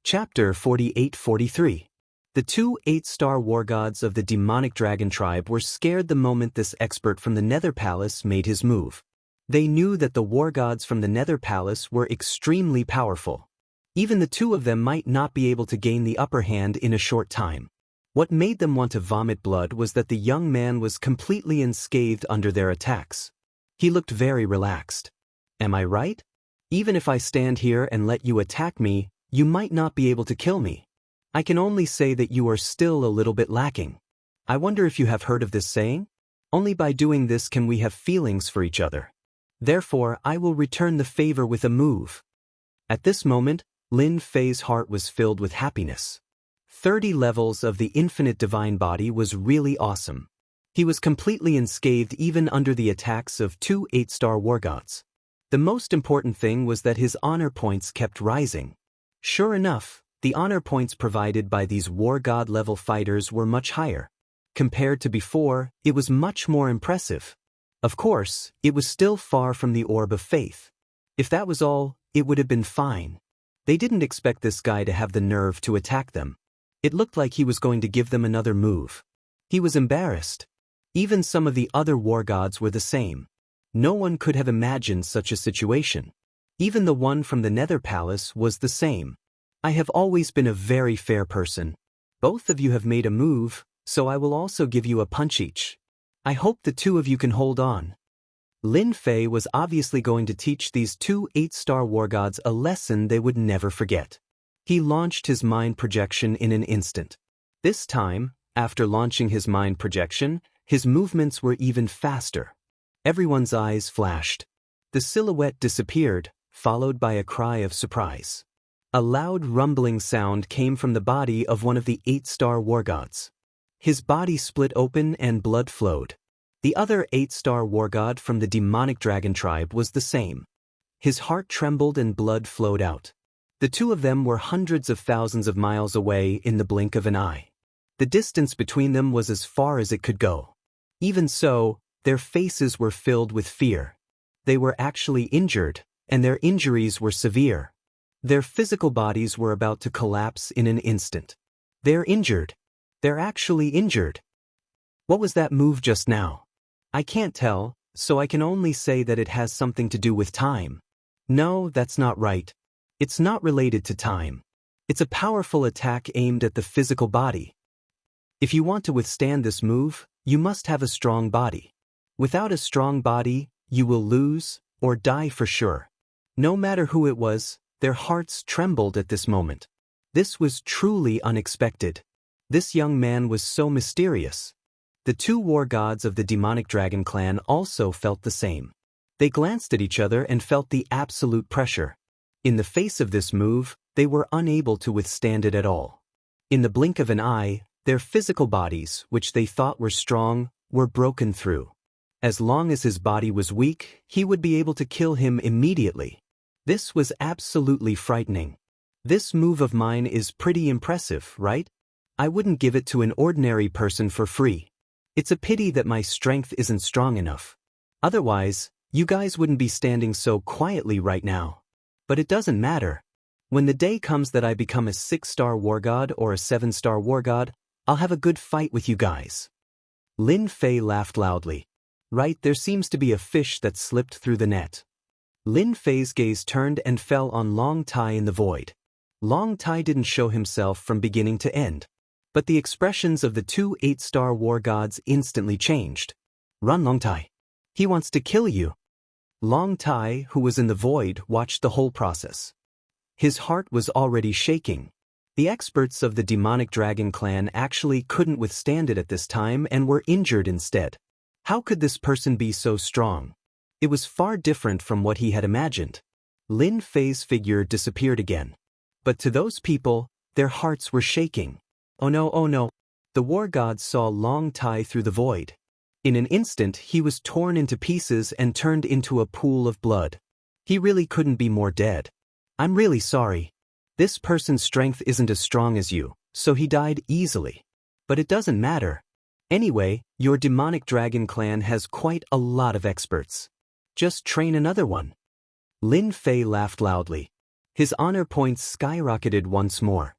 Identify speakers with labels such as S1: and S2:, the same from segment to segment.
S1: Chapter 48-43. The two 8-star war gods of the demonic dragon tribe were scared the moment this expert from the Nether Palace made his move. They knew that the war gods from the Nether Palace were extremely powerful. Even the two of them might not be able to gain the upper hand in a short time. What made them want to vomit blood was that the young man was completely unscathed under their attacks. He looked very relaxed. Am I right? Even if I stand here and let you attack me, you might not be able to kill me. I can only say that you are still a little bit lacking. I wonder if you have heard of this saying? Only by doing this can we have feelings for each other. Therefore, I will return the favor with a move. At this moment, Lin Fei's heart was filled with happiness. 30 levels of the infinite divine body was really awesome. He was completely unscathed even under the attacks of two 8-star war gods. The most important thing was that his honor points kept rising. Sure enough, the honor points provided by these war god level fighters were much higher. Compared to before, it was much more impressive. Of course, it was still far from the orb of faith. If that was all, it would have been fine. They didn't expect this guy to have the nerve to attack them. It looked like he was going to give them another move. He was embarrassed. Even some of the other war gods were the same. No one could have imagined such a situation. Even the one from the Nether Palace was the same. I have always been a very fair person. Both of you have made a move, so I will also give you a punch each. I hope the two of you can hold on. Lin Fei was obviously going to teach these two 8-star war gods a lesson they would never forget. He launched his mind projection in an instant. This time, after launching his mind projection, his movements were even faster. Everyone's eyes flashed. The silhouette disappeared, followed by a cry of surprise. A loud rumbling sound came from the body of one of the 8-star war gods. His body split open and blood flowed. The other 8-star war god from the demonic dragon tribe was the same. His heart trembled and blood flowed out. The two of them were hundreds of thousands of miles away in the blink of an eye. The distance between them was as far as it could go. Even so, their faces were filled with fear. They were actually injured, and their injuries were severe. Their physical bodies were about to collapse in an instant. They're injured. They're actually injured. What was that move just now? I can't tell, so I can only say that it has something to do with time. No, that's not right. It's not related to time. It's a powerful attack aimed at the physical body. If you want to withstand this move, you must have a strong body. Without a strong body, you will lose, or die for sure. No matter who it was, their hearts trembled at this moment. This was truly unexpected. This young man was so mysterious. The two war gods of the demonic dragon clan also felt the same. They glanced at each other and felt the absolute pressure. In the face of this move, they were unable to withstand it at all. In the blink of an eye, their physical bodies, which they thought were strong, were broken through. As long as his body was weak, he would be able to kill him immediately. This was absolutely frightening. This move of mine is pretty impressive, right? I wouldn't give it to an ordinary person for free. It's a pity that my strength isn't strong enough. Otherwise, you guys wouldn't be standing so quietly right now. But it doesn't matter. When the day comes that I become a 6-star war god or a 7-star war god, I'll have a good fight with you guys. Lin Fei laughed loudly. Right, there seems to be a fish that slipped through the net. Lin Fei's gaze turned and fell on Long Tai in the void. Long Tai didn't show himself from beginning to end. But the expressions of the two 8-star war gods instantly changed. Run, Long Tai. He wants to kill you. Long Tai, who was in the void, watched the whole process. His heart was already shaking. The experts of the demonic dragon clan actually couldn't withstand it at this time and were injured instead. How could this person be so strong? It was far different from what he had imagined. Lin Fei's figure disappeared again. But to those people, their hearts were shaking. Oh no, oh no. The war gods saw Long Tai through the void. In an instant, he was torn into pieces and turned into a pool of blood. He really couldn't be more dead. I'm really sorry. This person's strength isn't as strong as you, so he died easily. But it doesn't matter. Anyway, your demonic dragon clan has quite a lot of experts. Just train another one. Lin Fei laughed loudly. His honor points skyrocketed once more.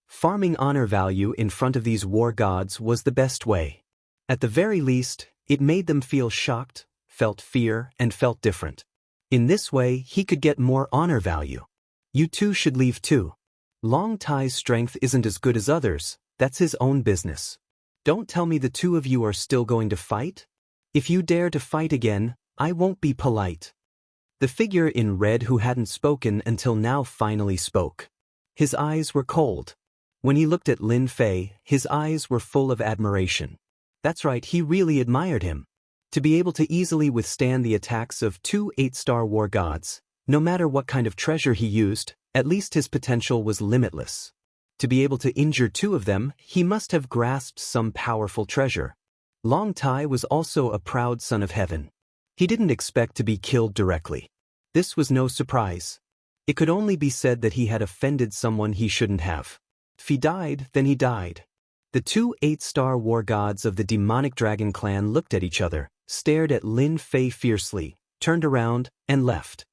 S1: Farming honor value in front of these war gods was the best way. At the very least, it made them feel shocked, felt fear, and felt different. In this way, he could get more honor value. You two should leave too. Long Tai's strength isn't as good as others, that's his own business. Don't tell me the two of you are still going to fight? If you dare to fight again, I won't be polite. The figure in red who hadn't spoken until now finally spoke. His eyes were cold. When he looked at Lin Fei, his eyes were full of admiration. That's right, he really admired him. To be able to easily withstand the attacks of two 8-star war gods, no matter what kind of treasure he used, at least his potential was limitless. To be able to injure two of them, he must have grasped some powerful treasure. Long Tai was also a proud son of heaven. He didn't expect to be killed directly. This was no surprise. It could only be said that he had offended someone he shouldn't have. If he died, then he died. The two 8-star war gods of the demonic dragon clan looked at each other, stared at Lin Fei fiercely, turned around, and left.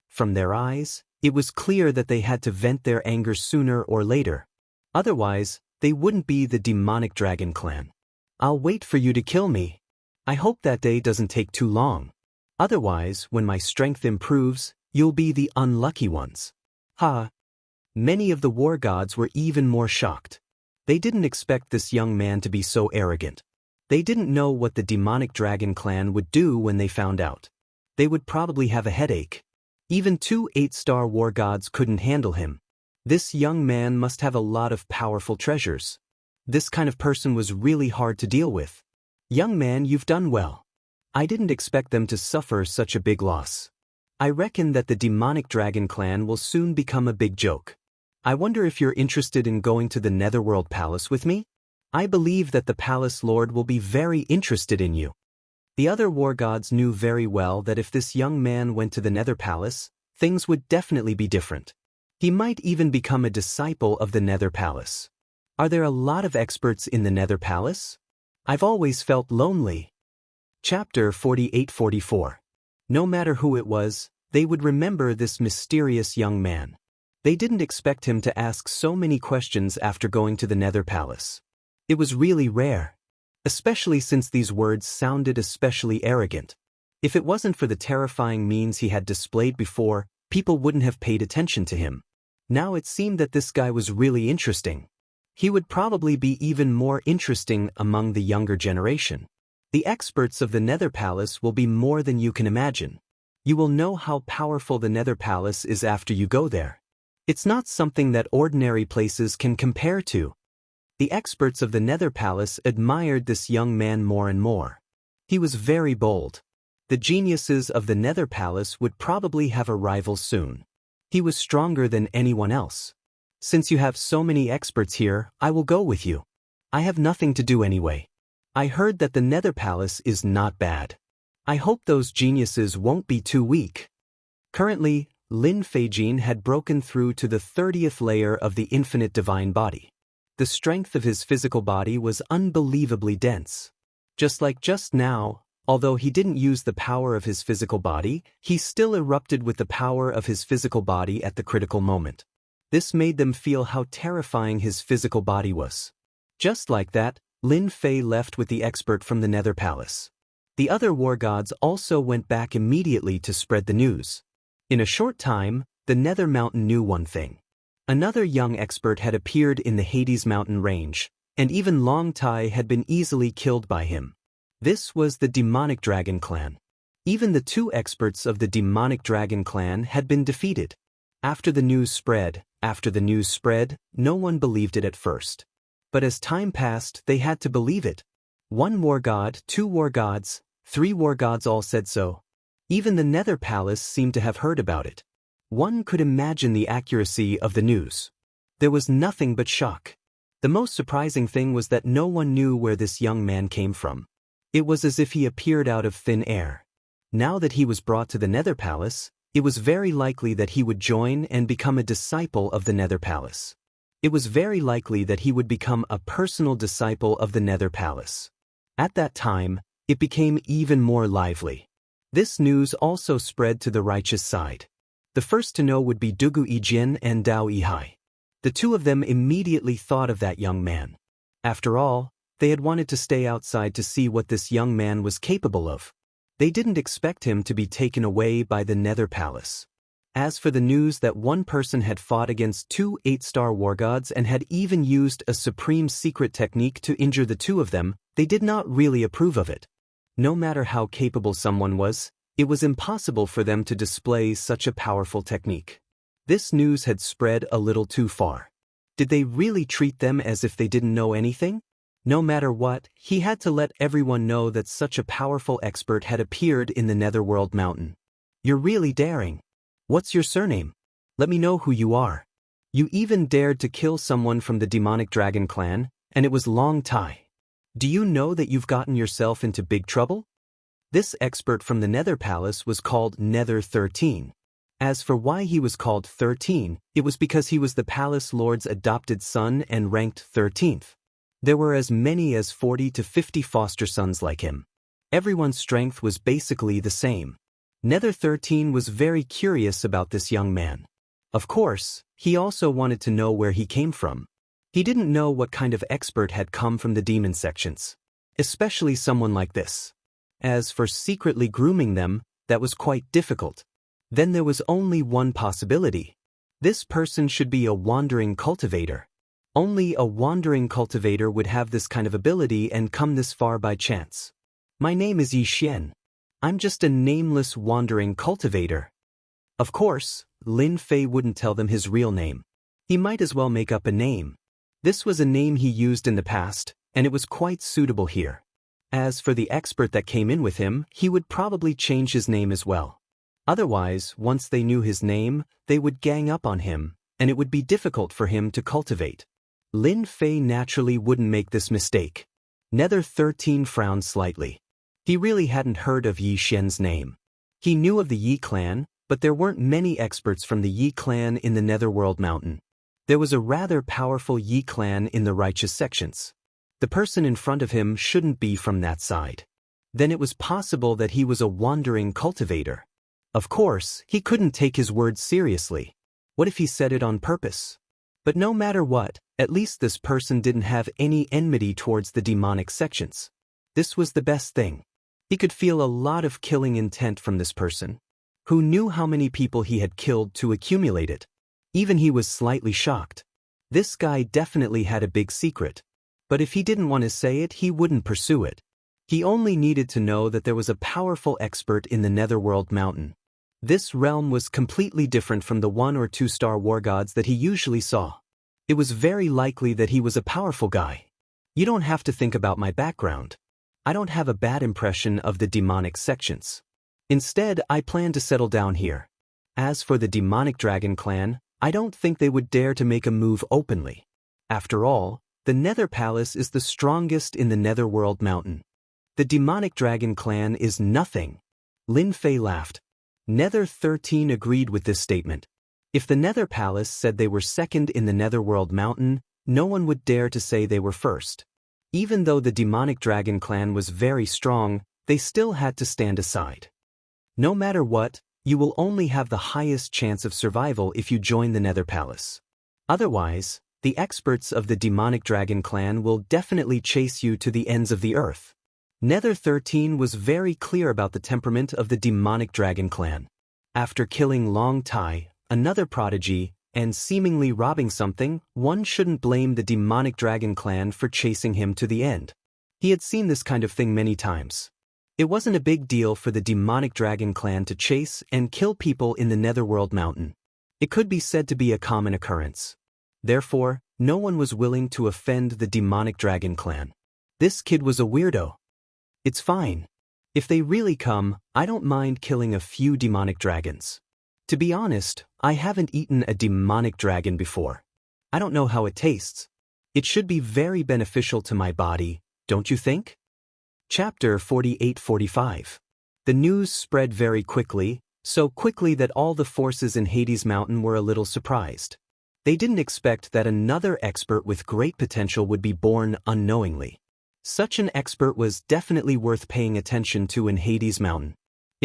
S1: From their eyes, it was clear that they had to vent their anger sooner or later. Otherwise, they wouldn't be the demonic dragon clan. I'll wait for you to kill me. I hope that day doesn't take too long. Otherwise, when my strength improves, you'll be the unlucky ones. Ha! Many of the war gods were even more shocked. They didn't expect this young man to be so arrogant. They didn't know what the demonic dragon clan would do when they found out. They would probably have a headache. Even two 8-star war gods couldn't handle him. This young man must have a lot of powerful treasures. This kind of person was really hard to deal with. Young man, you've done well. I didn't expect them to suffer such a big loss. I reckon that the demonic dragon clan will soon become a big joke. I wonder if you're interested in going to the Netherworld Palace with me? I believe that the Palace Lord will be very interested in you. The other war gods knew very well that if this young man went to the Nether Palace, things would definitely be different. He might even become a disciple of the Nether Palace. Are there a lot of experts in the Nether Palace? I've always felt lonely. Chapter 48-44. No matter who it was, they would remember this mysterious young man. They didn't expect him to ask so many questions after going to the Nether Palace. It was really rare. Especially since these words sounded especially arrogant. If it wasn't for the terrifying means he had displayed before, people wouldn't have paid attention to him. Now it seemed that this guy was really interesting. He would probably be even more interesting among the younger generation. The experts of the Nether Palace will be more than you can imagine. You will know how powerful the Nether Palace is after you go there. It's not something that ordinary places can compare to. The experts of the Nether Palace admired this young man more and more. He was very bold. The geniuses of the Nether Palace would probably have a rival soon. He was stronger than anyone else. Since you have so many experts here, I will go with you. I have nothing to do anyway. I heard that the Nether Palace is not bad. I hope those geniuses won't be too weak. Currently, Lin Feijin had broken through to the 30th layer of the infinite divine body. The strength of his physical body was unbelievably dense. Just like just now, although he didn't use the power of his physical body, he still erupted with the power of his physical body at the critical moment. This made them feel how terrifying his physical body was. Just like that, Lin Fei left with the expert from the Nether Palace. The other war gods also went back immediately to spread the news. In a short time, the Nether Mountain knew one thing. Another young expert had appeared in the Hades Mountain range, and even Long Tai had been easily killed by him. This was the demonic dragon clan. Even the two experts of the demonic dragon clan had been defeated. After the news spread, no one believed it at first. But as time passed, they had to believe it. One war god, two war gods, three war gods all said so. Even the Nether Palace seemed to have heard about it. One could imagine the accuracy of the news. There was nothing but shock. The most surprising thing was that no one knew where this young man came from. It was as if he appeared out of thin air. Now that he was brought to the Nether Palace, it was very likely that he would join and become a disciple of the Nether Palace. It was very likely that he would become a personal disciple of the Nether Palace. At that time, it became even more lively. This news also spread to the righteous side. The first to know would be Dugu Yijian and Dao Yihai. The two of them immediately thought of that young man. After all, they had wanted to stay outside to see what this young man was capable of. They didn't expect him to be taken away by the Nether Palace. As for the news that one person had fought against 2 8-star war gods and had even used a supreme secret technique to injure the two of them, they did not really approve of it. No matter how capable someone was, it was impossible for them to display such a powerful technique. This news had spread a little too far. Did they really treat them as if they didn't know anything? No matter what, he had to let everyone know that such a powerful expert had appeared in the Netherworld Mountain. You're really daring. What's your surname? Let me know who you are. You even dared to kill someone from the demonic dragon clan, and it was Long Tai. Do you know that you've gotten yourself into big trouble? This expert from the Nether Palace was called Nether 13. As for why he was called 13, it was because he was the Palace Lord's adopted son and ranked 13th. There were as many as 40 to 50 foster sons like him. Everyone's strength was basically the same. Nether 13 was very curious about this young man. Of course, he also wanted to know where he came from. He didn't know what kind of expert had come from the demon sections, especially someone like this. As for secretly grooming them, that was quite difficult. Then there was only one possibility. This person should be a wandering cultivator. Only a wandering cultivator would have this kind of ability and come this far by chance. My name is Yi Xian. I'm just a nameless wandering cultivator. Of course, Lin Fei wouldn't tell them his real name. He might as well make up a name. This was a name he used in the past, and it was quite suitable here. As for the expert that came in with him, he would probably change his name as well. Otherwise, once they knew his name, they would gang up on him, and it would be difficult for him to cultivate. Lin Fei naturally wouldn't make this mistake. Nether 13 frowned slightly. He really hadn't heard of Yi Xian's name. He knew of the Yi clan, but there weren't many experts from the Yi clan in the Netherworld Mountain. There was a rather powerful Yi clan in the righteous sections. The person in front of him shouldn't be from that side. Then it was possible that he was a wandering cultivator. Of course, he couldn't take his words seriously. What if he said it on purpose? But no matter what, at least this person didn't have any enmity towards the demonic sections. This was the best thing. He could feel a lot of killing intent from this person. Who knew how many people he had killed to accumulate it? Even he was slightly shocked. This guy definitely had a big secret. But if he didn't want to say it, he wouldn't pursue it. He only needed to know that there was a powerful expert in the Netherworld Mountain. This realm was completely different from the 1 or 2-star war gods that he usually saw. It was very likely that he was a powerful guy. You don't have to think about my background. I don't have a bad impression of the demonic sections. Instead, I plan to settle down here. As for the demonic dragon clan, I don't think they would dare to make a move openly. After all, the Nether Palace is the strongest in the Netherworld Mountain. The demonic dragon clan is nothing. Lin Fei laughed. Nether 13 agreed with this statement. If the Nether Palace said they were second in the Netherworld Mountain, no one would dare to say they were first. Even though the demonic dragon clan was very strong, they still had to stand aside. No matter what, you will only have the highest chance of survival if you join the Nether Palace. Otherwise, the experts of the demonic dragon clan will definitely chase you to the ends of the earth. Nether 13 was very clear about the temperament of the demonic dragon clan. After killing Long Tai, another prodigy, and seemingly robbing something, one shouldn't blame the demonic dragon clan for chasing him to the end. He had seen this kind of thing many times. It wasn't a big deal for the demonic dragon clan to chase and kill people in the Netherworld Mountain. It could be said to be a common occurrence. Therefore, no one was willing to offend the demonic dragon clan. This kid was a weirdo. It's fine. If they really come, I don't mind killing a few demonic dragons. To be honest, I haven't eaten a demonic dragon before. I don't know how it tastes. It should be very beneficial to my body, don't you think? Chapter 48-45. The news spread very quickly, so quickly that all the forces in Hades Mountain were a little surprised. They didn't expect that another expert with great potential would be born unknowingly. Such an expert was definitely worth paying attention to in Hades Mountain.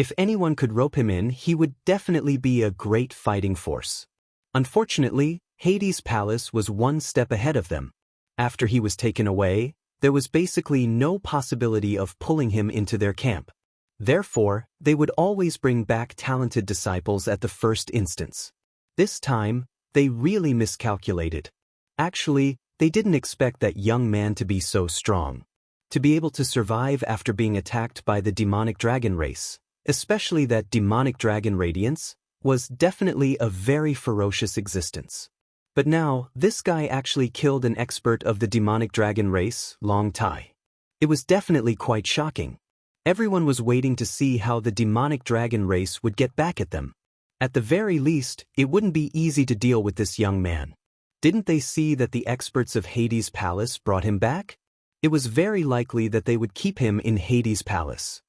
S1: If anyone could rope him in, he would definitely be a great fighting force. Unfortunately, Hades' palace was one step ahead of them. After he was taken away, there was basically no possibility of pulling him into their camp. Therefore, they would always bring back talented disciples at the first instance. This time, they really miscalculated. Actually, they didn't expect that young man to be so strong. To be able to survive after being attacked by the demonic dragon race, especially that demonic dragon radiance, was definitely a very ferocious existence. But now, this guy actually killed an expert of the demonic dragon race, Long Tai. It was definitely quite shocking. Everyone was waiting to see how the demonic dragon race would get back at them. At the very least, it wouldn't be easy to deal with this young man. Didn't they see that the experts of Hades' palace brought him back? It was very likely that they would keep him in Hades' palace.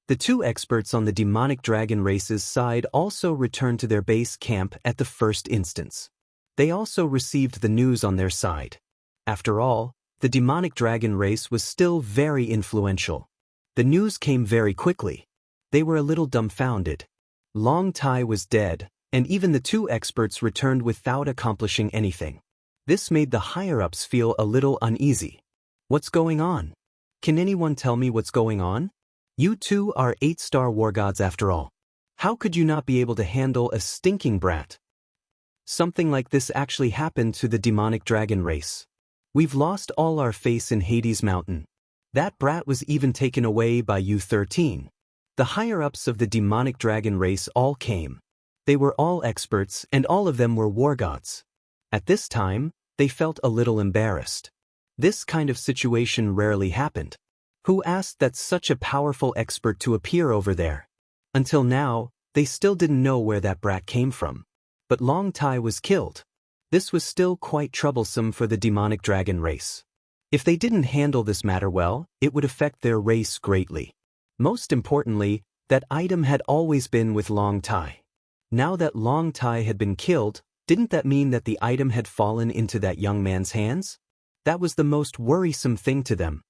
S1: The two experts on the demonic dragon race's side also returned to their base camp at the first instance. They also received the news on their side. After all, the demonic dragon race was still very influential. The news came very quickly. They were a little dumbfounded. Long Tai was dead, and even the two experts returned without accomplishing anything. This made the higher-ups feel a little uneasy. What's going on? Can anyone tell me what's going on? You two are 8-star war gods after all. How could you not be able to handle a stinking brat? Something like this actually happened to the demonic dragon race. We've lost all our faith in Hades Mountain. That brat was even taken away by U-13. The higher-ups of the demonic dragon race all came. They were all experts, and all of them were war gods. At this time, they felt a little embarrassed. This kind of situation rarely happened. Who asked that such a powerful expert to appear over there? Until now, they still didn't know where that brat came from. But Long Tai was killed. This was still quite troublesome for the demonic dragon race. If they didn't handle this matter well, it would affect their race greatly. Most importantly, that item had always been with Long Tai. Now that Long Tai had been killed, didn't that mean that the item had fallen into that young man's hands? That was the most worrisome thing to them.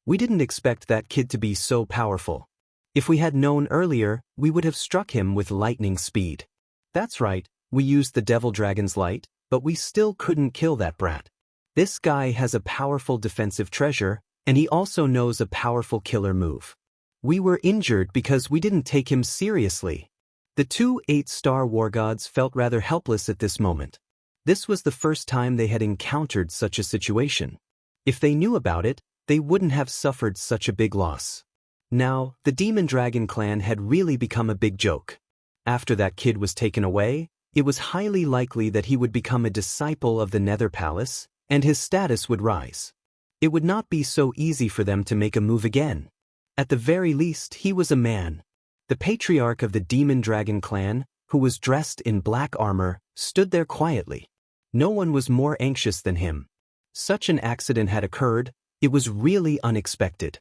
S1: We didn't expect that kid to be so powerful. If we had known earlier, we would have struck him with lightning speed. That's right, we used the Devil Dragon's Light, but we still couldn't kill that brat. This guy has a powerful defensive treasure, and he also knows a powerful killer move. We were injured because we didn't take him seriously. The two 8-star war gods felt rather helpless at this moment. This was the first time they had encountered such a situation. If they knew about it, they wouldn't have suffered such a big loss. Now, the Demon Dragon clan had really become a big joke. After that kid was taken away, it was highly likely that he would become a disciple of the Nether Palace, and his status would rise. It would not be so easy for them to make a move again. At the very least, he was a man. The patriarch of the Demon Dragon clan, who was dressed in black armor, stood there quietly. No one was more anxious than him. Such an accident had occurred, it was really unexpected.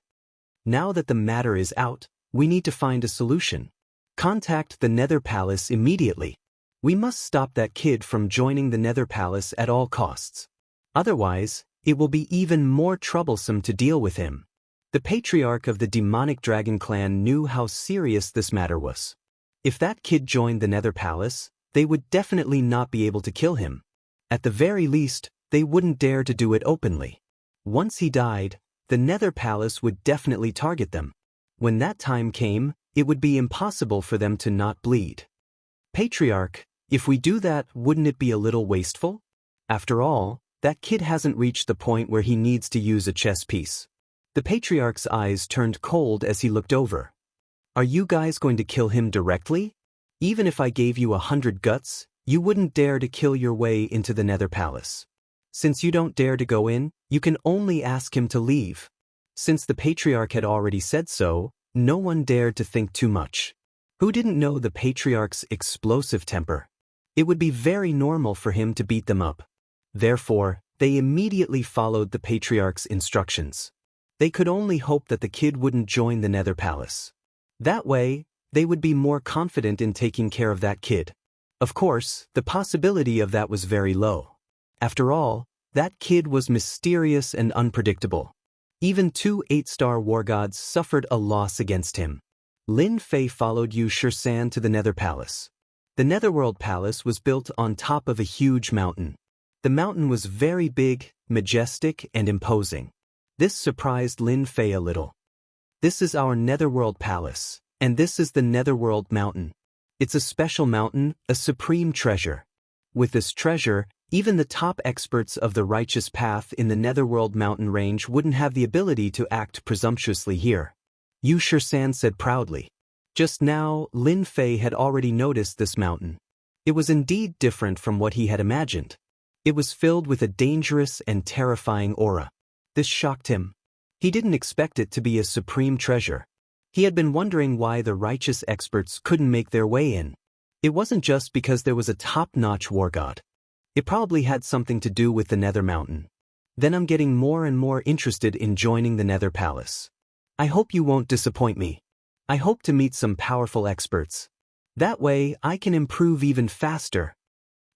S1: Now that the matter is out, we need to find a solution. Contact the Nether Palace immediately. We must stop that kid from joining the Nether Palace at all costs. Otherwise, it will be even more troublesome to deal with him. The patriarch of the demonic dragon clan knew how serious this matter was. If that kid joined the Nether Palace, they would definitely not be able to kill him. At the very least, they wouldn't dare to do it openly. Once he died, the Nether Palace would definitely target them. When that time came, it would be impossible for them to not bleed. Patriarch, if we do that, wouldn't it be a little wasteful? After all, that kid hasn't reached the point where he needs to use a chess piece. The Patriarch's eyes turned cold as he looked over. Are you guys going to kill him directly? Even if I gave you 100 guts, you wouldn't dare to kill your way into the Nether Palace. Since you don't dare to go in, you can only ask him to leave. Since the Patriarch had already said so, no one dared to think too much. Who didn't know the Patriarch's explosive temper? It would be very normal for him to beat them up. Therefore, they immediately followed the Patriarch's instructions. They could only hope that the kid wouldn't join the Nether Palace. That way, they would be more confident in taking care of that kid. Of course, the possibility of that was very low. After all, that kid was mysterious and unpredictable. Even two 8-star war gods suffered a loss against him. Lin Fei followed Yu Shisan to the Nether Palace. The Netherworld Palace was built on top of a huge mountain. The mountain was very big, majestic, and imposing. This surprised Lin Fei a little. This is our Netherworld Palace, and this is the Netherworld Mountain. It's a special mountain, a supreme treasure. With this treasure, even the top experts of the righteous path in the Netherworld mountain range wouldn't have the ability to act presumptuously here. Yu Shisan said proudly. Just now, Lin Fei had already noticed this mountain. It was indeed different from what he had imagined. It was filled with a dangerous and terrifying aura. This shocked him. He didn't expect it to be a supreme treasure. He had been wondering why the righteous experts couldn't make their way in. It wasn't just because there was a top-notch war god. It probably had something to do with the Nether Mountain. Then I'm getting more and more interested in joining the Nether Palace. I hope you won't disappoint me. I hope to meet some powerful experts. That way, I can improve even faster.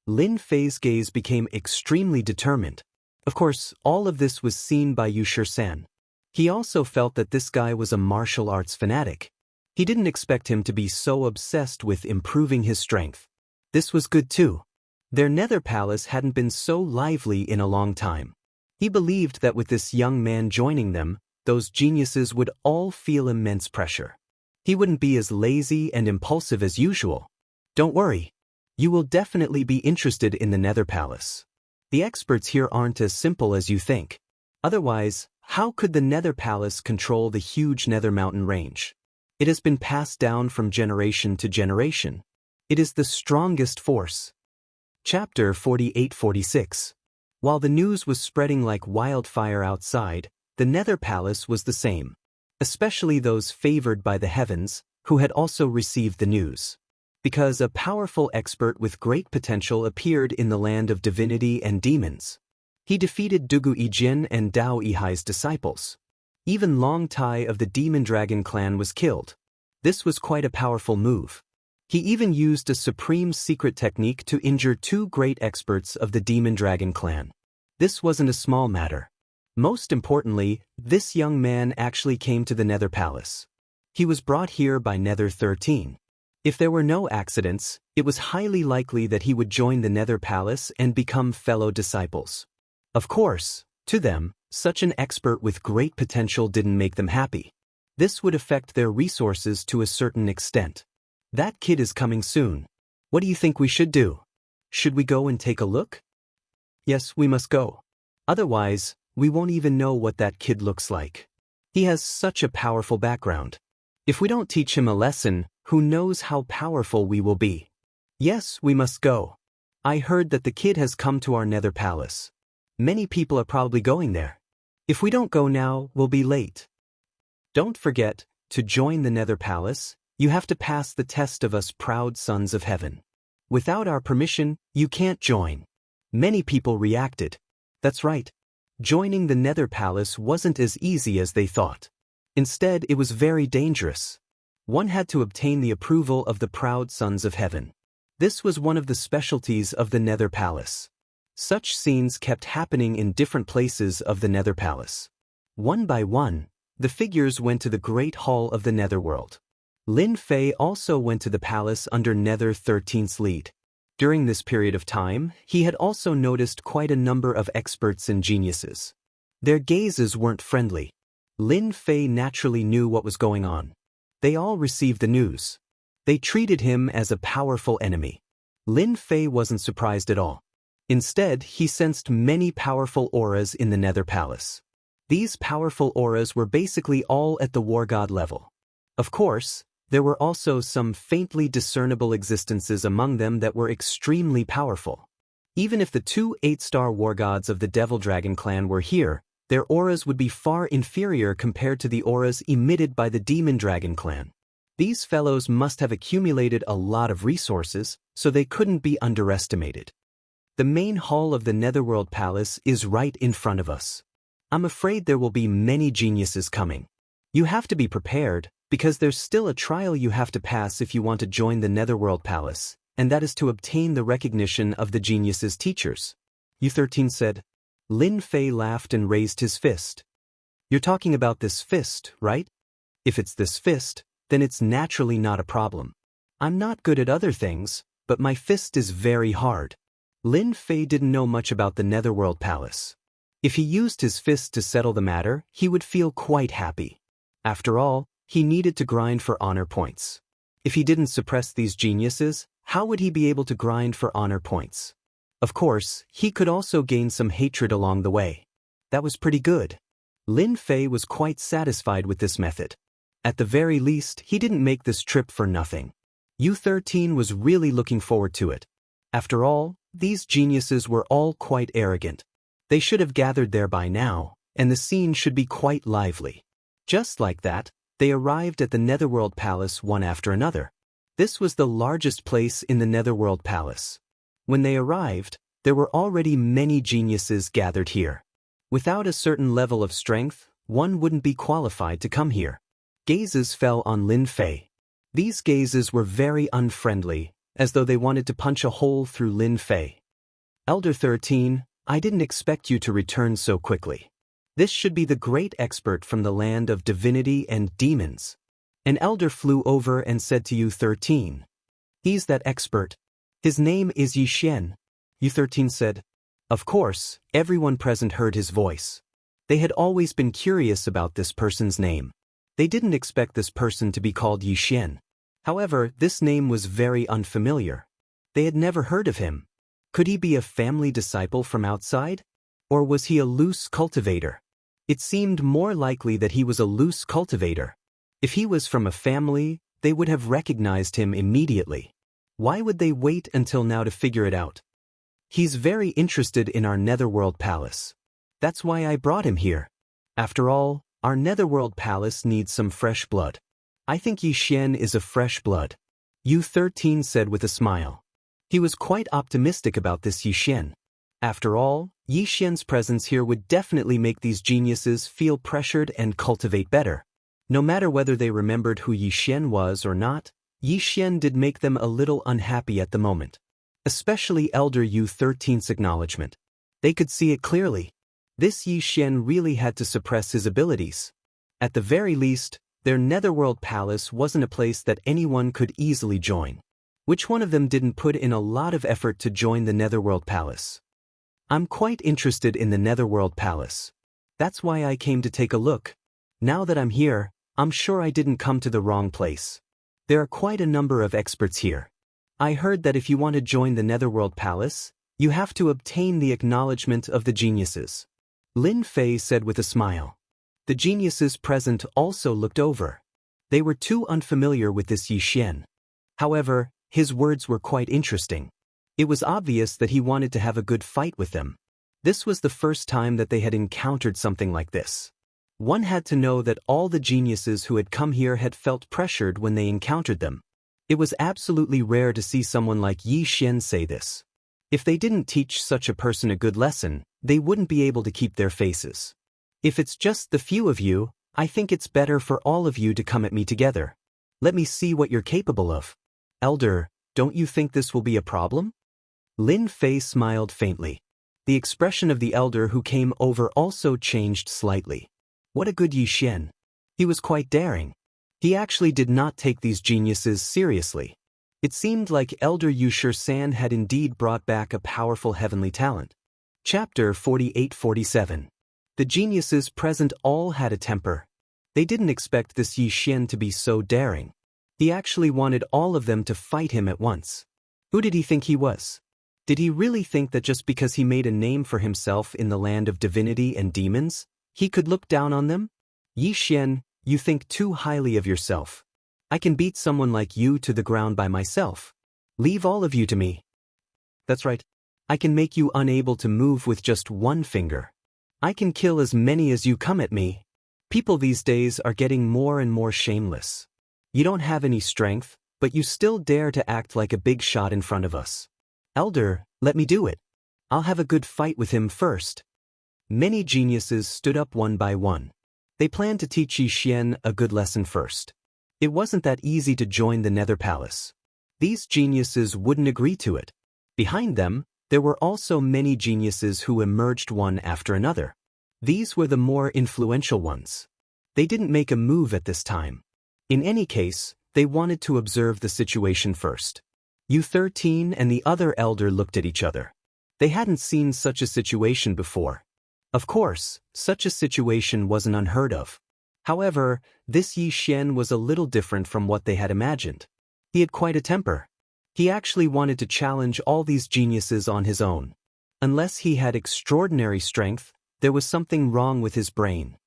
S1: Lin Fei's gaze became extremely determined. Of course, all of this was seen by Yu Shisan. He also felt that this guy was a martial arts fanatic. He didn't expect him to be so obsessed with improving his strength. This was good too. Their Nether Palace hadn't been so lively in a long time. He believed that with this young man joining them, those geniuses would all feel immense pressure. He wouldn't be as lazy and impulsive as usual. Don't worry. You will definitely be interested in the Nether Palace. The experts here aren't as simple as you think. Otherwise, how could the Nether Palace control the huge Nether Mountain range? It has been passed down from generation to generation. It is the strongest force. Chapter 48-46. While the news was spreading like wildfire outside, the Nether Palace was the same. Especially those favored by the heavens, who had also received the news. Because a powerful expert with great potential appeared in the land of divinity and demons. He defeated Dugu Yijin and Dao Yihai's disciples. Even Long Tai of the Demon Dragon clan was killed. This was quite a powerful move. He even used a supreme secret technique to injure two great experts of the Demon Dragon clan. This wasn't a small matter. Most importantly, this young man actually came to the Nether Palace. He was brought here by Nether 13. If there were no accidents, it was highly likely that he would join the Nether Palace and become fellow disciples. Of course, to them, such an expert with great potential didn't make them happy. This would affect their resources to a certain extent. That kid is coming soon. What do you think we should do? Should we go and take a look? Yes, we must go. Otherwise, we won't even know what that kid looks like. He has such a powerful background. If we don't teach him a lesson, who knows how powerful we will be? Yes, we must go. I heard that the kid has come to our Nether Palace. Many people are probably going there. If we don't go now, we'll be late. Don't forget, to join the Nether Palace, you have to pass the test of us proud sons of heaven. Without our permission, you can't join. Many people reacted. That's right. Joining the Nether Palace wasn't as easy as they thought. Instead, it was very dangerous. One had to obtain the approval of the proud sons of heaven. This was one of the specialties of the Nether Palace. Such scenes kept happening in different places of the Nether Palace. One by one, the figures went to the Great Hall of the Netherworld. Lin Fei also went to the palace under Nether 13's lead. During this period of time, he had also noticed quite a number of experts and geniuses. Their gazes weren't friendly. Lin Fei naturally knew what was going on. They all received the news. They treated him as a powerful enemy. Lin Fei wasn't surprised at all. Instead, he sensed many powerful auras in the Nether Palace. These powerful auras were basically all at the war god level. Of course, there were also some faintly discernible existences among them that were extremely powerful. Even if the two 8-star war gods of the Devil Dragon clan were here, their auras would be far inferior compared to the auras emitted by the Demon Dragon clan. These fellows must have accumulated a lot of resources, so they couldn't be underestimated. The main hall of the Netherworld Palace is right in front of us. I'm afraid there will be many geniuses coming. You have to be prepared, because there's still a trial you have to pass if you want to join the Netherworld Palace, and that is to obtain the recognition of the geniuses' teachers. U13 said. Lin Fei laughed and raised his fist. You're talking about this fist, right? If it's this fist, then it's naturally not a problem. I'm not good at other things, but my fist is very hard. Lin Fei didn't know much about the Netherworld Palace. If he used his fist to settle the matter, he would feel quite happy. After all, he needed to grind for honor points. If he didn't suppress these geniuses, how would he be able to grind for honor points? Of course, he could also gain some hatred along the way. That was pretty good. Lin Fei was quite satisfied with this method. At the very least, he didn't make this trip for nothing. U13 was really looking forward to it. After all, these geniuses were all quite arrogant. They should have gathered there by now, and the scene should be quite lively. Just like that, they arrived at the Netherworld Palace one after another. This was the largest place in the Netherworld Palace. When they arrived, there were already many geniuses gathered here. Without a certain level of strength, one wouldn't be qualified to come here. Gazes fell on Lin Fei. These gazes were very unfriendly, as though they wanted to punch a hole through Lin Fei. Elder 13, I didn't expect you to return so quickly. This should be the great expert from the land of divinity and demons. An elder flew over and said to U13, he's that expert. His name is Yixian. U13 said, of course, everyone present heard his voice. They had always been curious about this person's name. They didn't expect this person to be called Yixian. However, this name was very unfamiliar. They had never heard of him. Could he be a family disciple from outside? Or was he a loose cultivator? It seemed more likely that he was a loose cultivator. If he was from a family, they would have recognized him immediately. Why would they wait until now to figure it out? He's very interested in our Netherworld Palace. That's why I brought him here. After all, our Netherworld Palace needs some fresh blood. I think Yixian is a fresh blood. U13 said with a smile. He was quite optimistic about this Yixian. After all, Yixian's presence here would definitely make these geniuses feel pressured and cultivate better. No matter whether they remembered who Yixian was or not, Yixian did make them a little unhappy at the moment. Especially Elder U13's acknowledgement. They could see it clearly. This Yixian really had to suppress his abilities. At the very least, their Netherworld Palace wasn't a place that anyone could easily join. Which one of them didn't put in a lot of effort to join the Netherworld Palace? I'm quite interested in the Netherworld Palace. That's why I came to take a look. Now that I'm here, I'm sure I didn't come to the wrong place. There are quite a number of experts here. I heard that if you want to join the Netherworld Palace, you have to obtain the acknowledgement of the geniuses. Lin Fei said with a smile. The geniuses present also looked over. They were too unfamiliar with this Yixian. However, his words were quite interesting. It was obvious that he wanted to have a good fight with them. This was the first time that they had encountered something like this. One had to know that all the geniuses who had come here had felt pressured when they encountered them. It was absolutely rare to see someone like Yixian say this. If they didn't teach such a person a good lesson, they wouldn't be able to keep their faces. If it's just the few of you, I think it's better for all of you to come at me together. Let me see what you're capable of. Elder, don't you think this will be a problem? Lin Fei smiled faintly. The expression of the elder who came over also changed slightly. What a good Yixian. He was quite daring. He actually did not take these geniuses seriously. It seemed like Elder Yushir-san had indeed brought back a powerful heavenly talent. Chapter 48-47. The geniuses present all had a temper. They didn't expect this Yixian to be so daring. He actually wanted all of them to fight him at once. Who did he think he was? Did he really think that just because he made a name for himself in the land of divinity and demons, he could look down on them? Yixian, you think too highly of yourself. I can beat someone like you to the ground by myself. Leave all of you to me. That's right. I can make you unable to move with just one finger. I can kill as many as you come at me. People these days are getting more and more shameless. You don't have any strength, but you still dare to act like a big shot in front of us. Elder, let me do it. I'll have a good fight with him first. Many geniuses stood up one by one. They planned to teach Yixian a good lesson first. It wasn't that easy to join the Nether Palace. These geniuses wouldn't agree to it. Behind them, there were also many geniuses who emerged one after another. These were the more influential ones. They didn't make a move at this time. In any case, they wanted to observe the situation first. U13 and the other elder looked at each other. They hadn't seen such a situation before. Of course, such a situation wasn't unheard of. However, this Yi Xian was a little different from what they had imagined. He had quite a temper. He actually wanted to challenge all these geniuses on his own. Unless he had extraordinary strength, there was something wrong with his brain.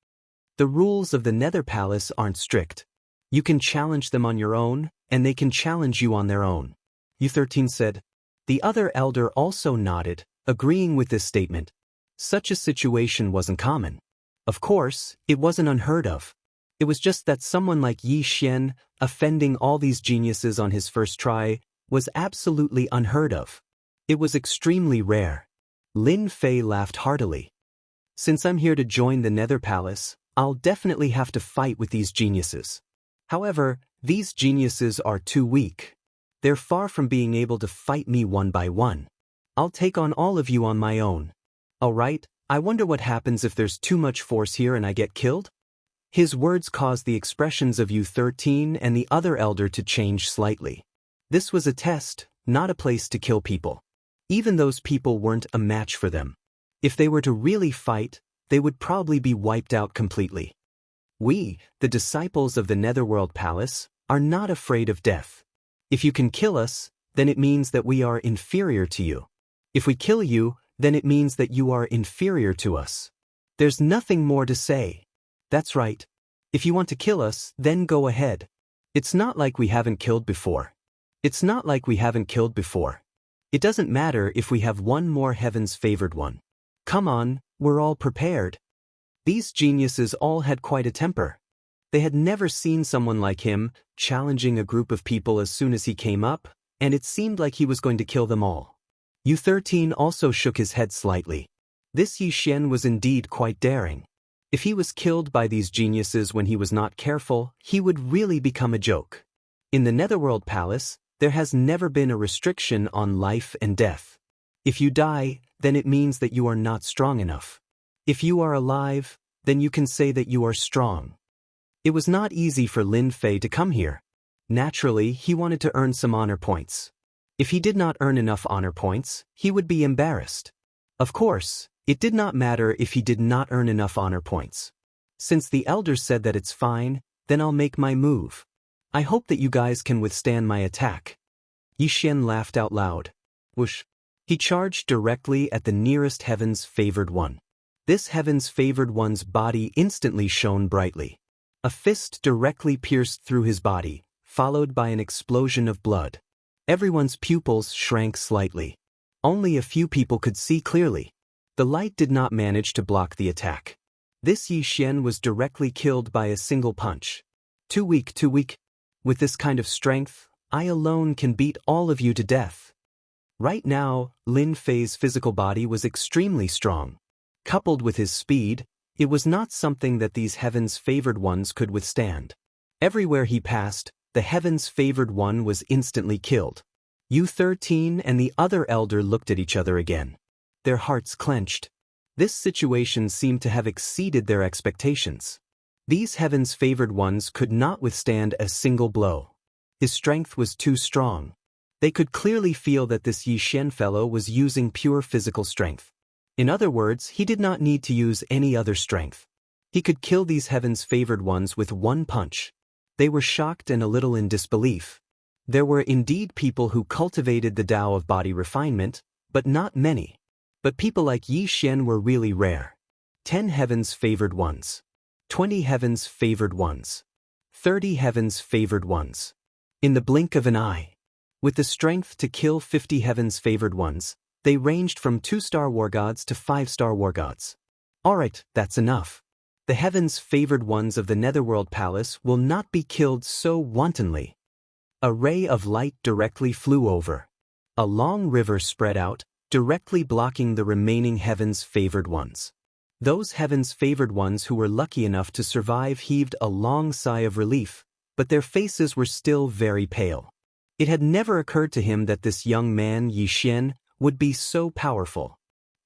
S1: The rules of the Nether Palace aren't strict. You can challenge them on your own, and they can challenge you on their own. U13 said. The other elder also nodded, agreeing with this statement. Such a situation wasn't common. Of course, it wasn't unheard of. It was just that someone like Yi Xian, offending all these geniuses on his first try, was absolutely unheard of. It was extremely rare. Lin Fei laughed heartily. Since I'm here to join the Nether Palace, I'll definitely have to fight with these geniuses. However, these geniuses are too weak. They're far from being able to fight me one by one. I'll take on all of you on my own. Alright, I wonder what happens if there's too much force here and I get killed? His words caused the expressions of U13 and the other elder to change slightly. This was a test, not a place to kill people. Even those people weren't a match for them. If they were to really fight, they would probably be wiped out completely. We, the disciples of the Netherworld Palace, are not afraid of death. If you can kill us, then it means that we are inferior to you. If we kill you, then it means that you are inferior to us. There's nothing more to say. That's right. If you want to kill us, then go ahead. It's not like we haven't killed before. It's not like we haven't killed before. It doesn't matter if we have one more heaven's favored one. Come on, we're all prepared. These geniuses all had quite a temper. They had never seen someone like him challenging a group of people as soon as he came up, and it seemed like he was going to kill them all. U13 also shook his head slightly. This Yi Xian was indeed quite daring. If he was killed by these geniuses when he was not careful, he would really become a joke. In the Netherworld Palace, there has never been a restriction on life and death. If you die, then it means that you are not strong enough. If you are alive, then you can say that you are strong. It was not easy for Lin Fei to come here. Naturally, he wanted to earn some honor points. If he did not earn enough honor points, he would be embarrassed. Of course, it did not matter if he did not earn enough honor points. Since the elders said that it's fine, then I'll make my move. I hope that you guys can withstand my attack. Yi Xian laughed out loud. Whoosh. He charged directly at the nearest heaven's favored one. This heaven's favored one's body instantly shone brightly. A fist directly pierced through his body, followed by an explosion of blood. Everyone's pupils shrank slightly. Only a few people could see clearly. The light did not manage to block the attack. This Yi Xian was directly killed by a single punch. Too weak, too weak. With this kind of strength, I alone can beat all of you to death. Right now, Lin Fei's physical body was extremely strong. Coupled with his speed, it was not something that these heaven's favored ones could withstand. Everywhere he passed, the heaven's favored one was instantly killed. U13 and the other elder looked at each other again. Their hearts clenched. This situation seemed to have exceeded their expectations. These heaven's favored ones could not withstand a single blow. His strength was too strong. They could clearly feel that this Yi Xian fellow was using pure physical strength. In other words, he did not need to use any other strength. He could kill these heaven's favored ones with one punch. They were shocked and a little in disbelief. There were indeed people who cultivated the Tao of body refinement, but not many. But people like Yi Xian were really rare. 10 heavens favored ones. 20 heavens favored ones. 30 heavens favored ones. In the blink of an eye. With the strength to kill 50 heavens favored ones, they ranged from 2-star war gods to 5-star war gods. Alright, that's enough. The heavens favored ones of the Netherworld Palace will not be killed so wantonly. A ray of light directly flew over. A long river spread out, directly blocking the remaining heavens favored ones. Those heavens favored ones who were lucky enough to survive heaved a long sigh of relief, but their faces were still very pale. It had never occurred to him that this young man, Yi Xian, would be so powerful.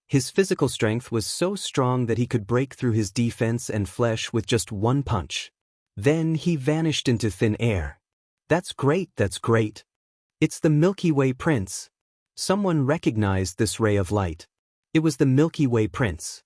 S1: His physical strength was so strong that he could break through his defense and flesh with just one punch. Then he vanished into thin air. That's great, that's great. It's the Milky Way Prince. Someone recognized this ray of light. It was the Milky Way Prince.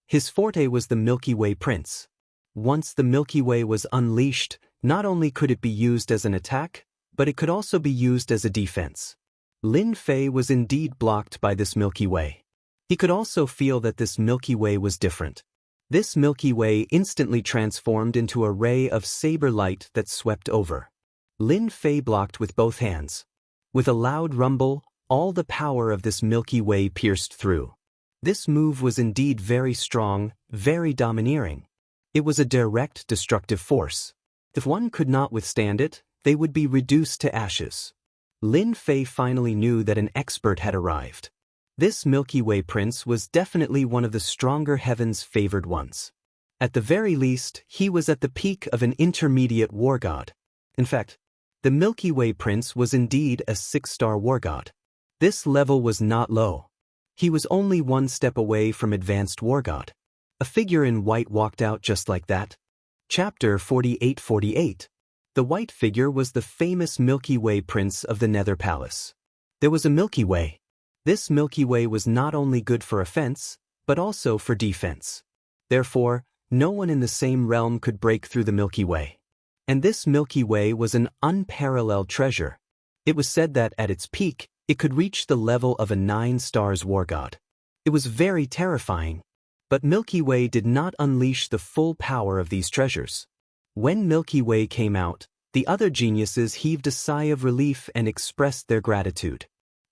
S1: His forte was the Milky Way Prince. Once the Milky Way was unleashed, not only could it be used as an attack, but it could also be used as a defense. Lin Fei was indeed blocked by this Milky Way. He could also feel that this Milky Way was different. This Milky Way instantly transformed into a ray of saber light that swept over. Lin Fei blocked with both hands. With a loud rumble, all the power of this Milky Way pierced through. This move was indeed very strong, very domineering. It was a direct destructive force. If one could not withstand it, they would be reduced to ashes. Lin Fei finally knew that an expert had arrived. This Milky Way Prince was definitely one of the stronger heaven's favored ones. At the very least, he was at the peak of an intermediate war god. In fact, the Milky Way Prince was indeed a 6-star war god. This level was not low. He was only one step away from advanced war god. A figure in white walked out just like that. Chapter 48:48. The white figure was the famous Milky Way Prince of the Nether Palace. There was a Milky Way. This Milky Way was not only good for offense, but also for defense. Therefore, no one in the same realm could break through the Milky Way. And this Milky Way was an unparalleled treasure. It was said that at its peak, it could reach the level of a 9-stars war god. It was very terrifying. But Milky Way did not unleash the full power of these treasures. When Milky Way came out, the other geniuses heaved a sigh of relief and expressed their gratitude.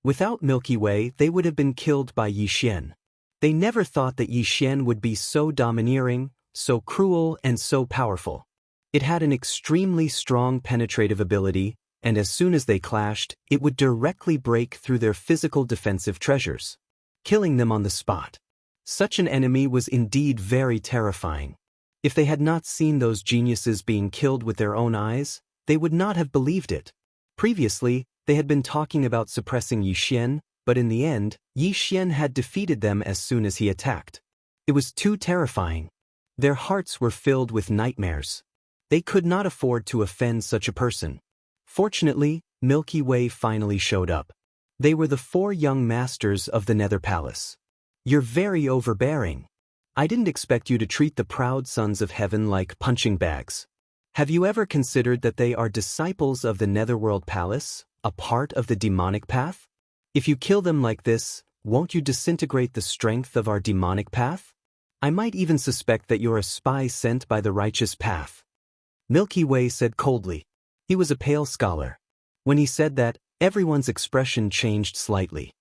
S1: Without Milky Way, they would have been killed by Yi Xian. They never thought that Yi Xian would be so domineering, so cruel, and so powerful. It had an extremely strong penetrative ability, and as soon as they clashed, it would directly break through their physical defensive treasures, killing them on the spot. Such an enemy was indeed very terrifying. If they had not seen those geniuses being killed with their own eyes, they would not have believed it. Previously, they had been talking about suppressing Yi Xian, but in the end, Yi Xian had defeated them as soon as he attacked. It was too terrifying. Their hearts were filled with nightmares. They could not afford to offend such a person. Fortunately, Milky Way finally showed up. They were the 4 young masters of the Nether Palace. You're very overbearing. I didn't expect you to treat the proud sons of heaven like punching bags. Have you ever considered that they are disciples of the Netherworld Palace, a part of the demonic path? If you kill them like this, won't you disintegrate the strength of our demonic path? I might even suspect that you're a spy sent by the righteous path. Milky Way said coldly. He was a pale scholar. When he said that, everyone's expression changed slightly.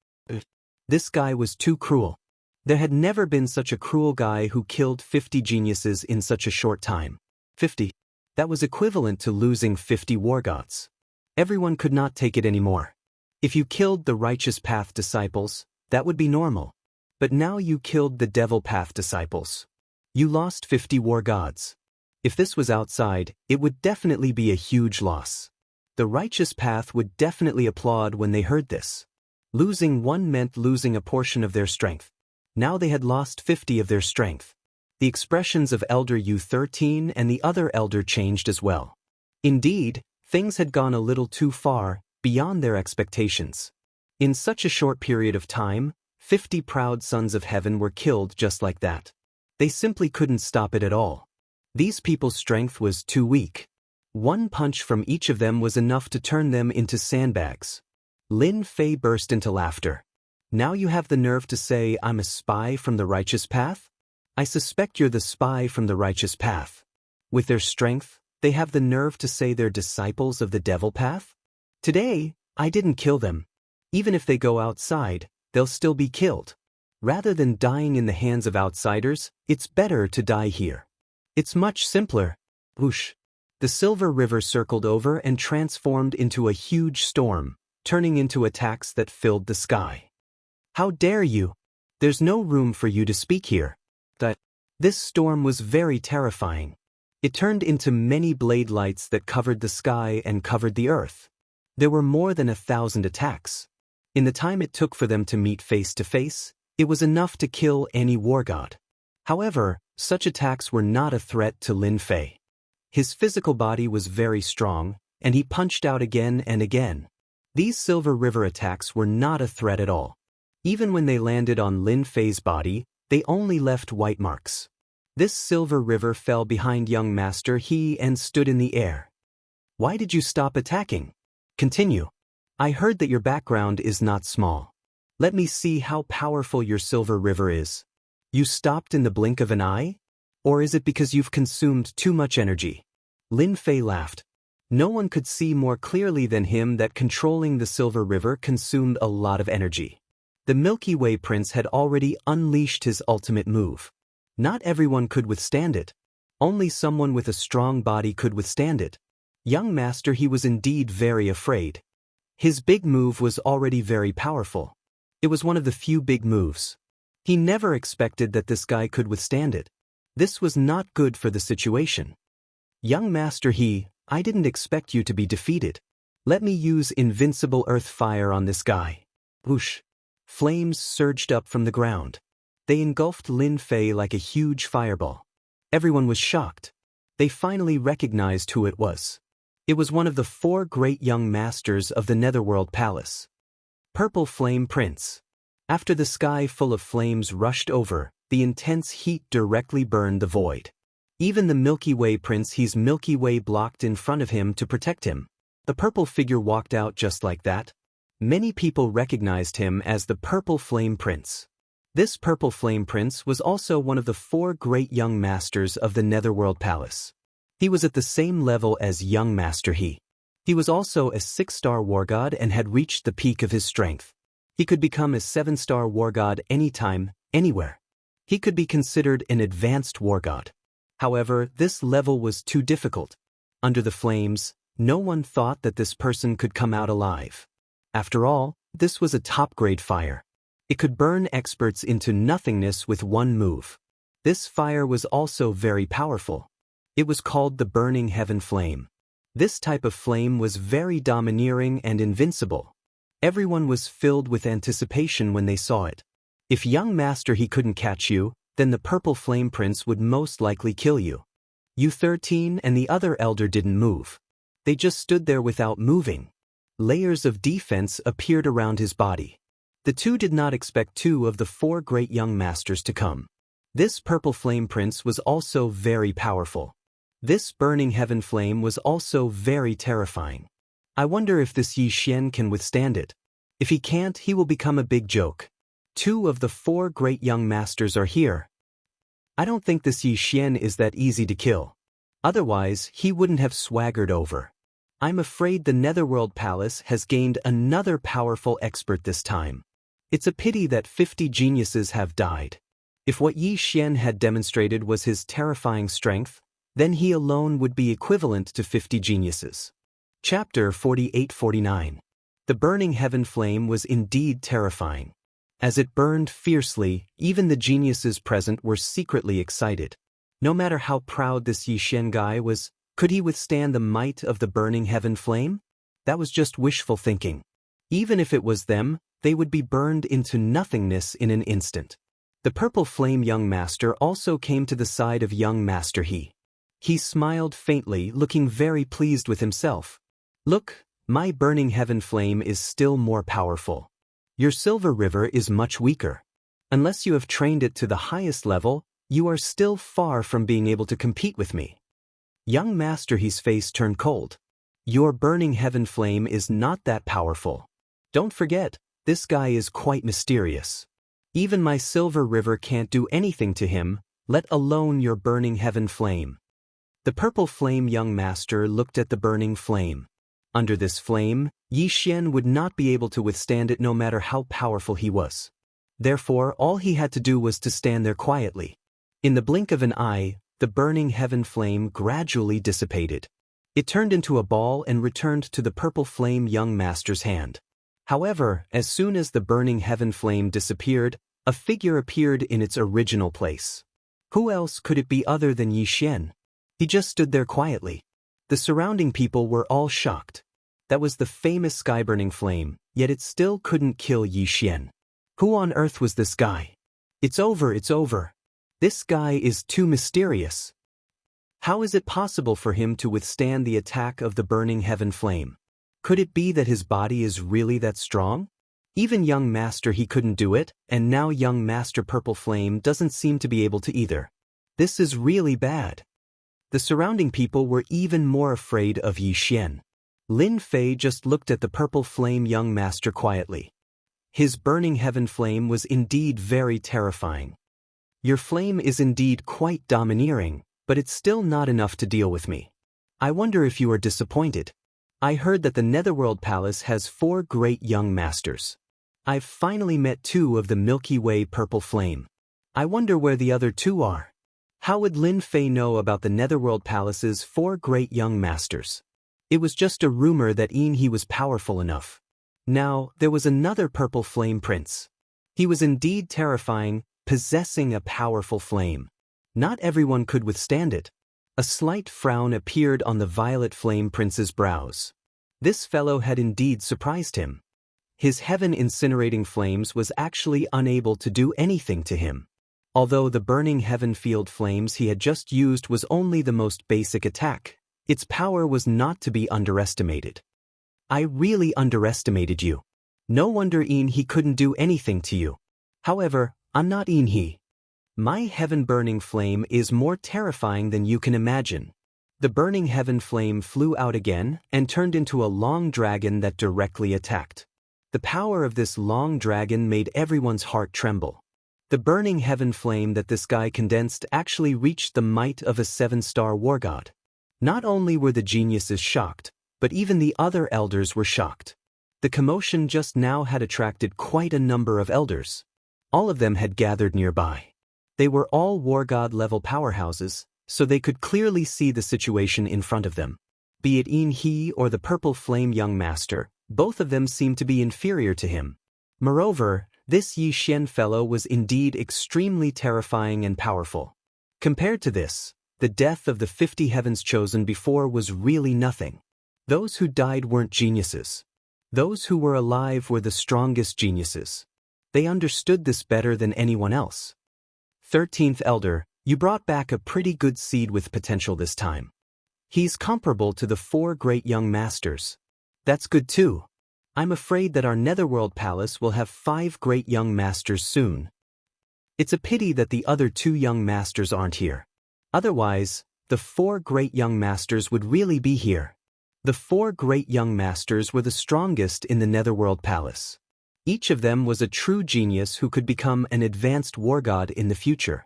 S1: This guy was too cruel. There had never been such a cruel guy who killed 50 geniuses in such a short time. 50. That was equivalent to losing 50 war gods. Everyone could not take it anymore. If you killed the righteous path disciples, that would be normal. But now you killed the devil path disciples. You lost 50 war gods. If this was outside, it would definitely be a huge loss. The righteous path would definitely applaud when they heard this. Losing one meant losing a portion of their strength. Now they had lost 50 of their strength. The expressions of Elder U13 and the other elder changed as well. Indeed, things had gone a little too far, beyond their expectations. In such a short period of time, 50 proud sons of heaven were killed just like that. They simply couldn't stop it at all. These people's strength was too weak. One punch from each of them was enough to turn them into sandbags. Lin Fei burst into laughter. Now you have the nerve to say I'm a spy from the righteous path? I suspect you're the spy from the righteous path. With their strength, they have the nerve to say they're disciples of the devil path? Today, I didn't kill them. Even if they go outside, they'll still be killed. Rather than dying in the hands of outsiders, it's better to die here. It's much simpler. Whoosh. The silver river circled over and transformed into a huge storm, turning into attacks that filled the sky. How dare you? There's no room for you to speak here. This storm was very terrifying. It turned into many blade lights that covered the sky and covered the earth. There were more than 1,000 attacks. In the time it took for them to meet face to face, it was enough to kill any war god. However, such attacks were not a threat to Lin Fei. His physical body was very strong, and he punched out again and again. These Silver River attacks were not a threat at all. Even when they landed on Lin Fei's body, they only left white marks. This Silver River fell behind young Master He and stood in the air. Why did you stop attacking? Continue. I heard that your background is not small. Let me see how powerful your Silver River is. You stopped in the blink of an eye? Or is it because you've consumed too much energy? Lin Fei laughed. No one could see more clearly than him that controlling the Silver River consumed a lot of energy. The Milky Way Prince had already unleashed his ultimate move. Not everyone could withstand it. Only someone with a strong body could withstand it. Young Master He was indeed very afraid. His big move was already very powerful. It was one of the few big moves. He never expected that this guy could withstand it. This was not good for the situation. Young Master He, I didn't expect you to be defeated. Let me use invincible earth fire on this guy. Whoosh! Flames surged up from the ground. They engulfed Lin Fei like a huge fireball. Everyone was shocked. They finally recognized who it was. It was one of the 4 great young masters of the Netherworld Palace. Purple Flame Prince. After the sky full of flames rushed over, the intense heat directly burned the void. Even the Milky Way Prince He's Milky Way blocked in front of him to protect him. The purple figure walked out just like that. Many people recognized him as the Purple Flame Prince. This Purple Flame Prince was also one of the 4 great young masters of the Netherworld Palace. He was at the same level as young Master He. He was also a 6-star war god and had reached the peak of his strength. He could become a 7-star war god anytime, anywhere. He could be considered an advanced war god. However, this level was too difficult. Under the flames, no one thought that this person could come out alive. After all, this was a top-grade fire. It could burn experts into nothingness with one move. This fire was also very powerful. It was called the Burning Heaven Flame. This type of flame was very domineering and invincible. Everyone was filled with anticipation when they saw it. If young Master He couldn't catch you, then the Purple Flame Prince would most likely kill you. You 13 and the other elder didn't move. They just stood there without moving. Layers of defense appeared around his body. The 2 did not expect 2 of the 4 great young masters to come. This Purple Flame Prince was also very powerful. This Burning Heaven Flame was also very terrifying. I wonder if this Yi Xian can withstand it. If he can't, he will become a big joke. 2 of the 4 great young masters are here. I don't think this Yi Xian is that easy to kill. Otherwise, he wouldn't have swaggered over. I'm afraid the Netherworld Palace has gained another powerful expert this time. It's a pity that 50 geniuses have died. If what Yi Xian had demonstrated was his terrifying strength, then he alone would be equivalent to 50 geniuses. Chapter 48-49. The Burning Heaven Flame was indeed terrifying. As it burned fiercely, even the geniuses present were secretly excited. No matter how proud this Yi Xian guy was, could he withstand the might of the Burning Heaven Flame? That was just wishful thinking. Even if it was them, they would be burned into nothingness in an instant. The Purple Flame Young Master also came to the side of young Master He. He smiled faintly, looking very pleased with himself. Look, my Burning Heaven Flame is still more powerful. Your Silver River is much weaker. Unless you have trained it to the highest level, you are still far from being able to compete with me. Young Master He's face turned cold. Your Burning Heaven Flame is not that powerful. Don't forget, this guy is quite mysterious. Even my Silver River can't do anything to him, let alone your Burning Heaven Flame. The Purple Flame Young Master looked at the burning flame. Under this flame, Yi Xian would not be able to withstand it no matter how powerful he was. Therefore, all he had to do was to stand there quietly. In the blink of an eye, the Burning Heaven Flame gradually dissipated. It turned into a ball and returned to the Purple Flame Young Master's hand. However, as soon as the Burning Heaven Flame disappeared, a figure appeared in its original place. Who else could it be other than Yi Xian? He just stood there quietly. The surrounding people were all shocked. That was the famous sky-burning flame, yet it still couldn't kill Yi Xian. Who on earth was this guy? It's over, it's over. This guy is too mysterious. How is it possible for him to withstand the attack of the burning heaven flame? Could it be that his body is really that strong? Even young Master he couldn't do it, and now young Master Purple Flame doesn't seem to be able to either. This is really bad. The surrounding people were even more afraid of Yi Xian. Lin Fei just looked at the Purple Flame young Master quietly. His burning heaven flame was indeed very terrifying. Your flame is indeed quite domineering, but it's still not enough to deal with me. I wonder if you are disappointed. I heard that the Netherworld Palace has 4 great young masters. I've finally met 2 of the Milky Way Purple Flame. I wonder where the other 2 are. How would Lin Fei know about the Netherworld Palace's 4 great young masters? It was just a rumor that he was powerful enough. Now, there was another Purple Flame Prince. He was indeed terrifying, possessing a powerful flame. Not everyone could withstand it. A slight frown appeared on the Violet Flame Prince's brows. This fellow had indeed surprised him. His heaven-incinerating flames was actually unable to do anything to him. Although the burning heaven field flames he had just used was only the most basic attack, its power was not to be underestimated. I really underestimated you. No wonder he couldn't do anything to you. However, I'm not he. My heaven-burning flame is more terrifying than you can imagine. The burning heaven flame flew out again and turned into a long dragon that directly attacked. The power of this long dragon made everyone's heart tremble. The burning heaven flame that this guy condensed actually reached the might of a 7-star war god. Not only were the geniuses shocked, but even the other elders were shocked. The commotion just now had attracted quite a number of elders. All of them had gathered nearby. They were all war god level powerhouses, so they could clearly see the situation in front of them. Be it he or the Purple Flame young master, both of them seemed to be inferior to him. Moreover, this Yi Xian fellow was indeed extremely terrifying and powerful. Compared to this, the death of the 50 heavens chosen before was really nothing. Those who died weren't geniuses. Those who were alive were the strongest geniuses. They understood this better than anyone else. 13th Elder, you brought back a pretty good seed with potential this time. He's comparable to the 4 great young masters. That's good too. I'm afraid that our Netherworld Palace will have 5 great young masters soon. It's a pity that the other 2 young masters aren't here. Otherwise, the 4 great young masters would really be here. The 4 great young masters were the strongest in the Netherworld Palace. Each of them was a true genius who could become an advanced war god in the future.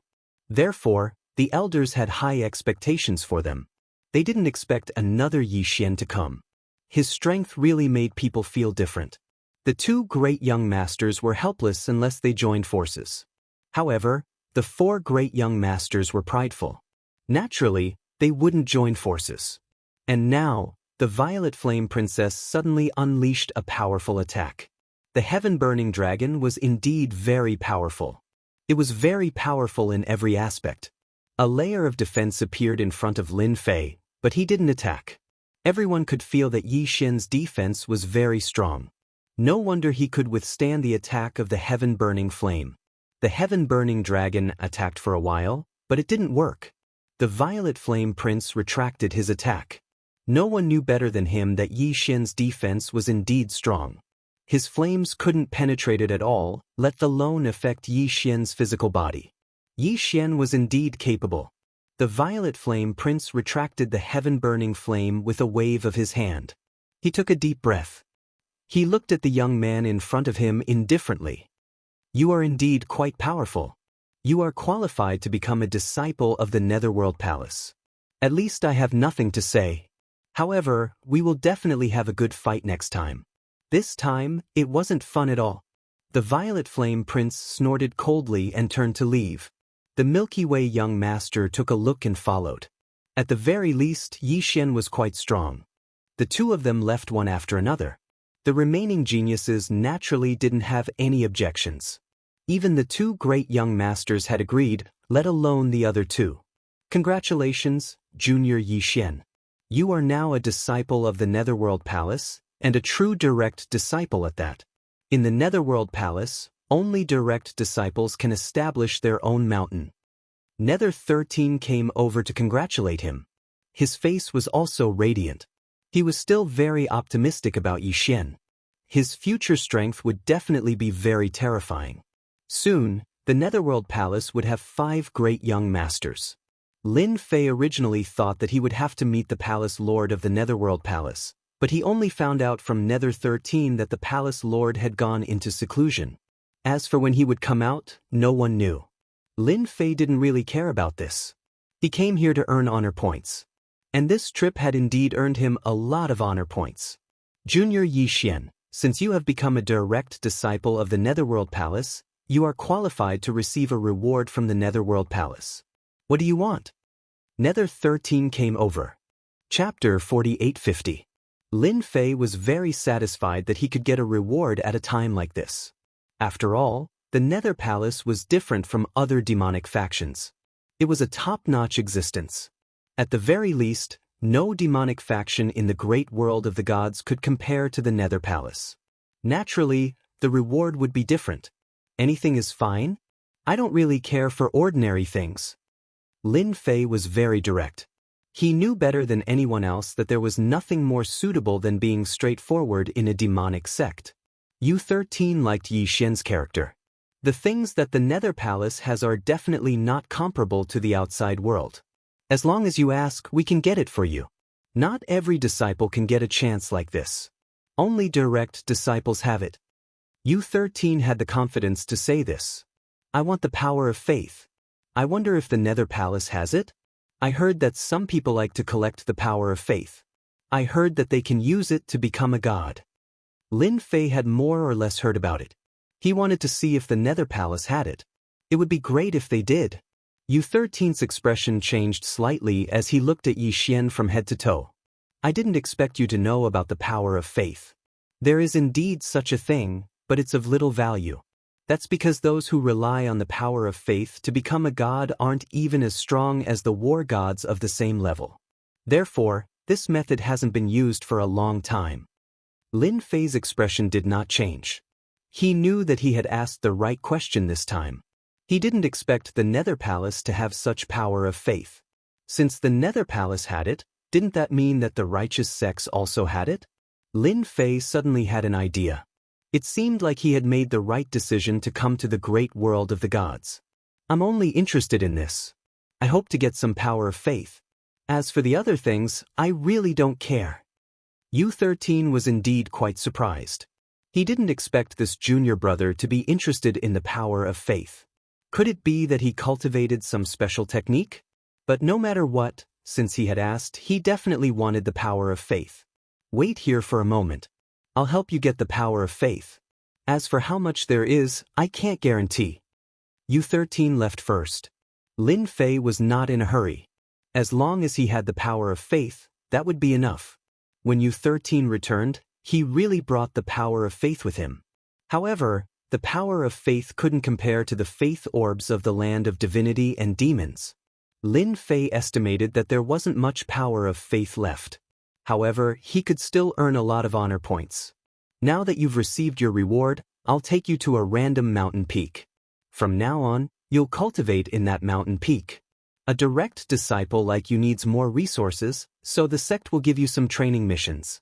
S1: Therefore, the elders had high expectations for them. They didn't expect another Yi Xian to come. His strength really made people feel different. The 2 great young masters were helpless unless they joined forces. However, the 4 great young masters were prideful. Naturally, they wouldn't join forces. And now, the Violet Flame Princess suddenly unleashed a powerful attack. The heaven-burning dragon was indeed very powerful. It was very powerful in every aspect. A layer of defense appeared in front of Lin Fei, but he didn't attack. Everyone could feel that Yi Xian's defense was very strong. No wonder he could withstand the attack of the heaven-burning flame. The heaven-burning dragon attacked for a while, but it didn't work. The Violet Flame Prince retracted his attack. No one knew better than him that Yi Xian's defense was indeed strong. His flames couldn't penetrate it at all, let alone affect Yi Xian's physical body. Yi Xian was indeed capable. The Violet Flame Prince retracted the heaven-burning flame with a wave of his hand. He took a deep breath. He looked at the young man in front of him indifferently. You are indeed quite powerful. You are qualified to become a disciple of the Netherworld Palace. At least I have nothing to say. However, we will definitely have a good fight next time. This time, it wasn't fun at all. The Violet Flame Prince snorted coldly and turned to leave. The Milky Way young master took a look and followed. At the very least, Yi Xian was quite strong. The 2 of them left one after another. The remaining geniuses naturally didn't have any objections. Even the 2 great young masters had agreed, let alone the other 2. Congratulations, Junior Yi Xian. You are now a disciple of the Netherworld Palace, and a true direct disciple at that. In the Netherworld Palace, only direct disciples can establish their own mountain. Nether 13 came over to congratulate him. His face was also radiant. He was still very optimistic about Yixian. His future strength would definitely be very terrifying. Soon, the Netherworld Palace would have 5 great young masters. Lin Fei originally thought that he would have to meet the Palace Lord of the Netherworld Palace, but he only found out from Nether 13 that the Palace Lord had gone into seclusion. As for when he would come out, no one knew. Lin Fei didn't really care about this. He came here to earn honor points. And this trip had indeed earned him a lot of honor points. Junior Yixian, since you have become a direct disciple of the Netherworld Palace, you are qualified to receive a reward from the Netherworld Palace. What do you want? Nether 13 came over. Chapter 4850. Lin Fei was very satisfied that he could get a reward at a time like this. After all, the Nether Palace was different from other demonic factions. It was a top-notch existence. At the very least, no demonic faction in the great world of the gods could compare to the Nether Palace. Naturally, the reward would be different. Anything is fine? I don't really care for ordinary things. Lin Fei was very direct. He knew better than anyone else that there was nothing more suitable than being straightforward in a demonic sect. U13 liked Yixian's character. The things that the Nether Palace has are definitely not comparable to the outside world. As long as you ask, we can get it for you. Not every disciple can get a chance like this. Only direct disciples have it. U13 had the confidence to say this. I want the power of faith. I wonder if the Nether Palace has it? I heard that some people like to collect the power of faith. I heard that they can use it to become a god. Lin Fei had more or less heard about it. He wanted to see if the Nether Palace had it. It would be great if they did. U13's expression changed slightly as he looked at Yixian from head to toe. I didn't expect you to know about the power of faith. There is indeed such a thing, but it's of little value. That's because those who rely on the power of faith to become a god aren't even as strong as the war gods of the same level. Therefore, this method hasn't been used for a long time. Lin Fei's expression did not change. He knew that he had asked the right question this time. He didn't expect the Nether Palace to have such power of faith. Since the Nether Palace had it, didn't that mean that the righteous sects also had it? Lin Fei suddenly had an idea. It seemed like he had made the right decision to come to the great world of the gods. I'm only interested in this. I hope to get some power of faith. As for the other things, I really don't care. U13 was indeed quite surprised. He didn't expect this junior brother to be interested in the power of faith. Could it be that he cultivated some special technique? But no matter what, since he had asked, he definitely wanted the power of faith. Wait here for a moment. I'll help you get the power of faith. As for how much there is, I can't guarantee. U13 left first. Lin Fei was not in a hurry. As long as he had the power of faith, that would be enough. When U13 returned, he really brought the power of faith with him. However, the power of faith couldn't compare to the faith orbs of the land of divinity and demons. Lin Fei estimated that there wasn't much power of faith left. However, he could still earn a lot of honor points. Now that you've received your reward, I'll take you to a random mountain peak. From now on, you'll cultivate in that mountain peak. A direct disciple like you needs more resources, so the sect will give you some training missions.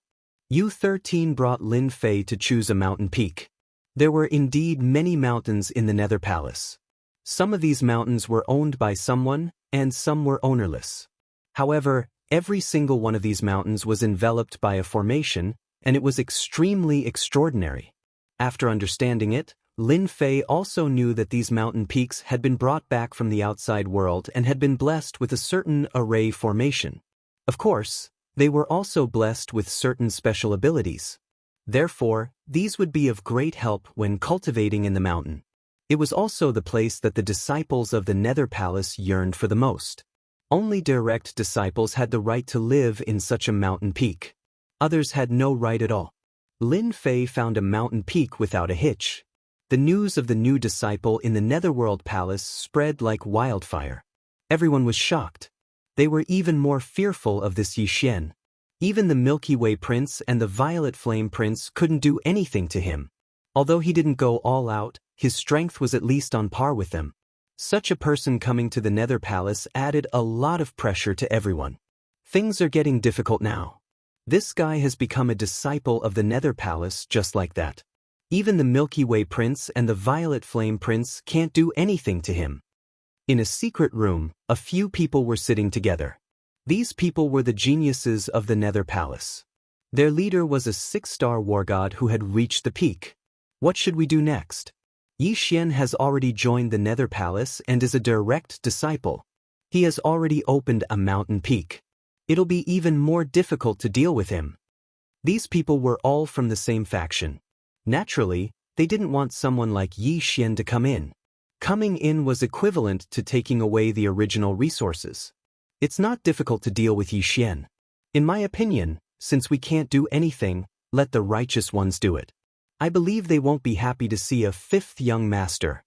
S1: U13 brought Lin Fei to choose a mountain peak. There were indeed many mountains in the Nether Palace. Some of these mountains were owned by someone, and some were ownerless. However, every single one of these mountains was enveloped by a formation, and it was extremely extraordinary. After understanding it, Lin Fei also knew that these mountain peaks had been brought back from the outside world and had been blessed with a certain array formation. Of course, they were also blessed with certain special abilities. Therefore, these would be of great help when cultivating in the mountain. It was also the place that the disciples of the Nether Palace yearned for the most. Only direct disciples had the right to live in such a mountain peak. Others had no right at all. Lin Fei found a mountain peak without a hitch. The news of the new disciple in the Netherworld Palace spread like wildfire. Everyone was shocked. They were even more fearful of this Yixian. Even the Milky Way Prince and the Violet Flame Prince couldn't do anything to him. Although he didn't go all out, his strength was at least on par with them. Such a person coming to the Nether Palace added a lot of pressure to everyone. Things are getting difficult now. This guy has become a disciple of the Nether Palace just like that. Even the Milky Way Prince and the Violet Flame Prince can't do anything to him. In a secret room, a few people were sitting together. These people were the geniuses of the Nether Palace. Their leader was a 6-star war god who had reached the peak. What should we do next? Yi Xian has already joined the Nether Palace and is a direct disciple. He has already opened a mountain peak. It'll be even more difficult to deal with him. These people were all from the same faction. Naturally, they didn't want someone like Yi Xian to come in. Coming in was equivalent to taking away the original resources. It's not difficult to deal with Yi Xian. In my opinion, since we can't do anything, let the righteous ones do it. I believe they won't be happy to see a 5th young master.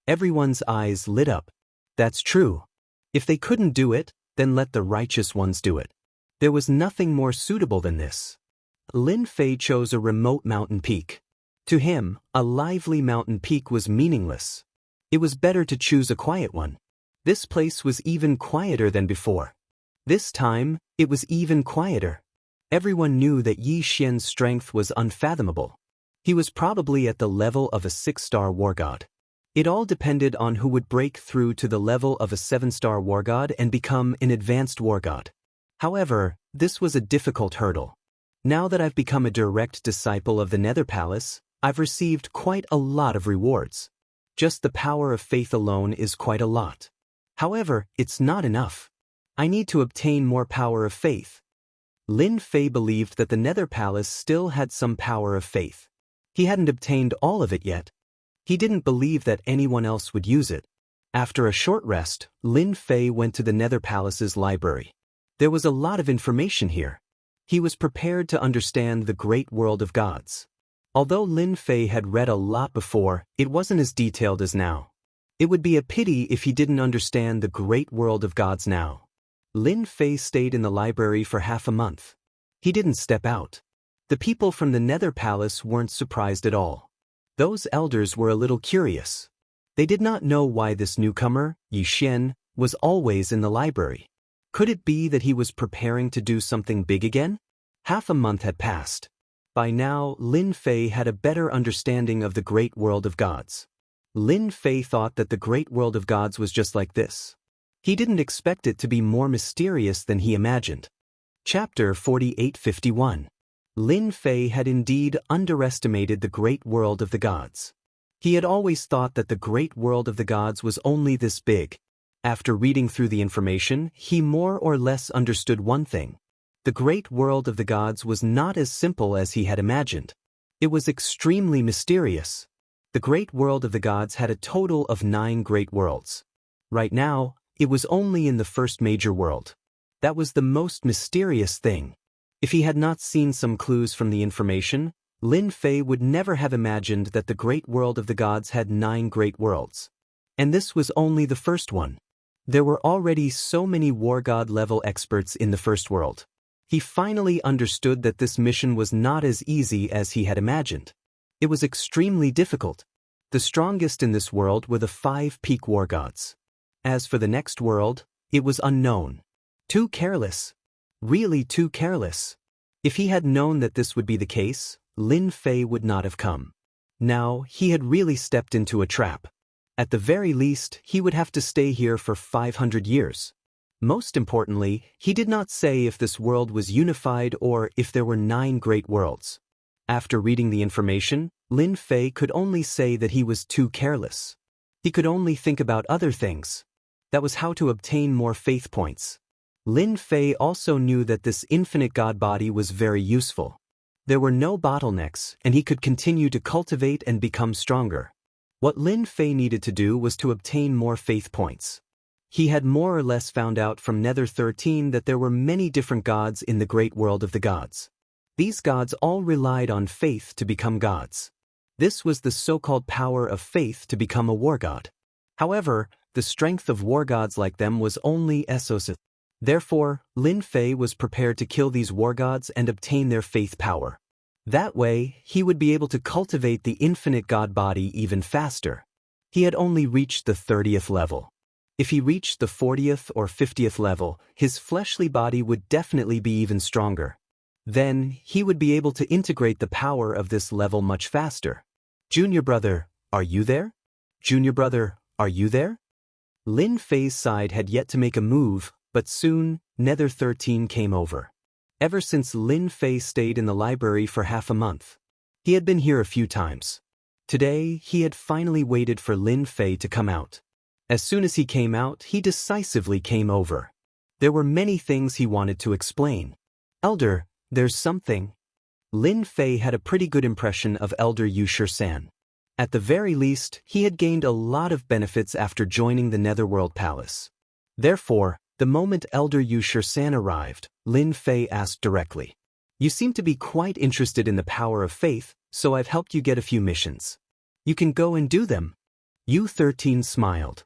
S1: Everyone's eyes lit up. That's true. If they couldn't do it, then let the righteous ones do it. There was nothing more suitable than this. Lin Fei chose a remote mountain peak. To him, a lively mountain peak was meaningless. It was better to choose a quiet one. This place was even quieter than before. This time, it was even quieter. Everyone knew that Yi Xian's strength was unfathomable. He was probably at the level of a 6-star war god. It all depended on who would break through to the level of a 7-star war god and become an advanced war god. However, this was a difficult hurdle. Now that I've become a direct disciple of the Nether Palace, I've received quite a lot of rewards. Just the power of faith alone is quite a lot. However, it's not enough. I need to obtain more power of faith. Lin Fei believed that the Nether Palace still had some power of faith. He hadn't obtained all of it yet. He didn't believe that anyone else would use it. After a short rest, Lin Fei went to the Nether Palace's library. There was a lot of information here. He was prepared to understand the great world of gods. Although Lin Fei had read a lot before, it wasn't as detailed as now. It would be a pity if he didn't understand the great world of gods now. Lin Fei stayed in the library for half a month. He didn't step out. The people from the Nether Palace weren't surprised at all. Those elders were a little curious. They did not know why this newcomer, Yi Xian, was always in the library. Could it be that he was preparing to do something big again? Half a month had passed. By now, Lin Fei had a better understanding of the great world of gods. Lin Fei thought that the great world of gods was just like this. He didn't expect it to be more mysterious than he imagined. Chapter 4851. Lin Fei had indeed underestimated the great world of the gods. He had always thought that the great world of the gods was only this big. After reading through the information, he more or less understood one thing. The great world of the gods was not as simple as he had imagined. It was extremely mysterious. The great world of the gods had a total of 9 great worlds. Right now, it was only in the first major world. That was the most mysterious thing. If he had not seen some clues from the information, Lin Fei would never have imagined that the great world of the gods had 9 great worlds. And this was only the first one. There were already so many war god level experts in the first world. He finally understood that this mission was not as easy as he had imagined. It was extremely difficult. The strongest in this world were the 5 peak war gods. As for the next world, it was unknown. Too careless. Really too careless. If he had known that this would be the case, Lin Fei would not have come. Now, he had really stepped into a trap. At the very least, he would have to stay here for 500 years. Most importantly, he did not say if this world was unified or if there were 9 great worlds. After reading the information, Lin Fei could only say that he was too careless. He could only think about other things. That was how to obtain more faith points. Lin Fei also knew that this infinite god body was very useful. There were no bottlenecks, and he could continue to cultivate and become stronger. What Lin Fei needed to do was to obtain more faith points. He had more or less found out from Nether 13 that there were many different gods in the great world of the gods. These gods all relied on faith to become gods. This was the so-called power of faith to become a war god. However, the strength of war gods like them was only esoteric. Therefore, Lin Fei was prepared to kill these war gods and obtain their faith power. That way, he would be able to cultivate the infinite god body even faster. He had only reached the 30th level. If he reached the 40th or 50th level, his fleshly body would definitely be even stronger. Then, he would be able to integrate the power of this level much faster. Junior brother, are you there? Junior brother, are you there? Lin Fei's side had yet to make a move, but soon, Nether 13 came over. Ever since Lin Fei stayed in the library for half a month. He had been here a few times. Today, he had finally waited for Lin Fei to come out. As soon as he came out, he decisively came over. There were many things he wanted to explain. Elder, there's something. Lin Fei had a pretty good impression of Elder Wuxia. At the very least, he had gained a lot of benefits after joining the Netherworld Palace. Therefore, the moment Elder Wuxia arrived, Lin Fei asked directly. You seem to be quite interested in the power of faith, so I've helped you get a few missions. You can go and do them. U13 smiled.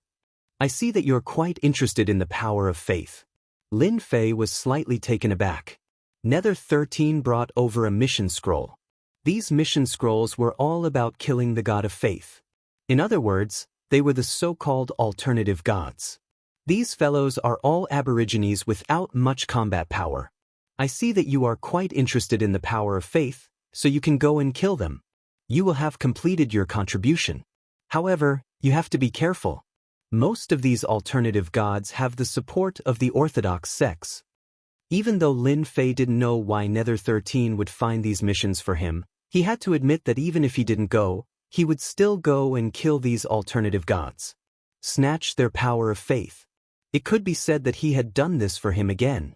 S1: I see that you're quite interested in the power of faith. Lin Fei was slightly taken aback. Nether 13 brought over a mission scroll. These mission scrolls were all about killing the god of faith. In other words, they were the so-called alternative gods. These fellows are all aborigines without much combat power. I see that you are quite interested in the power of faith, so you can go and kill them. You will have completed your contribution. However, you have to be careful. Most of these alternative gods have the support of the Orthodox sects. Even though Lin Fei didn't know why Nether 13 would find these missions for him, he had to admit that even if he didn't go, he would still go and kill these alternative gods. Snatch their power of faith. It could be said that he had done this for him again.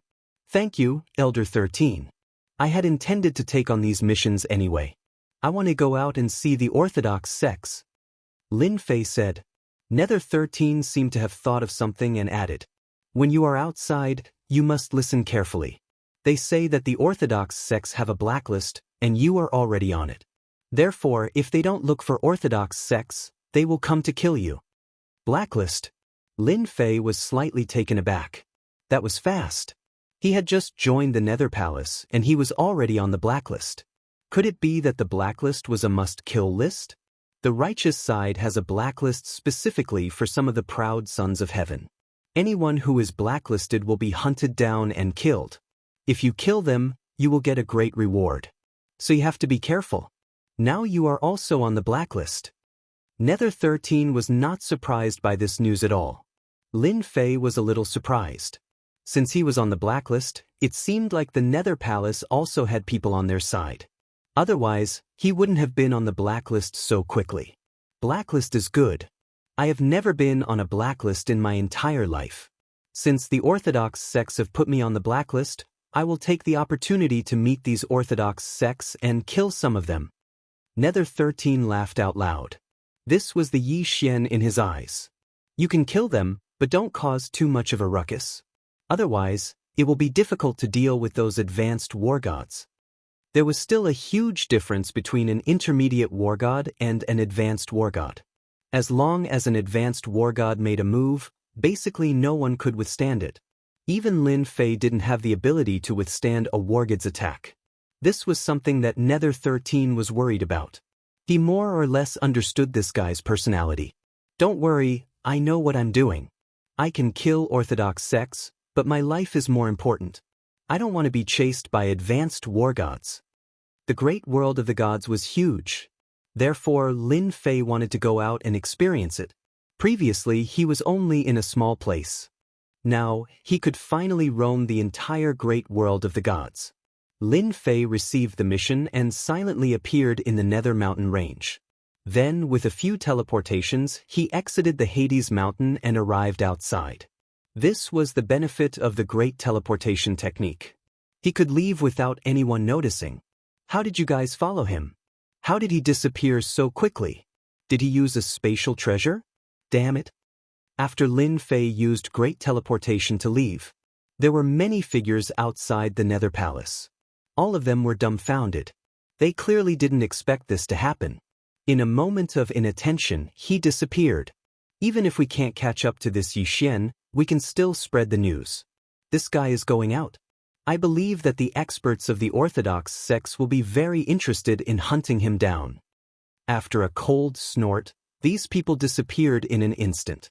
S1: Thank you, Elder 13. I had intended to take on these missions anyway. I want to go out and see the Orthodox sects. Lin Fei said. Nether 13 seemed to have thought of something and added. When you are outside, you must listen carefully. They say that the Orthodox sects have a blacklist, and you are already on it. Therefore, if they don't look for Orthodox sects, they will come to kill you. Blacklist? Lin Fei was slightly taken aback. That was fast. He had just joined the Nether Palace, and he was already on the blacklist. Could it be that the blacklist was a must-kill list? The righteous side has a blacklist specifically for some of the proud sons of heaven. Anyone who is blacklisted will be hunted down and killed. If you kill them, you will get a great reward. So you have to be careful. Now you are also on the blacklist. Nether 13 was not surprised by this news at all. Lin Fei was a little surprised. Since he was on the blacklist, it seemed like the Nether Palace also had people on their side. Otherwise, he wouldn't have been on the blacklist so quickly. Blacklist is good. I have never been on a blacklist in my entire life. Since the Orthodox sects have put me on the blacklist, I will take the opportunity to meet these Orthodox sects and kill some of them. Nether 13 laughed out loud. This was the Yi Xian in his eyes. You can kill them, but don't cause too much of a ruckus. Otherwise, it will be difficult to deal with those advanced war gods. There was still a huge difference between an intermediate war god and an advanced war god. As long as an advanced war god made a move, basically no one could withstand it. Even Lin Fei didn't have the ability to withstand a war god's attack. This was something that Nether 13 was worried about. He more or less understood this guy's personality. Don't worry, I know what I'm doing. I can kill Orthodox sects, but my life is more important. I don't want to be chased by advanced war gods. The great world of the gods was huge. Therefore, Lin Fei wanted to go out and experience it. Previously, he was only in a small place. Now, he could finally roam the entire great world of the gods. Lin Fei received the mission and silently appeared in the Nether Mountain range. Then, with a few teleportations, he exited the Hades Mountain and arrived outside. This was the benefit of the great teleportation technique. He could leave without anyone noticing. How did you guys follow him? How did he disappear so quickly? Did he use a spatial treasure? Damn it. After Lin Fei used great teleportation to leave, there were many figures outside the Nether Palace. All of them were dumbfounded. They clearly didn't expect this to happen. In a moment of inattention, he disappeared. Even if we can't catch up to this Yi Xian, we can still spread the news. This guy is going out. I believe that the experts of the Orthodox sects will be very interested in hunting him down. After a cold snort, these people disappeared in an instant.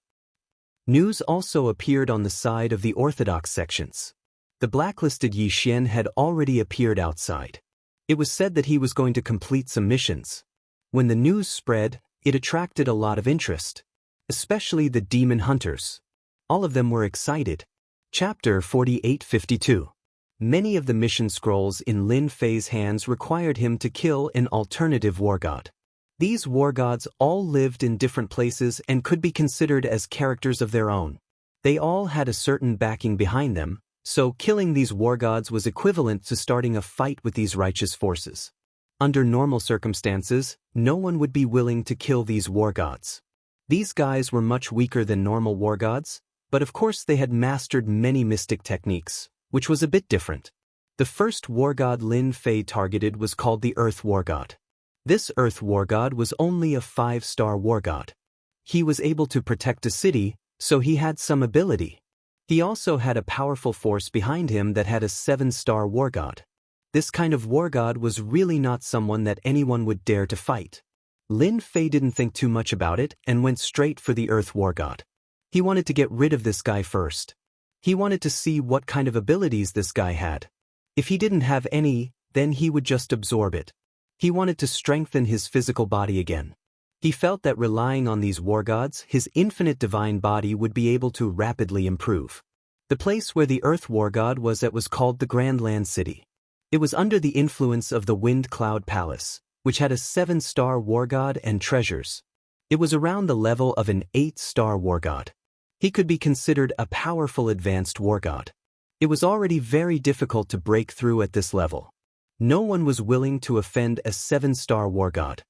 S1: News also appeared on the side of the orthodox sections. The blacklisted Yi Xian had already appeared outside. It was said that he was going to complete some missions. When the news spread, it attracted a lot of interest, especially the demon hunters. All of them were excited. Chapter 4852. Many of the mission scrolls in Lin Fei's hands required him to kill an alternative war god. These war gods all lived in different places and could be considered as characters of their own. They all had a certain backing behind them, so killing these war gods was equivalent to starting a fight with these righteous forces. Under normal circumstances, no one would be willing to kill these war gods. These guys were much weaker than normal war gods, but of course they had mastered many mystic techniques, which was a bit different. The first war god Lin Fei targeted was called the Earth War God. This Earth War God was only a 5-star war god. He was able to protect a city, so he had some ability. He also had a powerful force behind him that had a 7-star war god. This kind of war god was really not someone that anyone would dare to fight. Lin Fei didn't think too much about it and went straight for the Earth War God. He wanted to get rid of this guy first. He wanted to see what kind of abilities this guy had. If he didn't have any, then he would just absorb it. He wanted to strengthen his physical body again. He felt that relying on these war gods, his infinite divine body would be able to rapidly improve. The place where the Earth War God was at was called the Grand Land City. It was under the influence of the Wind Cloud Palace, which had a 7-star war god and treasures. It was around the level of an 8-star war god. He could be considered a powerful advanced war god. It was already very difficult to break through at this level. No one was willing to offend a 7-star war god.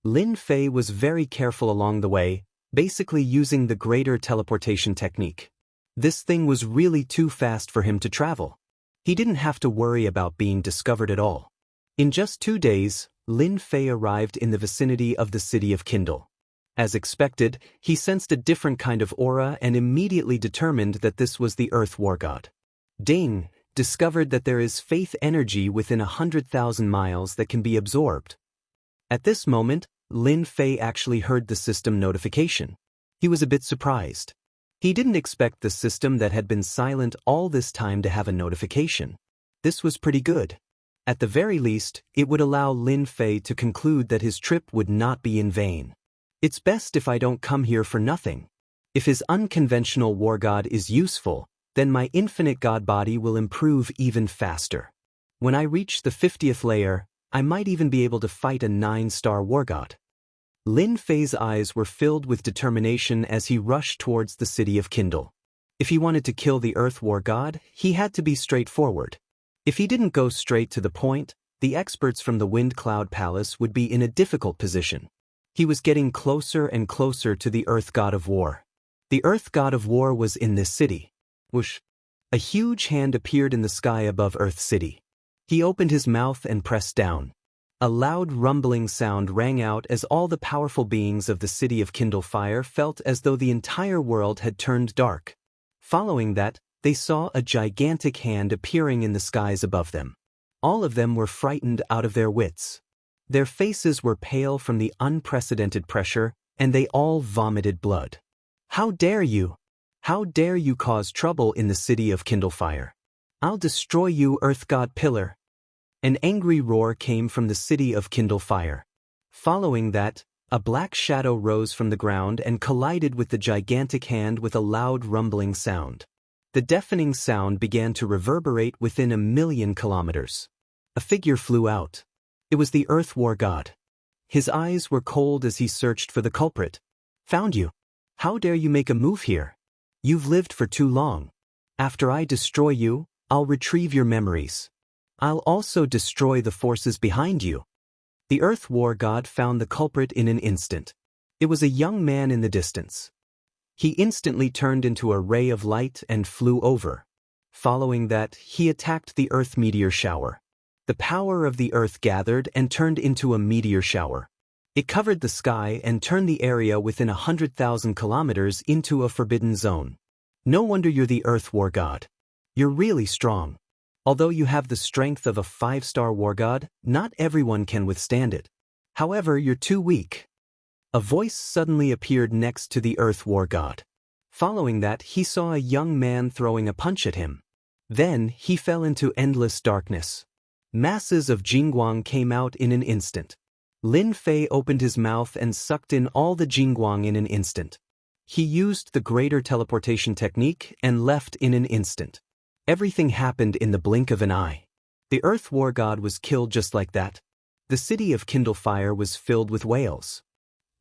S1: Lin Fei was very careful along the way, basically using the greater teleportation technique. This thing was really too fast for him to travel. He didn't have to worry about being discovered at all. In just 2 days, Lin Fei arrived in the vicinity of the city of Kindle. As expected, he sensed a different kind of aura and immediately determined that this was the Earth War God. Ding discovered that there is faith energy within 100,000 miles that can be absorbed. At this moment, Lin Fei actually heard the system notification. He was a bit surprised. He didn't expect the system that had been silent all this time to have a notification. This was pretty good. At the very least, it would allow Lin Fei to conclude that his trip would not be in vain. It's best if I don't come here for nothing. If his unconventional war god is useful, then my infinite god body will improve even faster. When I reach the 50th layer, I might even be able to fight a 9-star war god. Lin Fei's eyes were filled with determination as he rushed towards the city of Kindle. If he wanted to kill the Earth War God, he had to be straightforward. If he didn't go straight to the point, the experts from the Wind Cloud Palace would be in a difficult position. He was getting closer and closer to the Earth God of War. The Earth God of War was in this city. Whoosh! A huge hand appeared in the sky above Earth City. He opened his mouth and pressed down. A loud rumbling sound rang out as all the powerful beings of the city of Kindle Fire felt as though the entire world had turned dark. Following that, they saw a gigantic hand appearing in the skies above them. All of them were frightened out of their wits. Their faces were pale from the unprecedented pressure, and they all vomited blood. How dare you? How dare you cause trouble in the city of Kindle Fire? I'll destroy you, Earth God Pillar. An angry roar came from the city of Kindle Fire. Following that, a black shadow rose from the ground and collided with the gigantic hand with a loud rumbling sound. The deafening sound began to reverberate within 1,000,000 kilometers. A figure flew out. It was the Earth War God. His eyes were cold as he searched for the culprit. Found you. How dare you make a move here? You've lived for too long. After I destroy you, I'll retrieve your memories. I'll also destroy the forces behind you. The Earth War God found the culprit in an instant. It was a young man in the distance. He instantly turned into a ray of light and flew over. Following that, he attacked the Earth meteor shower. The power of the Earth gathered and turned into a meteor shower. It covered the sky and turned the area within 100,000 kilometers into a forbidden zone. No wonder you're the Earth War God. You're really strong. Although you have the strength of a 5-star war god, not everyone can withstand it. However, you're too weak. A voice suddenly appeared next to the Earth War God. Following that, he saw a young man throwing a punch at him. Then, he fell into endless darkness. Masses of jingguang came out in an instant. Lin Fei opened his mouth and sucked in all the jingguang in an instant. He used the greater teleportation technique and left in an instant. Everything happened in the blink of an eye. The Earth War God was killed just like that. The city of Kindle Fire was filled with whales.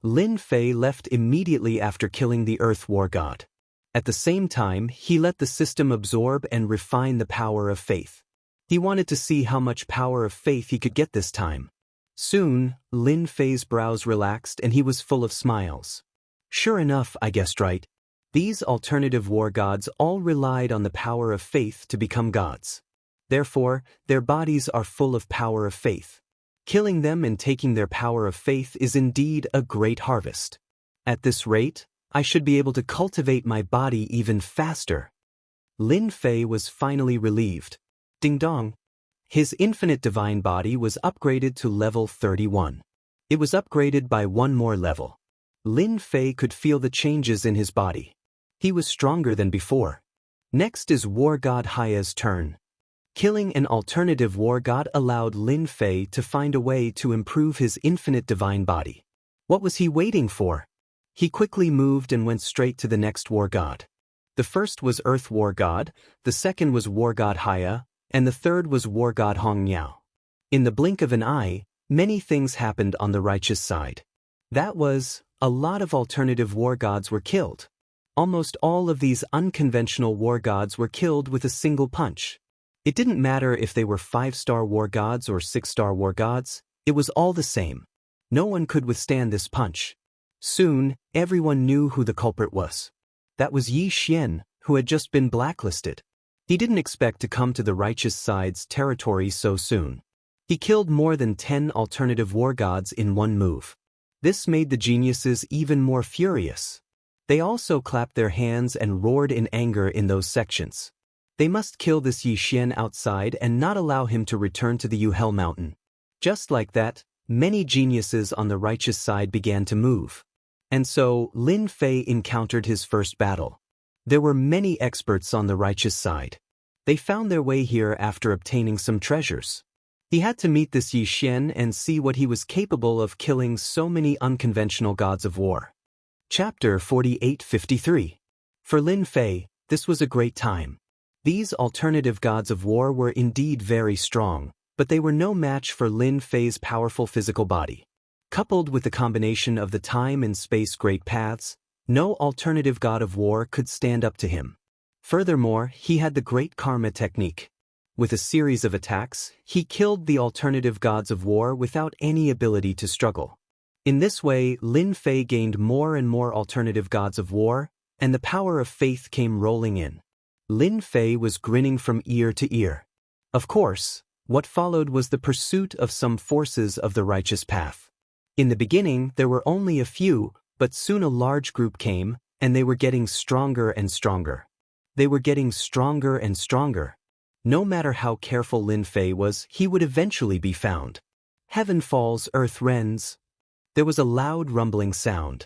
S1: Lin Fei left immediately after killing the Earth War God. At the same time, he let the system absorb and refine the power of faith. He wanted to see how much power of faith he could get this time. Soon, Lin Fei's brows relaxed and he was full of smiles. Sure enough, I guessed right. These alternative war gods all relied on the power of faith to become gods. Therefore, their bodies are full of power of faith. Killing them and taking their power of faith is indeed a great harvest. At this rate, I should be able to cultivate my body even faster. Lin Fei was finally relieved. Ding dong. His infinite divine body was upgraded to level 31. It was upgraded by one more level. Lin Fei could feel the changes in his body. He was stronger than before. Next is War God Haya's turn. Killing an alternative war god allowed Lin Fei to find a way to improve his infinite divine body. What was he waiting for? He quickly moved and went straight to the next war god. The first was Earth War God, the second was War God Haya, and the third was War God Hong Miao. In the blink of an eye, many things happened on the righteous side. That was, a lot of alternative war gods were killed. Almost all of these unconventional war gods were killed with a single punch. It didn't matter if they were 5-star war gods or 6-star war gods, it was all the same. No one could withstand this punch. Soon, everyone knew who the culprit was. That was Yi Xian, who had just been blacklisted. He didn't expect to come to the righteous side's territory so soon. He killed more than 10 alternative war gods in one move. This made the geniuses even more furious. They also clapped their hands and roared in anger in those sections. They must kill this Yi Xian outside and not allow him to return to the Yuhel Mountain. Just like that, many geniuses on the righteous side began to move. And so, Lin Fei encountered his first battle. There were many experts on the righteous side. They found their way here after obtaining some treasures. He had to meet this Yi Xian and see what he was capable of killing so many unconventional gods of war. Chapter 48-53. For Lin Fei, this was a great time. These alternative gods of war were indeed very strong, but they were no match for Lin Fei's powerful physical body. Coupled with the combination of the time and space great paths, no alternative god of war could stand up to him. Furthermore, he had the great karma technique. With a series of attacks, he killed the alternative gods of war without any ability to struggle. In this way, Lin Fei gained more and more alternative gods of war, and the power of faith came rolling in. Lin Fei was grinning from ear to ear. Of course, what followed was the pursuit of some forces of the righteous path. In the beginning, there were only a few, but soon a large group came, and they were getting stronger and stronger. They were getting stronger and stronger. No matter how careful Lin Fei was, he would eventually be found. Heaven falls, earth rends. There was a loud rumbling sound.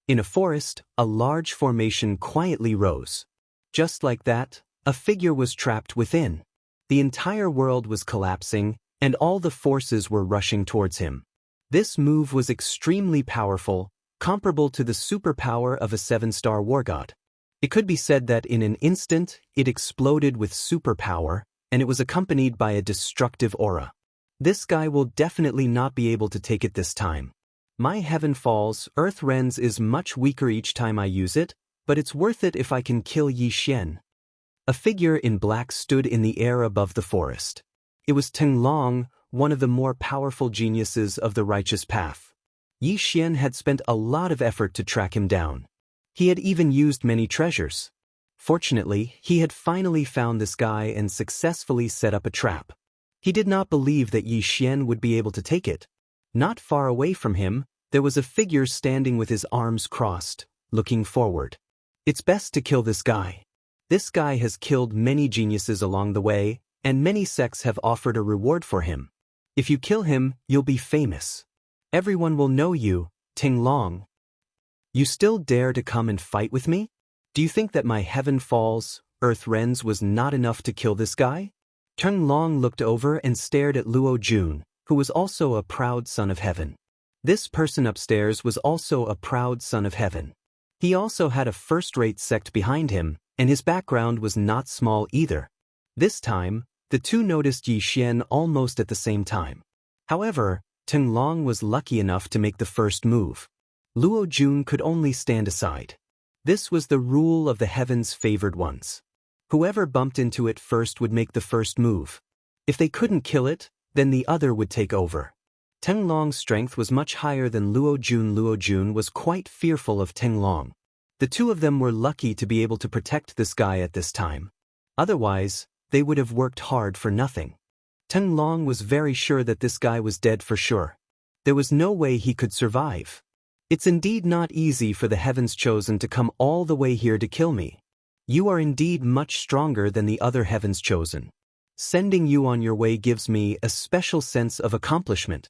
S1: In a forest, a large formation quietly rose. Just like that, a figure was trapped within. The entire world was collapsing, and all the forces were rushing towards him. This move was extremely powerful, comparable to the superpower of a 7-star war god. It could be said that in an instant, it exploded with superpower, and it was accompanied by a destructive aura. This guy will definitely not be able to take it this time. My heaven falls, earth rends is much weaker each time I use it, but it's worth it if I can kill Yi Xian. A figure in black stood in the air above the forest. It was Teng Long, one of the more powerful geniuses of the righteous path. Yi Xian had spent a lot of effort to track him down. He had even used many treasures. Fortunately, he had finally found this guy and successfully set up a trap. He did not believe that Yi Xian would be able to take it. Not far away from him, there was a figure standing with his arms crossed, looking forward. It's best to kill this guy. This guy has killed many geniuses along the way, and many sects have offered a reward for him. If you kill him, you'll be famous. Everyone will know you, Ting Long. You still dare to come and fight with me? Do you think that my heaven falls, earth rends was not enough to kill this guy? Teng Long looked over and stared at Luo Jun, who was also a proud son of heaven. This person upstairs was also a proud son of heaven. He also had a first-rate sect behind him, and his background was not small either. This time, the two noticed Yi Xian almost at the same time. However, Teng Long was lucky enough to make the first move. Luo Jun could only stand aside. This was the rule of the heavens' favored ones. Whoever bumped into it first would make the first move. If they couldn't kill it, then the other would take over. Teng Long's strength was much higher than Luo Jun. Luo Jun was quite fearful of Teng Long. The two of them were lucky to be able to protect this guy at this time. Otherwise, they would have worked hard for nothing. Teng Long was very sure that this guy was dead for sure. There was no way he could survive. It's indeed not easy for the heavens chosen to come all the way here to kill me. You are indeed much stronger than the other heavens chosen. Sending you on your way gives me a special sense of accomplishment.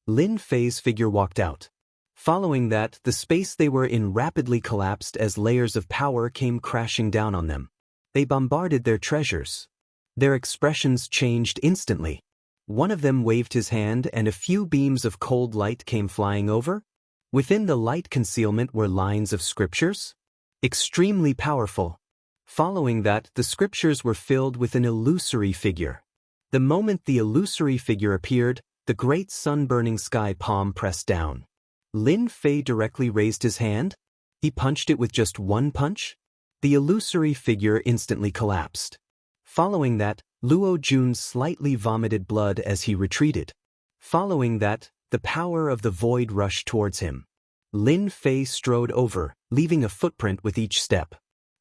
S1: Lin Fei's figure walked out. Following that, the space they were in rapidly collapsed as layers of power came crashing down on them. They bombarded their treasures. Their expressions changed instantly. One of them waved his hand and a few beams of cold light came flying over. Within the light concealment were lines of scriptures. Extremely powerful. Following that, the scriptures were filled with an illusory figure. The moment the illusory figure appeared, the great sun-burning sky palm pressed down. Lin Fei directly raised his hand. He punched it with just one punch. The illusory figure instantly collapsed. Following that, Luo Jun slightly vomited blood as he retreated. Following that, the power of the void rushed towards him. Lin Fei strode over, leaving a footprint with each step.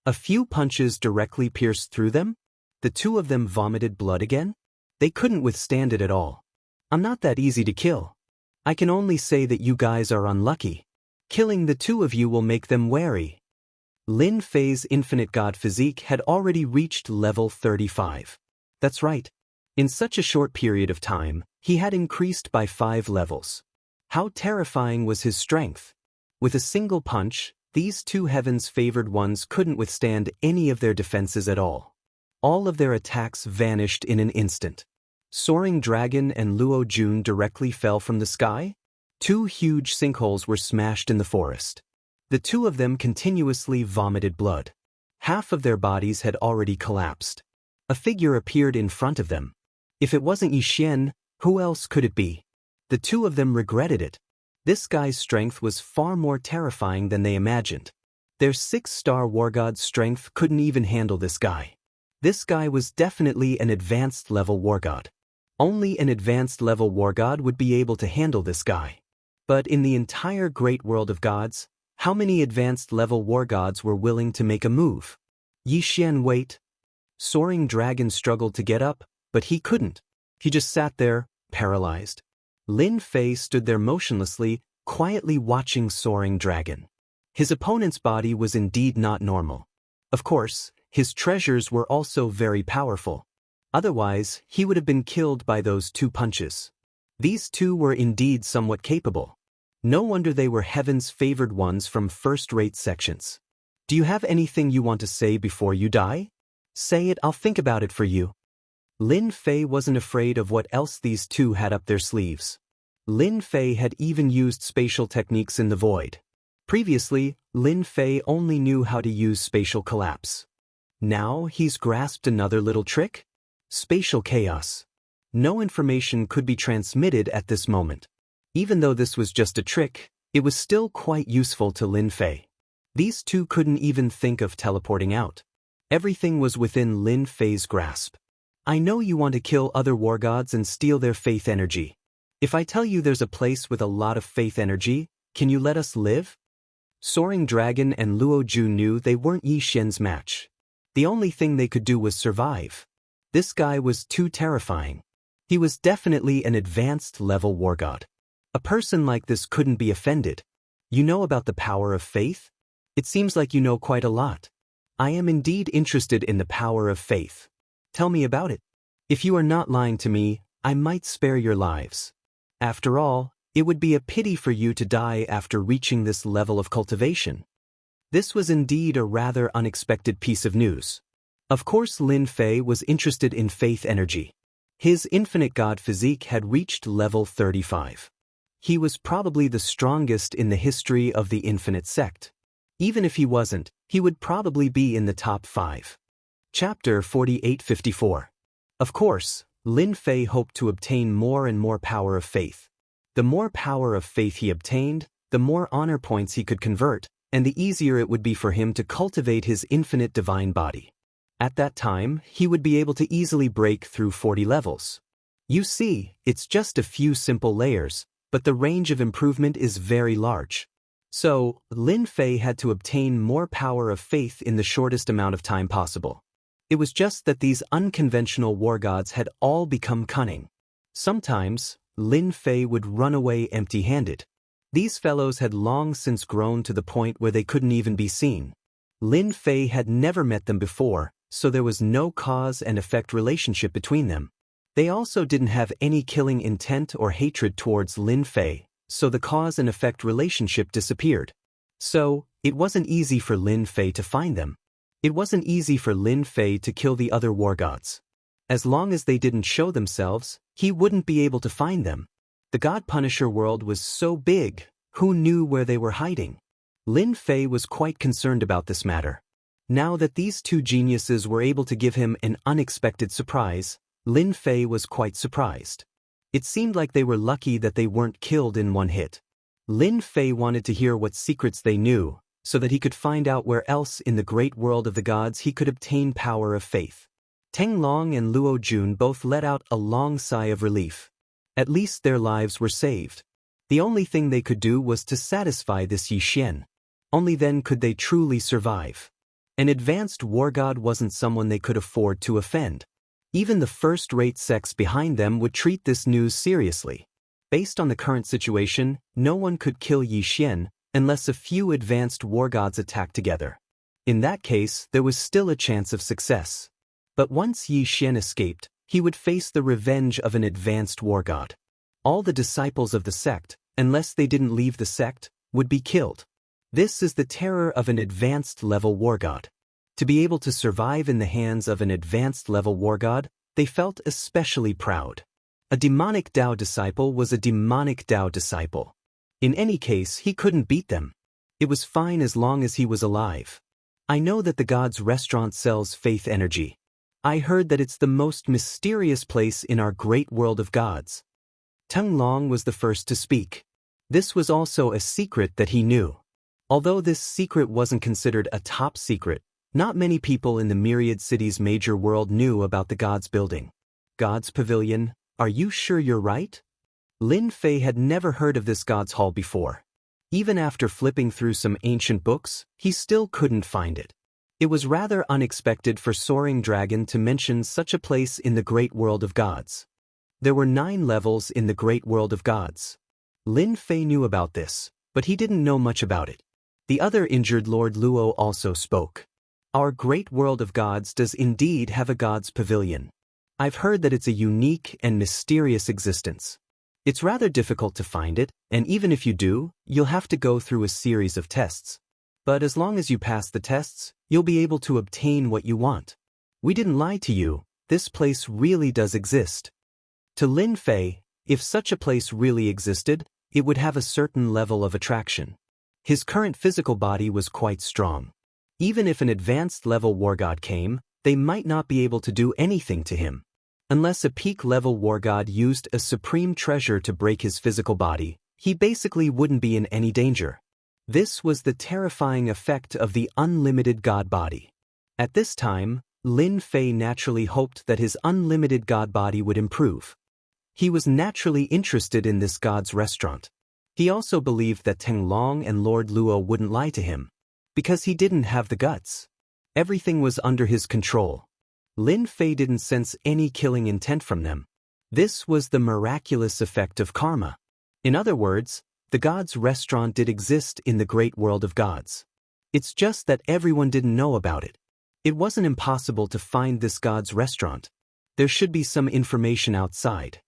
S1: A few punches directly pierced through them. The two of them vomited blood again. They couldn't withstand it at all. I'm not that easy to kill. I can only say that you guys are unlucky. Killing the two of you will make them wary. Lin Fei's infinite god physique had already reached level 35. That's right. In such a short period of time, he had increased by 5 levels. How terrifying was his strength! With a single punch, these two heavens favored ones couldn't withstand any of their defenses at all. All of their attacks vanished in an instant. Soaring Dragon and Luo Jun directly fell from the sky. 2 huge sinkholes were smashed in the forest. The two of them continuously vomited blood. Half of their bodies had already collapsed. A figure appeared in front of them. If it wasn't Yi Xian, who else could it be? The two of them regretted it. This guy's strength was far more terrifying than they imagined. Their 6-star war god's strength couldn't even handle this guy. This guy was definitely an advanced level war god. Only an advanced level war god would be able to handle this guy. But in the entire great world of gods, how many advanced level war gods were willing to make a move? Yi Xian wait. Soaring Dragon struggled to get up, but he couldn't. He just sat there, paralyzed. Lin Fei stood there motionlessly, quietly watching Soaring Dragon. His opponent's body was indeed not normal. Of course, his treasures were also very powerful. Otherwise, he would have been killed by those 2 punches. These two were indeed somewhat capable. No wonder they were heaven's favored ones from first-rate sections. Do you have anything you want to say before you die? Say it, I'll think about it for you. Lin Fei wasn't afraid of what else these two had up their sleeves. Lin Fei had even used spatial techniques in the void. Previously, Lin Fei only knew how to use spatial collapse. Now he's grasped another little trick? Spatial chaos. No information could be transmitted at this moment. Even though this was just a trick, it was still quite useful to Lin Fei. These two couldn't even think of teleporting out. Everything was within Lin Fei's grasp. I know you want to kill other war gods and steal their faith energy. If I tell you there's a place with a lot of faith energy, can you let us live? Soaring Dragon and Luo Jun knew they weren't Yi Xian's match. The only thing they could do was survive. This guy was too terrifying. He was definitely an advanced level war god. A person like this couldn't be offended. You know about the power of faith? It seems like you know quite a lot. I am indeed interested in the power of faith. Tell me about it. If you are not lying to me, I might spare your lives. After all, it would be a pity for you to die after reaching this level of cultivation. This was indeed a rather unexpected piece of news. Of course, Lin Fei was interested in faith energy. His infinite god physique had reached level 35. He was probably the strongest in the history of the infinite sect. Even if he wasn't, he would probably be in the top 5. Chapter 4854. Of course, Lin Fei hoped to obtain more and more power of faith. The more power of faith he obtained, the more honor points he could convert, and the easier it would be for him to cultivate his infinite divine body. At that time, he would be able to easily break through 40 levels. You see, it's just a few simple layers, but the range of improvement is very large. So, Lin Fei had to obtain more power of faith in the shortest amount of time possible. It was just that these unconventional war gods had all become cunning. Sometimes, Lin Fei would run away empty-handed. These fellows had long since grown to the point where they couldn't even be seen. Lin Fei had never met them before, so there was no cause and effect relationship between them. They also didn't have any killing intent or hatred towards Lin Fei, so the cause and effect relationship disappeared. So, it wasn't easy for Lin Fei to find them. It wasn't easy for Lin Fei to kill the other war gods. As long as they didn't show themselves, he wouldn't be able to find them. The God Punisher world was so big, who knew where they were hiding? Lin Fei was quite concerned about this matter. Now that these two geniuses were able to give him an unexpected surprise, Lin Fei was quite surprised. It seemed like they were lucky that they weren't killed in one hit. Lin Fei wanted to hear what secrets they knew, so that he could find out where else in the great world of the gods he could obtain power of faith. Teng Long and Luo Jun both let out a long sigh of relief. At least their lives were saved. The only thing they could do was to satisfy this Yi Xian. Only then could they truly survive. An advanced war god wasn't someone they could afford to offend. Even the first-rate sects behind them would treat this news seriously. Based on the current situation, no one could kill Yi Xian unless a few advanced war gods attacked together. In that case, there was still a chance of success. But once Yi Xian escaped, he would face the revenge of an advanced war god. All the disciples of the sect, unless they didn't leave the sect, would be killed. This is the terror of an advanced level war god. To be able to survive in the hands of an advanced level war god, they felt especially proud. A demonic Dao disciple was a demonic Dao disciple. In any case, he couldn't beat them. It was fine as long as he was alive. I know that the God's restaurant sells faith energy. I heard that it's the most mysterious place in our great world of gods. Teng Long was the first to speak. This was also a secret that he knew. Although this secret wasn't considered a top secret, not many people in the Myriad City's major world knew about the God's building. God's Pavilion, are you sure you're right? Lin Fei had never heard of this God's Hall before. Even after flipping through some ancient books, he still couldn't find it. It was rather unexpected for Soaring Dragon to mention such a place in the great world of gods. There were 9 levels in the great world of gods. Lin Fei knew about this, but he didn't know much about it. The other injured Lord Luo also spoke. Our great world of gods does indeed have a God's Pavilion. I've heard that it's a unique and mysterious existence. It's rather difficult to find it, and even if you do, you'll have to go through a series of tests. But as long as you pass the tests, you'll be able to obtain what you want. We didn't lie to you, this place really does exist. To Lin Fei, if such a place really existed, it would have a certain level of attraction. His current physical body was quite strong. Even if an advanced level war god came, they might not be able to do anything to him. Unless a peak-level war god used a supreme treasure to break his physical body, he basically wouldn't be in any danger. This was the terrifying effect of the unlimited god body. At this time, Lin Fei naturally hoped that his unlimited god body would improve. He was naturally interested in this god's restaurant. He also believed that Teng Long and Lord Luo wouldn't lie to him, because he didn't have the guts. Everything was under his control. Lin Fei didn't sense any killing intent from them. This was the miraculous effect of karma. In other words, the God's restaurant did exist in the great world of gods. It's just that everyone didn't know about it. It wasn't impossible to find this God's restaurant. There should be some information outside.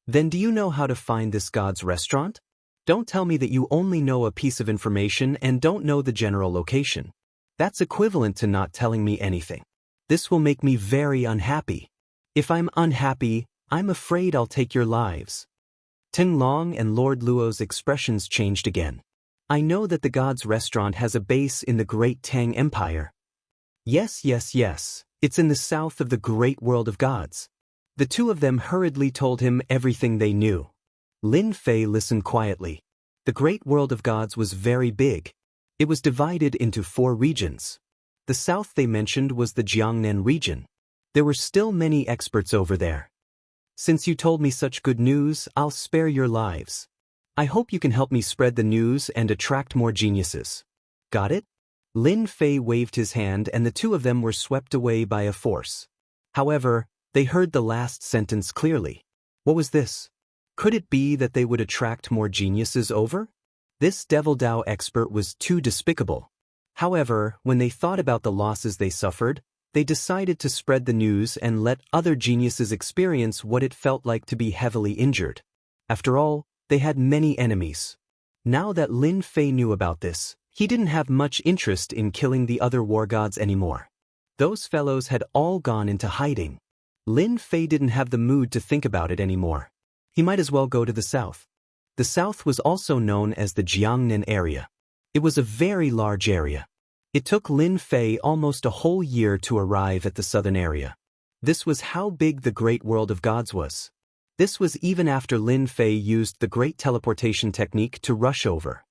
S1: Then do you know how to find this God's restaurant? Don't tell me that you only know a piece of information and don't know the general location. That's equivalent to not telling me anything. This will make me very unhappy. If I'm unhappy, I'm afraid I'll take your lives. Ting Long and Lord Luo's expressions changed again. I know that the God's restaurant has a base in the Great Tang Empire. Yes, yes, yes, it's in the south of the Great World of Gods. The two of them hurriedly told him everything they knew. Lin Fei listened quietly. The Great World of Gods was very big. It was divided into 4 regions. The south they mentioned was the Jiangnan region. There were still many experts over there. Since you told me such good news, I'll spare your lives. I hope you can help me spread the news and attract more geniuses. Got it? Lin Fei waved his hand and the two of them were swept away by a force. However, they heard the last sentence clearly. What was this? Could it be that they would attract more geniuses over? This Devil Dao expert was too despicable. However, when they thought about the losses they suffered, they decided to spread the news and let other geniuses experience what it felt like to be heavily injured. After all, they had many enemies. Now that Lin Fei knew about this, he didn't have much interest in killing the other war gods anymore. Those fellows had all gone into hiding. Lin Fei didn't have the mood to think about it anymore. He might as well go to the south. The south was also known as the Jiangnan area. It was a very large area. It took Lin Fei almost a whole year to arrive at the southern area. This was how big the Great World of Gods was. This was even after Lin Fei used the great teleportation technique to rush over.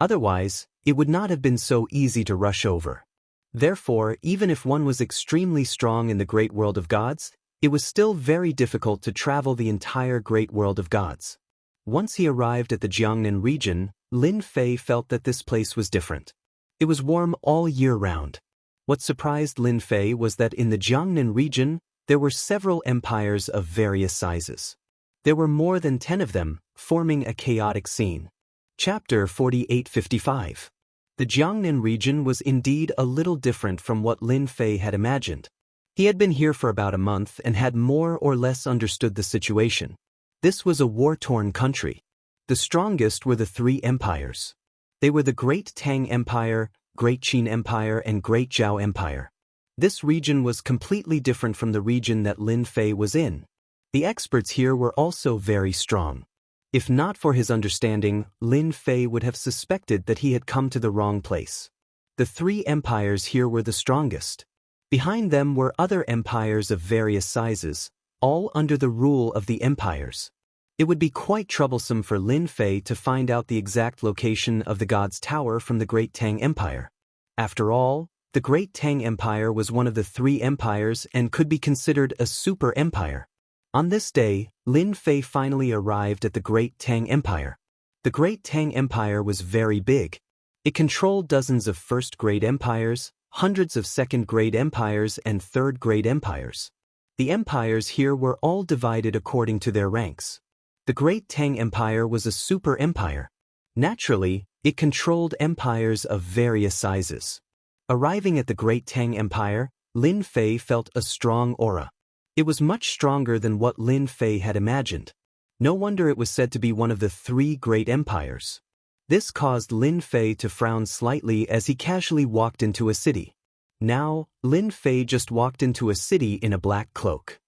S1: Otherwise, it would not have been so easy to rush over. Therefore, even if one was extremely strong in the Great World of Gods, it was still very difficult to travel the entire Great World of Gods. Once he arrived at the Jiangnan region, Lin Fei felt that this place was different. It was warm all year round. What surprised Lin Fei was that in the Jiangnan region, there were several empires of various sizes. There were more than 10 of them, forming a chaotic scene. Chapter 4855. The Jiangnan region was indeed a little different from what Lin Fei had imagined. He had been here for about a month and had more or less understood the situation. This was a war-torn country. The strongest were the 3 empires. They were the Great Tang Empire, Great Qin Empire, and Great Zhao Empire. This region was completely different from the region that Lin Fei was in. The experts here were also very strong. If not for his understanding, Lin Fei would have suspected that he had come to the wrong place. The 3 empires here were the strongest. Behind them were other empires of various sizes, all under the rule of the empires. It would be quite troublesome for Lin Fei to find out the exact location of the God's Tower from the Great Tang Empire. After all, the Great Tang Empire was one of the 3 empires and could be considered a super empire. On this day, Lin Fei finally arrived at the Great Tang Empire. The Great Tang Empire was very big. It controlled dozens of first-grade empires, hundreds of second-grade empires, and third-grade empires. The empires here were all divided according to their ranks. The Great Tang Empire was a super empire. Naturally, it controlled empires of various sizes. Arriving at the Great Tang Empire, Lin Fei felt a strong aura. It was much stronger than what Lin Fei had imagined. No wonder it was said to be one of the 3 great empires. This caused Lin Fei to frown slightly as he casually walked into a city. Now, Lin Fei just walked into a city in a black cloak.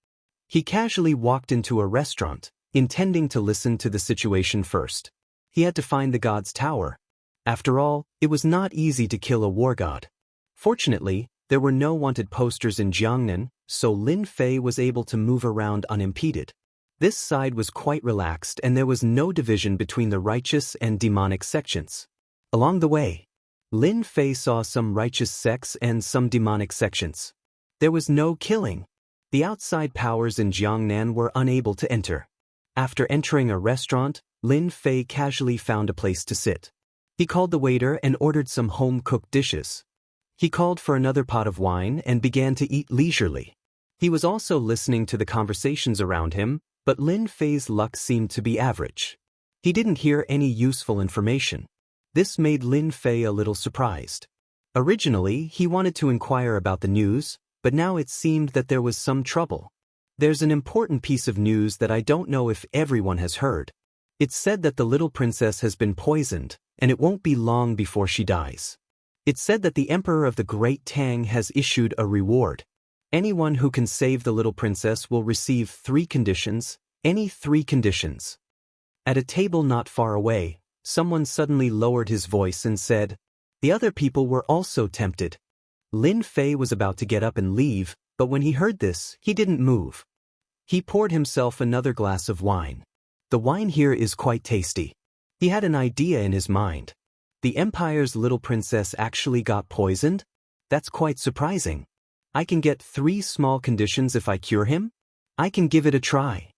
S1: He casually walked into a restaurant, intending to listen to the situation first. He had to find the God's Tower. After all, it was not easy to kill a war god. Fortunately, there were no wanted posters in Jiangnan, so Lin Fei was able to move around unimpeded. This side was quite relaxed and there was no division between the righteous and demonic sections. Along the way, Lin Fei saw some righteous sects and some demonic sections. There was no killing. The outside powers in Jiangnan were unable to enter. After entering a restaurant, Lin Fei casually found a place to sit. He called the waiter and ordered some home-cooked dishes. He called for another pot of wine and began to eat leisurely. He was also listening to the conversations around him, but Lin Fei's luck seemed to be average. He didn't hear any useful information. This made Lin Fei a little surprised. Originally, he wanted to inquire about the news, but now it seemed that there was some trouble. There's an important piece of news that I don't know if everyone has heard. It's said that the little princess has been poisoned, and it won't be long before she dies. It said that the Emperor of the Great Tang has issued a reward. Anyone who can save the little princess will receive 3 conditions, any 3 conditions. At a table not far away, someone suddenly lowered his voice and said, the other people were also tempted. Lin Fei was about to get up and leave, but when he heard this, he didn't move. He poured himself another glass of wine. The wine here is quite tasty. He had an idea in his mind. The Empire's little princess actually got poisoned? That's quite surprising. I can get 3 small conditions if I cure him? I can give it a try.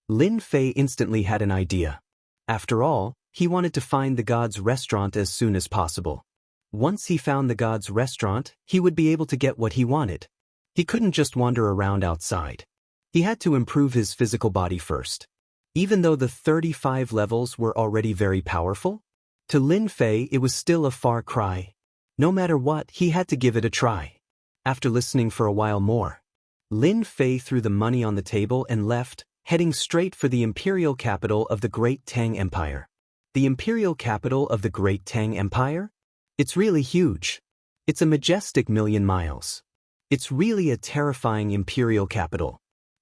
S1: Lin Fei instantly had an idea. After all, he wanted to find the god's restaurant as soon as possible. Once he found the god's restaurant, he would be able to get what he wanted. He couldn't just wander around outside. He had to improve his physical body first. Even though the 35 levels were already very powerful, to Lin Fei it was still a far cry. No matter what, he had to give it a try. After listening for a while more, Lin Fei threw the money on the table and left, heading straight for the imperial capital of the Great Tang Empire. The imperial capital of the Great Tang Empire? It's really huge. It's a majestic 1,000,000 miles. It's really a terrifying imperial capital.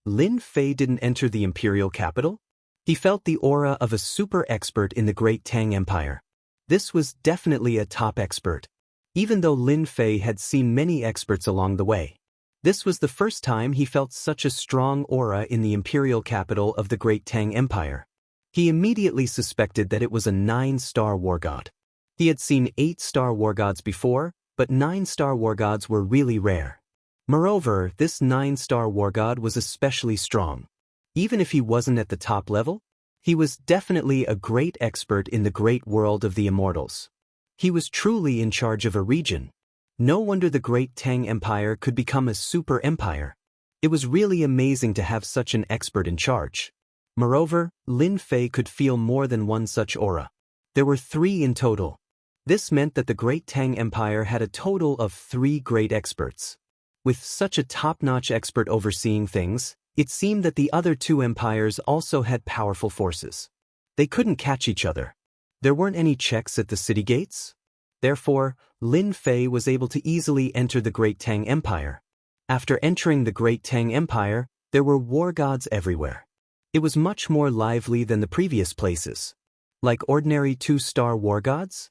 S1: Lin Fei didn't enter the imperial capital. He felt the aura of a super expert in the Great Tang Empire. This was definitely a top expert. Even though Lin Fei had seen many experts along the way, this was the first time he felt such a strong aura in the imperial capital of the Great Tang Empire. He immediately suspected that it was a 9-star war god. He had seen 8-star war gods before, but 9-star war gods were really rare. Moreover, this 9-star war god was especially strong. Even if he wasn't at the top level, he was definitely a great expert in the great world of the immortals. He was truly in charge of a region. No wonder the Great Tang Empire could become a super empire. It was really amazing to have such an expert in charge. Moreover, Lin Fei could feel more than one such aura. There were 3 in total. This meant that the Great Tang Empire had a total of 3 great experts. With such a top-notch expert overseeing things, it seemed that the other 2 empires also had powerful forces. They couldn't catch each other. There weren't any checks at the city gates. Therefore, Lin Fei was able to easily enter the Great Tang Empire. After entering the Great Tang Empire, there were war gods everywhere. It was much more lively than the previous places. Like ordinary 2-star war gods,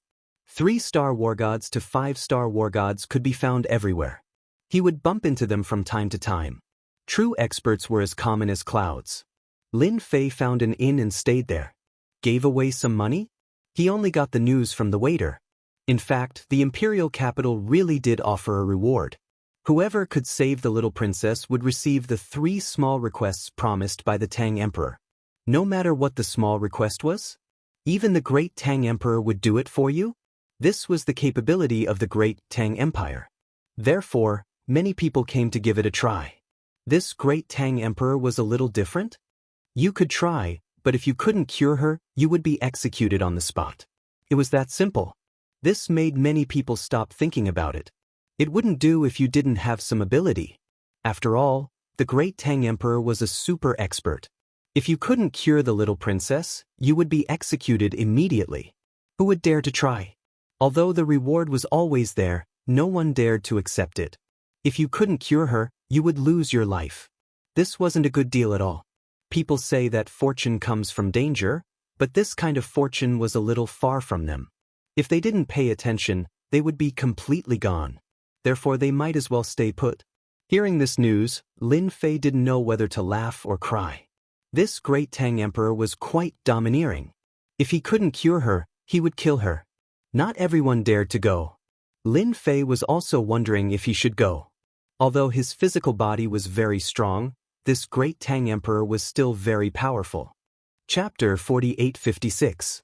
S1: 3-star war gods to 5-star war gods could be found everywhere. He would bump into them from time to time. True experts were as common as clouds. Lin Fei found an inn and stayed there. Gave away some money? He only got the news from the waiter. In fact, the imperial capital really did offer a reward. Whoever could save the little princess would receive the 3 small requests promised by the Tang Emperor. No matter what the small request was, even the Great Tang Emperor would do it for you? This was the capability of the Great Tang Empire. Therefore, many people came to give it a try. This Great Tang Emperor was a little different. You could try, but if you couldn't cure her, you would be executed on the spot. It was that simple. This made many people stop thinking about it. It wouldn't do if you didn't have some ability. After all, the Great Tang Emperor was a super expert. If you couldn't cure the little princess, you would be executed immediately. Who would dare to try? Although the reward was always there, no one dared to accept it. If you couldn't cure her, you would lose your life. This wasn't a good deal at all. People say that fortune comes from danger, but this kind of fortune was a little far from them. If they didn't pay attention, they would be completely gone. Therefore, they might as well stay put. Hearing this news, Lin Fei didn't know whether to laugh or cry. This Great Tang Emperor was quite domineering. If he couldn't cure her, he would kill her. Not everyone dared to go. Lin Fei was also wondering if he should go. Although his physical body was very strong, this Great Tang Emperor was still very powerful. Chapter 4856.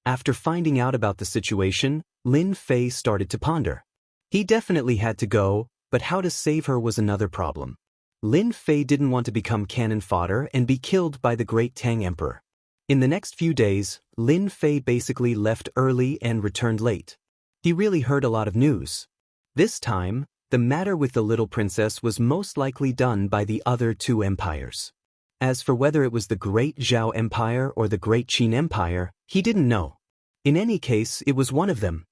S1: After finding out about the situation, Lin Fei started to ponder. He definitely had to go, but how to save her was another problem. Lin Fei didn't want to become cannon fodder and be killed by the Great Tang Emperor. In the next few days, Lin Fei basically left early and returned late. He really heard a lot of news. This time, the matter with the little princess was most likely done by the other 2 empires. As for whether it was the Great Zhao Empire or the Great Qin Empire, he didn't know. In any case, it was one of them.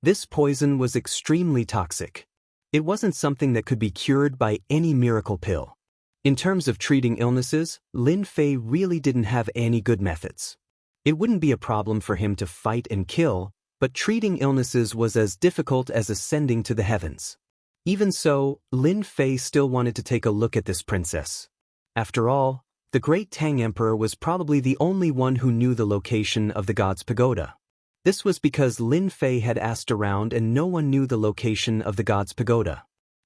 S1: This poison was extremely toxic. It wasn't something that could be cured by any miracle pill. In terms of treating illnesses, Lin Fei really didn't have any good methods. It wouldn't be a problem for him to fight and kill, but treating illnesses was as difficult as ascending to the heavens. Even so, Lin Fei still wanted to take a look at this princess. After all, the great Tang Emperor was probably the only one who knew the location of the god's pagoda. This was because Lin Fei had asked around and no one knew the location of the god's pagoda.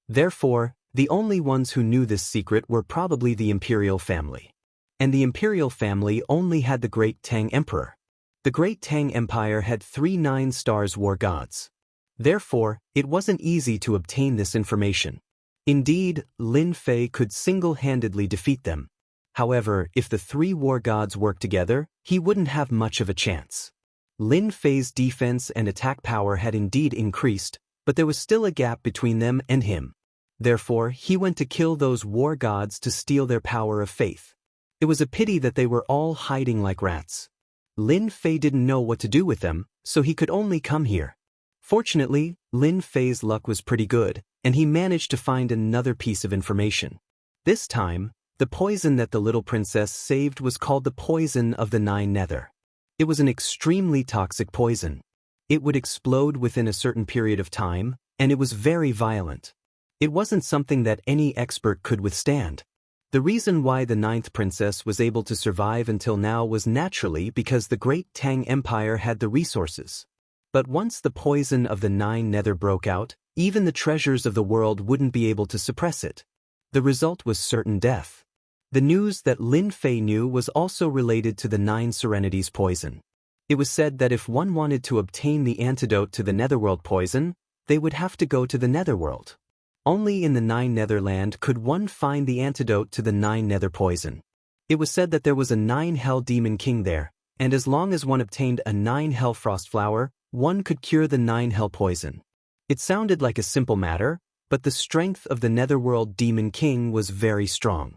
S1: Therefore, the only ones who knew this secret were probably the imperial family. And the imperial family only had the great Tang Emperor. The great Tang Empire had 3 9-star war gods. Therefore, it wasn't easy to obtain this information. Indeed, Lin Fei could single-handedly defeat them. However, if the 3 war gods worked together, he wouldn't have much of a chance. Lin Fei's defense and attack power had indeed increased, but there was still a gap between them and him. Therefore, he went to kill those war gods to steal their power of faith. It was a pity that they were all hiding like rats. Lin Fei didn't know what to do with them, so he could only come here. Fortunately, Lin Fei's luck was pretty good, and he managed to find another piece of information. This time, the poison that the little princess saved was called the poison of the 9 nether. It was an extremely toxic poison. It would explode within a certain period of time, and it was very violent. It wasn't something that any expert could withstand. The reason why the 9th princess was able to survive until now was naturally because the great Tang Empire had the resources. But once the poison of the 9 nether broke out, even the treasures of the world wouldn't be able to suppress it. The result was certain death. The news that Lin Fei knew was also related to the 9 serenities poison. It was said that if one wanted to obtain the antidote to the netherworld poison, they would have to go to the netherworld. Only in the 9 netherland could one find the antidote to the 9 nether poison. It was said that there was a 9 hell demon king there, and as long as one obtained a 9 hell frost flower, one could cure the 9 hell poison. It sounded like a simple matter, but the strength of the netherworld demon king was very strong.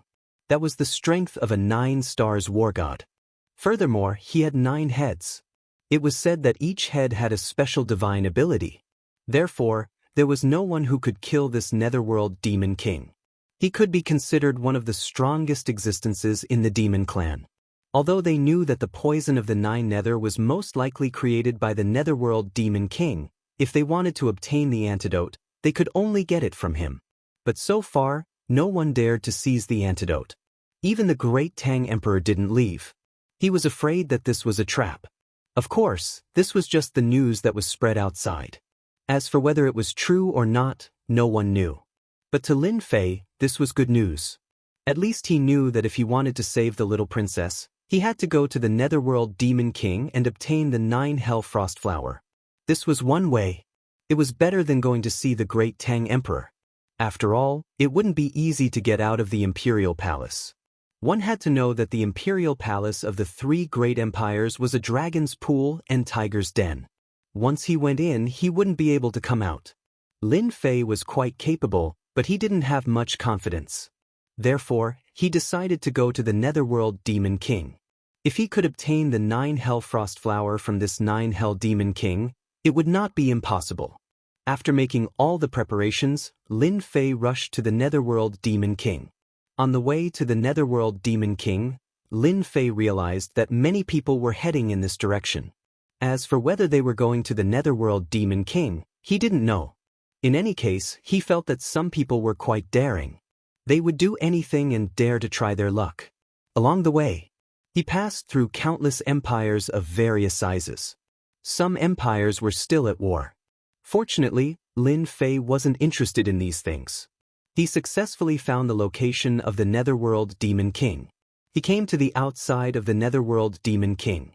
S1: That was the strength of a 9-star war god. Furthermore, he had 9 heads. It was said that each head had a special divine ability. Therefore, there was no one who could kill this netherworld demon king. He could be considered one of the strongest existences in the demon clan. Although they knew that the poison of the 9 nether was most likely created by the netherworld demon king, if they wanted to obtain the antidote, they could only get it from him. But so far, no one dared to seize the antidote. Even the great Tang Emperor didn't leave. He was afraid that this was a trap. Of course, this was just the news that was spread outside. As for whether it was true or not, no one knew. But to Lin Fei, this was good news. At least he knew that if he wanted to save the little princess, he had to go to the netherworld demon king and obtain the 9 hell frost flower. This was one way. It was better than going to see the great Tang Emperor. After all, it wouldn't be easy to get out of the imperial palace. One had to know that the imperial palace of the 3 great empires was a dragon's pool and tiger's den. Once he went in, he wouldn't be able to come out. Lin Fei was quite capable, but he didn't have much confidence. Therefore, he decided to go to the netherworld demon king. If he could obtain the 9 hell frost flower from this 9 hell demon king, it would not be impossible. After making all the preparations, Lin Fei rushed to the netherworld demon king. On the way to the netherworld demon king, Lin Fei realized that many people were heading in this direction. As for whether they were going to the netherworld demon king, he didn't know. In any case, he felt that some people were quite daring. They would do anything and dare to try their luck. Along the way, he passed through countless empires of various sizes. Some empires were still at war. Fortunately, Lin Fei wasn't interested in these things. He successfully found the location of the netherworld demon king. He came to the outside of the netherworld demon king.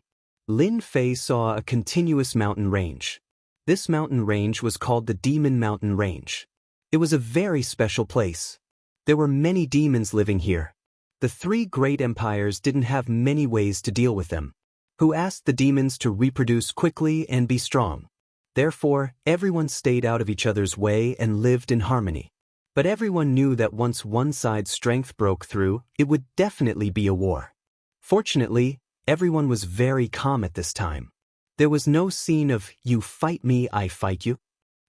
S1: Lin Fei saw a continuous mountain range. This mountain range was called the Demon Mountain Range. It was a very special place. There were many demons living here. The 3 great empires didn't have many ways to deal with them, who asked the demons to reproduce quickly and be strong. Therefore, everyone stayed out of each other's way and lived in harmony. But everyone knew that once one side's strength broke through, it would definitely be a war. Fortunately, everyone was very calm at this time. There was no scene of, you fight me, I fight you.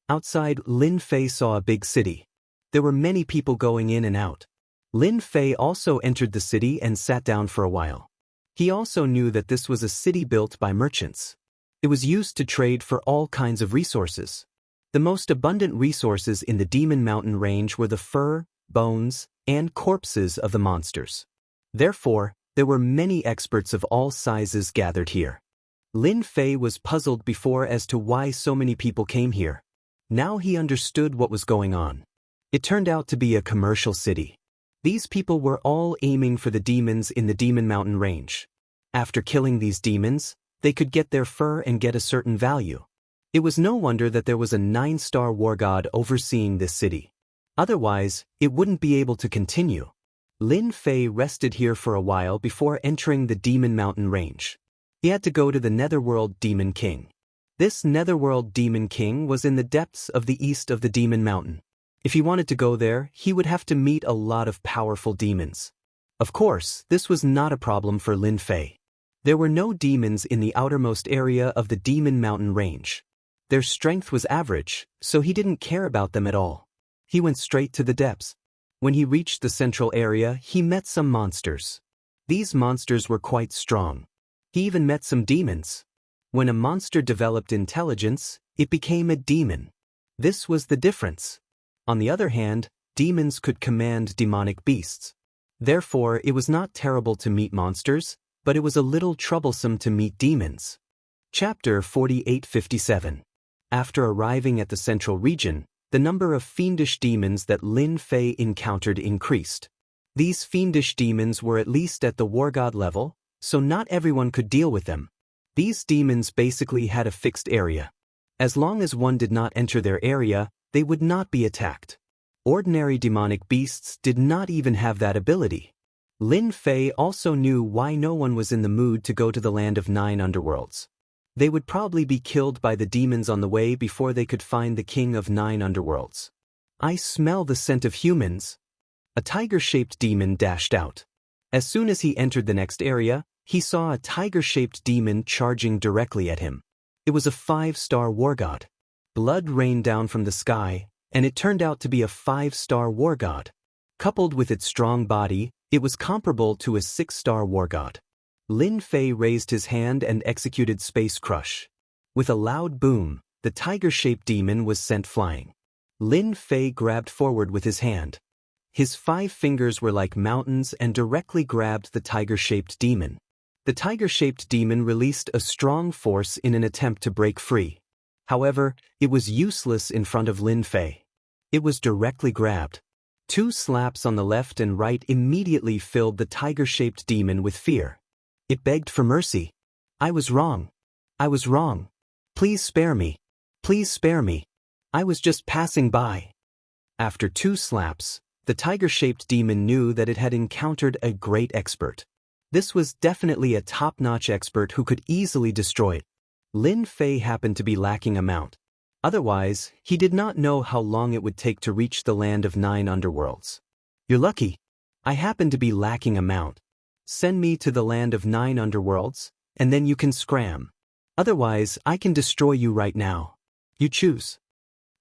S1: Outside, Lin Fei saw a big city. There were many people going in and out. Lin Fei also entered the city and sat down for a while. He also knew that this was a city built by merchants. It was used to trade for all kinds of resources. The most abundant resources in the Demon Mountain range were the fur, bones, and corpses of the monsters. Therefore, there were many experts of all sizes gathered here. Lin Fei was puzzled before as to why so many people came here. Now he understood what was going on. It turned out to be a commercial city. These people were all aiming for the demons in the Demon Mountain range. After killing these demons, they could get their fur and get a certain value. It was no wonder that there was a 9-star war god overseeing this city. Otherwise, it wouldn't be able to continue. Lin Fei rested here for a while before entering the Demon Mountain range. He had to go to the Netherworld Demon King. This Netherworld Demon King was in the depths of the east of the Demon Mountain. If he wanted to go there, he would have to meet a lot of powerful demons. Of course, this was not a problem for Lin Fei. There were no demons in the outermost area of the Demon Mountain range. Their strength was average, so he didn't care about them at all. He went straight to the depths. When he reached the central area, he met some monsters. These monsters were quite strong. He even met some demons. When a monster developed intelligence, it became a demon. This was the difference. On the other hand, demons could command demonic beasts. Therefore, it was not terrible to meet monsters, but it was a little troublesome to meet demons. Chapter 4857. After arriving at the central region, the number of fiendish demons that Lin Fei encountered increased. These fiendish demons were at least at the war god level, so not everyone could deal with them. These demons basically had a fixed area. As long as one did not enter their area, they would not be attacked. Ordinary demonic beasts did not even have that ability. Lin Fei also knew why no one was in the mood to go to the land of 9 underworlds. They would probably be killed by the demons on the way before they could find the king of 9 underworlds. I smell the scent of humans. A tiger-shaped demon dashed out. As soon as he entered the next area, he saw a tiger-shaped demon charging directly at him. It was a 5-star war god. Blood rained down from the sky, and it turned out to be a 5-star war god. Coupled with its strong body, it was comparable to a 6-star war god. Lin Fei raised his hand and executed Space Crush. With a loud boom, the tiger-shaped demon was sent flying. Lin Fei grabbed forward with his hand. His 5 fingers were like mountains and directly grabbed the tiger-shaped demon. The tiger-shaped demon released a strong force in an attempt to break free. However, it was useless in front of Lin Fei. It was directly grabbed. 2 slaps on the left and right immediately filled the tiger-shaped demon with fear. It begged for mercy. I was wrong. I was wrong. Please spare me. Please spare me. I was just passing by. After 2 slaps, the tiger-shaped demon knew that it had encountered a great expert. This was definitely a top-notch expert who could easily destroy it. Lin Fei happened to be lacking a mount. Otherwise, he did not know how long it would take to reach the land of 9 underworlds. You're lucky. I happen to be lacking a mount. Send me to the land of 9 underworlds, and then you can scram. Otherwise, I can destroy you right now. You choose.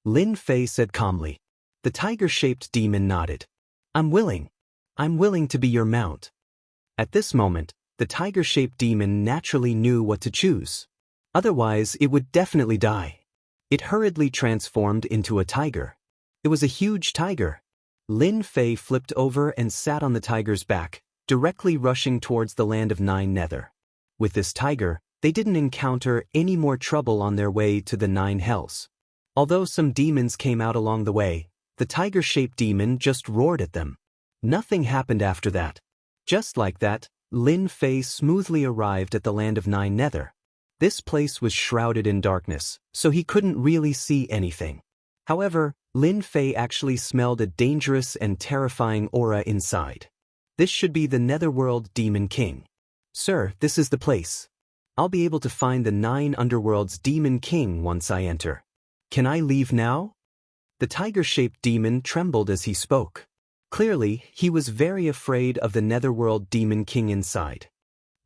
S1: Lin Fei said calmly. The tiger-shaped demon nodded. I'm willing. I'm willing to be your mount. At this moment, the tiger-shaped demon naturally knew what to choose. Otherwise, it would definitely die. It hurriedly transformed into a tiger. It was a huge tiger. Lin Fei flipped over and sat on the tiger's back, directly rushing towards the land of 9 Nether. With this tiger, they didn't encounter any more trouble on their way to the 9 hells. Although some demons came out along the way, the tiger-shaped demon just roared at them. Nothing happened after that. Just like that, Lin Fei smoothly arrived at the land of 9 Nether. This place was shrouded in darkness, so he couldn't really see anything. However, Lin Fei actually smelled a dangerous and terrifying aura inside. This should be the Netherworld Demon King. Sir, this is the place. I'll be able to find the 9 underworlds Demon King once I enter. Can I leave now? The tiger-shaped demon trembled as he spoke. Clearly, he was very afraid of the Netherworld Demon King inside.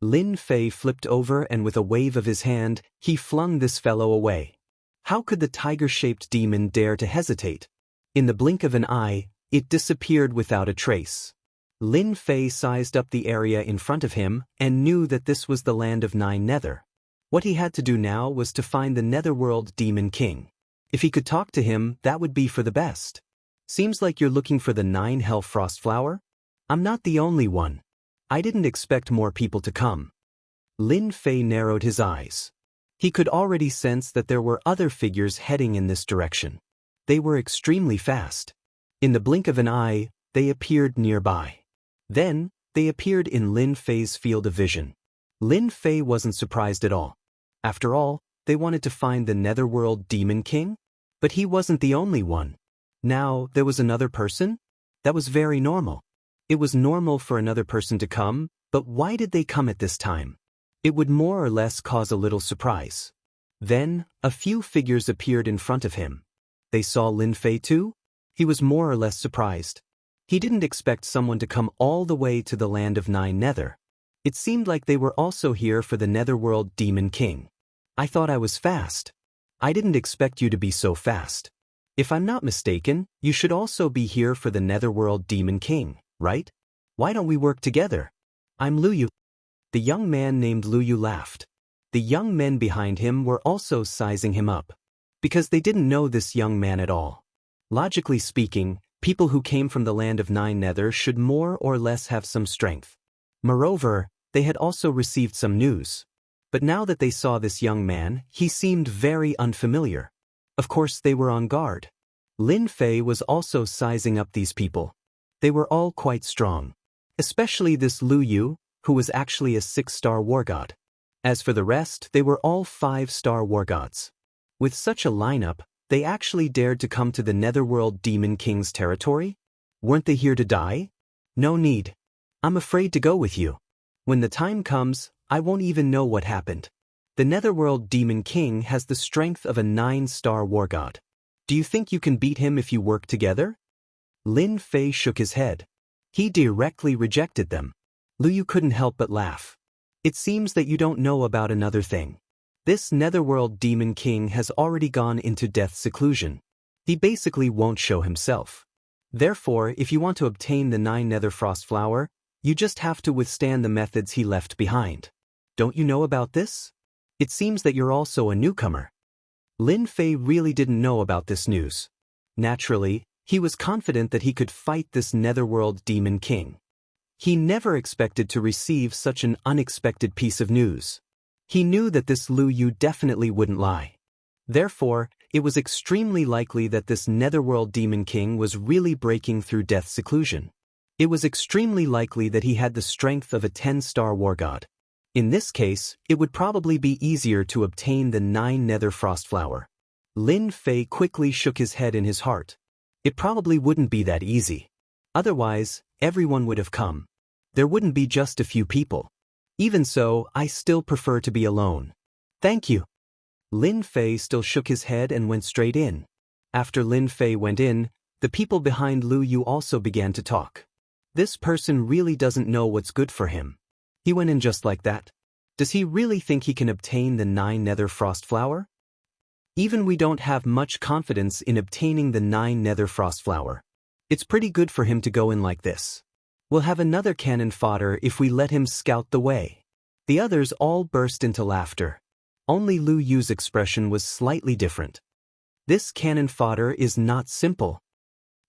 S1: Lin Fei flipped over and with a wave of his hand, he flung this fellow away. How could the tiger-shaped demon dare to hesitate? In the blink of an eye, it disappeared without a trace. Lin Fei sized up the area in front of him and knew that this was the land of 9 Nether. What he had to do now was to find the Netherworld Demon King. If he could talk to him, that would be for the best. Seems like you're looking for the 9 Hell Frost Flower? I'm not the only one. I didn't expect more people to come. Lin Fei narrowed his eyes. He could already sense that there were other figures heading in this direction. They were extremely fast. In the blink of an eye, they appeared nearby. Then, they appeared in Lin Fei's field of vision. Lin Fei wasn't surprised at all. After all, they wanted to find the Netherworld Demon King? But he wasn't the only one. Now, there was another person? That was very normal. It was normal for another person to come, but why did they come at this time? It would more or less cause a little surprise. Then, a few figures appeared in front of him. They saw Lin Fei too? He was more or less surprised. He didn't expect someone to come all the way to the land of 9 Nether. It seemed like they were also here for the Netherworld Demon King. I thought I was fast. I didn't expect you to be so fast. If I'm not mistaken, you should also be here for the Netherworld Demon King, right? Why don't we work together? I'm Luyu. The young man named Luyu laughed. The young men behind him were also sizing him up. Because they didn't know this young man at all. Logically speaking, people who came from the land of 9 Nether should more or less have some strength. Moreover, they had also received some news. But now that they saw this young man, he seemed very unfamiliar. Of course they were on guard. Lin Fei was also sizing up these people. They were all quite strong. Especially this Luyu, who was actually a 6-star war god. As for the rest, they were all 5-star war gods. With such a lineup, they actually dared to come to the Netherworld Demon King's territory? Weren't they here to die? No need. I'm afraid to go with you. When the time comes, I won't even know what happened. The Netherworld Demon King has the strength of a 9-star war god. Do you think you can beat him if you work together? Lin Fei shook his head. He directly rejected them. Luyu couldn't help but laugh. It seems that you don't know about another thing. This Netherworld Demon King has already gone into death seclusion. He basically won't show himself. Therefore, if you want to obtain the 9 Nether Frost Flower, you just have to withstand the methods he left behind. Don't you know about this? It seems that you're also a newcomer. Lin Fei really didn't know about this news. Naturally, he was confident that he could fight this Netherworld Demon King. He never expected to receive such an unexpected piece of news. He knew that this Luyu definitely wouldn't lie. Therefore, it was extremely likely that this Netherworld Demon King was really breaking through death seclusion. It was extremely likely that he had the strength of a 10-star war god. In this case, it would probably be easier to obtain the 9 Nether Frost Flower. Lin Fei quickly shook his head in his heart. It probably wouldn't be that easy. Otherwise, everyone would have come. There wouldn't be just a few people. Even so, I still prefer to be alone. Thank you. Lin Fei still shook his head and went straight in. After Lin Fei went in, the people behind Luyu also began to talk. This person really doesn't know what's good for him. He went in just like that. Does he really think he can obtain the 9 Nether Frost Flower? Even we don't have much confidence in obtaining the 9 Nether Frost Flower. It's pretty good for him to go in like this. We'll have another cannon fodder if we let him scout the way. The others all burst into laughter. Only Lu Yu's expression was slightly different. This cannon fodder is not simple.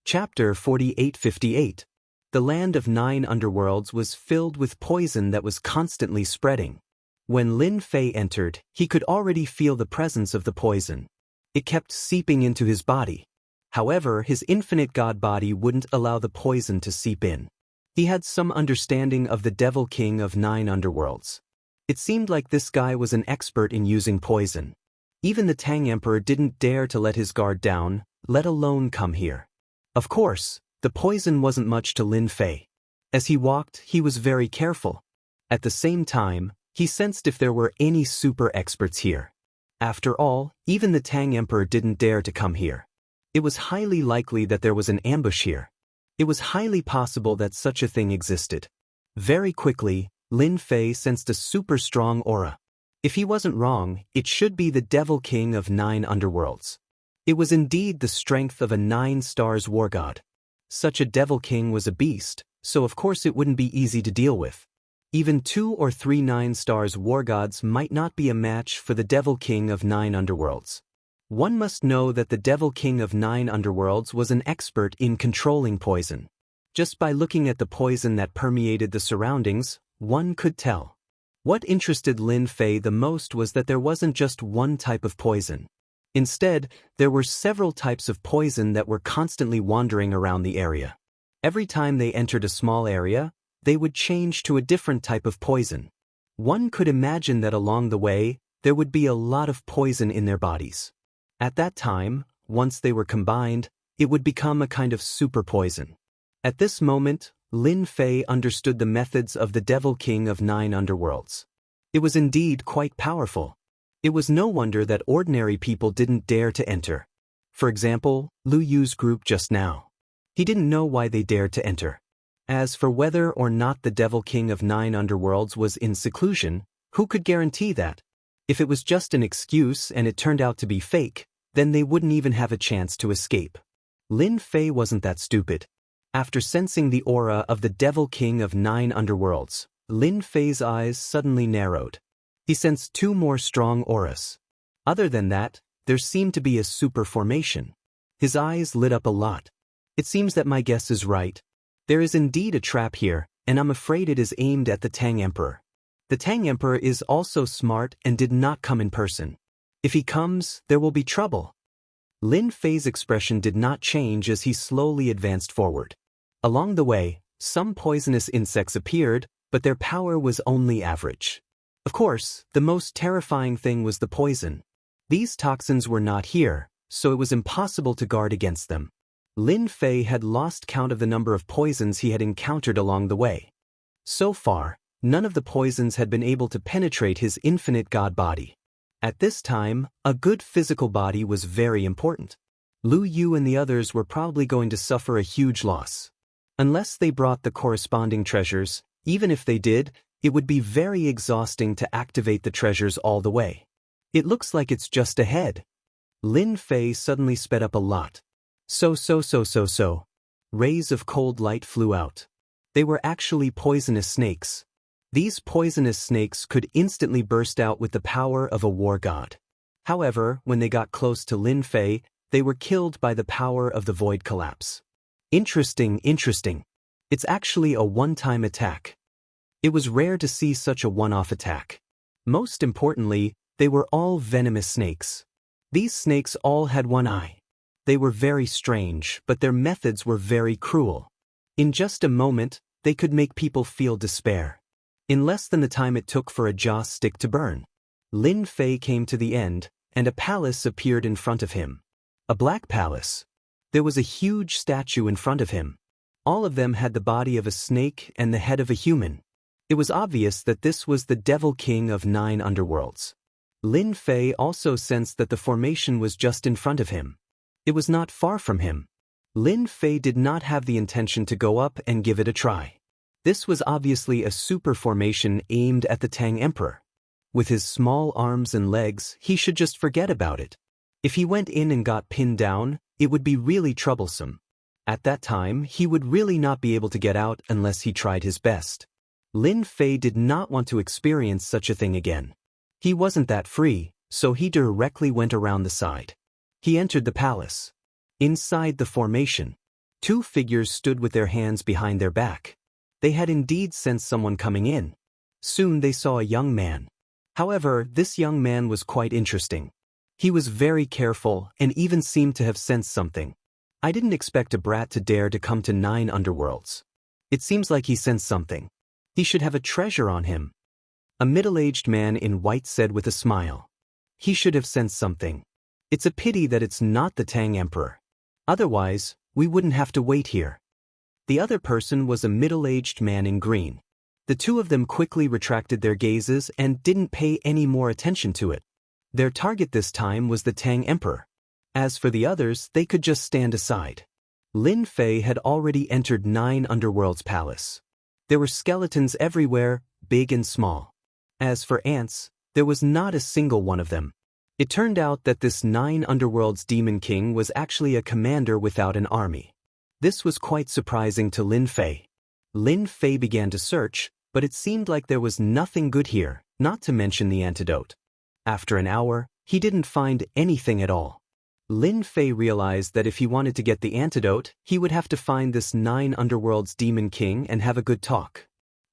S1: Chapter 4858. The land of 9 underworlds was filled with poison that was constantly spreading. When Lin Fei entered, he could already feel the presence of the poison. It kept seeping into his body. However, his infinite god body wouldn't allow the poison to seep in. He had some understanding of the Devil King of 9 underworlds. It seemed like this guy was an expert in using poison. Even the Tang Emperor didn't dare to let his guard down, let alone come here. Of course, the poison wasn't much to Lin Fei. As he walked, he was very careful. At the same time, he sensed if there were any super experts here. After all, even the Tang Emperor didn't dare to come here. It was highly likely that there was an ambush here. It was highly possible that such a thing existed. Very quickly, Lin Fei sensed a super strong aura. If he wasn't wrong, it should be the Devil King of 9 underworlds. It was indeed the strength of a 9 stars war god. Such a Devil King was a beast, so of course it wouldn't be easy to deal with. Even 2 or 3 9 stars war gods might not be a match for the Devil King of 9 underworlds. One must know that the Devil King of 9 underworlds was an expert in controlling poison. Just by looking at the poison that permeated the surroundings, one could tell. What interested Lin Fei the most was that there wasn't just one type of poison. Instead, there were several types of poison that were constantly wandering around the area. Every time they entered a small area, they would change to a different type of poison. One could imagine that along the way, there would be a lot of poison in their bodies. At that time, once they were combined, it would become a kind of super poison. At this moment, Lin Fei understood the methods of the Devil King of 9 underworlds. It was indeed quite powerful. It was no wonder that ordinary people didn't dare to enter. For example, Lu Yu's group just now. He didn't know why they dared to enter. As for whether or not the Devil King of 9 underworlds was in seclusion, who could guarantee that? If it was just an excuse and it turned out to be fake, then they wouldn't even have a chance to escape. Lin Fei wasn't that stupid. After sensing the aura of the Devil King of 9 underworlds, Lin Fei's eyes suddenly narrowed. He sensed 2 more strong auras. Other than that, there seemed to be a super formation. His eyes lit up a lot. It seems that my guess is right. There is indeed a trap here, and I'm afraid it is aimed at the Tang Emperor. The Tang Emperor is also smart and did not come in person. If he comes, there will be trouble. Lin Fei's expression did not change as he slowly advanced forward. Along the way, some poisonous insects appeared, but their power was only average. Of course, the most terrifying thing was the poison. These toxins were not here, so it was impossible to guard against them. Lin Fei had lost count of the number of poisons he had encountered along the way. So far, none of the poisons had been able to penetrate his infinite god body. At this time, a good physical body was very important. Lu Yu and the others were probably going to suffer a huge loss. Unless they brought the corresponding treasures, even if they did, it would be very exhausting to activate the treasures all the way. It looks like it's just ahead. Lin Fei suddenly sped up a lot. So. Rays of cold light flew out. They were actually poisonous snakes. These poisonous snakes could instantly burst out with the power of a war god. However, when they got close to Lin Fei, they were killed by the power of the void collapse. Interesting. It's actually a one-time attack. It was rare to see such a one-off attack. Most importantly, they were all venomous snakes. These snakes all had one eye. They were very strange, but their methods were very cruel. In just a moment, they could make people feel despair. In less than the time it took for a joss stick to burn, Lin Fei came to the end, and a palace appeared in front of him. A black palace. There was a huge statue in front of him. All of them had the body of a snake and the head of a human. It was obvious that this was the Devil King of 9 underworlds. Lin Fei also sensed that the formation was just in front of him. It was not far from him. Lin Fei did not have the intention to go up and give it a try. This was obviously a super formation aimed at the Tang Emperor. With his small arms and legs, he should just forget about it. If he went in and got pinned down, it would be really troublesome. At that time, he would really not be able to get out unless he tried his best. Lin Fei did not want to experience such a thing again. He wasn't that free, so he directly went around the side. He entered the palace. Inside the formation, 2 figures stood with their hands behind their back. They had indeed sensed someone coming in. Soon they saw a young man. However, this young man was quite interesting. He was very careful and even seemed to have sensed something. I didn't expect a brat to dare to come to 9 underworlds. It seems like he sensed something. He should have a treasure on him. A middle-aged man in white said with a smile. He should have sensed something. It's a pity that it's not the Tang Emperor. Otherwise, we wouldn't have to wait here. The other person was a middle-aged man in green. The 2 of them quickly retracted their gazes and didn't pay any more attention to it. Their target this time was the Tang Emperor. As for the others, they could just stand aside. Lin Fei had already entered 9 underworlds palace. There were skeletons everywhere, big and small. As for ants, there was not a single one of them. It turned out that this 9 underworlds demon king was actually a commander without an army. This was quite surprising to Lin Fei. Lin Fei began to search, but it seemed like there was nothing good here, not to mention the antidote. After an hour, he didn't find anything at all. Lin Fei realized that if he wanted to get the antidote, he would have to find this 9 underworlds demon king and have a good talk.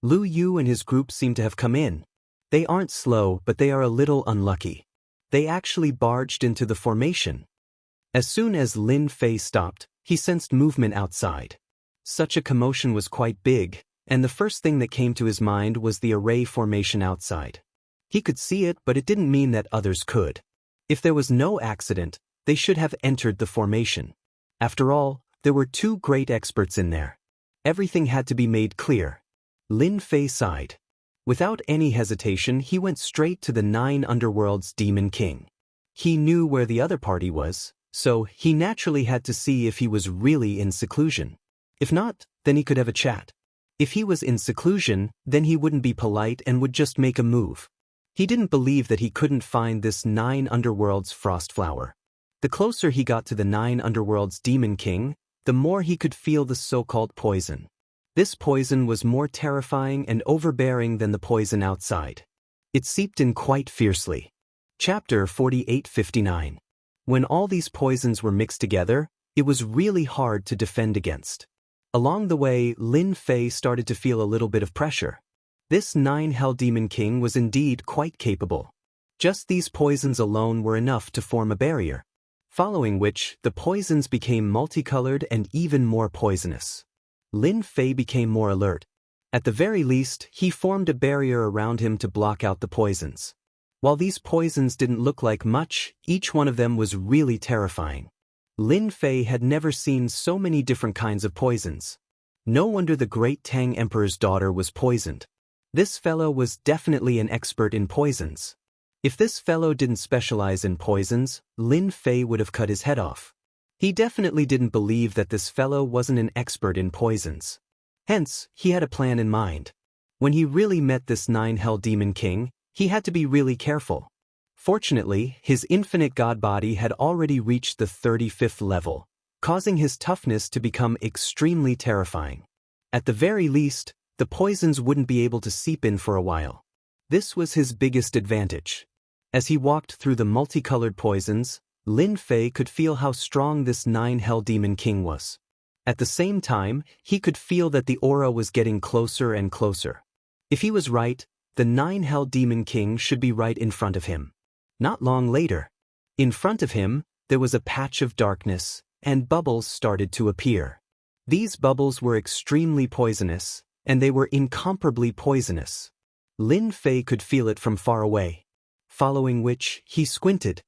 S1: Lu Yu and his group seem to have come in. They aren't slow, but they are a little unlucky. They actually barged into the formation. As soon as Lin Fei stopped, he sensed movement outside. Such a commotion was quite big, and the first thing that came to his mind was the array formation outside. He could see it, but it didn't mean that others could. If there was no accident, they should have entered the formation. After all, there were 2 great experts in there. Everything had to be made clear. Lin Fei sighed. Without any hesitation, he went straight to the 9 underworlds demon king. He knew where the other party was, so he naturally had to see if he was really in seclusion. If not, then he could have a chat. If he was in seclusion, then he wouldn't be polite and would just make a move. He didn't believe that he couldn't find this 9 underworlds frost flower. The closer he got to the 9 underworlds demon king, the more he could feel the so-called poison. This poison was more terrifying and overbearing than the poison outside. It seeped in quite fiercely. Chapter 48:59. When all these poisons were mixed together, it was really hard to defend against. Along the way, Lin Fei started to feel a little bit of pressure. This 9 Hell Demon King was indeed quite capable. Just these poisons alone were enough to form a barrier. Following which, the poisons became multicolored and even more poisonous. Lin Fei became more alert. At the very least, he formed a barrier around him to block out the poisons. While these poisons didn't look like much, each one of them was really terrifying. Lin Fei had never seen so many different kinds of poisons. No wonder the great Tang Emperor's daughter was poisoned. This fellow was definitely an expert in poisons. If this fellow didn't specialize in poisons, Lin Fei would have cut his head off. He definitely didn't believe that this fellow wasn't an expert in poisons. Hence, he had a plan in mind. When he really met this 9 Hell Demon King, he had to be really careful. Fortunately, his infinite god body had already reached the 35th level, causing his toughness to become extremely terrifying. At the very least, the poisons wouldn't be able to seep in for a while. This was his biggest advantage. As he walked through the multicolored poisons, Lin Fei could feel how strong this 9 Hell Demon King was. At the same time, he could feel that the aura was getting closer and closer. If he was right, the 9 Hell Demon King should be right in front of him. Not long later, in front of him, there was a patch of darkness, and bubbles started to appear. These bubbles were extremely poisonous, and they were incomparably poisonous. Lin Fei could feel it from far away. Following which, he squinted.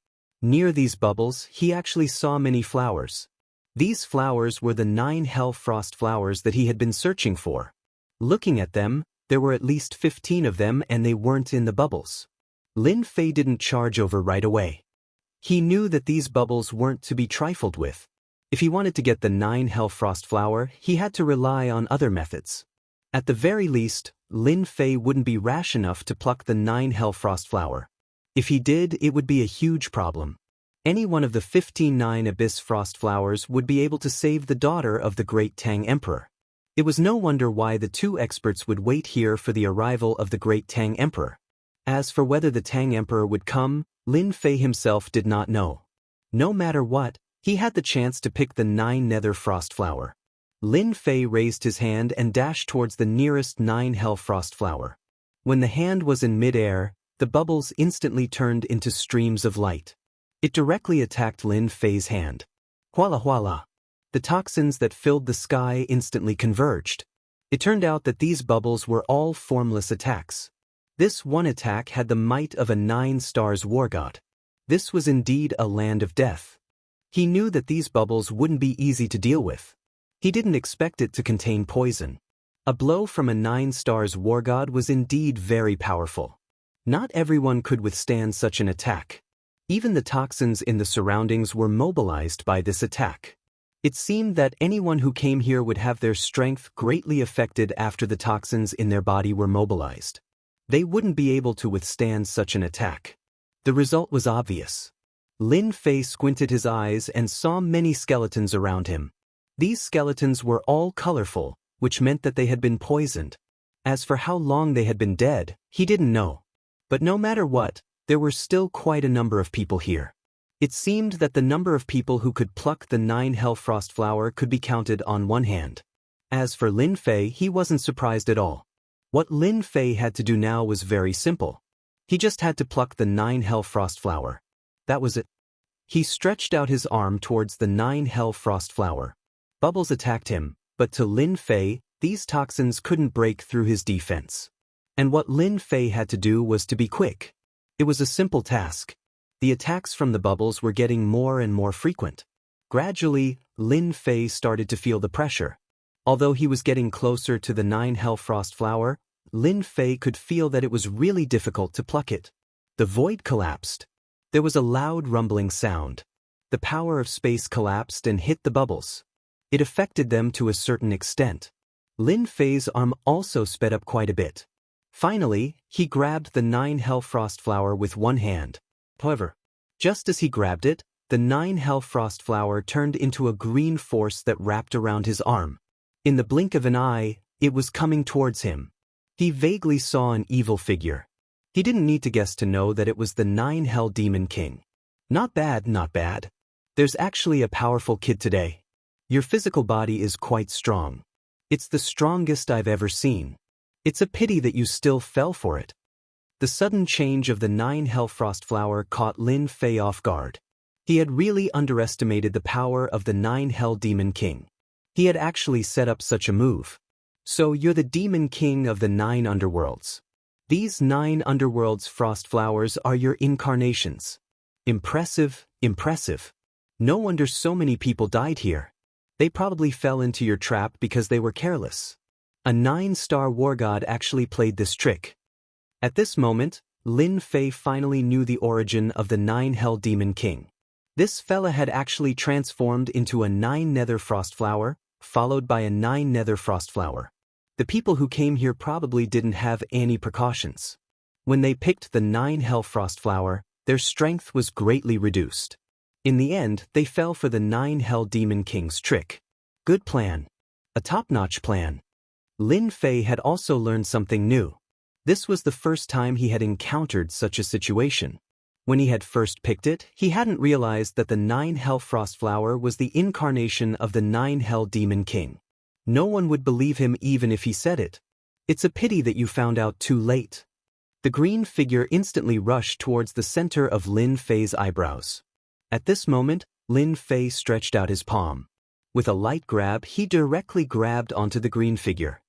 S1: Near these bubbles, he actually saw many flowers. These flowers were the 9 Hell Frost flowers that he had been searching for. Looking at them, there were at least 15 of them and they weren't in the bubbles. Lin Fei didn't charge over right away. He knew that these bubbles weren't to be trifled with. If he wanted to get the 9 Hell Frost flower, he had to rely on other methods. At the very least, Lin Fei wouldn't be rash enough to pluck the 9 Hell Frost flower. If he did, it would be a huge problem. Any one of the 15 9 Abyss Frost flowers would be able to save the daughter of the great Tang Emperor. It was no wonder why the 2 experts would wait here for the arrival of the great Tang Emperor. As for whether the Tang Emperor would come, Lin Fei himself did not know. No matter what, he had the chance to pick the 9 Nether Frost flower. Lin Fei raised his hand and dashed towards the nearest 9 Hell Frost flower. When the hand was in mid-air, the bubbles instantly turned into streams of light. It directly attacked Lin Fei's hand. Huala huala. The toxins that filled the sky instantly converged. It turned out that these bubbles were all formless attacks. This one attack had the might of a 9 stars war god. This was indeed a land of death. He knew that these bubbles wouldn't be easy to deal with. He didn't expect it to contain poison. A blow from a 9 stars war god was indeed very powerful. Not everyone could withstand such an attack. Even the toxins in the surroundings were mobilized by this attack. It seemed that anyone who came here would have their strength greatly affected after the toxins in their body were mobilized. They wouldn't be able to withstand such an attack. The result was obvious. Lin Fei squinted his eyes and saw many skeletons around him. These skeletons were all colorful, which meant that they had been poisoned. As for how long they had been dead, he didn't know. But no matter what, there were still quite a number of people here. It seemed that the number of people who could pluck the 9 Hellfrost flower could be counted on one hand. As for Lin Fei, he wasn't surprised at all. What Lin Fei had to do now was very simple. He just had to pluck the 9 Hellfrost flower. That was it. He stretched out his arm towards the 9 Hellfrost flower. Bubbles attacked him, but to Lin Fei, these toxins couldn't break through his defense. And what Lin Fei had to do was to be quick. It was a simple task. The attacks from the bubbles were getting more and more frequent. Gradually, Lin Fei started to feel the pressure. Although he was getting closer to the 9 Hellfrost flower, Lin Fei could feel that it was really difficult to pluck it. The void collapsed. There was a loud rumbling sound. The power of space collapsed and hit the bubbles. It affected them to a certain extent. Lin Fei's arm also sped up quite a bit. Finally, he grabbed the 9 Hellfrost flower with one hand. However, just as he grabbed it, the 9 Hellfrost flower turned into a green force that wrapped around his arm. In the blink of an eye, it was coming towards him. He vaguely saw an evil figure. He didn't need to guess to know that it was the 9 Hell Demon King. Not bad, not bad. There's actually a powerful kid today. Your physical body is quite strong. It's the strongest I've ever seen. It's a pity that you still fell for it. The sudden change of the 9 Hellfrost flower caught Lin Fei off guard. He had really underestimated the power of the 9 Hell Demon King. He had actually set up such a move. So you're the Demon King of the 9 underworlds. These 9 underworlds frost flowers are your incarnations. Impressive, impressive. No wonder so many people died here. They probably fell into your trap because they were careless. A 9-star war god actually played this trick. At this moment, Lin Fei finally knew the origin of the 9 Hell Demon King. This fella had actually transformed into a 9 Nether Frost flower, followed by a 9 Nether Frost flower. The people who came here probably didn't have any precautions. When they picked the 9 Hellfrost flower, their strength was greatly reduced. In the end, they fell for the 9 Hell Demon King's trick. Good plan. A top-notch plan. Lin Fei had also learned something new. This was the first time he had encountered such a situation. When he had first picked it, he hadn't realized that the 9 Hellfrost flower was the incarnation of the 9 Hell Demon King. No one would believe him even if he said it. It's a pity that you found out too late. The green figure instantly rushed towards the center of Lin Fei's eyebrows. At this moment, Lin Fei stretched out his palm. With a light grab, he directly grabbed onto the green figure.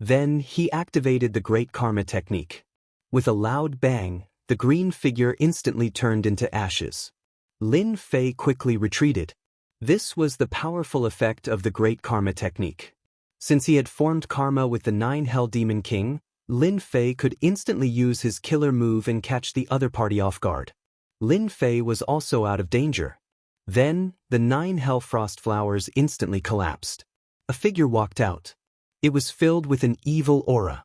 S1: Then, he activated the Great Karma technique. With a loud bang, the green figure instantly turned into ashes. Lin Fei quickly retreated. This was the powerful effect of the Great Karma technique. Since he had formed karma with the 9 Hell Demon King, Lin Fei could instantly use his killer move and catch the other party off guard. Lin Fei was also out of danger. Then, the 9 Hellfrost flowers instantly collapsed. A figure walked out. It was filled with an evil aura.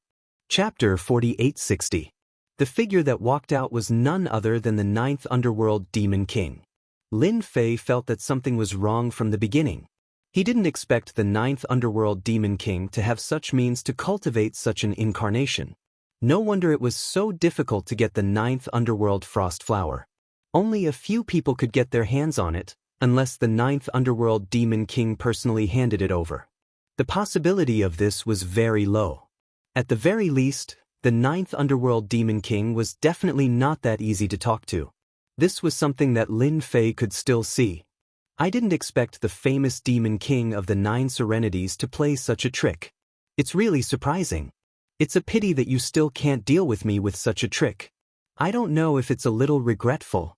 S1: Chapter 4860. The figure that walked out was none other than the 9th Underworld Demon King. Lin Fei felt that something was wrong from the beginning. He didn't expect the 9th Underworld Demon King to have such means to cultivate such an incarnation. No wonder it was so difficult to get the 9th Underworld Frost Flower. Only a few people could get their hands on it, unless the 9th Underworld Demon King personally handed it over. The possibility of this was very low. At the very least, the 9th Underworld Demon King was definitely not that easy to talk to. This was something that Lin Fei could still see. I didn't expect the famous Demon King of the 9 Serenities to play such a trick. It's really surprising. It's a pity that you still can't deal with me with such a trick. I don't know if it's a little regretful.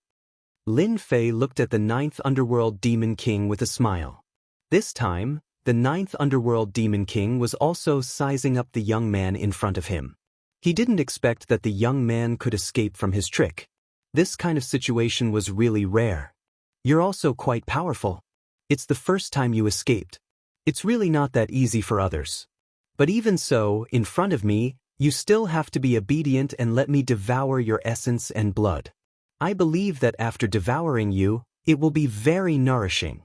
S1: Lin Fei looked at the 9th Underworld Demon King with a smile. This time, the 9th Underworld Demon King was also sizing up the young man in front of him. He didn't expect that the young man could escape from his trick. This kind of situation was really rare. You're also quite powerful. It's the first time you escaped. It's really not that easy for others. But even so, in front of me, You still have to be obedient and let me devour your essence and blood. I believe that after devouring you, it will be very nourishing."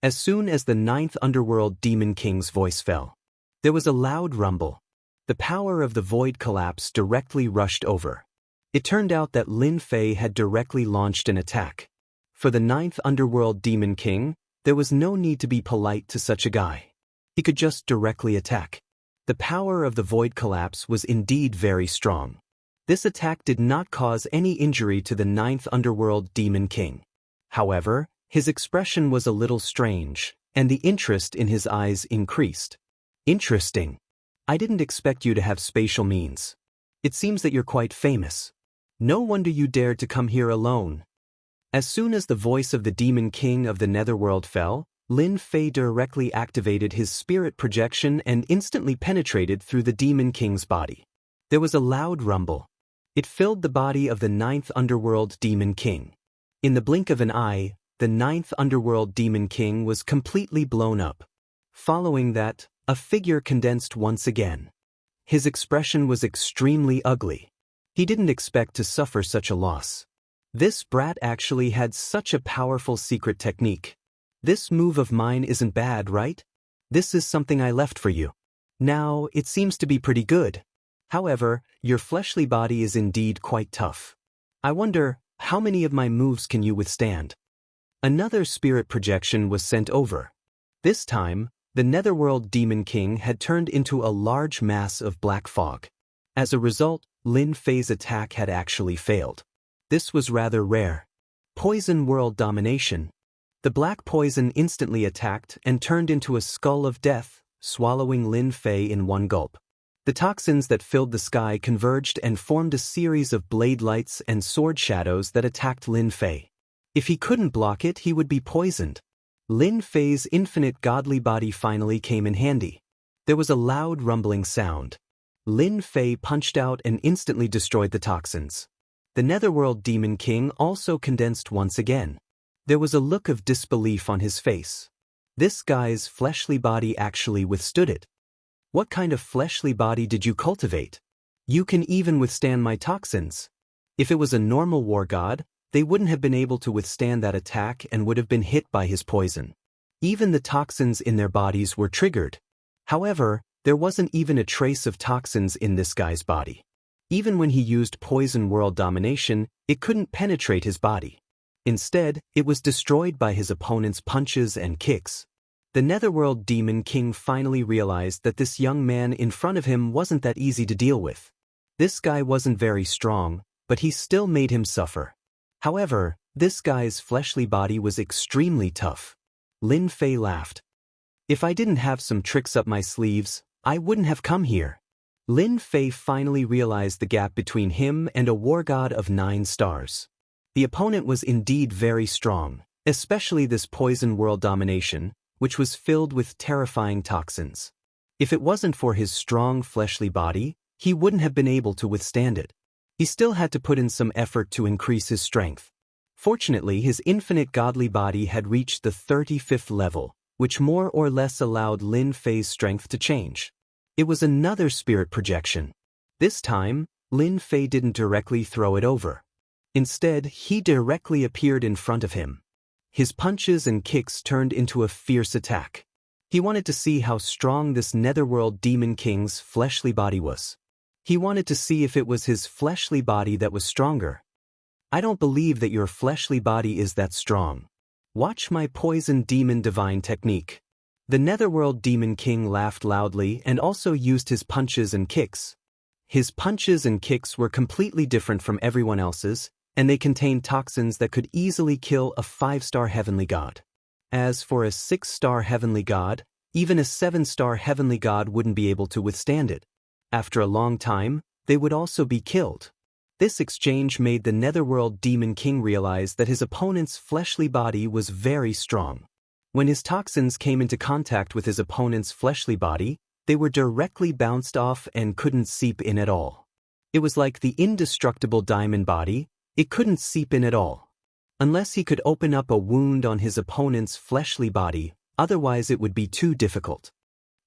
S1: As soon as the ninth underworld demon king's voice fell, there was a loud rumble. The power of the void collapse directly rushed over. It turned out that Lin Fei had directly launched an attack. For the ninth underworld demon king, there was no need to be polite to such a guy. He could just directly attack. The power of the void collapse was indeed very strong. This attack did not cause any injury to the ninth underworld demon king. However, his expression was a little strange, and the interest in his eyes increased. "Interesting. I didn't expect you to have spatial means. It seems that you're quite famous. No wonder you dared to come here alone." As soon as the voice of the demon king of the netherworld fell, Lin Fei directly activated his spirit projection and instantly penetrated through the demon king's body. There was a loud rumble. It filled the body of the ninth underworld demon king. In the blink of an eye, the ninth underworld demon king was completely blown up. Following that, a figure condensed once again. His expression was extremely ugly. He didn't expect to suffer such a loss. This brat actually had such a powerful secret technique. "This move of mine isn't bad, right? This is something I left for you. Now, it seems to be pretty good. However, your fleshly body is indeed quite tough. I wonder, how many of my moves can you withstand?" Another spirit projection was sent over. This time, the netherworld demon king had turned into a large mass of black fog. As a result, Lin Fei's attack had actually failed. This was rather rare. Poison world domination. The black poison instantly attacked and turned into a skull of death, swallowing Lin Fei in one gulp. The toxins that filled the sky converged and formed a series of blade lights and sword shadows that attacked Lin Fei. If he couldn't block it, he would be poisoned. Lin Fei's infinite godly body finally came in handy. There was a loud rumbling sound. Lin Fei punched out and instantly destroyed the toxins. The netherworld demon king also condensed once again. There was a look of disbelief on his face. This guy's fleshly body actually withstood it. "What kind of fleshly body did you cultivate? You can even withstand my toxins." If it was a normal war god, they wouldn't have been able to withstand that attack and would have been hit by his poison. Even the toxins in their bodies were triggered. However, there wasn't even a trace of toxins in this guy's body. Even when he used poison world domination, it couldn't penetrate his body. Instead, it was destroyed by his opponent's punches and kicks. The netherworld demon king finally realized that this young man in front of him wasn't that easy to deal with. This guy wasn't very strong, but he still made him suffer. However, this guy's fleshly body was extremely tough. Lin Fei laughed. "If I didn't have some tricks up my sleeves, I wouldn't have come here." Lin Fei finally realized the gap between him and a war god of 9 stars. The opponent was indeed very strong, especially this poison world domination, which was filled with terrifying toxins. If it wasn't for his strong fleshly body, he wouldn't have been able to withstand it. He still had to put in some effort to increase his strength. Fortunately, his infinite godly body had reached the 35th level, which more or less allowed Lin Fei's strength to change. It was another spirit projection. This time, Lin Fei didn't directly throw it over. Instead, he directly appeared in front of him. His punches and kicks turned into a fierce attack. He wanted to see how strong this netherworld demon king's fleshly body was. He wanted to see if it was his fleshly body that was stronger. "I don't believe that your fleshly body is that strong. Watch my poison demon divine technique." The netherworld demon king laughed loudly and also used his punches and kicks. His punches and kicks were completely different from everyone else's, and they contained toxins that could easily kill a 5-star heavenly god. As for a 6-star heavenly god, even a 7-star heavenly god wouldn't be able to withstand it. After a long time, they would also be killed. This exchange made the netherworld demon king realize that his opponent's fleshly body was very strong. When his toxins came into contact with his opponent's fleshly body, they were directly bounced off and couldn't seep in at all. It was like the indestructible diamond body, it couldn't seep in at all. Unless he could open up a wound on his opponent's fleshly body, otherwise it would be too difficult.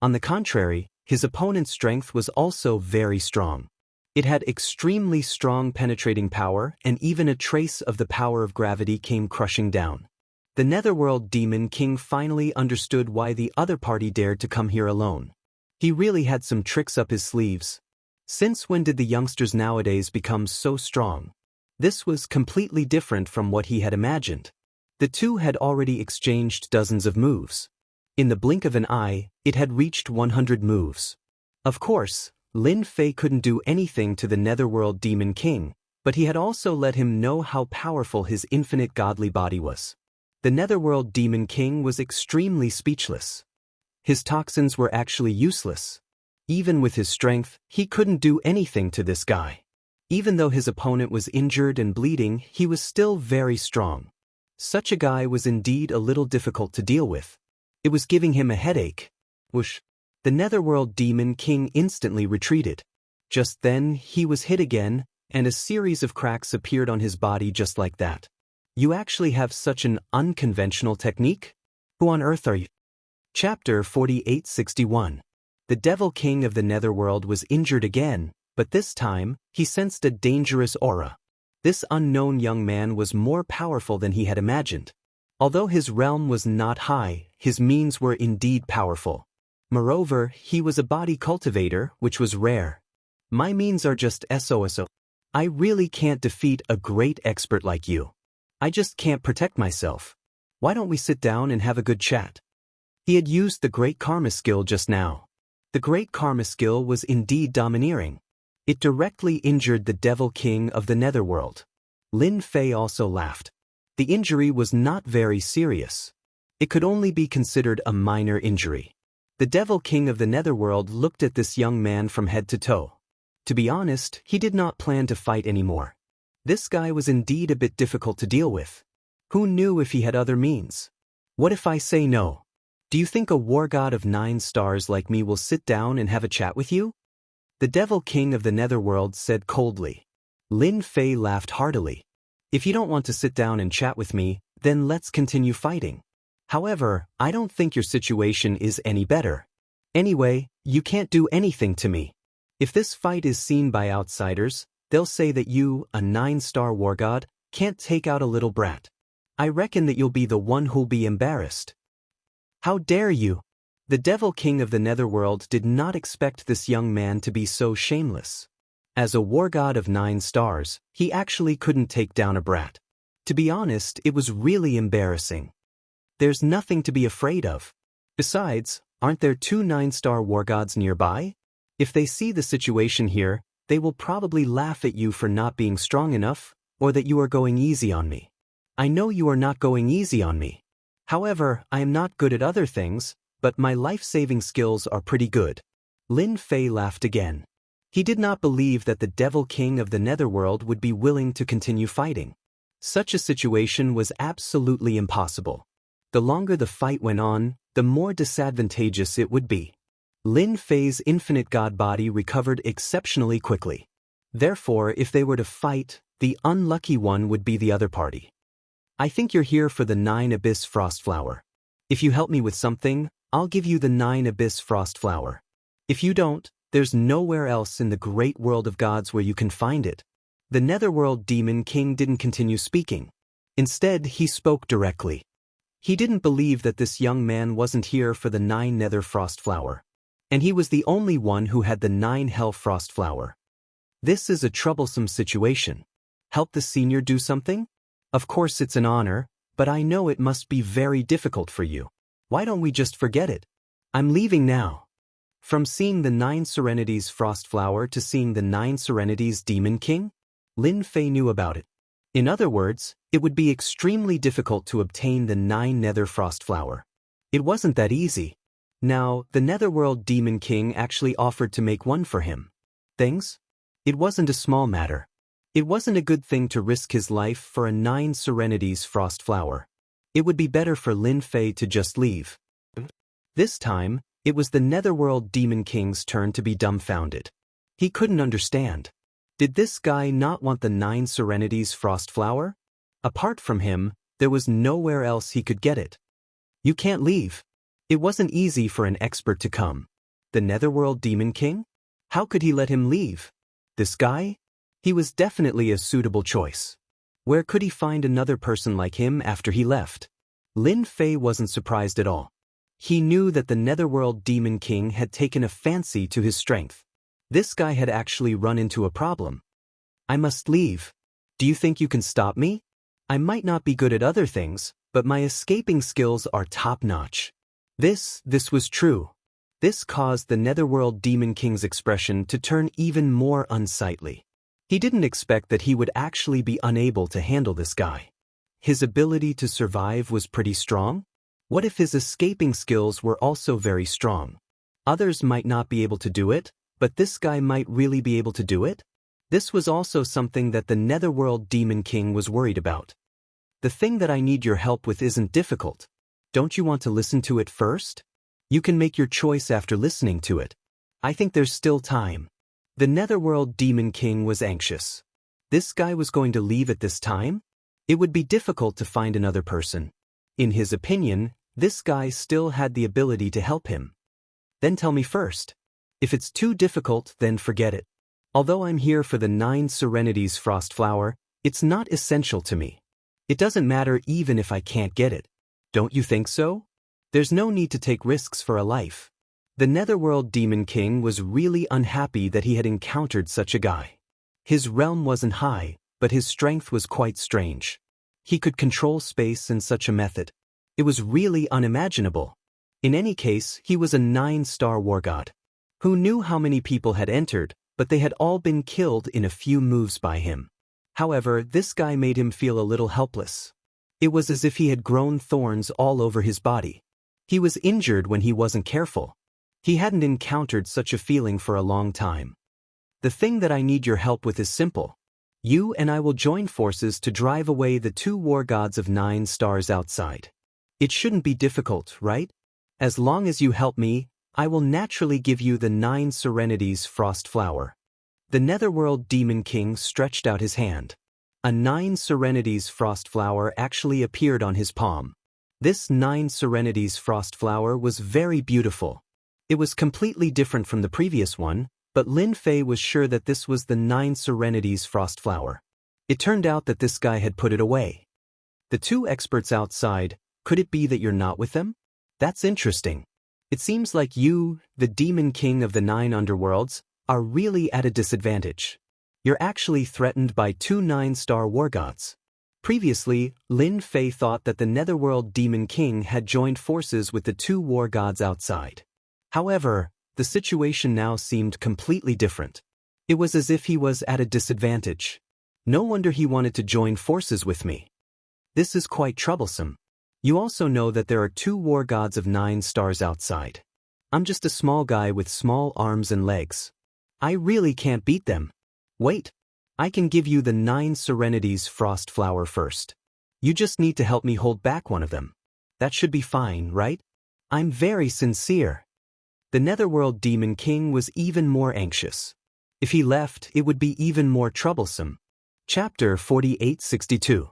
S1: On the contrary, His opponent's strength was also very strong. It had extremely strong penetrating power, and even a trace of the power of gravity came crushing down. The Netherworld Demon King finally understood why the other party dared to come here alone. He really had some tricks up his sleeves. Since when did the youngsters nowadays become so strong? This was completely different from what he had imagined. The two had already exchanged dozens of moves. In the blink of an eye, it had reached 100 moves. Of course, Lin Fei couldn't do anything to the Netherworld Demon King, but he had also let him know how powerful his infinite godly body was. The Netherworld Demon King was extremely speechless. His toxins were actually useless. Even with his strength, he couldn't do anything to this guy. Even though his opponent was injured and bleeding, he was still very strong. Such a guy was indeed a little difficult to deal with. It was giving him a headache. Whoosh! The Netherworld Demon King instantly retreated. Just then, he was hit again, and a series of cracks appeared on his body just like that. You actually have such an unconventional technique? Who on earth are you? Chapter 4861. The Devil King of the Netherworld was injured again, but this time, he sensed a dangerous aura. This unknown young man was more powerful than he had imagined. Although his realm was not high, his means were indeed powerful. Moreover, he was a body cultivator, which was rare. My means are just SOSO. I really can't defeat a great expert like you. I just can't protect myself. Why don't we sit down and have a good chat? He had used the Great Karma skill just now. The Great Karma skill was indeed domineering. It directly injured the Devil King of the Netherworld. Lin Fei also laughed. The injury was not very serious. It could only be considered a minor injury. The Devil King of the Netherworld looked at this young man from head to toe. To be honest, he did not plan to fight anymore. This guy was indeed a bit difficult to deal with. Who knew if he had other means? What if I say no? Do you think a war god of 9 stars like me will sit down and have a chat with you? The Devil King of the Netherworld said coldly. Lin Fei laughed heartily. If you don't want to sit down and chat with me, then let's continue fighting. However, I don't think your situation is any better. Anyway, you can't do anything to me. If this fight is seen by outsiders, they'll say that you, a 9-star war god, can't take out a little brat. I reckon that you'll be the one who'll be embarrassed. How dare you? The Devil King of the Netherworld did not expect this young man to be so shameless. As a war god of 9 stars, he actually couldn't take down a brat. To be honest, it was really embarrassing. There's nothing to be afraid of. Besides, aren't there 2 9-star war gods nearby? If they see the situation here, they will probably laugh at you for not being strong enough, or that you are going easy on me. I know you are not going easy on me. However, I am not good at other things, but my life-saving skills are pretty good. Lin Fei laughed again. He did not believe that the Devil King of the Netherworld would be willing to continue fighting. Such a situation was absolutely impossible. The longer the fight went on, the more disadvantageous it would be. Lin Fei's infinite god body recovered exceptionally quickly. Therefore, if they were to fight, the unlucky one would be the other party. I think you're here for the 9 Abyss Frost Flower. If you help me with something, I'll give you the 9 Abyss Frost Flower. If you don't, there's nowhere else in the great world of gods where you can find it. The Netherworld Demon King didn't continue speaking. Instead, he spoke directly. He didn't believe that this young man wasn't here for the 9 Nether Frost Flower. And he was the only one who had the 9 Hell Frost Flower. This is a troublesome situation. Help the senior do something? Of course it's an honor, but I know it must be very difficult for you. Why don't we just forget it? I'm leaving now. From seeing the 9 Serenities Frost Flower to seeing the 9 Serenities Demon King, Lin Fei knew about it. In other words, it would be extremely difficult to obtain the 9 Nether Frost Flower. It wasn't that easy. Now, the Netherworld Demon King actually offered to make one for him. Things? It wasn't a small matter. It wasn't a good thing to risk his life for a 9 Serenities Frost Flower. It would be better for Lin Fei to just leave. This time, it was the Netherworld Demon King's turn to be dumbfounded. He couldn't understand. Did this guy not want the 9 Serenities Frost Flower? Apart from him, there was nowhere else he could get it. You can't leave. It wasn't easy for an expert to come. The Netherworld Demon King? How could he let him leave? This guy? He was definitely a suitable choice. Where could he find another person like him after he left? Lin Fei wasn't surprised at all. He knew that the Netherworld Demon King had taken a fancy to his strength. This guy had actually run into a problem. I must leave. Do you think you can stop me? I might not be good at other things, but my escaping skills are top-notch. This was true. This caused the Netherworld Demon King's expression to turn even more unsightly. He didn't expect that he would actually be unable to handle this guy. His ability to survive was pretty strong. What if his escaping skills were also very strong? Others might not be able to do it, but this guy might really be able to do it? This was also something that the Netherworld Demon King was worried about. The thing that I need your help with isn't difficult. Don't you want to listen to it first? You can make your choice after listening to it. I think there's still time. The Netherworld Demon King was anxious. This guy was going to leave at this time? It would be difficult to find another person. In his opinion, this guy still had the ability to help him. Then tell me first. If it's too difficult, then forget it. Although I'm here for the 9 Serenities Frost Flower, it's not essential to me. It doesn't matter even if I can't get it. Don't you think so? There's no need to take risks for a life. The Netherworld Demon King was really unhappy that he had encountered such a guy. His realm wasn't high, but his strength was quite strange. He could control space in such a method. It was really unimaginable. In any case, he was a 9-star war god. Who knew how many people had entered, but they had all been killed in a few moves by him. However, this guy made him feel a little helpless. It was as if he had grown thorns all over his body. He was injured when he wasn't careful. He hadn't encountered such a feeling for a long time. The thing that I need your help with is simple. You and I will join forces to drive away the 2 war gods of 9 stars outside. It shouldn't be difficult, right? As long as you help me, I will naturally give you the 9 Serenities Frost Flower. The Netherworld Demon King stretched out his hand. A 9 Serenities Frost Flower actually appeared on his palm. This 9 Serenities Frost Flower was very beautiful. It was completely different from the previous one, but Lin Fei was sure that this was the 9 Serenities Frost Flower. It turned out that this guy had put it away. The 2 experts outside, could it be that you're not with them? That's interesting. It seems like you, the Demon King of the 9 underworlds, are really at a disadvantage. You're actually threatened by 2 9-star war gods. Previously, Lin Fei thought that the Netherworld Demon King had joined forces with the 2 war gods outside. However, the situation now seemed completely different. It was as if he was at a disadvantage. No wonder he wanted to join forces with me. This is quite troublesome. You also know that there are 2 war gods of 9 stars outside. I'm just a small guy with small arms and legs. I really can't beat them. Wait, I can give you the 9 Serenities Frost Flower first. You just need to help me hold back one of them. That should be fine, right? I'm very sincere. The Netherworld Demon King was even more anxious. If he left, it would be even more troublesome. Chapter 4862.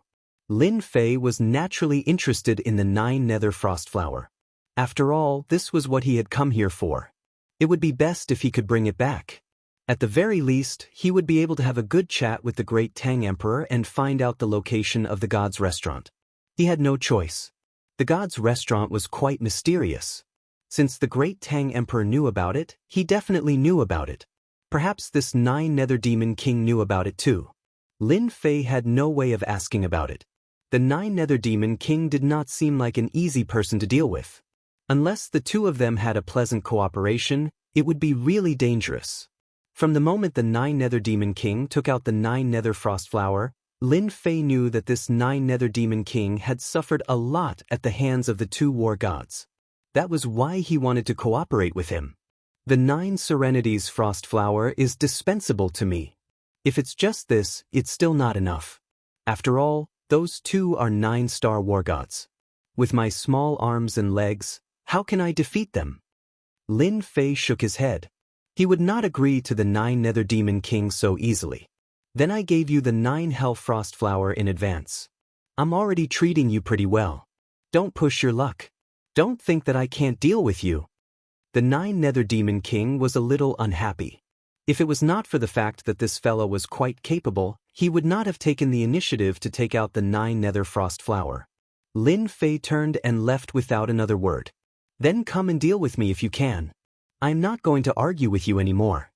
S1: Lin Fei was naturally interested in the 9 Nether Frost Flower. After all, this was what he had come here for. It would be best if he could bring it back. At the very least, he would be able to have a good chat with the Great Tang Emperor and find out the location of the god's restaurant. He had no choice. The god's restaurant was quite mysterious. Since the Great Tang Emperor knew about it, he definitely knew about it. Perhaps this 9 Nether Demon King knew about it too. Lin Fei had no way of asking about it. The 9 Nether Demon King did not seem like an easy person to deal with. Unless the 2 of them had a pleasant cooperation, it would be really dangerous. From the moment the 9 Nether Demon King took out the 9 Nether Frost Flower, Lin Fei knew that this 9 Nether Demon King had suffered a lot at the hands of the 2 war gods. That was why he wanted to cooperate with him. The 9 Serenities Frost Flower is dispensable to me. If it's just this, it's still not enough. After all, those 2 are 9-star war gods. With my small arms and legs, how can I defeat them? Lin Fei shook his head. He would not agree to the 9 Nether Demon King so easily. Then I gave you the 9 Hell Frost Flower in advance. I'm already treating you pretty well. Don't push your luck. Don't think that I can't deal with you. The Nine Nether Demon King was a little unhappy. If it was not for the fact that this fellow was quite capable, he would not have taken the initiative to take out the 9 Nether Frost Flower. Lin Fei turned and left without another word. Then come and deal with me if you can. I'm not going to argue with you anymore.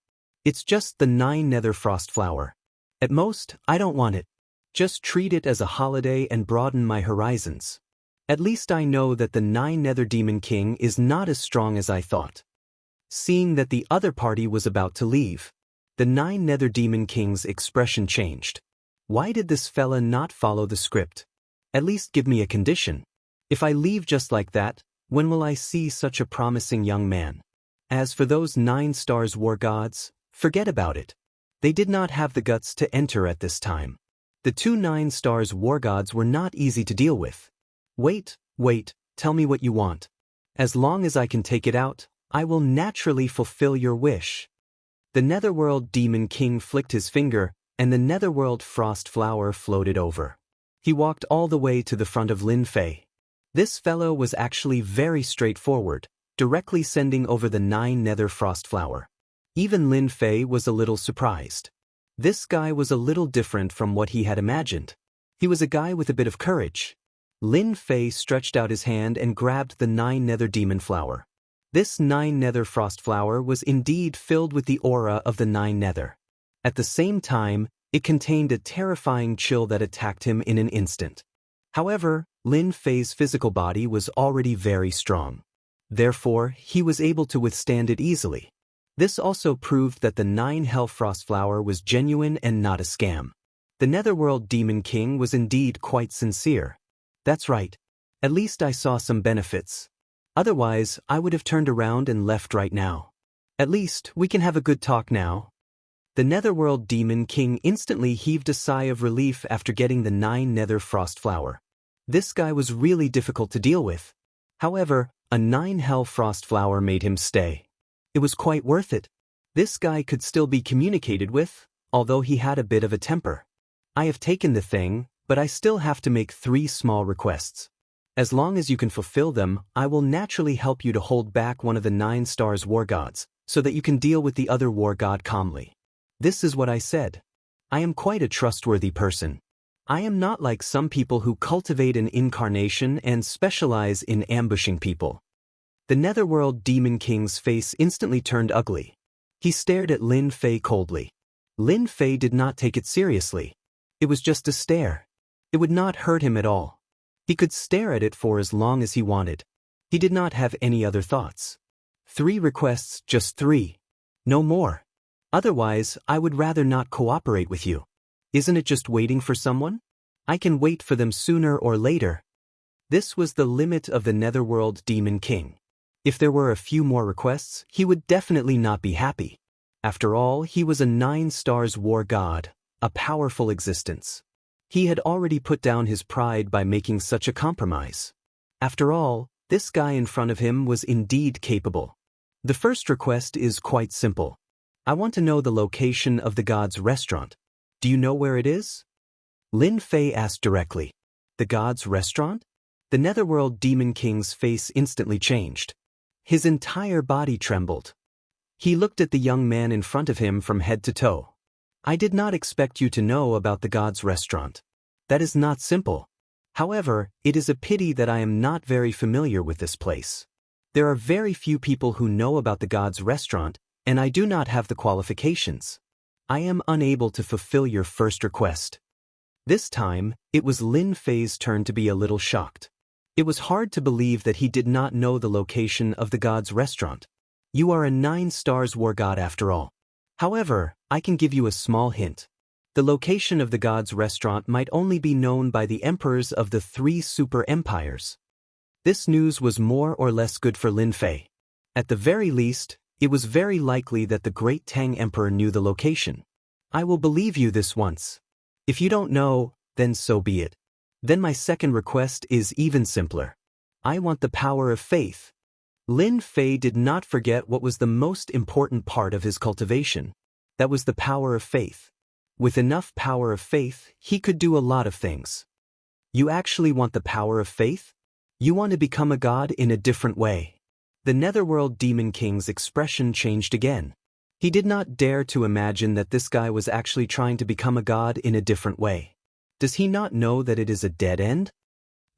S1: It's just the 9 Nether Frost Flower. At most, I don't want it. Just treat it as a holiday and broaden my horizons. At least I know that the 9 Nether Demon King is not as strong as I thought. Seeing that the other party was about to leave, the 9 Nether Demon King's expression changed. Why did this fella not follow the script? At least give me a condition. If I leave just like that, when will I see such a promising young man? As for those 9 stars war gods, forget about it. They did not have the guts to enter at this time. The 2 9 stars war gods were not easy to deal with. Wait, tell me what you want. As long as I can take it out, I will naturally fulfill your wish. The Netherworld Demon King flicked his finger, and the Netherworld Frost Flower floated over. He walked all the way to the front of Lin Fei. This fellow was actually very straightforward, directly sending over the 9 Nether Frost Flower. Even Lin Fei was a little surprised. This guy was a little different from what he had imagined. He was a guy with a bit of courage. Lin Fei stretched out his hand and grabbed the 9 Nether Demon Flower. This 9 Nether Frost Flower was indeed filled with the aura of the 9 Nether. At the same time, it contained a terrifying chill that attacked him in an instant. However, Lin Fei's physical body was already very strong. Therefore, he was able to withstand it easily. This also proved that the 9 Hellfrost Flower was genuine and not a scam. The Netherworld Demon King was indeed quite sincere. That's right. At least I saw some benefits. Otherwise, I would have turned around and left right now. At least, we can have a good talk now. The Netherworld Demon King instantly heaved a sigh of relief after getting the 9 Nether Frost Flower. This guy was really difficult to deal with. However, a 9 Hell Frost Flower made him stay. It was quite worth it. This guy could still be communicated with, although he had a bit of a temper. I have taken the thing, but I still have to make 3 small requests. As long as you can fulfill them, I will naturally help you to hold back one of the 9 stars war gods, so that you can deal with the other war god calmly. This is what I said. I am quite a trustworthy person. I am not like some people who cultivate an incarnation and specialize in ambushing people. The Netherworld Demon King's face instantly turned ugly. He stared at Lin Fei coldly. Lin Fei did not take it seriously. It was just a stare. It would not hurt him at all. He could stare at it for as long as he wanted. He did not have any other thoughts. 3 requests, just 3. No more. Otherwise, I would rather not cooperate with you. Isn't it just waiting for someone? I can wait for them sooner or later. This was the limit of the Netherworld Demon King. If there were a few more requests, he would definitely not be happy. After all, he was a 9 stars war god, a powerful existence. He had already put down his pride by making such a compromise. After all, this guy in front of him was indeed capable. The first request is quite simple. I want to know the location of the god's restaurant. Do you know where it is? Lin Fei asked directly. The god's restaurant? The Netherworld Demon King's face instantly changed. His entire body trembled. He looked at the young man in front of him from head to toe. I did not expect you to know about the god's restaurant. That is not simple. However, it is a pity that I am not very familiar with this place. There are very few people who know about the god's restaurant, and I do not have the qualifications. I am unable to fulfill your first request. This time, it was Lin Fei's turn to be a little shocked. It was hard to believe that he did not know the location of the god's restaurant. You are a 9 stars war god after all. However, I can give you a small hint. The location of the god's restaurant might only be known by the emperors of the 3 super empires. This news was more or less good for Lin Fei. At the very least, it was very likely that the great Tang Emperor knew the location. I will believe you this once. If you don't know, then so be it. Then my second request is even simpler. I want the power of faith. Lin Fei did not forget what was the most important part of his cultivation. That was the power of faith. With enough power of faith, he could do a lot of things. You actually want the power of faith? You want to become a god in a different way. The Netherworld Demon King's expression changed again. He did not dare to imagine that this guy was actually trying to become a god in a different way. Does he not know that it is a dead end?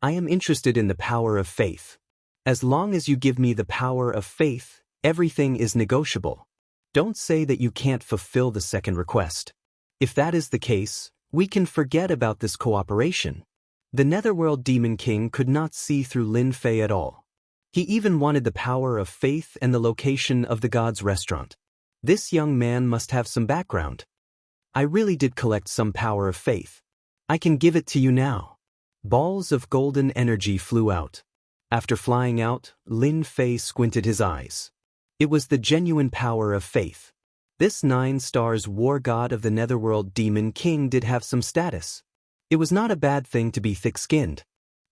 S1: I am interested in the power of faith. As long as you give me the power of faith, everything is negotiable. Don't say that you can't fulfill the second request. If that is the case, we can forget about this cooperation. The Netherworld Demon King could not see through Lin Fei at all. He even wanted the power of faith and the location of the god's restaurant. This young man must have some background. I really did collect some power of faith. I can give it to you now. Balls of golden energy flew out. After flying out, Lin Fei squinted his eyes. It was the genuine power of faith. This 9 stars war god of the Netherworld Demon King did have some status. It was not a bad thing to be thick-skinned.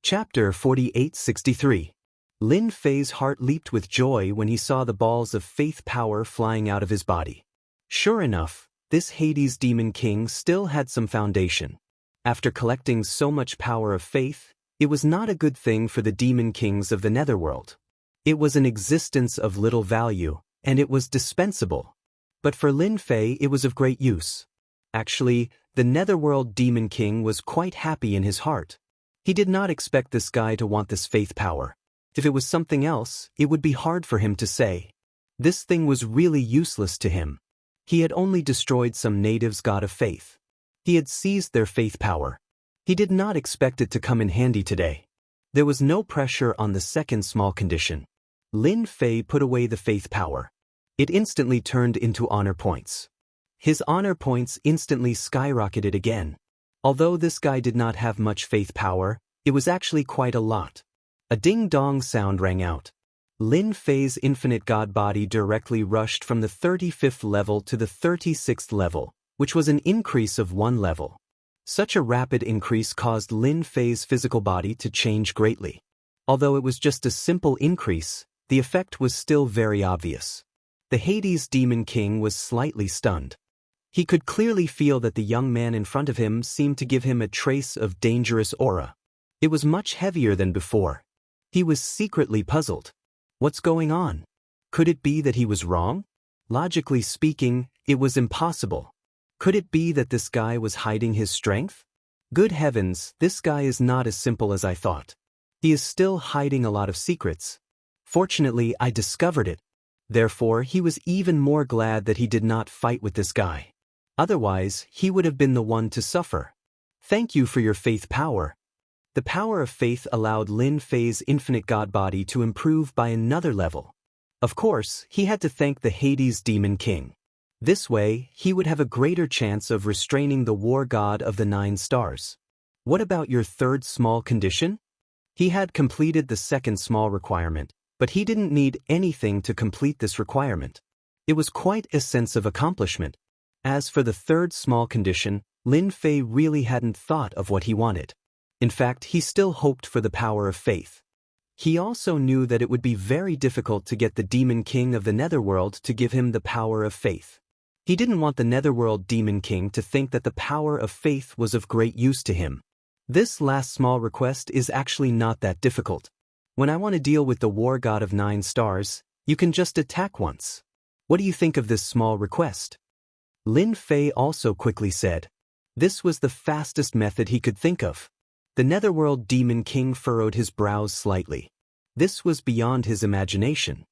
S1: Chapter 4863. Lin Fei's heart leaped with joy when he saw the balls of faith power flying out of his body. Sure enough, this Hades Demon King still had some foundation. After collecting so much power of faith, it was not a good thing for the Demon Kings of the Netherworld. It was an existence of little value, and it was dispensable. But for Lin Fei it was of great use. Actually, the Netherworld Demon King was quite happy in his heart. He did not expect this guy to want this faith power. If it was something else, it would be hard for him to say. This thing was really useless to him. He had only destroyed some natives' god of faith. He had seized their faith power. He did not expect it to come in handy today. There was no pressure on the second small condition. Lin Fei put away the faith power. It instantly turned into honor points. His honor points instantly skyrocketed again. Although this guy did not have much faith power, it was actually quite a lot. A ding-dong sound rang out. Lin Fei's infinite god body directly rushed from the 35th level to the 36th level, which was an increase of 1 level. Such a rapid increase caused Lin Fei's physical body to change greatly. Although it was just a simple increase, the effect was still very obvious. The Hades Demon King was slightly stunned. He could clearly feel that the young man in front of him seemed to give him a trace of dangerous aura. It was much heavier than before. He was secretly puzzled. What's going on? Could it be that he was wrong? Logically speaking, it was impossible. Could it be that this guy was hiding his strength? Good heavens, this guy is not as simple as I thought. He is still hiding a lot of secrets. Fortunately, I discovered it. Therefore, he was even more glad that he did not fight with this guy. Otherwise, he would have been the one to suffer. Thank you for your faith power. The power of faith allowed Lin Fei's infinite god body to improve by another level. Of course, he had to thank the Hades Demon King. This way, he would have a greater chance of restraining the war god of the 9 stars. What about your third small condition? He had completed the second small requirement, but he didn't need anything to complete this requirement. It was quite a sense of accomplishment. As for the third small condition, Lin Fei really hadn't thought of what he wanted. In fact, he still hoped for the power of faith. He also knew that it would be very difficult to get the Demon King of the Netherworld to give him the power of faith. He didn't want the Netherworld Demon King to think that the power of faith was of great use to him. This last small request is actually not that difficult. When I want to deal with the war god of 9 stars, you can just attack once. What do you think of this small request? Lin Fei also quickly said. This was the fastest method he could think of. The Netherworld Demon King furrowed his brows slightly. This was beyond his imagination.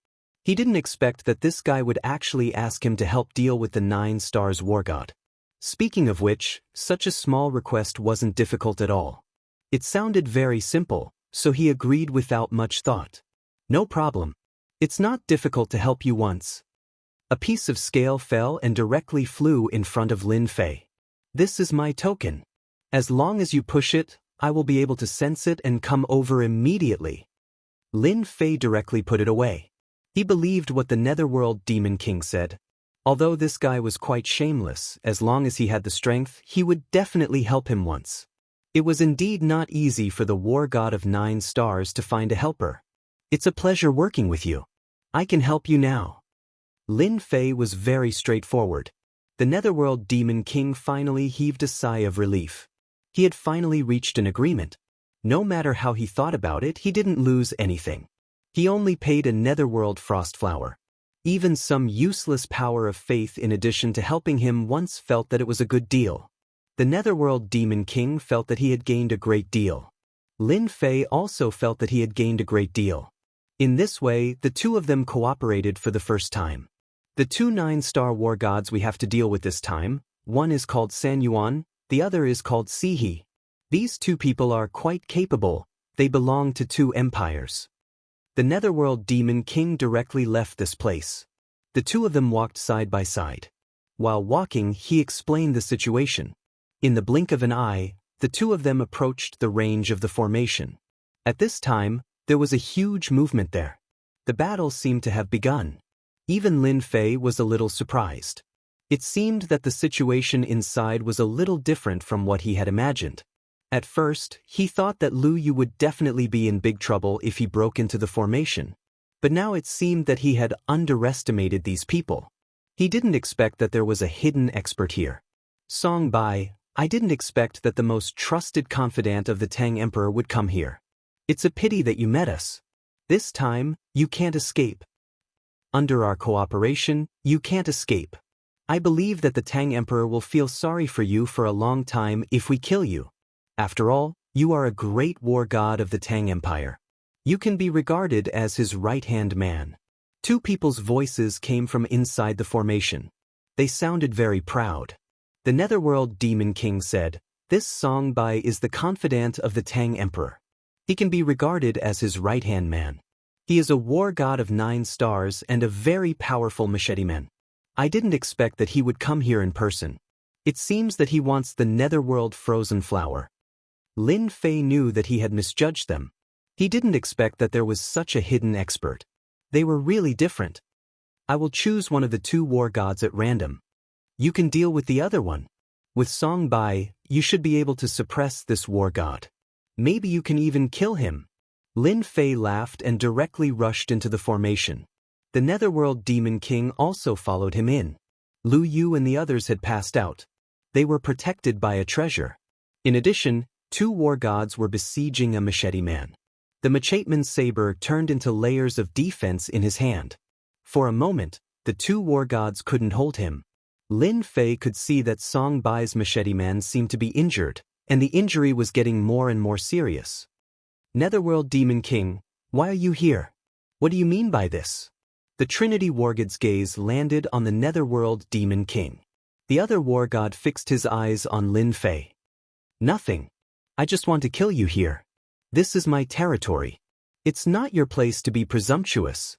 S1: He didn't expect that this guy would actually ask him to help deal with the 9 stars war god. Speaking of which, such a small request wasn't difficult at all. It sounded very simple, so he agreed without much thought. No problem. It's not difficult to help you once. A piece of scale fell and directly flew in front of Lin Fei. This is my token. As long as you push it, I will be able to sense it and come over immediately. Lin Fei directly put it away. He believed what the Netherworld Demon King said. Although this guy was quite shameless, as long as he had the strength, he would definitely help him once. It was indeed not easy for the war god of 9 stars to find a helper. It's a pleasure working with you. I can help you now. Lin Fei was very straightforward. The Netherworld Demon King finally heaved a sigh of relief. He had finally reached an agreement. No matter how he thought about it, he didn't lose anything. He only paid a netherworld frost flower. Even some useless power of faith in addition to helping him once felt that it was a good deal. The netherworld demon king felt that he had gained a great deal. Lin Fei also felt that he had gained a great deal. In this way, the two of them cooperated for the first time. The two 9-star war gods we have to deal with this time, one is called San Yuan, the other is called Sihe. These two people are quite capable, they belong to two empires. The netherworld demon king directly left this place. The two of them walked side by side. While walking, he explained the situation. In the blink of an eye, the two of them approached the range of the formation. At this time, there was a huge movement there. The battle seemed to have begun. Even Lin Fei was a little surprised. It seemed that the situation inside was a little different from what he had imagined. At first, he thought that Lu Yu would definitely be in big trouble if he broke into the formation. But now it seemed that he had underestimated these people. He didn't expect that there was a hidden expert here. Song Bai, I didn't expect that the most trusted confidant of the Tang Emperor would come here. It's a pity that you met us. This time, you can't escape. Under our cooperation, you can't escape. I believe that the Tang Emperor will feel sorry for you for a long time if we kill you. After all, you are a great war god of the Tang Empire. You can be regarded as his right-hand man. Two people's voices came from inside the formation. They sounded very proud. The Netherworld Demon King said, "This Song Bai is the confidant of the Tang Emperor. He can be regarded as his right-hand man. He is a war god of 9 stars and a very powerful machete man. I didn't expect that he would come here in person. It seems that he wants the Netherworld frozen flower." Lin Fei knew that he had misjudged them. He didn't expect that there was such a hidden expert. They were really different. I will choose one of the two war gods at random. You can deal with the other one. With Song Bai, you should be able to suppress this war god. Maybe you can even kill him. Lin Fei laughed and directly rushed into the formation. The Netherworld Demon King also followed him in. Lu Yu and the others had passed out. They were protected by a treasure. In addition, 2 war gods were besieging a machete man. The macheteman's saber turned into layers of defense in his hand. For a moment, the 2 war gods couldn't hold him. Lin Fei could see that Song Bai's machete man seemed to be injured, and the injury was getting more and more serious. Netherworld Demon King, why are you here? What do you mean by this? The Trinity Wargod's gaze landed on the Netherworld Demon King. The other war god fixed his eyes on Lin Fei. Nothing. I just want to kill you here. This is my territory. It's not your place to be presumptuous.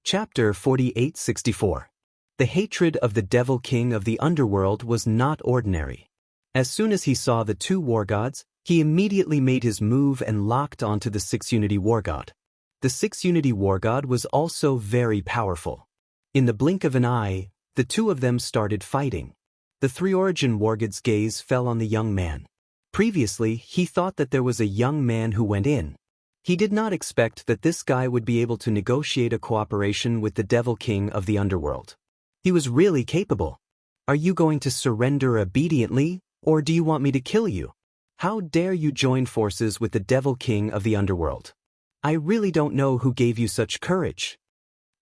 S1: Chapter 4864. The hatred of the Devil King of the Underworld was not ordinary. As soon as he saw the 2 war gods, he immediately made his move and locked onto the 6 Unity War God. The 6 Unity War God was also very powerful. In the blink of an eye, the 2 of them started fighting. The 3 Origin War God's gaze fell on the young man. Previously, he thought that there was a young man who went in. He did not expect that this guy would be able to negotiate a cooperation with the Devil King of the Underworld. He was really capable. Are you going to surrender obediently, or do you want me to kill you? How dare you join forces with the Devil King of the Underworld? I really don't know who gave you such courage.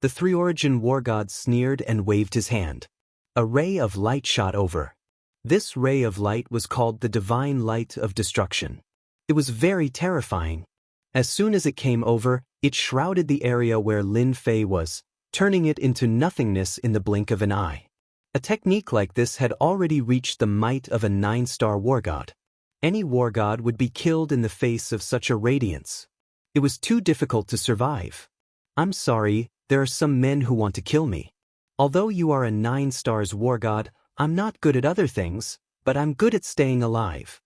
S1: The 3 Origin War God sneered and waved his hand. A ray of light shot over. This ray of light was called the Divine Light of Destruction. It was very terrifying. As soon as it came over, it shrouded the area where Lin Fei was, turning it into nothingness in the blink of an eye. A technique like this had already reached the might of a 9-star war god. Any war god would be killed in the face of such a radiance. It was too difficult to survive. I'm sorry, there are some men who want to kill me. Although you are a 9 stars war god, I'm not good at other things, but I'm good at staying alive.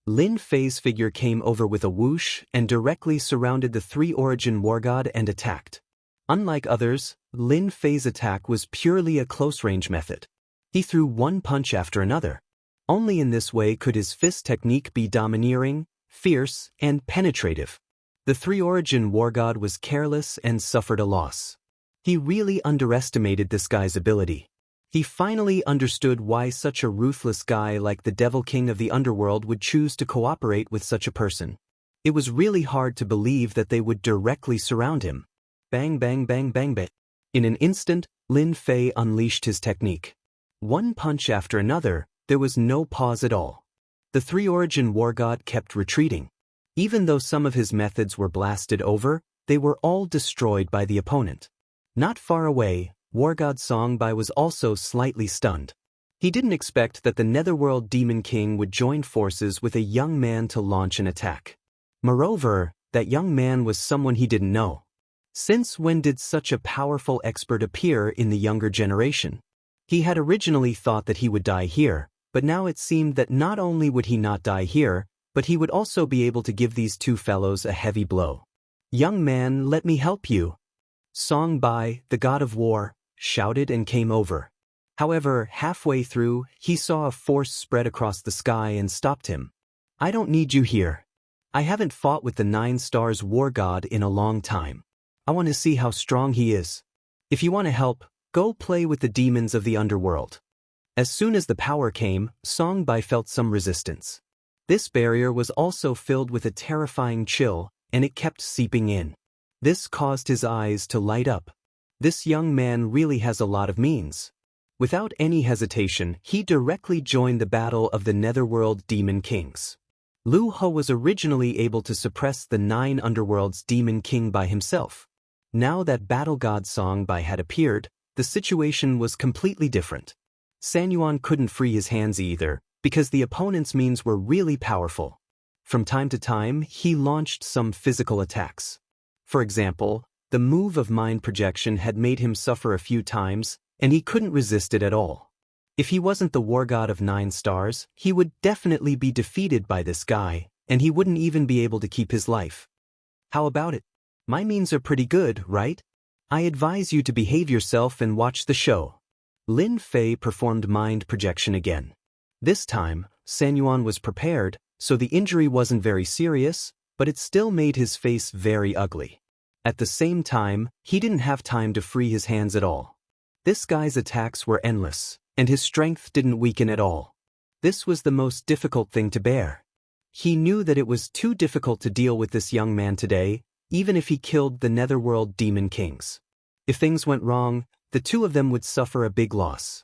S1: Lin Fei's figure came over with a whoosh and directly surrounded the 3 Origin War God and attacked. Unlike others, Lin Fei's attack was purely a close-range method. He threw one punch after another. Only in this way could his fist technique be domineering, fierce, and penetrative. The 3 Origin War God was careless and suffered a loss. He really underestimated this guy's ability. He finally understood why such a ruthless guy like the Devil King of the Underworld would choose to cooperate with such a person. It was really hard to believe that they would directly surround him. Bang bang bang bang bang. In an instant, Lin Fei unleashed his technique. One punch after another, there was no pause at all. The three-origin war god kept retreating. Even though some of his methods were blasted over, they were all destroyed by the opponent. Not far away, war god Songbai was also slightly stunned. He didn't expect that the Netherworld Demon King would join forces with a young man to launch an attack. Moreover, that young man was someone he didn't know. Since when did such a powerful expert appear in the younger generation? He had originally thought that he would die here, but now it seemed that not only would he not die here, but he would also be able to give these two fellows a heavy blow. "Young man, let me help you." Songbai, the god of war, shouted and came over. However, halfway through, he saw a force spread across the sky and stopped him. "I don't need you here. I haven't fought with the 9 Stars war god in a long time. I want to see how strong he is. If you want to help, go play with the demons of the underworld." As soon as the power came, Songbai felt some resistance. This barrier was also filled with a terrifying chill, and it kept seeping in. This caused his eyes to light up. This young man really has a lot of means. Without any hesitation, he directly joined the battle of the Netherworld Demon Kings. Lu He was originally able to suppress the 9 Underworld's Demon King by himself. Now that Battle God Songbai had appeared, the situation was completely different. Sanyuan couldn't free his hands either, because the opponent's means were really powerful. From time to time, he launched some physical attacks. For example, the move of mind projection had made him suffer a few times, and he couldn't resist it at all. If he wasn't the war god of 9 stars, he would definitely be defeated by this guy, and he wouldn't even be able to keep his life. How about it? My means are pretty good, right? I advise you to behave yourself and watch the show. Lin Fei performed mind projection again. This time, Sanyuan was prepared, so the injury wasn't very serious, but it still made his face very ugly. At the same time, he didn't have time to free his hands at all. This guy's attacks were endless, and his strength didn't weaken at all. This was the most difficult thing to bear. He knew that it was too difficult to deal with this young man today, even if he killed the Netherworld Demon Kings. If things went wrong, the two of them would suffer a big loss.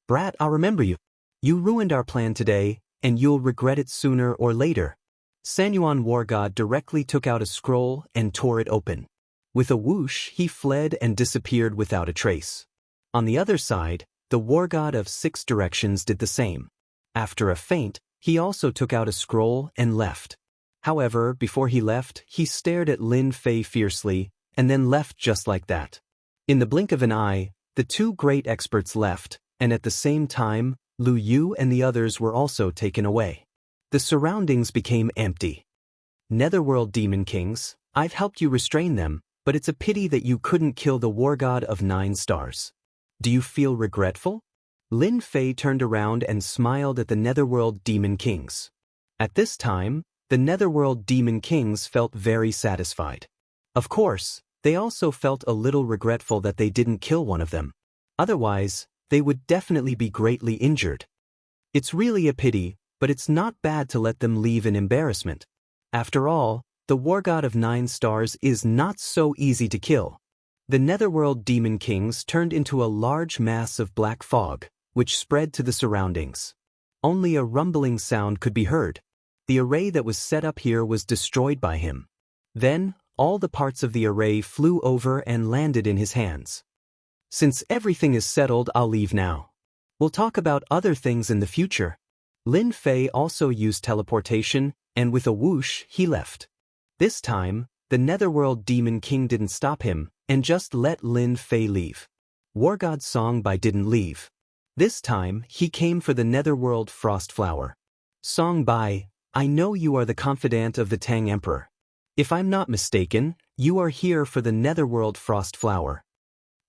S1: "Brat, I'll remember you. You ruined our plan today, and you'll regret it sooner or later." Sanyuan War God directly took out a scroll and tore it open. With a whoosh, he fled and disappeared without a trace. On the other side, the War God of 6 Directions did the same. After a feint, he also took out a scroll and left. However, before he left, he stared at Lin Fei fiercely, and then left just like that. In the blink of an eye, the two great experts left, and at the same time, Lu Yu and the others were also taken away. The surroundings became empty. "Netherworld Demon Kings, I've helped you restrain them, but it's a pity that you couldn't kill the war god of 9 stars. Do you feel regretful?" Lin Fei turned around and smiled at the Netherworld Demon Kings. At this time, the Netherworld Demon Kings felt very satisfied. Of course, they also felt a little regretful that they didn't kill one of them. Otherwise, they would definitely be greatly injured. It's really a pity, but it's not bad to let them leave in embarrassment. After all, the war god of 9 stars is not so easy to kill. The Netherworld Demon Kings turned into a large mass of black fog, which spread to the surroundings. Only a rumbling sound could be heard. The array that was set up here was destroyed by him. Then, all the parts of the array flew over and landed in his hands. "Since everything is settled, I'll leave now. We'll talk about other things in the future." Lin Fei also used teleportation, and with a whoosh, he left. This time, the Netherworld Demon King didn't stop him, and just let Lin Fei leave. War God Songbai didn't leave. This time, he came for the Netherworld Frost Flower. "Songbai, I know you are the confidant of the Tang Emperor. If I'm not mistaken, you are here for the Netherworld Frost Flower."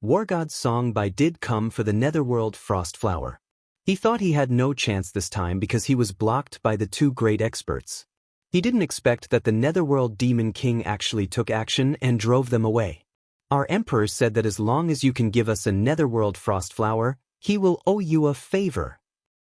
S1: War God Songbai did come for the Netherworld Frost Flower. He thought he had no chance this time because he was blocked by the two great experts. He didn't expect that the Netherworld Demon King actually took action and drove them away. "Our Emperor said that as long as you can give us a Netherworld Frost Flower, he will owe you a favor,"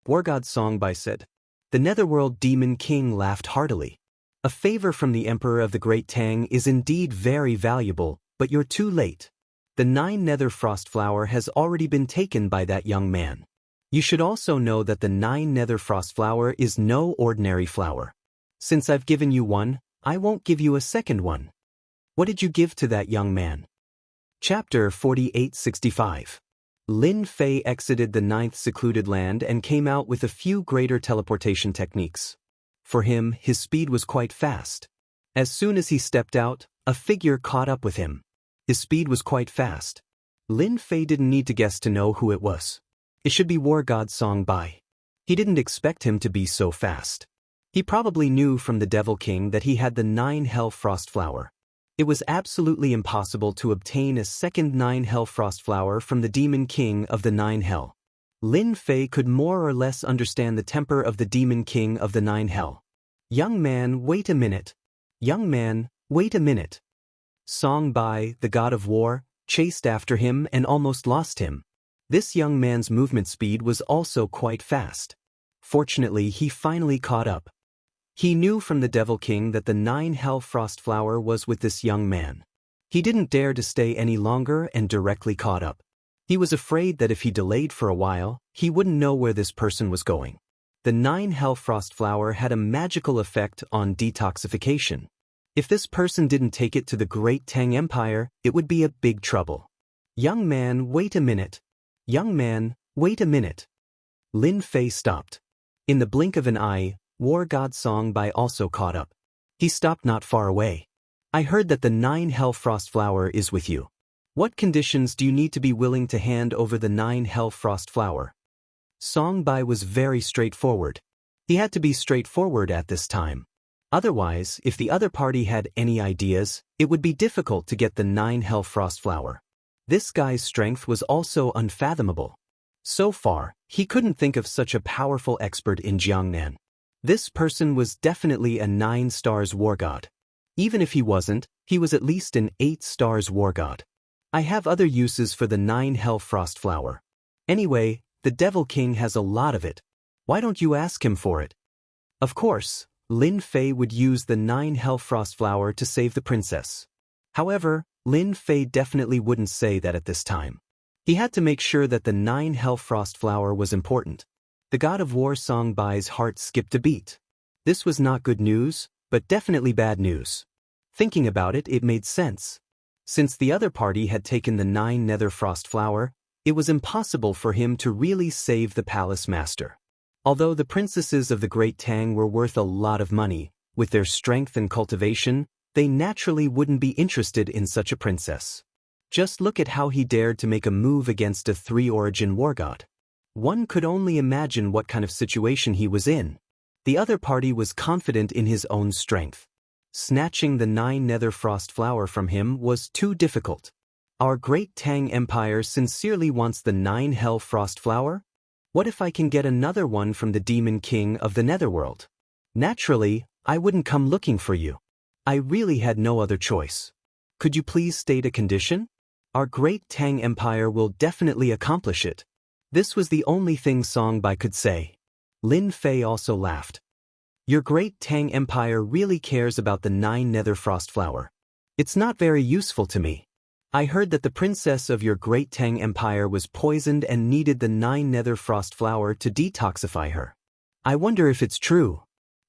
S1: War God Songbai said. The Netherworld Demon King laughed heartily. "A favor from the Emperor of the Great Tang is indeed very valuable, But you're too late. The 9 nether frost flower has already been taken by that young man. You should also know that the 9 nether frost flower is no ordinary flower. Since I've given you one, I won't give you a second one. What did you give to that young man? Chapter 4865. Lin Fei exited the 9th secluded land and came out with a few greater teleportation techniques. For him, his speed was quite fast. As soon as he stepped out, a figure caught up with him. His speed was quite fast. Lin Fei didn't need to guess to know who it was. It should be War God Song Bai. He didn't expect him to be so fast. He probably knew from the Devil King that he had the 9 Hell Frost Flower. It was absolutely impossible to obtain a second 9 Hell Frost Flower from the Demon King of the 9 Hell. Lin Fei could more or less understand the temper of the Demon King of the 9 Hell. Young man, wait a minute. Young man, wait a minute. Song Bai, the god of war, chased after him and almost lost him. This young man's movement speed was also quite fast. Fortunately, he finally caught up. He knew from the Devil King that the 9 Hell Frost Flower was with this young man. He didn't dare to stay any longer and directly caught up. He was afraid that if he delayed for a while, he wouldn't know where this person was going. The 9 Hell Frost Flower had a magical effect on detoxification. If this person didn't take it to the Great Tang Empire, it would be a big trouble. Young man, wait a minute. Young man, wait a minute. Lin Fei stopped. In the blink of an eye, War God Song Bai also caught up. He stopped not far away. I heard that the 9 Hell Frost Flower is with you. What conditions do you need to be willing to hand over the 9 Hell Frost Flower? Song Bai was very straightforward. He had to be straightforward at this time. Otherwise, if the other party had any ideas, it would be difficult to get the 9 Hell Frost Flower. This guy's strength was also unfathomable. So far, he couldn't think of such a powerful expert in Jiangnan. This person was definitely a 9 stars war god. Even if he wasn't, he was at least an 8 stars war god. I have other uses for the 9 Hell Frost Flower. Anyway, the Devil King has a lot of it. Why don't you ask him for it? Of course, Lin Fei would use the 9 Hell Frost Flower to save the princess. However, Lin Fei definitely wouldn't say that at this time. He had to make sure that the 9 Hell Frost Flower was important. The god of war Song Bai's heart skipped a beat. This was not good news, but definitely bad news. Thinking about it, it made sense. Since the other party had taken the 9 Nether Frost Flower, it was impossible for him to really save the palace master. Although the princesses of the Great Tang were worth a lot of money, with their strength and cultivation, they naturally wouldn't be interested in such a princess. Just look at how he dared to make a move against a 3-origin war god. One could only imagine what kind of situation he was in. The other party was confident in his own strength. Snatching the 9 Nether Frost Flower from him was too difficult. Our Great Tang Empire sincerely wants the 9 Hell Frost Flower? What if I can get another one from the Demon King of the Netherworld? Naturally, I wouldn't come looking for you. I really had no other choice. Could you please state a condition? Our Great Tang Empire will definitely accomplish it. This was the only thing Song Bai could say. Lin Fei also laughed. Your Great Tang Empire really cares about the 9 Nether Frost Flower. It's not very useful to me. I heard that the princess of your Great Tang Empire was poisoned and needed the 9 Nether Frost Flower to detoxify her. I wonder if it's true.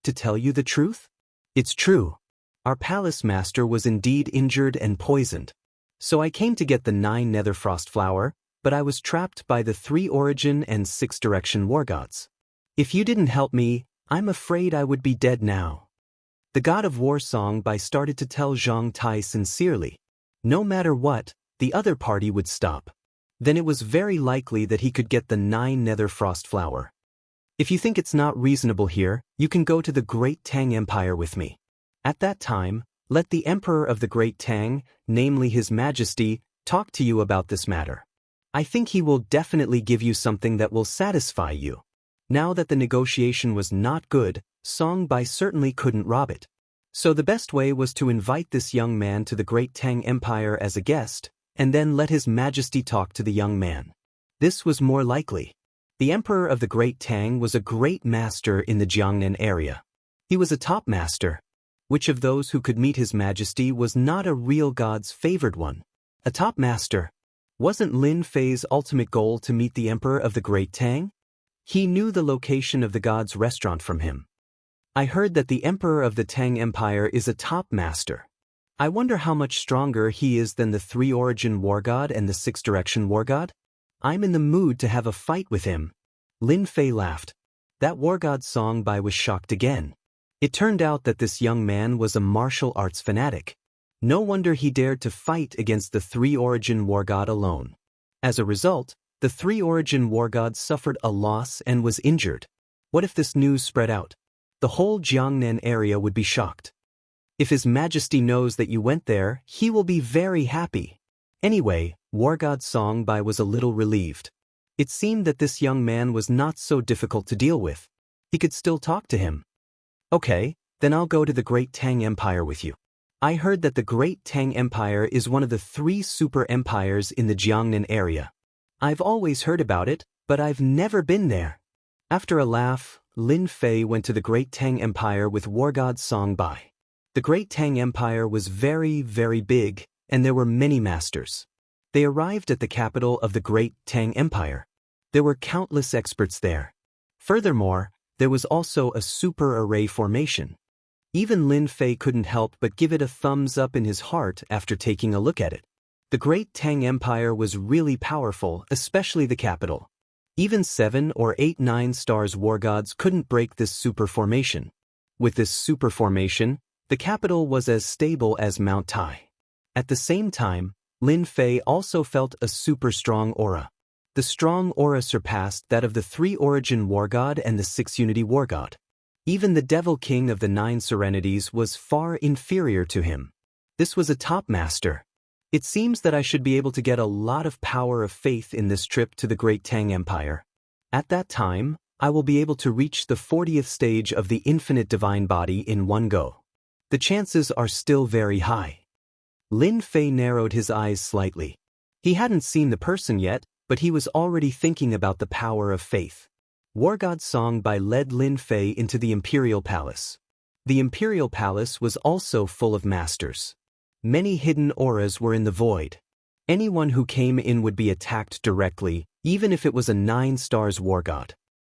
S1: To tell you the truth? It's true. Our palace master was indeed injured and poisoned. So I came to get the 9 Nether Frost Flower, but I was trapped by the 3-origin and 6-direction war gods. If you didn't help me, I'm afraid I would be dead now. The god of war Song Bai started to tell Zhang Tai sincerely. No matter what, the other party would stop. Then it was very likely that he could get the 9 Nether Frost Flower. If you think it's not reasonable here, you can go to the Great Tang Empire with me. At that time, let the Emperor of the Great Tang, namely His Majesty, talk to you about this matter. I think he will definitely give you something that will satisfy you. Now that the negotiation was not good, Song Bai certainly couldn't rob it. So the best way was to invite this young man to the Great Tang Empire as a guest, and then let His Majesty talk to the young man. This was more likely. The Emperor of the Great Tang was a great master in the Jiangnan area. He was a top master. Which of those who could meet His Majesty was not a real god's favored one? A top master. Wasn't Lin Fei's ultimate goal to meet the Emperor of the Great Tang? He knew the location of the god's restaurant from him. I heard that the Emperor of the Tang Empire is a top master. I wonder how much stronger he is than the Three-Origin War God and the Six-Direction War God? I'm in the mood to have a fight with him. Lin Fei laughed. That War God song by was shocked again. It turned out that this young man was a martial arts fanatic. No wonder he dared to fight against the Three-Origin War God alone. As a result, the Three-Origin War God suffered a loss and was injured. What if this news spread out? The whole Jiangnan area would be shocked. If His Majesty knows that you went there, he will be very happy. Anyway, War God Song Bai was a little relieved. It seemed that this young man was not so difficult to deal with. He could still talk to him. Okay, then I'll go to the Great Tang Empire with you. I heard that the Great Tang Empire is one of the 3 super empires in the Jiangnan area. I've always heard about it, but I've never been there. After a laugh, Lin Fei went to the Great Tang Empire with War God Song Bai. The Great Tang Empire was very, very big, and there were many masters. They arrived at the capital of the Great Tang Empire. There were countless experts there. Furthermore, there was also a super array formation. Even Lin Fei couldn't help but give it a thumbs up in his heart after taking a look at it. The Great Tang Empire was really powerful, especially the capital. Even 7 or 8 9-stars war gods couldn't break this super formation. With this super formation, the capital was as stable as Mount Tai. At the same time, Lin Fei also felt a super strong aura. The strong aura surpassed that of the Three-Origin War God and the Six-Unity War God. Even the Devil King of the 9 Serenities was far inferior to him. This was a top master. It seems that I should be able to get a lot of power of faith in this trip to the Great Tang Empire. At that time, I will be able to reach the 40th stage of the infinite divine body in one go. The chances are still very high. Lin Fei narrowed his eyes slightly. He hadn't seen the person yet, but he was already thinking about the power of faith. War God Song Bai led Lin Fei into the Imperial Palace. The Imperial Palace was also full of masters. Many hidden auras were in the void. Anyone who came in would be attacked directly, even if it was a 9-stars war god.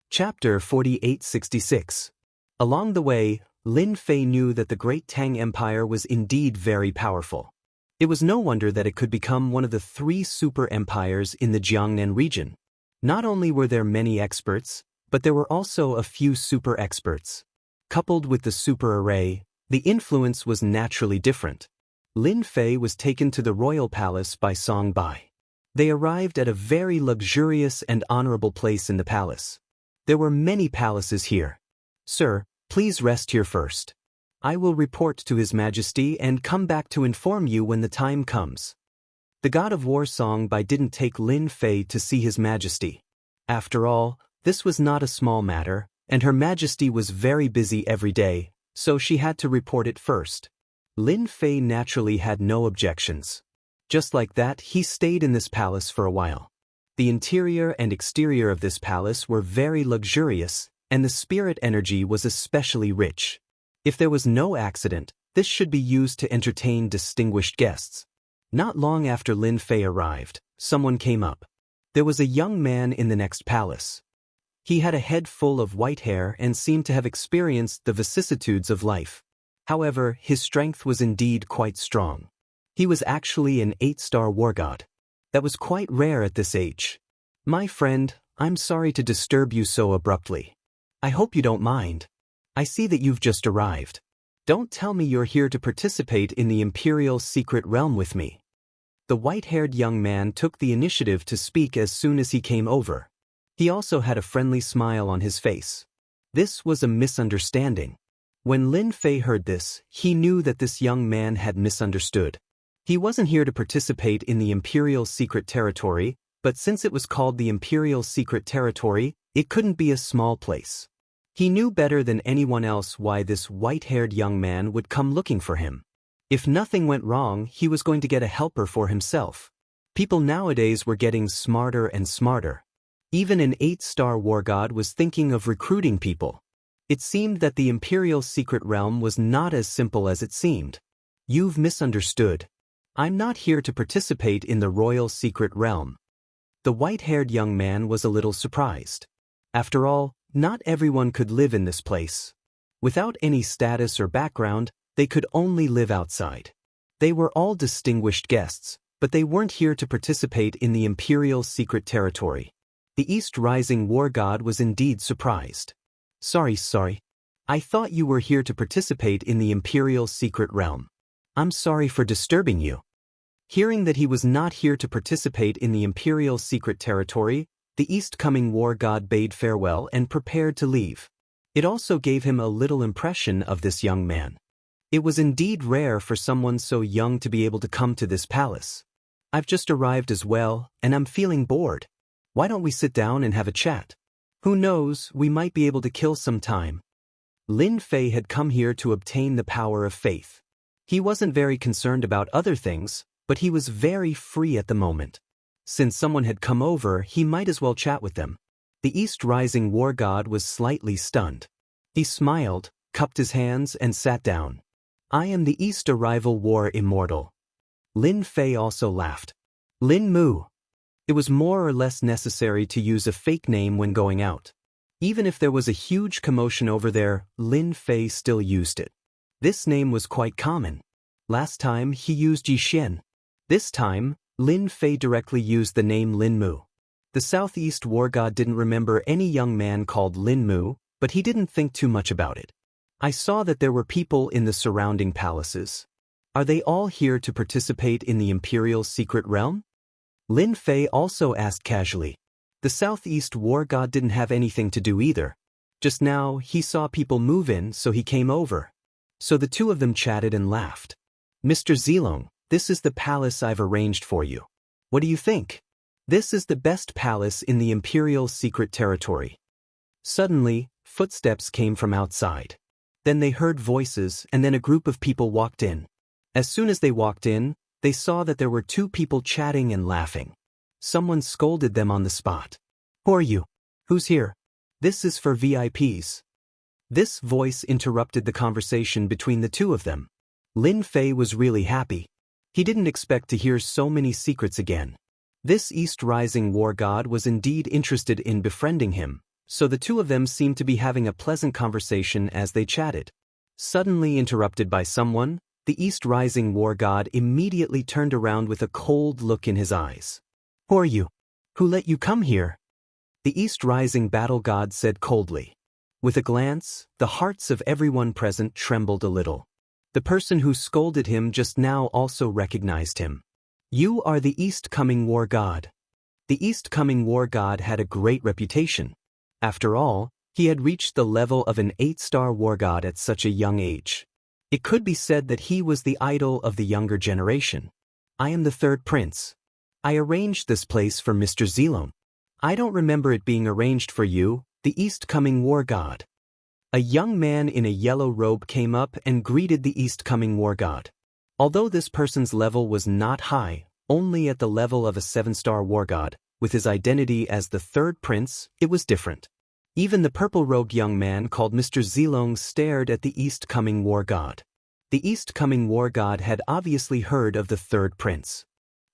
S1: Chapter 4866. Along the way, Lin Fei knew that the Great Tang Empire was indeed very powerful. It was no wonder that it could become one of the 3 super empires in the Jiangnan region. Not only were there many experts, but there were also a few super experts. Coupled with the super array, the influence was naturally different. Lin Fei was taken to the royal palace by Song Bai. They arrived at a very luxurious and honorable place in the palace. There were many palaces here. Sir, please rest here first. I will report to His Majesty and come back to inform you when the time comes. The God of War Song Bai didn't take Lin Fei to see His Majesty. After all, this was not a small matter, and Her Majesty was very busy every day, so she had to report it first. Lin Fei naturally had no objections. Just like that, he stayed in this palace for a while. The interior and exterior of this palace were very luxurious, and the spirit energy was especially rich. If there was no accident, this should be used to entertain distinguished guests. Not long after Lin Fei arrived, someone came up. There was a young man in the next palace. He had a head full of white hair and seemed to have experienced the vicissitudes of life. However, his strength was indeed quite strong. He was actually an 8-star war god. That was quite rare at this age. My friend, I'm sorry to disturb you so abruptly. I hope you don't mind. I see that you've just arrived. Don't tell me you're here to participate in the Imperial Secret Realm with me. The white-haired young man took the initiative to speak as soon as he came over. He also had a friendly smile on his face. This was a misunderstanding. When Lin Fei heard this, he knew that this young man had misunderstood. He wasn't here to participate in the Imperial Secret Territory, but since it was called the Imperial Secret Territory, it couldn't be a small place. He knew better than anyone else why this white-haired young man would come looking for him. If nothing went wrong, he was going to get a helper for himself. People nowadays were getting smarter and smarter. Even an 8-star war god was thinking of recruiting people. It seemed that the Imperial Secret Realm was not as simple as it seemed. You've misunderstood. I'm not here to participate in the Royal Secret Realm. The white-haired young man was a little surprised. After all, not everyone could live in this place. Without any status or background, they could only live outside. They were all distinguished guests, but they weren't here to participate in the Imperial Secret Territory. The East Rising War God was indeed surprised. Sorry. I thought you were here to participate in the Imperial Secret Realm. I'm sorry for disturbing you. Hearing that he was not here to participate in the Imperial Secret Territory, the East-coming War God bade farewell and prepared to leave. It also gave him a little impression of this young man. It was indeed rare for someone so young to be able to come to this palace. I've just arrived as well, and I'm feeling bored. Why don't we sit down and have a chat? Who knows, we might be able to kill some time. Lin Fei had come here to obtain the power of faith. He wasn't very concerned about other things, but he was very free at the moment. Since someone had come over, he might as well chat with them. The East Rising War God was slightly stunned. He smiled, cupped his hands, and sat down. I am the East Arrival War Immortal. Lin Fei also laughed. Lin Mu. It was more or less necessary to use a fake name when going out. Even if there was a huge commotion over there, Lin Fei still used it. This name was quite common. Last time, he used Yixin. This time, Lin Fei directly used the name Lin Mu. The Southeast War God didn't remember any young man called Lin Mu, but he didn't think too much about it. I saw that there were people in the surrounding palaces. Are they all here to participate in the Imperial Secret Realm? Lin Fei also asked casually. The Southeast War God didn't have anything to do either. Just now, he saw people move in, so he came over. So the two of them chatted and laughed. Mr. Zilong, this is the palace I've arranged for you. What do you think? This is the best palace in the Imperial Secret Territory. Suddenly, footsteps came from outside. Then they heard voices, and then a group of people walked in. As soon as they walked in, they saw that there were two people chatting and laughing. Someone scolded them on the spot. Who are you? Who's here? This is for VIPs. This voice interrupted the conversation between the two of them. Lin Fei was really happy. He didn't expect to hear so many secrets again. This East Rising War God was indeed interested in befriending him, so the two of them seemed to be having a pleasant conversation as they chatted. Suddenly interrupted by someone, the East Rising War God immediately turned around with a cold look in his eyes. Who are you? Who let you come here? The East Rising Battle God said coldly. With a glance, the hearts of everyone present trembled a little. The person who scolded him just now also recognized him. You are the East-coming War God. The East-coming War God had a great reputation. After all, he had reached the level of an 8-star War God at such a young age. It could be said that he was the idol of the younger generation. I am the third prince. I arranged this place for Mr. Zilong. I don't remember it being arranged for you, the East-coming War God. A young man in a yellow robe came up and greeted the East-coming War God. Although this person's level was not high, only at the level of a 7-star War God, with his identity as the third prince, it was different. Even the purple-robed young man called Mr. Zilong stared at the East-coming War God. The East-coming War God had obviously heard of the third prince.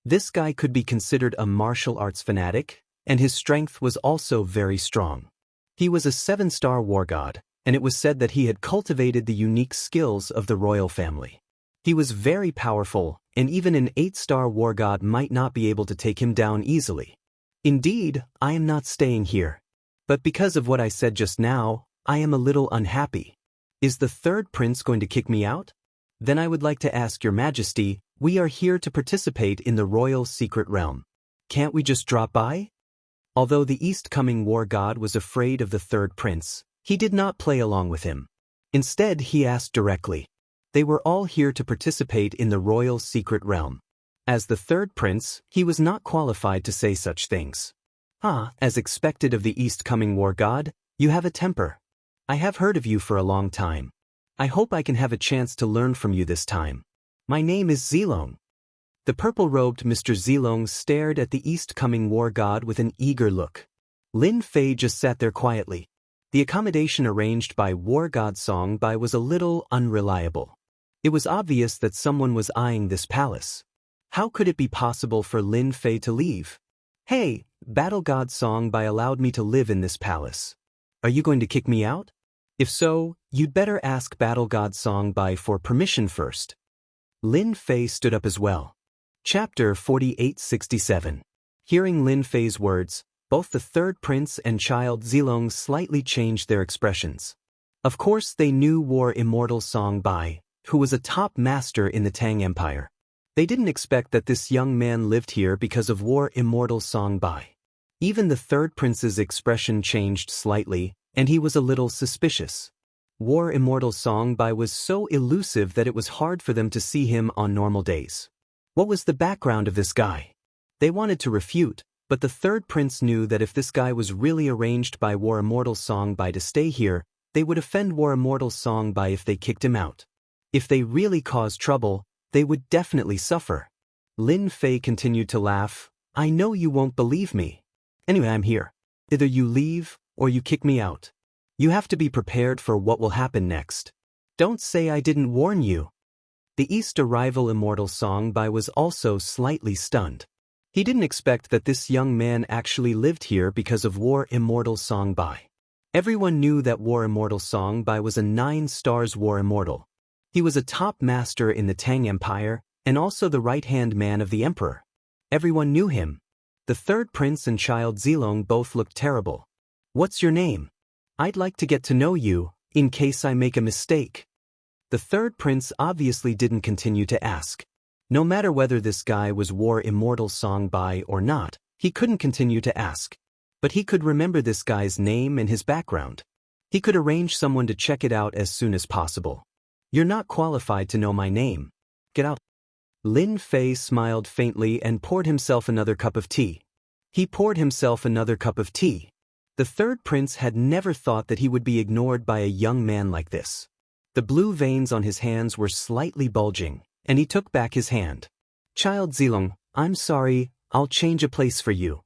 S1: This guy could be considered a martial arts fanatic, and his strength was also very strong. He was a 7-star War God, and it was said that he had cultivated the unique skills of the royal family. He was very powerful, and even an 8-star War God might not be able to take him down easily. Indeed, I am not staying here. But because of what I said just now, I am a little unhappy. Is the third prince going to kick me out? Then I would like to ask your majesty, we are here to participate in the royal secret realm. Can't we just drop by? Although the East-coming War God was afraid of the third prince, he did not play along with him. Instead, he asked directly. They were all here to participate in the royal secret realm. As the third prince, he was not qualified to say such things. As expected of the East-coming War God, you have a temper. I have heard of you for a long time. I hope I can have a chance to learn from you this time. My name is Zilong. The purple-robed Mr. Zilong stared at the East-coming War God with an eager look. Lin Fei just sat there quietly. The accommodation arranged by War God Songbai was a little unreliable. It was obvious that someone was eyeing this palace. How could it be possible for Lin Fei to leave? Hey, Battle God Songbai allowed me to live in this palace. Are you going to kick me out? If so, you'd better ask Battle God Songbai for permission first. Lin Fei stood up as well. Chapter 4867. Hearing Lin Fei's words, both the third prince and child Zilong slightly changed their expressions. Of course they knew War Immortal Songbai, who was a top master in the Tang Empire. They didn't expect that this young man lived here because of War Immortal Songbai. Even the third prince's expression changed slightly, and he was a little suspicious. War Immortal Songbai was so elusive that it was hard for them to see him on normal days. What was the background of this guy? They wanted to refute, but the third prince knew that if this guy was really arranged by War Immortal Songbai to stay here, they would offend War Immortal Songbai if they kicked him out. If they really caused trouble, they would definitely suffer. Lin Fei continued to laugh. I know you won't believe me. Anyway, I'm here. Either you leave, or you kick me out. You have to be prepared for what will happen next. Don't say I didn't warn you. The East arrival Immortal Songbai was also slightly stunned. He didn't expect that this young man actually lived here because of War Immortal Songbai. Everyone knew that War Immortal Songbai was a 9 stars War Immortal. He was a top master in the Tang Empire, and also the right-hand man of the emperor. Everyone knew him. The third prince and child Zilong both looked terrible. What's your name? I'd like to get to know you, in case I make a mistake. The third prince obviously didn't continue to ask. No matter whether this guy was War Immortal Songbai or not, he couldn't continue to ask. But he could remember this guy's name and his background. He could arrange someone to check it out as soon as possible. You're not qualified to know my name. Get out. Lin Fei smiled faintly and poured himself another cup of tea. He poured himself another cup of tea. The third prince had never thought that he would be ignored by a young man like this. The blue veins on his hands were slightly bulging, and he took back his hand. Child Zilong, I'm sorry, I'll change a place for you.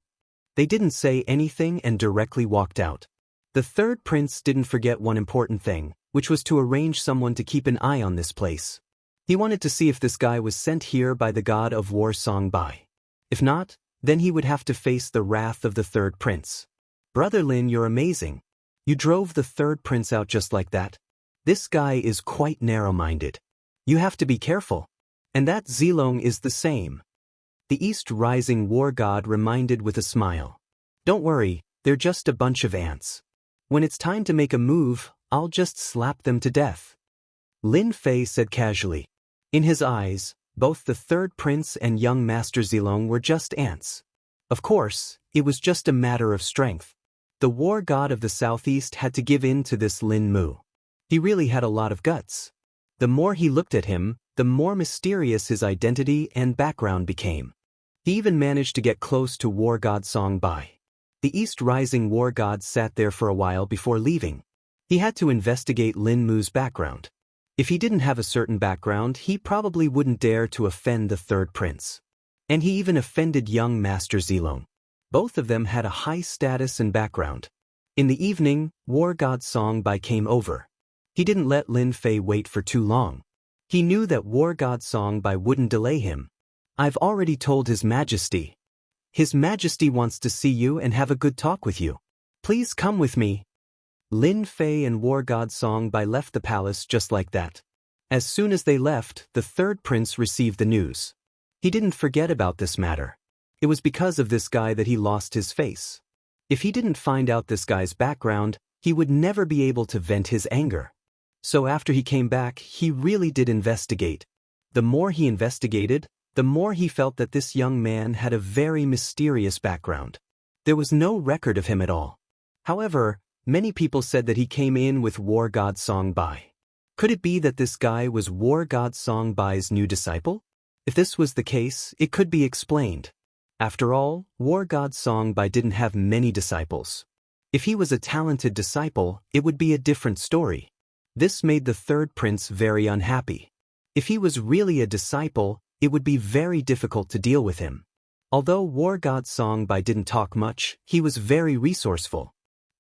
S1: They didn't say anything and directly walked out. The third prince didn't forget one important thing, which was to arrange someone to keep an eye on this place. He wanted to see if this guy was sent here by the god of war Songbai. If not, then he would have to face the wrath of the third prince. Brother Lin, you're amazing. You drove the third prince out just like that. This guy is quite narrow-minded. You have to be careful. And that Zilong is the same. The East Rising War God reminded with a smile. Don't worry, they're just a bunch of ants. When it's time to make a move, I'll just slap them to death. Lin Fei said casually. In his eyes, both the third prince and young Master Zilong were just ants. Of course, it was just a matter of strength. The war god of the southeast had to give in to this Lin Mu. He really had a lot of guts. The more he looked at him, the more mysterious his identity and background became. He even managed to get close to War God Songbai. The East Rising War God sat there for a while before leaving. He had to investigate Lin Mu's background. If he didn't have a certain background, he probably wouldn't dare to offend the third prince. And he even offended young Master Zilong. Both of them had a high status and background. In the evening, War God Songbai came over. He didn't let Lin Fei wait for too long. He knew that War God Songbai wouldn't delay him. I've already told His Majesty. His Majesty wants to see you and have a good talk with you. Please come with me. Lin Fei and War God Songbai left the palace just like that. As soon as they left, the third prince received the news. He didn't forget about this matter. It was because of this guy that he lost his face. If he didn't find out this guy's background, he would never be able to vent his anger. So after he came back, he really did investigate. The more he investigated, the more he felt that this young man had a very mysterious background. There was no record of him at all. However, many people said that he came in with War God Songbai. Could it be that this guy was War God Songbai's new disciple? If this was the case, it could be explained. After all, War God Songbai didn't have many disciples. If he was a talented disciple, it would be a different story. This made the third prince very unhappy. If he was really a disciple, it would be very difficult to deal with him. Although War God Songbai didn't talk much, he was very resourceful.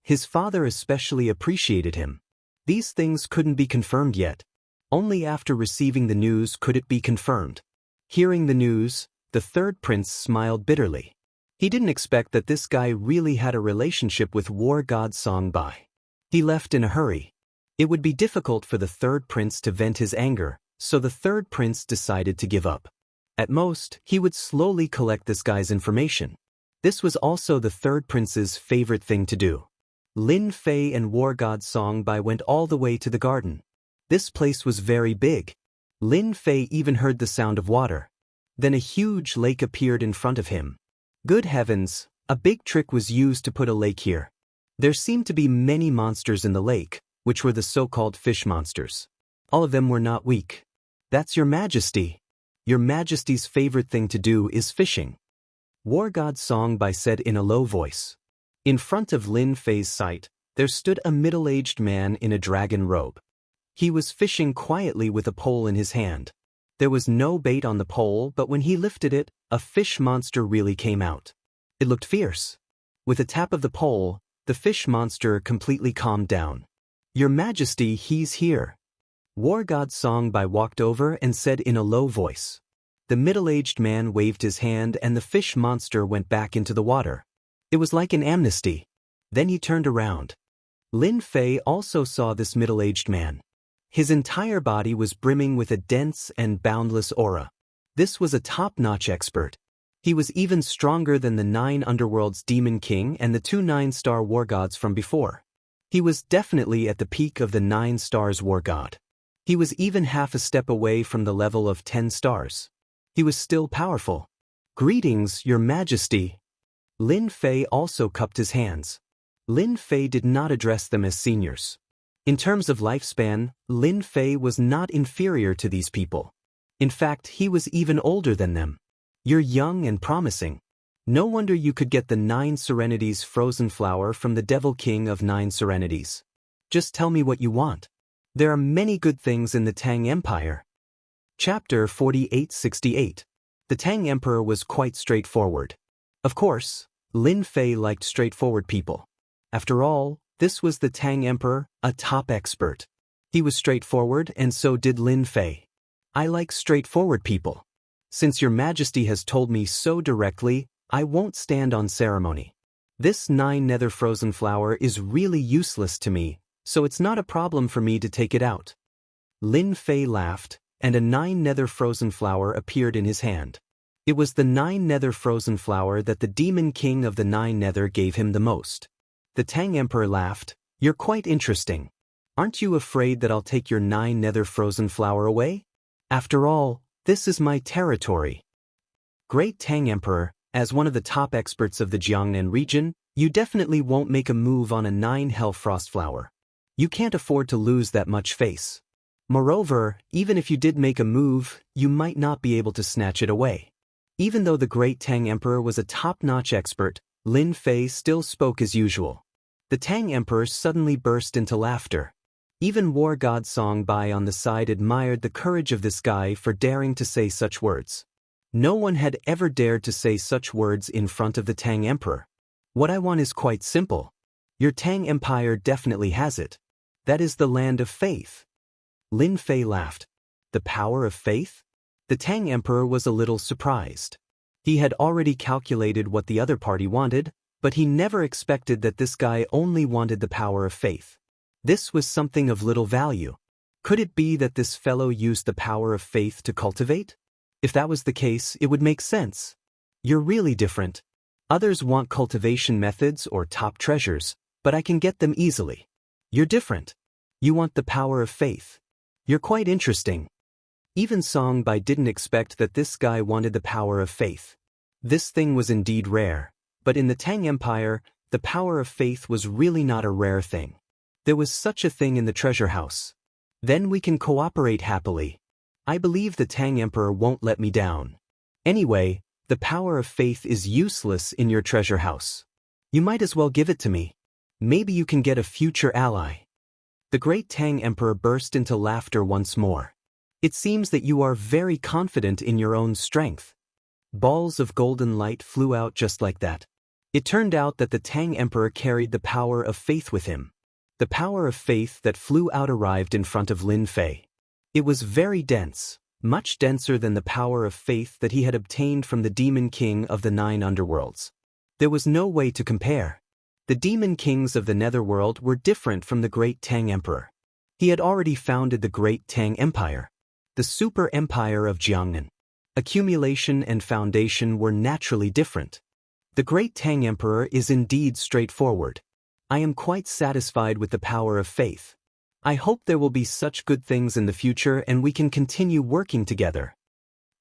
S1: His father especially appreciated him. These things couldn't be confirmed yet. Only after receiving the news could it be confirmed. Hearing the news, the third prince smiled bitterly. He didn't expect that this guy really had a relationship with war god Songbai. He left in a hurry. It would be difficult for the third prince to vent his anger, so the third prince decided to give up. At most, he would slowly collect this guy's information. This was also the third prince's favorite thing to do. Lin Fei and war god Songbai went all the way to the garden. This place was very big. Lin Fei even heard the sound of water. Then a huge lake appeared in front of him. Good heavens, a big trick was used to put a lake here. There seemed to be many monsters in the lake, which were the so-called fish monsters. All of them were not weak. That's your majesty. Your majesty's favorite thing to do is fishing. War god Songbai said in a low voice. In front of Lin Fei's sight, there stood a middle-aged man in a dragon robe. He was fishing quietly with a pole in his hand. There was no bait on the pole, but when he lifted it, a fish monster really came out. It looked fierce. With a tap of the pole, the fish monster completely calmed down. Your Majesty, he's here. War god Songbai walked over and said in a low voice. The middle-aged man waved his hand and the fish monster went back into the water. It was like an amnesty. Then he turned around. Lin Fei also saw this middle-aged man. His entire body was brimming with a dense and boundless aura. This was a top-notch expert. He was even stronger than the 9 underworlds demon king and the 2 9-star war gods from before. He was definitely at the peak of the 9 stars war god. He was even half a step away from the level of 10 stars. He was still powerful. Greetings, Your Majesty. Lin Fei also cupped his hands. Lin Fei did not address them as seniors. In terms of lifespan, Lin Fei was not inferior to these people. In fact, he was even older than them. You're young and promising. No wonder you could get the 9 Serenities frozen flower from the Devil King of 9 Serenities. Just tell me what you want. There are many good things in the Tang Empire. Chapter 4868. The Tang Emperor was quite straightforward. Of course, Lin Fei liked straightforward people. After all, this was the Tang Emperor, a top expert. He was straightforward and so did Lin Fei. I like straightforward people. Since Your Majesty has told me so directly, I won't stand on ceremony. This 9 nether frozen flower is really useless to me, so it's not a problem for me to take it out. Lin Fei laughed, and a 9 nether frozen flower appeared in his hand. It was the 9 nether frozen flower that the demon king of the 9 nether gave him the most. The Tang Emperor laughed. You're quite interesting. Aren't you afraid that I'll take your 9 nether frozen flower away? After all, this is my territory. Great Tang Emperor, as one of the top experts of the Jiangnan region, you definitely won't make a move on a 9 Hellfrost flower. You can't afford to lose that much face. Moreover, even if you did make a move, you might not be able to snatch it away. Even though the great Tang Emperor was a top-notch expert, Lin Fei still spoke as usual. The Tang Emperor suddenly burst into laughter. Even war god Songbai on the side admired the courage of this guy for daring to say such words. No one had ever dared to say such words in front of the Tang Emperor. What I want is quite simple. Your Tang Empire definitely has it. That is the land of faith. Lin Fei laughed. The power of faith? The Tang Emperor was a little surprised. He had already calculated what the other party wanted, but he never expected that this guy only wanted the power of faith. This was something of little value. Could it be that this fellow used the power of faith to cultivate? If that was the case, it would make sense. You're really different. Others want cultivation methods or top treasures, but I can get them easily. You're different. You want the power of faith. You're quite interesting. Even Songbai didn't expect that this guy wanted the power of faith. This thing was indeed rare, but in the Tang Empire, the power of faith was really not a rare thing. There was such a thing in the treasure house. Then we can cooperate happily. I believe the Tang Emperor won't let me down. Anyway, the power of faith is useless in your treasure house. You might as well give it to me. Maybe you can get a future ally. The great Tang Emperor burst into laughter once more. It seems that you are very confident in your own strength. Balls of golden light flew out just like that. It turned out that the Tang Emperor carried the power of faith with him. The power of faith that flew out arrived in front of Lin Fei. It was very dense, much denser than the power of faith that he had obtained from the Demon King of the 9 underworlds. There was no way to compare. The Demon Kings of the Netherworld were different from the great Tang Emperor. He had already founded the great Tang Empire, the super empire of Jiangnan. Accumulation and foundation were naturally different. The great Tang Emperor is indeed straightforward. I am quite satisfied with the power of faith. I hope there will be such good things in the future and we can continue working together.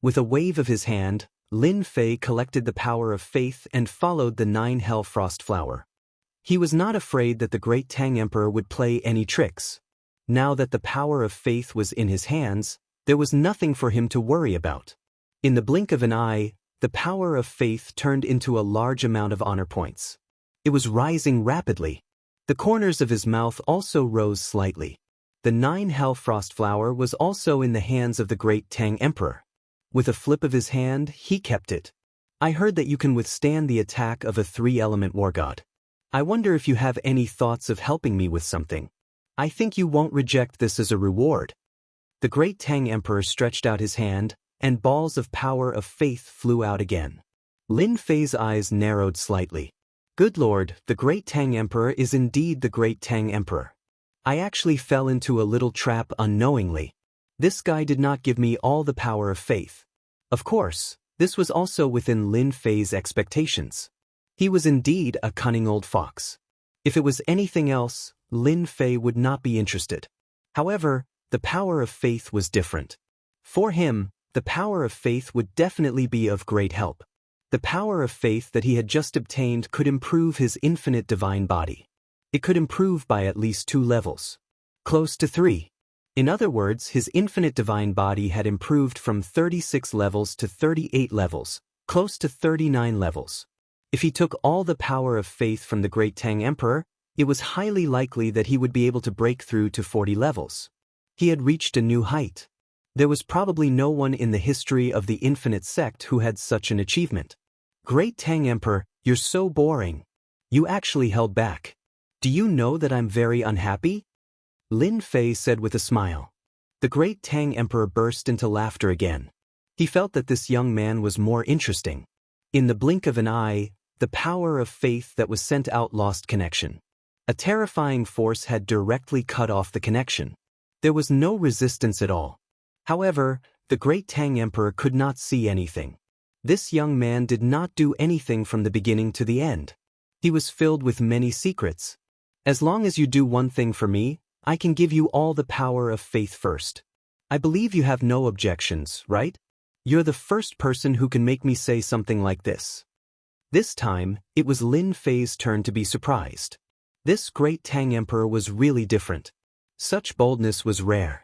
S1: With a wave of his hand, Lin Fei collected the power of faith and followed the 9 Hell Frost Flower. He was not afraid that the great Tang Emperor would play any tricks. Now that the power of faith was in his hands, there was nothing for him to worry about. In the blink of an eye, the power of faith turned into a large amount of honor points. It was rising rapidly. The corners of his mouth also rose slightly. The 9 Hell Frost Flower was also in the hands of the great Tang Emperor. With a flip of his hand, he kept it. I heard that you can withstand the attack of a 3-element war god. I wonder if you have any thoughts of helping me with something. I think you won't reject this as a reward. The great Tang Emperor stretched out his hand, and balls of power of faith flew out again. Lin Fei's eyes narrowed slightly. Good Lord, the great Tang Emperor is indeed the great Tang Emperor. I actually fell into a little trap unknowingly. This guy did not give me all the power of faith. Of course, this was also within Lin Fei's expectations. He was indeed a cunning old fox. If it was anything else, Lin Fei would not be interested. However, the power of faith was different. For him, the power of faith would definitely be of great help. The power of faith that he had just obtained could improve his infinite divine body. It could improve by at least 2 levels. Close to 3. In other words, his infinite divine body had improved from 36 levels to 38 levels, close to 39 levels. If he took all the power of faith from the great Tang Emperor, it was highly likely that he would be able to break through to 40 levels. He had reached a new height. There was probably no one in the history of the Infinite Sect who had such an achievement. Great Tang Emperor, you're so boring. You actually held back. Do you know that I'm very unhappy? Lin Fei said with a smile. The great Tang Emperor burst into laughter again. He felt that this young man was more interesting. In the blink of an eye, the power of faith that was sent out lost connection. A terrifying force had directly cut off the connection. There was no resistance at all. However, the great Tang Emperor could not see anything. This young man did not do anything from the beginning to the end. He was filled with many secrets. As long as you do one thing for me, I can give you all the power of faith first. I believe you have no objections, right? You're the first person who can make me say something like this. This time, it was Lin Fei's turn to be surprised. This great Tang Emperor was really different. Such boldness was rare.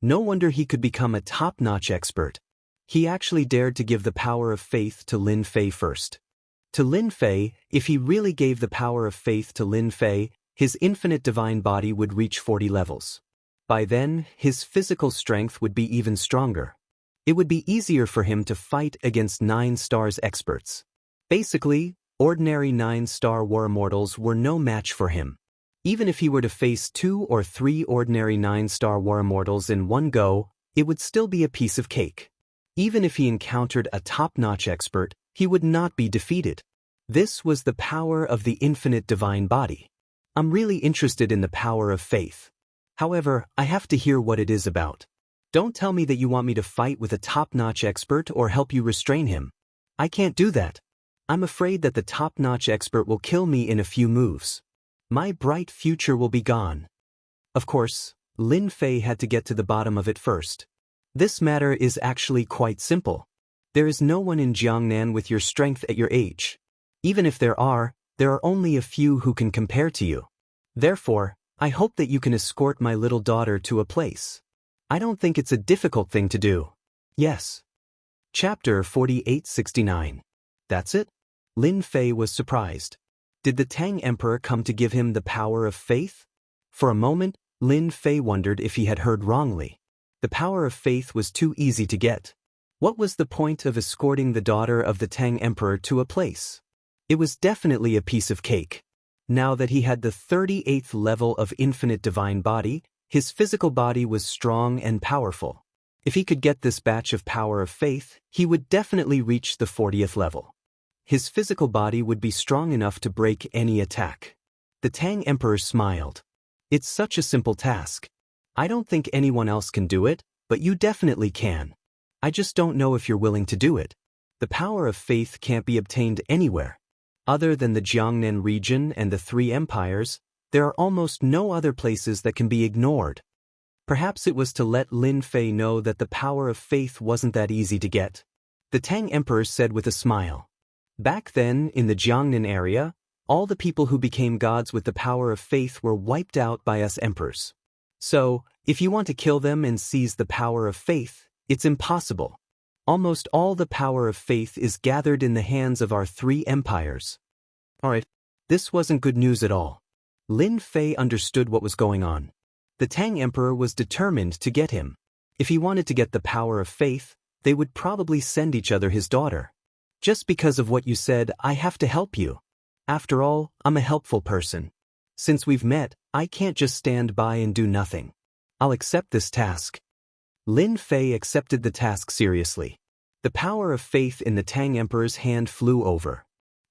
S1: No wonder he could become a top-notch expert. He actually dared to give the power of faith to Lin Fei first. To Lin Fei, if he really gave the power of faith to Lin Fei, his infinite divine body would reach 40 levels. By then, his physical strength would be even stronger. It would be easier for him to fight against 9 stars experts. Basically, ordinary 9-star war immortals were no match for him. Even if he were to face 2 or 3 ordinary 9-star war immortals in one go, it would still be a piece of cake. Even if he encountered a top-notch expert, he would not be defeated. This was the power of the infinite divine body. I'm really interested in the power of faith. However, I have to hear what it is about. Don't tell me that you want me to fight with a top-notch expert or help you restrain him. I can't do that. I'm afraid that the top-notch expert will kill me in a few moves. My bright future will be gone. Of course, Lin Fei had to get to the bottom of it first. This matter is actually quite simple. There is no one in Jiangnan with your strength at your age. Even if there are only a few who can compare to you. Therefore, I hope that you can escort my little daughter to a place. I don't think it's a difficult thing to do. Yes. Chapter 4869. That's it? Lin Fei was surprised. Did the Tang Emperor come to give him the power of faith? For a moment, Lin Fei wondered if he had heard wrongly. The power of faith was too easy to get. What was the point of escorting the daughter of the Tang Emperor to a place? It was definitely a piece of cake. Now that he had the 38th level of infinite divine body, his physical body was strong and powerful. If he could get this batch of power of faith, he would definitely reach the 40th level. His physical body would be strong enough to break any attack. The Tang Emperor smiled. It's such a simple task. I don't think anyone else can do it, but you definitely can. I just don't know if you're willing to do it. The power of faith can't be obtained anywhere. Other than the Jiangnan region and the Three Empires, there are almost no other places that can be ignored. Perhaps it was to let Lin Fei know that the power of faith wasn't that easy to get. The Tang Emperor said with a smile. Back then, in the Jiangnan area, all the people who became gods with the power of faith were wiped out by us emperors. So, if you want to kill them and seize the power of faith, it's impossible. Almost all the power of faith is gathered in the hands of our three empires. Alright, this wasn't good news at all. Lin Fei understood what was going on. The Tang Emperor was determined to get him. If he wanted to get the power of faith, they would probably send each other his daughter. Just because of what you said, I have to help you. After all, I'm a helpful person. Since we've met, I can't just stand by and do nothing. I'll accept this task. Lin Fei accepted the task seriously. The power of faith in the Tang Emperor's hand flew over.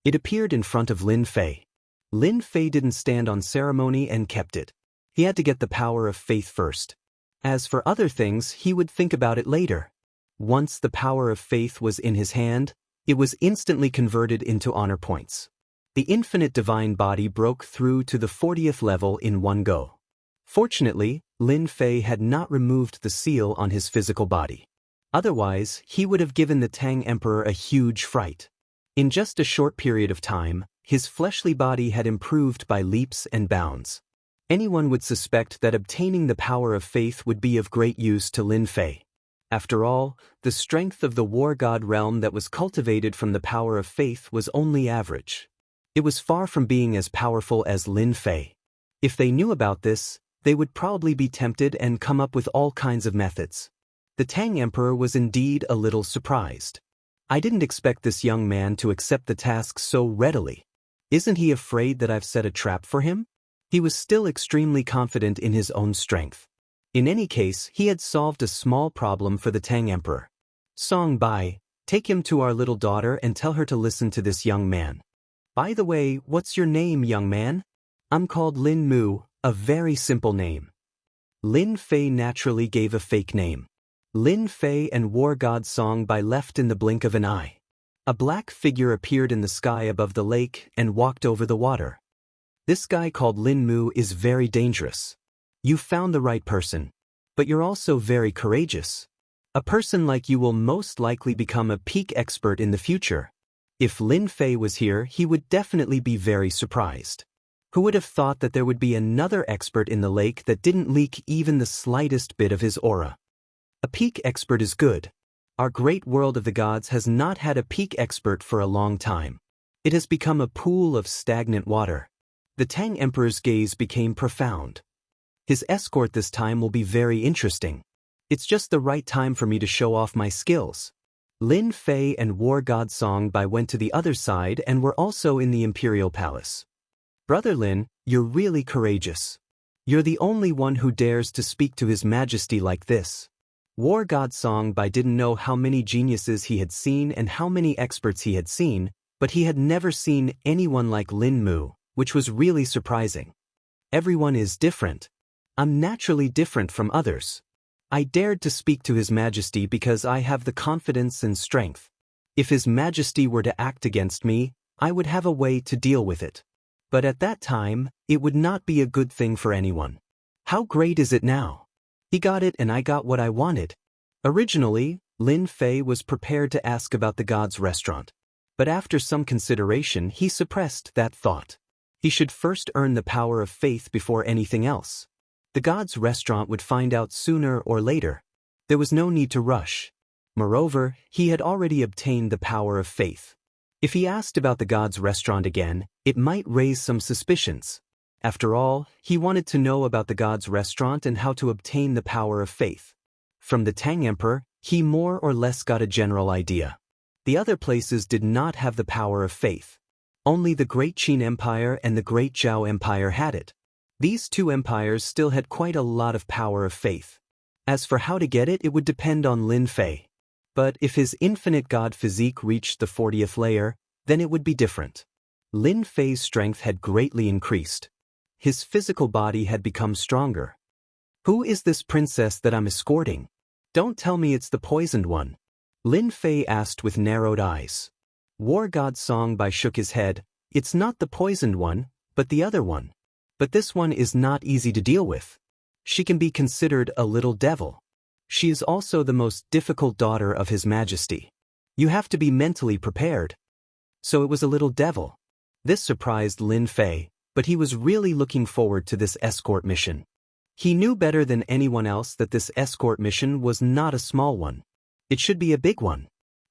S1: It appeared in front of Lin Fei. Lin Fei didn't stand on ceremony and kept it. He had to get the power of faith first. As for other things, he would think about it later. Once the power of faith was in his hand, it was instantly converted into honor points. The infinite divine body broke through to the 40th level in one go. Fortunately, Lin Fei had not removed the seal on his physical body. Otherwise, he would have given the Tang Emperor a huge fright. In just a short period of time, his fleshly body had improved by leaps and bounds. Anyone would suspect that obtaining the power of faith would be of great use to Lin Fei. After all, the strength of the war god realm that was cultivated from the power of faith was only average. It was far from being as powerful as Lin Fei. If they knew about this, they would probably be tempted and come up with all kinds of methods. The Tang Emperor was indeed a little surprised. I didn't expect this young man to accept the task so readily. Isn't he afraid that I've set a trap for him? He was still extremely confident in his own strength. In any case, he had solved a small problem for the Tang Emperor. Song Bai, take him to our little daughter and tell her to listen to this young man. By the way, what's your name, young man? I'm called Lin Mu, a very simple name. Lin Fei naturally gave a fake name. Lin Fei and war god Song Bai left in the blink of an eye. A black figure appeared in the sky above the lake and walked over the water. This guy called Lin Mu is very dangerous. You found the right person. But you're also very courageous. A person like you will most likely become a peak expert in the future. If Lin Fei was here, he would definitely be very surprised. Who would have thought that there would be another expert in the lake that didn't leak even the slightest bit of his aura? A peak expert is good. Our great world of the gods has not had a peak expert for a long time. It has become a pool of stagnant water. The Tang Emperor's gaze became profound. His escort this time will be very interesting. It's just the right time for me to show off my skills. Lin Fei and war god Song Bai went to the other side and were also in the imperial palace. Brother Lin, you're really courageous. You're the only one who dares to speak to His Majesty like this. War god Song Bai didn't know how many geniuses he had seen and how many experts he had seen, but he had never seen anyone like Lin Mu, which was really surprising. Everyone is different. I'm naturally different from others. I dared to speak to His Majesty because I have the confidence and strength. If His Majesty were to act against me, I would have a way to deal with it. But at that time, it would not be a good thing for anyone. How great is it now? He got it and I got what I wanted. Originally, Lin Fei was prepared to ask about the god's restaurant. But after some consideration, he suppressed that thought. He should first earn the power of faith before anything else. The god's restaurant would find out sooner or later. There was no need to rush. Moreover, he had already obtained the power of faith. If he asked about the god's restaurant again, it might raise some suspicions. After all, he wanted to know about the god's restaurant and how to obtain the power of faith. From the Tang Emperor, he more or less got a general idea. The other places did not have the power of faith. Only the Great Qin Empire and the Great Zhao Empire had it. These two empires still had quite a lot of power of faith. As for how to get it, it would depend on Lin Fei. But if his infinite god physique reached the 40th layer, then it would be different. Lin Fei's strength had greatly increased. His physical body had become stronger. Who is this princess that I'm escorting? Don't tell me it's the poisoned one. Lin Fei asked with narrowed eyes. War God Songbai shook his head. It's not the poisoned one, but the other one. But this one is not easy to deal with. She can be considered a little devil. She is also the most difficult daughter of His Majesty. You have to be mentally prepared. So it was a little devil. This surprised Lin Fei, but he was really looking forward to this escort mission. He knew better than anyone else that this escort mission was not a small one. It should be a big one.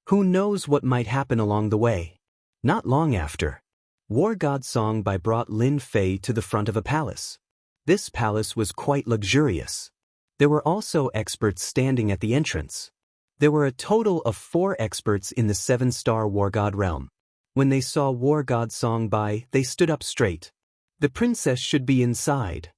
S1: Who knows what might happen along the way? Not long after, War God Songbai brought Lin Fei to the front of a palace. This palace was quite luxurious. There were also experts standing at the entrance. There were a total of 4 experts in the 7-star War God realm. When they saw War God Songbai, they stood up straight. The princess should be inside.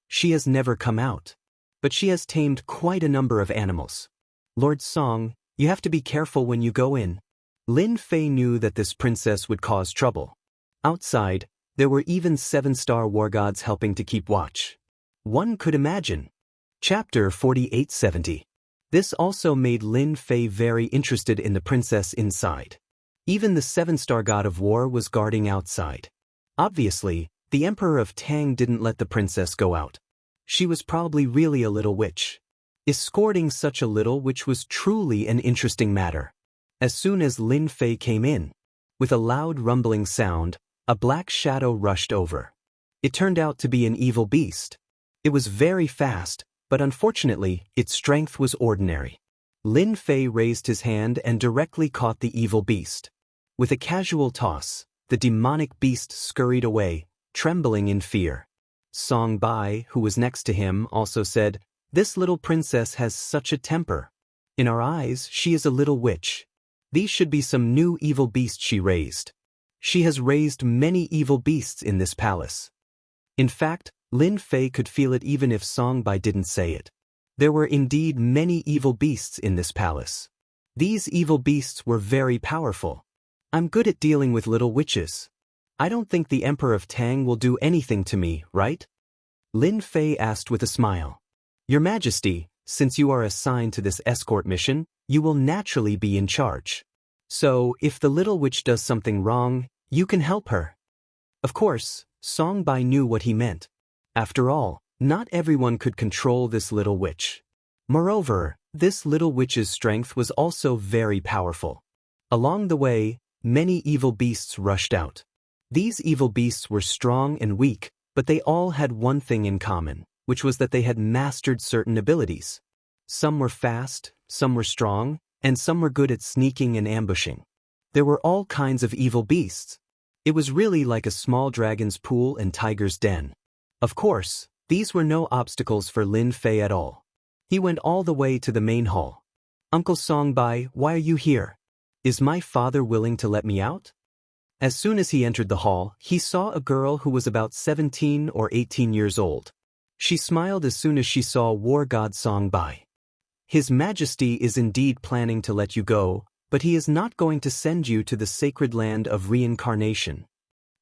S1: She has never come out. But she has tamed quite a number of animals. Lord Song, you have to be careful when you go in. Lin Fei knew that this princess would cause trouble. Outside, there were even 7-star war gods helping to keep watch. One could imagine. Chapter 4870. This also made Lin Fei very interested in the princess inside. Even the 7-star god of war was guarding outside. Obviously, the Emperor of Tang didn't let the princess go out. She was probably really a little witch. Escorting such a little witch was truly an interesting matter. As soon as Lin Fei came in, with a loud rumbling sound, a black shadow rushed over. It turned out to be an evil beast. It was very fast, but unfortunately, its strength was ordinary. Lin Fei raised his hand and directly caught the evil beast. With a casual toss, the demonic beast scurried away, trembling in fear. Songbai, who was next to him, also said, "This little princess has such a temper. In our eyes, she is a little witch. These should be some new evil beasts she raised. She has raised many evil beasts in this palace." In fact, Lin Fei could feel it even if Songbai didn't say it. There were indeed many evil beasts in this palace. These evil beasts were very powerful. I'm good at dealing with little witches. I don't think the Emperor of Tang will do anything to me, right? Lin Fei asked with a smile. Your Majesty, since you are assigned to this escort mission, you will naturally be in charge. So, if the little witch does something wrong, you can help her. Of course, Songbai knew what he meant. After all, not everyone could control this little witch. Moreover, this little witch's strength was also very powerful. Along the way, many evil beasts rushed out. These evil beasts were strong and weak, but they all had one thing in common, which was that they had mastered certain abilities. Some were fast, some were strong, and some were good at sneaking and ambushing. There were all kinds of evil beasts. It was really like a small dragon's pool and tiger's den. Of course, these were no obstacles for Lin Fei at all. He went all the way to the main hall. Uncle Songbai, why are you here? Is my father willing to let me out? As soon as he entered the hall, he saw a girl who was about 17 or 18 years old. She smiled as soon as she saw War God Songbai. His Majesty is indeed planning to let you go, but he is not going to send you to the sacred land of reincarnation.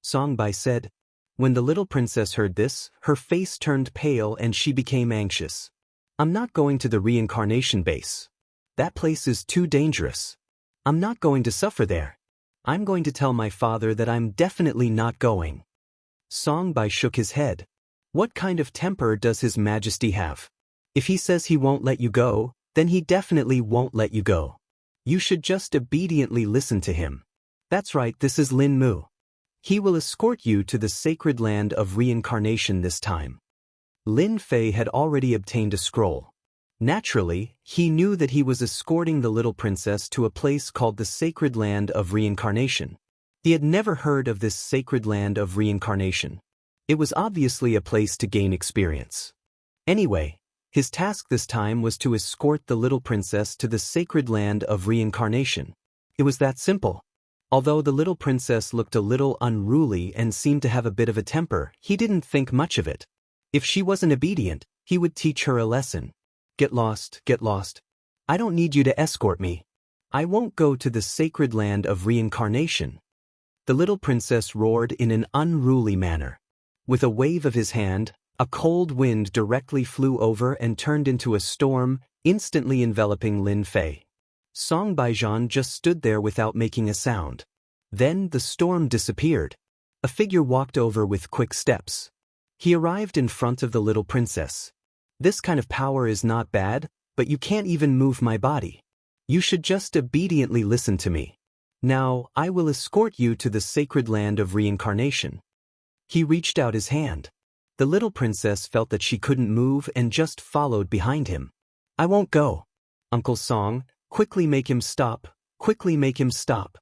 S1: Songbai said. When the little princess heard this, her face turned pale and she became anxious. I'm not going to the reincarnation base. That place is too dangerous. I'm not going to suffer there. I'm going to tell my father that I'm definitely not going. Songbai shook his head. What kind of temper does His Majesty have? If he says he won't let you go, then he definitely won't let you go. You should just obediently listen to him. That's right, this is Lin Mu. He will escort you to the sacred land of reincarnation this time. Lin Fei had already obtained a scroll. Naturally, he knew that he was escorting the little princess to a place called the Sacred Land of Reincarnation. He had never heard of this Sacred Land of Reincarnation. It was obviously a place to gain experience. Anyway, his task this time was to escort the little princess to the Sacred Land of Reincarnation. It was that simple. Although the little princess looked a little unruly and seemed to have a bit of a temper, he didn't think much of it. If she wasn't obedient, he would teach her a lesson. Get lost, get lost. I don't need you to escort me. I won't go to the sacred land of reincarnation. The little princess roared in an unruly manner. With a wave of his hand, a cold wind directly flew over and turned into a storm, instantly enveloping Lin Fei. Song Baijian just stood there without making a sound. Then the storm disappeared. A figure walked over with quick steps. He arrived in front of the little princess. This kind of power is not bad, but you can't even move my body. You should just obediently listen to me. Now, I will escort you to the sacred land of reincarnation. He reached out his hand. The little princess felt that she couldn't move and just followed behind him. I won't go. Uncle Song, quickly make him stop, quickly make him stop.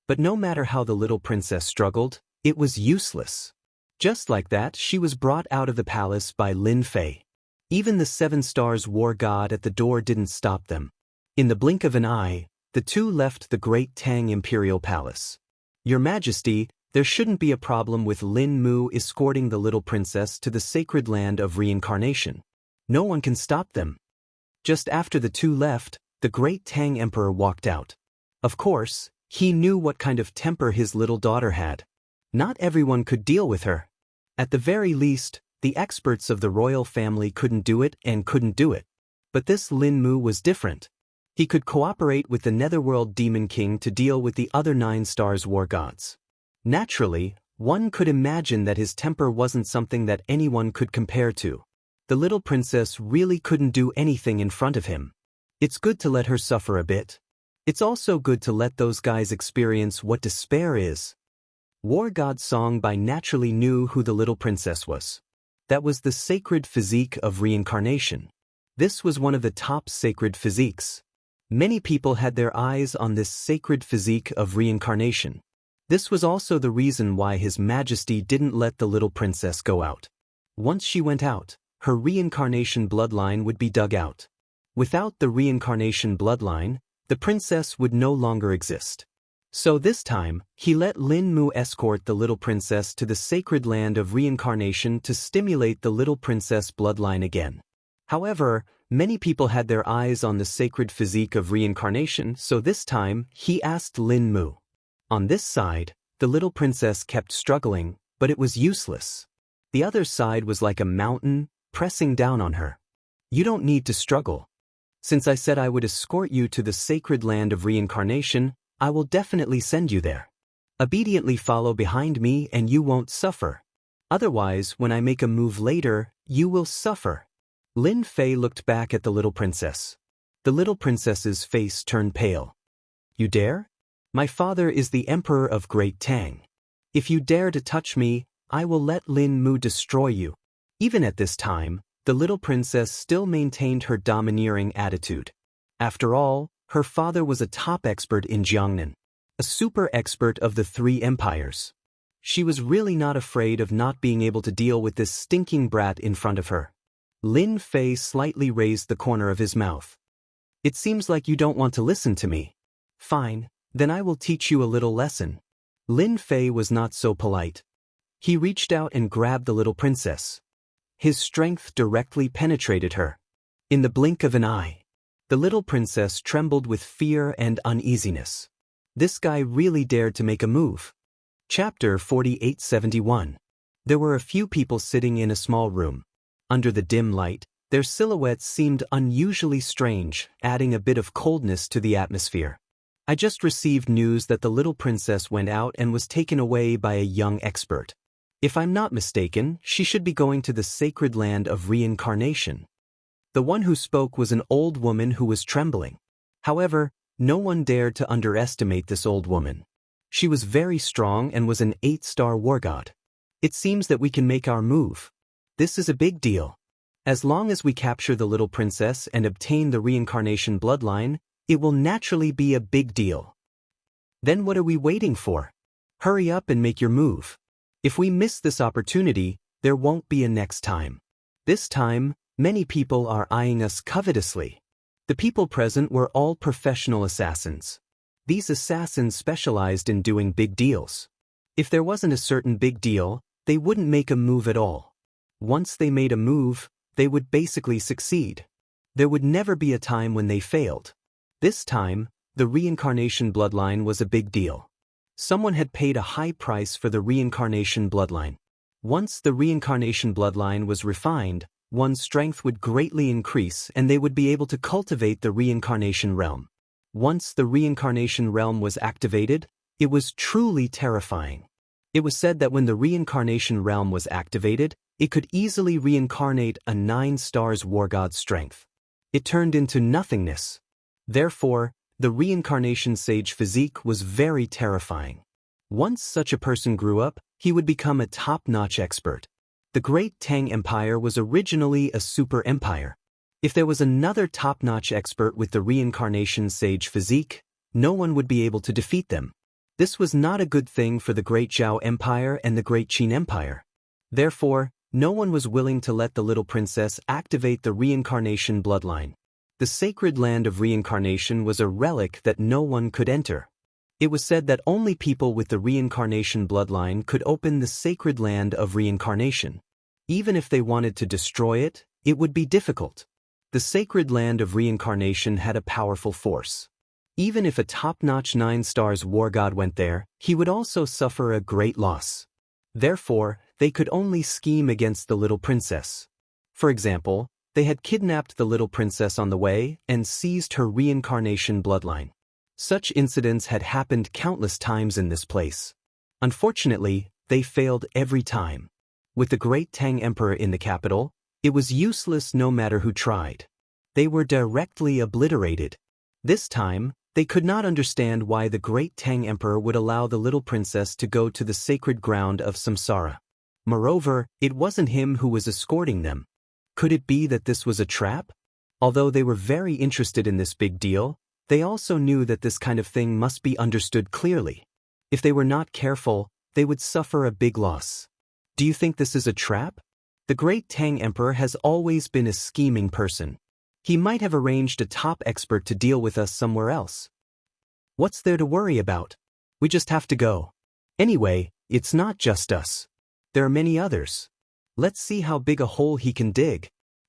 S1: But no matter how the little princess struggled, it was useless. Just like that, she was brought out of the palace by Lin Fei. Even the 7 stars war god at the door didn't stop them. In the blink of an eye, the two left the Great Tang Imperial Palace. Your Majesty, there shouldn't be a problem with Lin Mu escorting the little princess to the sacred land of reincarnation. No one can stop them. Just after the two left, the Great Tang Emperor walked out. Of course, he knew what kind of temper his little daughter had. Not everyone could deal with her. At the very least, the experts of the royal family couldn't do it and couldn't do it. But this Lin Mu was different. He could cooperate with the Netherworld Demon King to deal with the other 9 stars war gods. Naturally, one could imagine that his temper wasn't something that anyone could compare to. The little princess really couldn't do anything in front of him. It's good to let her suffer a bit. It's also good to let those guys experience what despair is. War God Song Bai naturally knew who the little princess was. That was the sacred physique of reincarnation. This was one of the top sacred physiques. Many people had their eyes on this sacred physique of reincarnation. This was also the reason why His Majesty didn't let the little princess go out. Once she went out, her reincarnation bloodline would be dug out. Without the reincarnation bloodline, the princess would no longer exist. So this time, he let Lin Mu escort the little princess to the sacred land of reincarnation to stimulate the little princess bloodline again. However, many people had their eyes on the sacred physique of reincarnation, so this time, he asked Lin Mu. On this side, the little princess kept struggling, but it was useless. The other side was like a mountain, pressing down on her. You don't need to struggle. Since I said I would escort you to the sacred land of reincarnation, I will definitely send you there. Obediently follow behind me and you won't suffer. Otherwise, when I make a move later, you will suffer. Lin Fei looked back at the little princess. The little princess's face turned pale. You dare? My father is the Emperor of Great Tang. If you dare to touch me, I will let Lin Mu destroy you. Even at this time, the little princess still maintained her domineering attitude. After all, her father was a top expert in Jiangnan, a super expert of the 3 empires. She was really not afraid of not being able to deal with this stinking brat in front of her. Lin Fei slightly raised the corner of his mouth. It seems like you don't want to listen to me. Fine, then I will teach you a little lesson. Lin Fei was not so polite. He reached out and grabbed the little princess. His strength directly penetrated her. In the blink of an eye, the little princess trembled with fear and uneasiness. This guy really dared to make a move. Chapter 4871. There were a few people sitting in a small room. Under the dim light, their silhouettes seemed unusually strange, adding a bit of coldness to the atmosphere. I just received news that the little princess went out and was taken away by a young expert. If I'm not mistaken, she should be going to the sacred land of reincarnation. The one who spoke was an old woman who was trembling. However, no one dared to underestimate this old woman. She was very strong and was an 8-star war god. It seems that we can make our move. This is a big deal. As long as we capture the little princess and obtain the reincarnation bloodline, it will naturally be a big deal. Then what are we waiting for? Hurry up and make your move. If we miss this opportunity, there won't be a next time. This time, many people are eyeing us covetously. The people present were all professional assassins. These assassins specialized in doing big deals. If there wasn't a certain big deal, they wouldn't make a move at all. Once they made a move, they would basically succeed. There would never be a time when they failed. This time, the reincarnation bloodline was a big deal. Someone had paid a high price for the reincarnation bloodline. Once the reincarnation bloodline was refined, one's strength would greatly increase and they would be able to cultivate the reincarnation realm. Once the reincarnation realm was activated, it was truly terrifying. It was said that when the reincarnation realm was activated, it could easily reincarnate a 9 stars war god's strength. It turned into nothingness. Therefore, the reincarnation sage physique was very terrifying. Once such a person grew up, he would become a top-notch expert. The Great Tang Empire was originally a super empire. If there was another top-notch expert with the reincarnation sage physique, no one would be able to defeat them. This was not a good thing for the Great Zhao Empire and the Great Qin Empire. Therefore, no one was willing to let the little princess activate the reincarnation bloodline. The sacred land of reincarnation was a relic that no one could enter. It was said that only people with the reincarnation bloodline could open the sacred land of reincarnation. Even if they wanted to destroy it, it would be difficult. The sacred land of reincarnation had a powerful force. Even if a top-notch 9 stars war god went there, he would also suffer a great loss. Therefore, they could only scheme against the little princess. For example, they had kidnapped the little princess on the way and seized her reincarnation bloodline. Such incidents had happened countless times in this place. Unfortunately, they failed every time. With the Great Tang Emperor in the capital, it was useless no matter who tried. They were directly obliterated. This time, they could not understand why the Great Tang Emperor would allow the little princess to go to the sacred ground of samsara. Moreover, it wasn't him who was escorting them. Could it be that this was a trap? Although they were very interested in this big deal, they also knew that this kind of thing must be understood clearly. If they were not careful, they would suffer a big loss. Do you think this is a trap? The Great Tang Emperor has always been a scheming person. He might have arranged a top expert to deal with us somewhere else. What's there to worry about? We just have to go. Anyway, it's not just us. There are many others. Let's see how big a hole he can dig.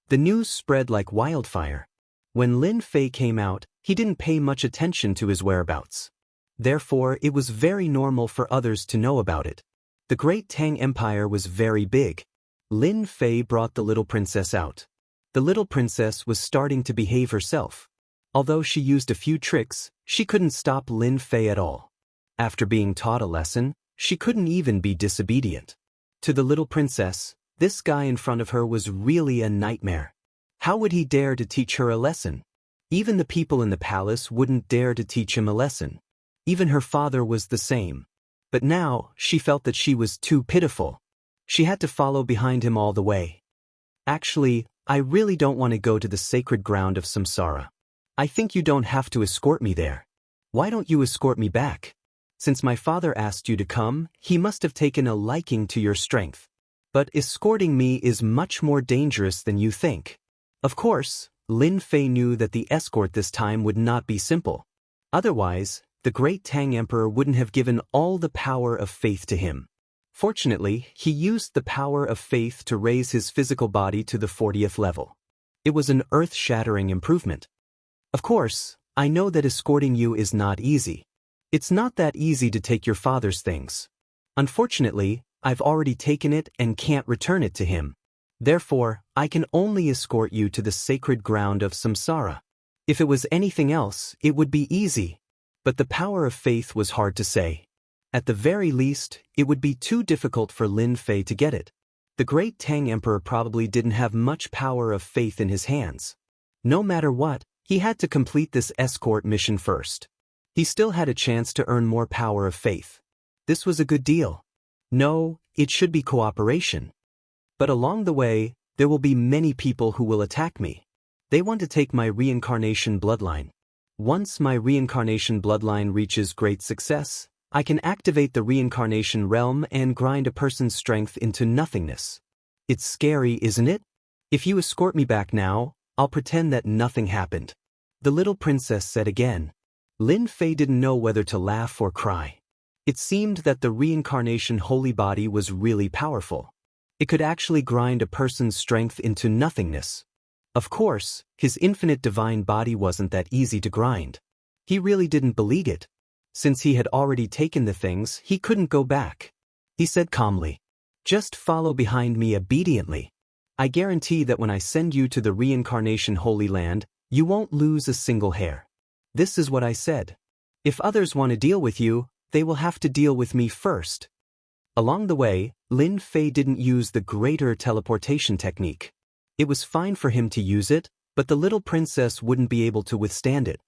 S1: The news spread like wildfire. When Lin Fei came out, he didn't pay much attention to his whereabouts. Therefore, it was very normal for others to know about it. The Great Tang Empire was very big. Lin Fei brought the little princess out. The little princess was starting to behave herself. Although she used a few tricks, she couldn't stop Lin Fei at all. After being taught a lesson, she couldn't even be disobedient. To the little princess, this guy in front of her was really a nightmare. How would he dare to teach her a lesson? Even the people in the palace wouldn't dare to teach him a lesson. Even her father was the same. But now, she felt that she was too pitiful. She had to follow behind him all the way. Actually, I really don't want to go to the sacred ground of samsara. I think you don't have to escort me there. Why don't you escort me back? Since my father asked you to come, he must have taken a liking to your strength. But escorting me is much more dangerous than you think. Of course, Lin Fei knew that the escort this time would not be simple. Otherwise, the Great Tang Emperor wouldn't have given all the power of faith to him. Fortunately, he used the power of faith to raise his physical body to the 40th level. It was an earth-shattering improvement. Of course, I know that escorting you is not easy. It's not that easy to take your father's things. Unfortunately, I've already taken it and can't return it to him. Therefore, I can only escort you to the sacred ground of samsara. If it was anything else, it would be easy. But the power of faith was hard to say. At the very least, it would be too difficult for Lin Fei to get it. The Great Tang Emperor probably didn't have much power of faith in his hands. No matter what, he had to complete this escort mission first. He still had a chance to earn more power of faith. This was a good deal. No, it should be cooperation. But along the way, there will be many people who will attack me. They want to take my reincarnation bloodline. Once my reincarnation bloodline reaches great success, I can activate the reincarnation realm and grind a person's strength into nothingness. It's scary, isn't it? If you escort me back now, I'll pretend that nothing happened. The little princess said again. Lin Fei didn't know whether to laugh or cry. It seemed that the reincarnation holy body was really powerful. It could actually grind a person's strength into nothingness. Of course, his infinite divine body wasn't that easy to grind. He really didn't believe it. Since he had already taken the things, he couldn't go back. He said calmly, "Just follow behind me obediently. I guarantee that when I send you to the reincarnation holy land, you won't lose a single hair." This is what I said. If others want to deal with you, they will have to deal with me first. Along the way, Lin Fei didn't use the greater teleportation technique. It was fine for him to use it, but the little princess wouldn't be able to withstand it.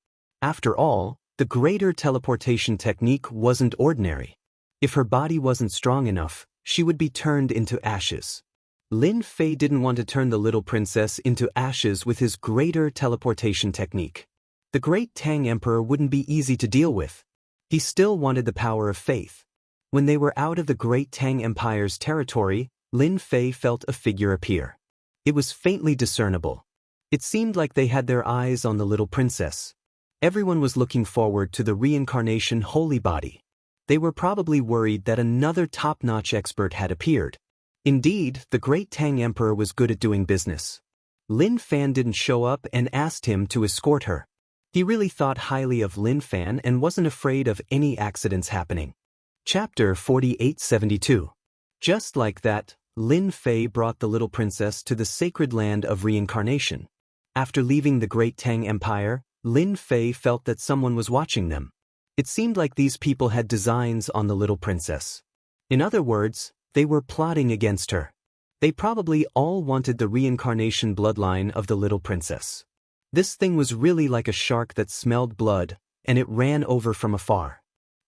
S1: After all, the greater teleportation technique wasn't ordinary. If her body wasn't strong enough, she would be turned into ashes. Lin Fei didn't want to turn the little princess into ashes with his greater teleportation technique. The great Tang Emperor wouldn't be easy to deal with. He still wanted the power of faith. When they were out of the great Tang Empire's territory, Lin Fei felt a figure appear. It was faintly discernible. It seemed like they had their eyes on the little princess. Everyone was looking forward to the reincarnation holy body. They were probably worried that another top-notch expert had appeared. Indeed, the great Tang Emperor was good at doing business. Lin Fan didn't show up and asked him to escort her. He really thought highly of Lin Fan and wasn't afraid of any accidents happening. Chapter 4872. Just like that, Lin Fei brought the little princess to the sacred land of reincarnation. After leaving the great Tang Empire, Lin Fei felt that someone was watching them. It seemed like these people had designs on the little princess. In other words, they were plotting against her. They probably all wanted the reincarnation bloodline of the little princess. This thing was really like a shark that smelled blood, and it ran over from afar.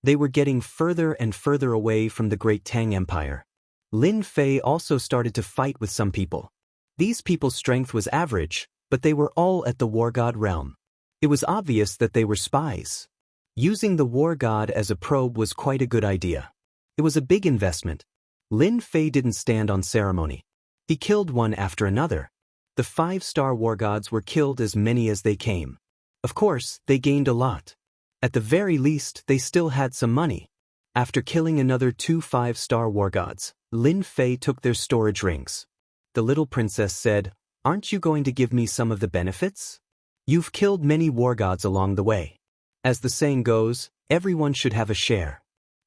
S1: They were getting further and further away from the great Tang Empire. Lin Fei also started to fight with some people. These people's strength was average, but they were all at the war god realm. It was obvious that they were spies. Using the war god as a probe was quite a good idea. It was a big investment. Lin Fei didn't stand on ceremony. He killed one after another. The 5-star war gods were killed as many as they came. Of course, they gained a lot. At the very least, they still had some money. After killing another 2 5-star war gods, Lin Fei took their storage rings. The little princess said, "Aren't you going to give me some of the benefits? You've killed many war gods along the way. As the saying goes, everyone should have a share."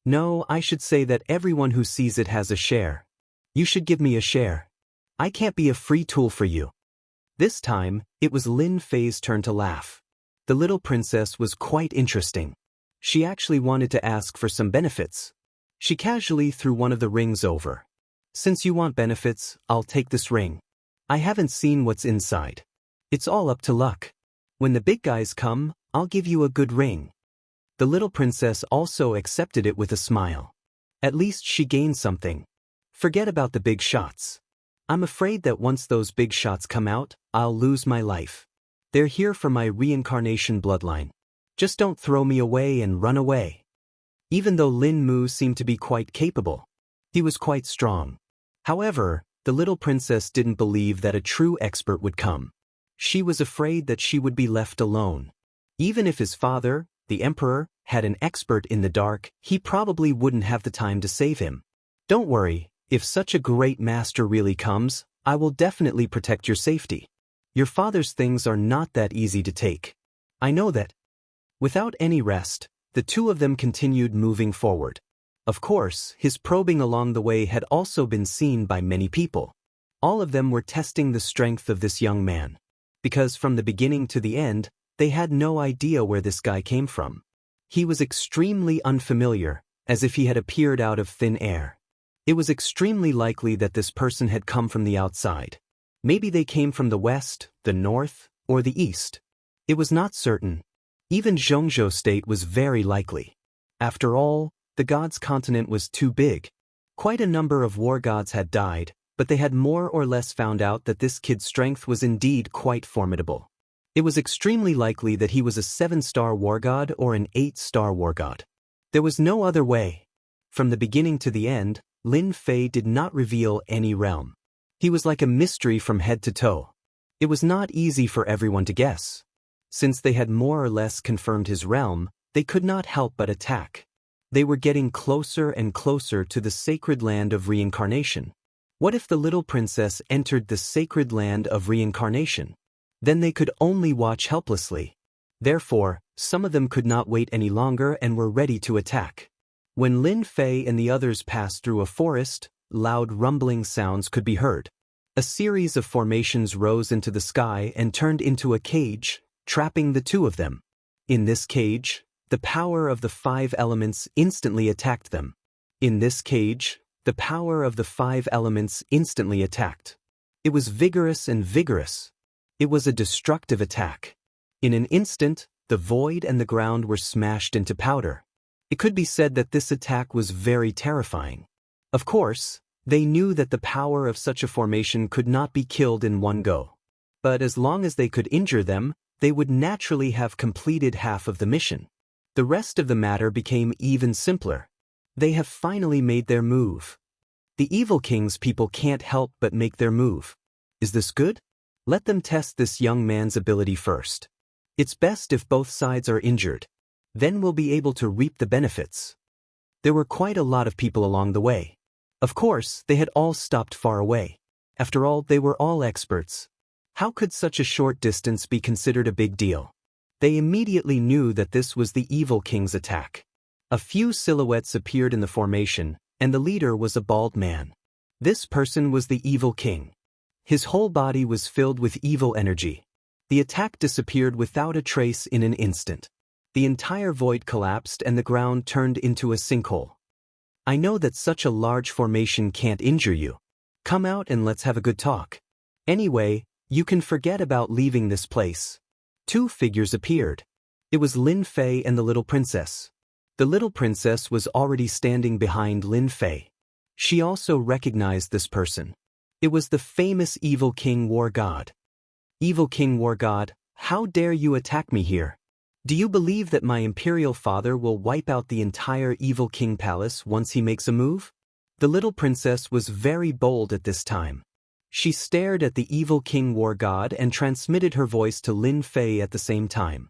S1: No, I should say that everyone who sees it has a share. You should give me a share. I can't be a free tool for you. This time, it was Lin Fei's turn to laugh. The little princess was quite interesting. She actually wanted to ask for some benefits. She casually threw one of the rings over. "Since you want benefits, I'll take this ring. I haven't seen what's inside. It's all up to luck. When the big guys come, I'll give you a good ring." The little princess also accepted it with a smile. At least she gained something. Forget about the big shots. I'm afraid that once those big shots come out, I'll lose my life. They're here for my reincarnation bloodline. Just don't throw me away and run away. Even though Lin Mu seemed to be quite capable, he was quite strong. However, the little princess didn't believe that a true expert would come. She was afraid that she would be left alone. Even if his father, the emperor, had an expert in the dark, he probably wouldn't have the time to save him. "Don't worry, if such a great master really comes, I will definitely protect your safety. Your father's things are not that easy to take. I know that." Without any rest, the two of them continued moving forward. Of course, his probing along the way had also been seen by many people. All of them were testing the strength of this young man. Because from the beginning to the end, they had no idea where this guy came from. He was extremely unfamiliar, as if he had appeared out of thin air. It was extremely likely that this person had come from the outside. Maybe they came from the west, the north, or the east. It was not certain. Even Zhongzhou State was very likely. After all, the gods' continent was too big. Quite a number of war gods had died, but they had more or less found out that this kid's strength was indeed quite formidable. It was extremely likely that he was a 7-star war god or an 8-star war god. There was no other way. From the beginning to the end, Lin Fei did not reveal any realm. He was like a mystery from head to toe. It was not easy for everyone to guess. Since they had more or less confirmed his realm, they could not help but attack. They were getting closer and closer to the sacred land of reincarnation. What if the little princess entered the sacred land of reincarnation? Then they could only watch helplessly. Therefore, some of them could not wait any longer and were ready to attack. When Lin Fei and the others passed through a forest, loud rumbling sounds could be heard. A series of formations rose into the sky and turned into a cage, trapping the two of them. In this cage, the power of the 5 elements instantly attacked them. In this cage, the power of the 5 elements instantly attacked. It was vigorous and vigorous. It was a destructive attack. In an instant, the void and the ground were smashed into powder. It could be said that this attack was very terrifying. Of course, they knew that the power of such a formation could not be killed in one go. But as long as they could injure them, they would naturally have completed half of the mission. The rest of the matter became even simpler. They have finally made their move. The Evil King's people can't help but make their move. Is this good? Let them test this young man's ability first. It's best if both sides are injured. Then we'll be able to reap the benefits. There were quite a lot of people along the way. Of course, they had all stopped far away. After all, they were all experts. How could such a short distance be considered a big deal? They immediately knew that this was the Evil King's attack. A few silhouettes appeared in the formation, and the leader was a bald man. This person was the Evil King. His whole body was filled with evil energy. The attack disappeared without a trace in an instant. The entire void collapsed and the ground turned into a sinkhole. I know that such a large formation can't injure you. Come out and let's have a good talk. Anyway, you can forget about leaving this place. 2 figures appeared. It was Lin Fei and the little princess. The little princess was already standing behind Lin Fei. She also recognized this person. It was the famous Evil King War God. Evil King War God, how dare you attack me here? Do you believe that my imperial father will wipe out the entire Evil King palace once he makes a move? The little princess was very bold at this time. She stared at the Evil King War God and transmitted her voice to Lin Fei at the same time.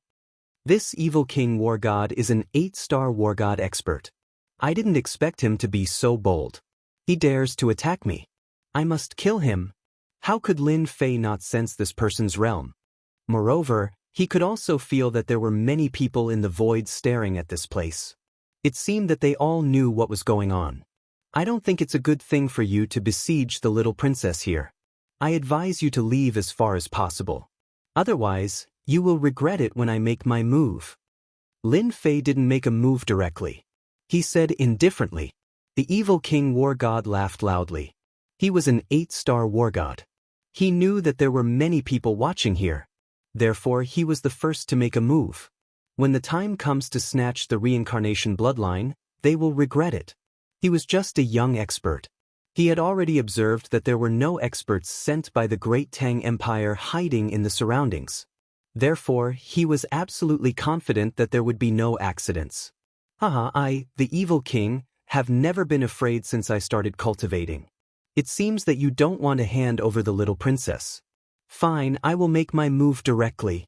S1: This Evil King War God is an 8-star War God expert. I didn't expect him to be so bold. He dares to attack me. I must kill him. How could Lin Fei not sense this person's realm? Moreover, he could also feel that there were many people in the void staring at this place. It seemed that they all knew what was going on. I don't think it's a good thing for you to besiege the little princess here. I advise you to leave as far as possible. Otherwise, you will regret it when I make my move. Lin Fei didn't make a move directly. He said indifferently. The Evil King War God laughed loudly. He was an 8-star War God. He knew that there were many people watching here. Therefore, he was the first to make a move. When the time comes to snatch the reincarnation bloodline, they will regret it. He was just a young expert. He had already observed that there were no experts sent by the Great Tang Empire hiding in the surroundings. Therefore, he was absolutely confident that there would be no accidents. I, the Evil King, have never been afraid since I started cultivating. It seems that you don't want to hand over the little princess. Fine, I will make my move directly.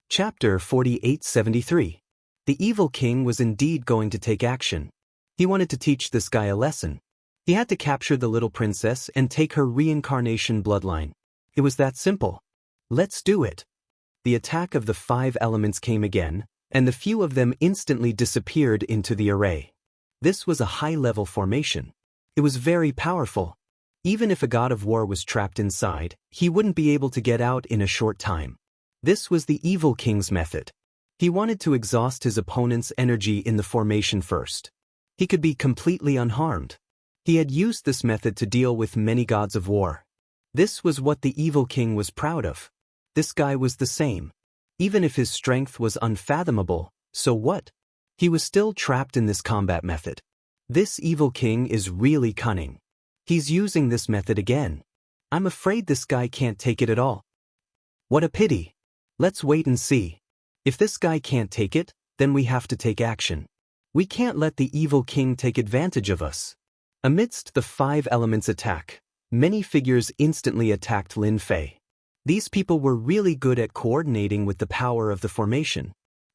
S1: Chapter 4873. The Evil King was indeed going to take action. He wanted to teach this guy a lesson. He had to capture the little princess and take her reincarnation bloodline. It was that simple. Let's do it. The attack of the 5 elements came again, and the few of them instantly disappeared into the array. This was a high-level formation. It was very powerful. Even if a god of war was trapped inside, he wouldn't be able to get out in a short time. This was the Evil King's method. He wanted to exhaust his opponent's energy in the formation first. He could be completely unharmed. He had used this method to deal with many gods of war. This was what the Evil King was proud of. This guy was the same. Even if his strength was unfathomable, so what? He was still trapped in this combat method. This Evil King is really cunning. He's using this method again. I'm afraid this guy can't take it at all. What a pity. Let's wait and see. If this guy can't take it, then we have to take action. We can't let the Evil King take advantage of us. Amidst the 5 elements attack, many figures instantly attacked Lin Fei. These people were really good at coordinating with the power of the formation.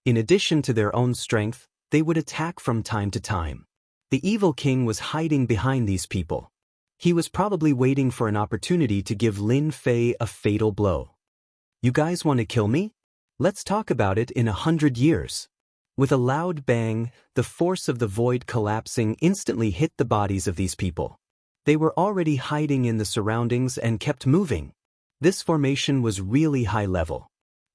S1: In addition to their own strength, they would attack from time to time. The evil king was hiding behind these people. He was probably waiting for an opportunity to give Lin Fei a fatal blow. You guys want to kill me? Let's talk about it in 100 years. With a loud bang, the force of the void collapsing instantly hit the bodies of these people. They were already hiding in the surroundings and kept moving. This formation was really high level.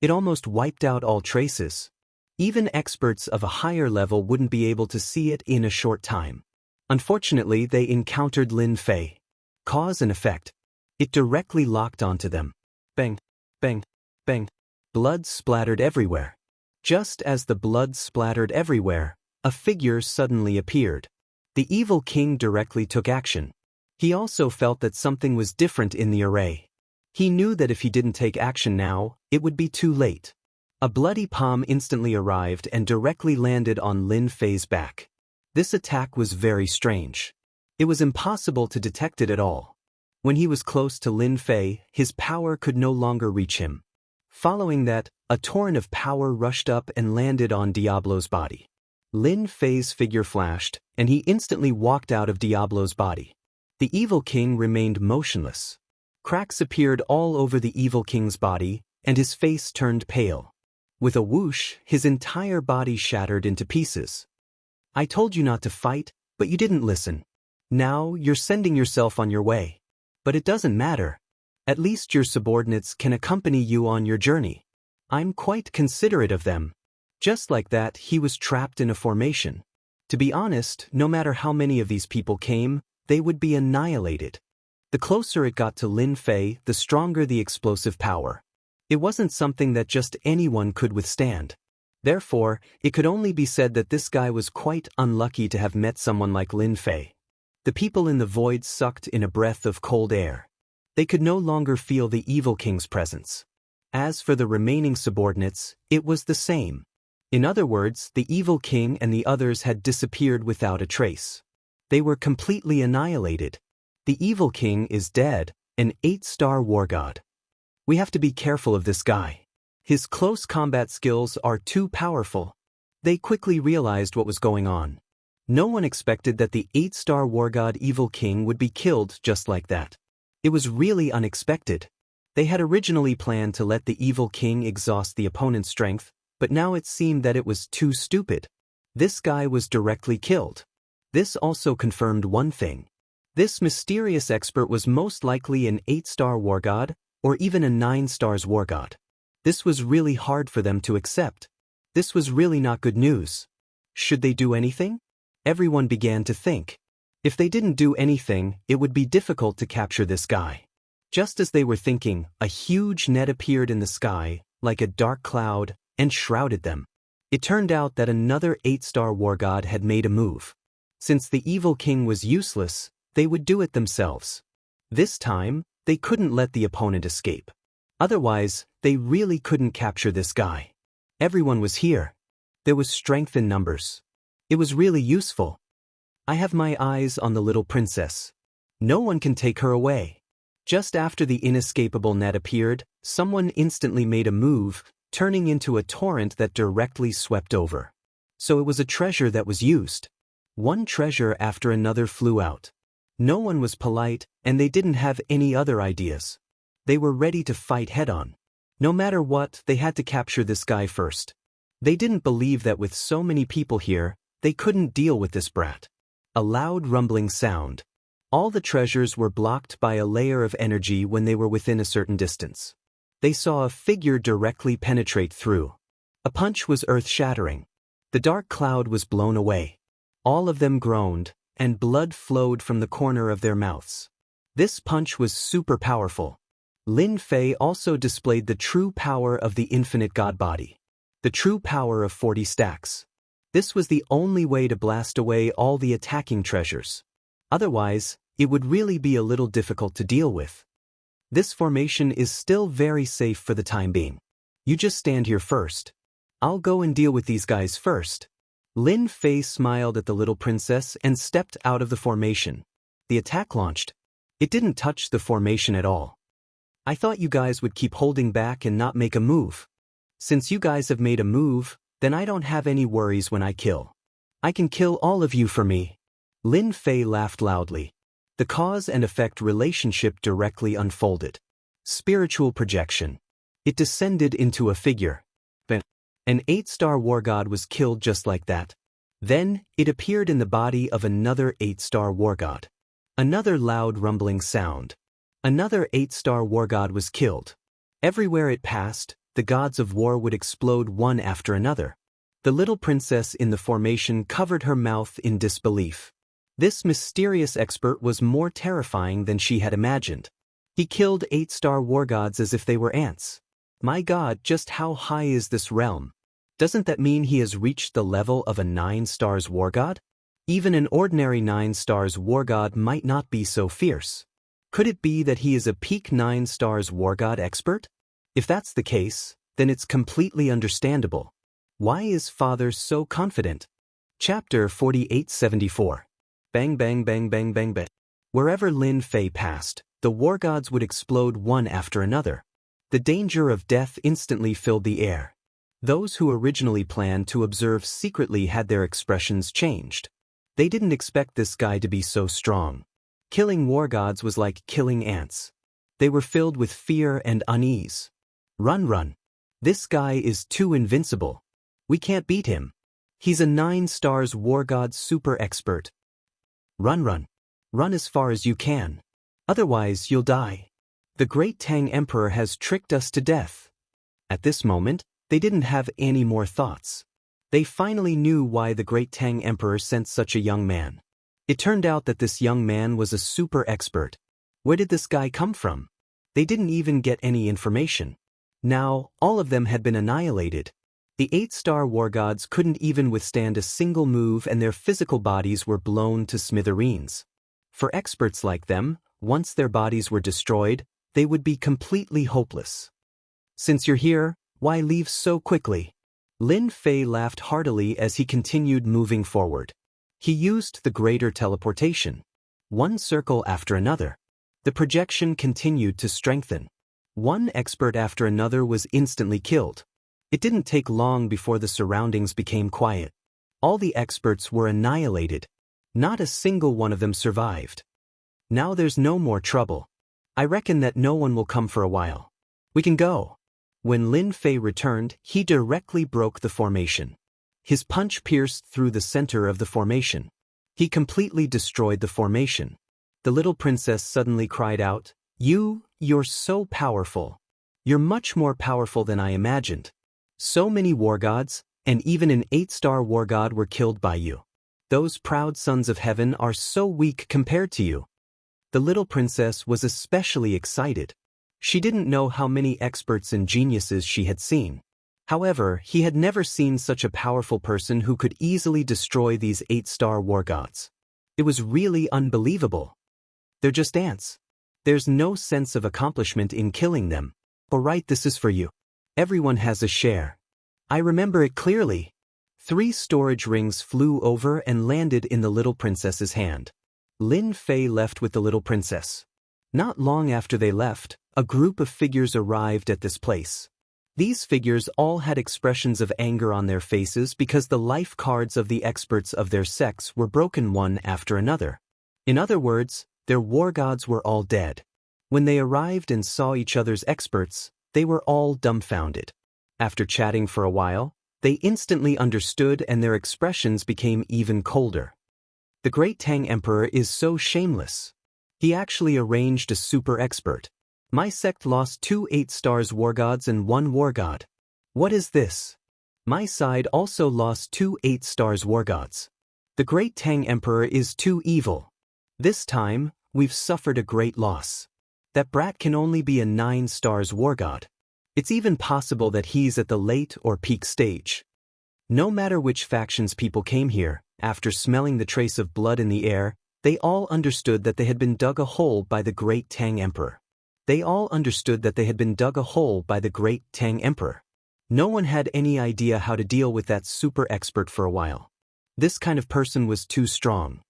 S1: It almost wiped out all traces. Even experts of a higher level wouldn't be able to see it in a short time. Unfortunately, they encountered Lin Fei. Cause and effect. It directly locked onto them. Bang, bang, bang. Blood splattered everywhere. Just as the blood splattered everywhere, a figure suddenly appeared. The evil king directly took action. He also felt that something was different in the array. He knew that if he didn't take action now, it would be too late. A bloody palm instantly arrived and directly landed on Lin Fei's back. This attack was very strange. It was impossible to detect it at all. When he was close to Lin Fei, his power could no longer reach him. Following that, a torrent of power rushed up and landed on Diablo's body. Lin Fei's figure flashed, and he instantly walked out of Diablo's body. The evil king remained motionless. Cracks appeared all over the evil king's body, and his face turned pale. With a whoosh, his entire body shattered into pieces. I told you not to fight, but you didn't listen. Now you're sending yourself on your way. But it doesn't matter. At least your subordinates can accompany you on your journey. I'm quite considerate of them. Just like that, he was trapped in a formation. To be honest, no matter how many of these people came, they would be annihilated. The closer it got to Lin Fei, the stronger the explosive power. It wasn't something that just anyone could withstand. Therefore, it could only be said that this guy was quite unlucky to have met someone like Lin Fei. The people in the void sucked in a breath of cold air. They could no longer feel the evil king's presence. As for the remaining subordinates, it was the same. In other words, the evil king and the others had disappeared without a trace. They were completely annihilated. The evil king is dead, an 8-star war god. We have to be careful of this guy. His close combat skills are too powerful. They quickly realized what was going on. No one expected that the 8-star war god evil king would be killed just like that. It was really unexpected. They had originally planned to let the evil king exhaust the opponent's strength, but now it seemed that it was too stupid. This guy was directly killed. This also confirmed one thing. This mysterious expert was most likely an 8-star war god, or even a 9-star war god. This was really hard for them to accept. This was really not good news. Should they do anything? Everyone began to think. If they didn't do anything, it would be difficult to capture this guy. Just as they were thinking, a huge net appeared in the sky, like a dark cloud, and shrouded them. It turned out that another 8-star war god had made a move. Since the evil king was useless, they would do it themselves. This time, they couldn't let the opponent escape. Otherwise, they really couldn't capture this guy. Everyone was here. There was strength in numbers. It was really useful. I have my eyes on the little princess. No one can take her away. Just after the inescapable net appeared, someone instantly made a move, turning into a torrent that directly swept over. So it was a treasure that was used. One treasure after another flew out. No one was polite, and they didn't have any other ideas. They were ready to fight head-on. No matter what, they had to capture this guy first. They didn't believe that with so many people here, they couldn't deal with this brat. A loud rumbling sound. All the treasures were blocked by a layer of energy when they were within a certain distance. They saw a figure directly penetrate through. A punch was earth-shattering. The dark cloud was blown away. All of them groaned, and blood flowed from the corner of their mouths. This punch was super powerful. Lin Fei also displayed the true power of the infinite god body. The true power of 40 stacks. This was the only way to blast away all the attacking treasures. Otherwise, it would really be a little difficult to deal with. This formation is still very safe for the time being. You just stand here first. I'll go and deal with these guys first. Lin Fei smiled at the little princess and stepped out of the formation. The attack launched. It didn't touch the formation at all. I thought you guys would keep holding back and not make a move. Since you guys have made a move, Then I don't have any worries when I kill. I can kill all of you for me. Lin Fei laughed loudly. The cause and effect relationship directly unfolded. Spiritual projection. It descended into a figure. An 8-star war god was killed just like that. Then, it appeared in the body of another 8-star war god. Another loud rumbling sound. Another 8-star war god was killed. Everywhere it passed, the gods of war would explode one after another. The little princess in the formation covered her mouth in disbelief. This mysterious expert was more terrifying than she had imagined. He killed 8-star war gods as if they were ants. My god, just how high is this realm? Doesn't that mean he has reached the level of a 9 stars war god? Even an ordinary 9 stars war god might not be so fierce. Could it be that he is a peak 9 stars war god expert? If that's the case, then it's completely understandable. Why is father so confident? Chapter 4874. Bang bang bang bang bang bang. Wherever Lin Fei passed, the war gods would explode one after another. The danger of death instantly filled the air. Those who originally planned to observe secretly had their expressions changed. They didn't expect this guy to be so strong. Killing war gods was like killing ants. They were filled with fear and unease. Run, run. This guy is too invincible. We can't beat him. He's a 9 stars war god super expert. Run, run. Run as far as you can. Otherwise you'll die. The great Tang Emperor has tricked us to death. At this moment, they didn't have any more thoughts. They finally knew why the great Tang Emperor sent such a young man. It turned out that this young man was a super expert. Where did this guy come from? They didn't even get any information. Now, all of them had been annihilated. The 8-star war gods couldn't even withstand a single move and their physical bodies were blown to smithereens. For experts like them, once their bodies were destroyed, they would be completely hopeless. Since you're here, why leave so quickly? Lin Fei laughed heartily as he continued moving forward. He used the greater teleportation. One circle after another. The projection continued to strengthen. One expert after another was instantly killed. It didn't take long before the surroundings became quiet. All the experts were annihilated. Not a single one of them survived. Now there's no more trouble. I reckon that no one will come for a while. We can go. When Lin Fei returned, he directly broke the formation. His punch pierced through the center of the formation. He completely destroyed the formation. The little princess suddenly cried out, You're so powerful. You're much more powerful than I imagined. So many war gods, and even an 8-star war god were killed by you. Those proud sons of heaven are so weak compared to you. The little princess was especially excited. She didn't know how many experts and geniuses she had seen. However, he had never seen such a powerful person who could easily destroy these 8-star war gods. It was really unbelievable. They're just ants. There's no sense of accomplishment in killing them. Alright, this is for you. Everyone has a share. I remember it clearly. 3 storage rings flew over and landed in the little princess's hand. Lin Fei left with the little princess. Not long after they left, a group of figures arrived at this place. These figures all had expressions of anger on their faces because the life cards of the experts of their sex were broken one after another. In other words, their war gods were all dead. When they arrived and saw each other's experts, they were all dumbfounded. After chatting for a while, they instantly understood and their expressions became even colder. The great Tang Emperor is so shameless. He actually arranged a super expert. My sect lost 2 8-stars war gods and 1 war god. What is this? My side also lost 2 8-stars war gods. The great Tang Emperor is too evil. This time, we've suffered a great loss. That brat can only be a 9-stars war god. It's even possible that he's at the late or peak stage. No matter which factions people came here, after smelling the trace of blood in the air, they all understood that they had been dug a hole by the great Tang Emperor. They all understood that they had been dug a hole by the great Tang Emperor. No one had any idea how to deal with that super expert for a while. This kind of person was too strong.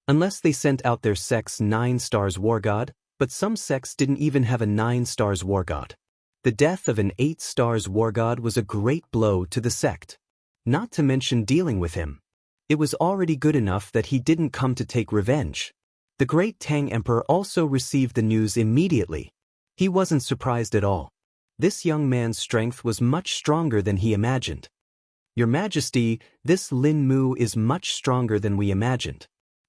S1: Unless they sent out their sect's 9-stars war god, but some sects didn't even have a 9-stars war god. The death of an 8-stars war god was a great blow to the sect. not to mention dealing with him. It was already good enough that he didn't come to take revenge. The great Tang Emperor also received the news immediately. He wasn't surprised at all. This young man's strength was much stronger than he imagined. Your Majesty, this Lin Mu is much stronger than we imagined.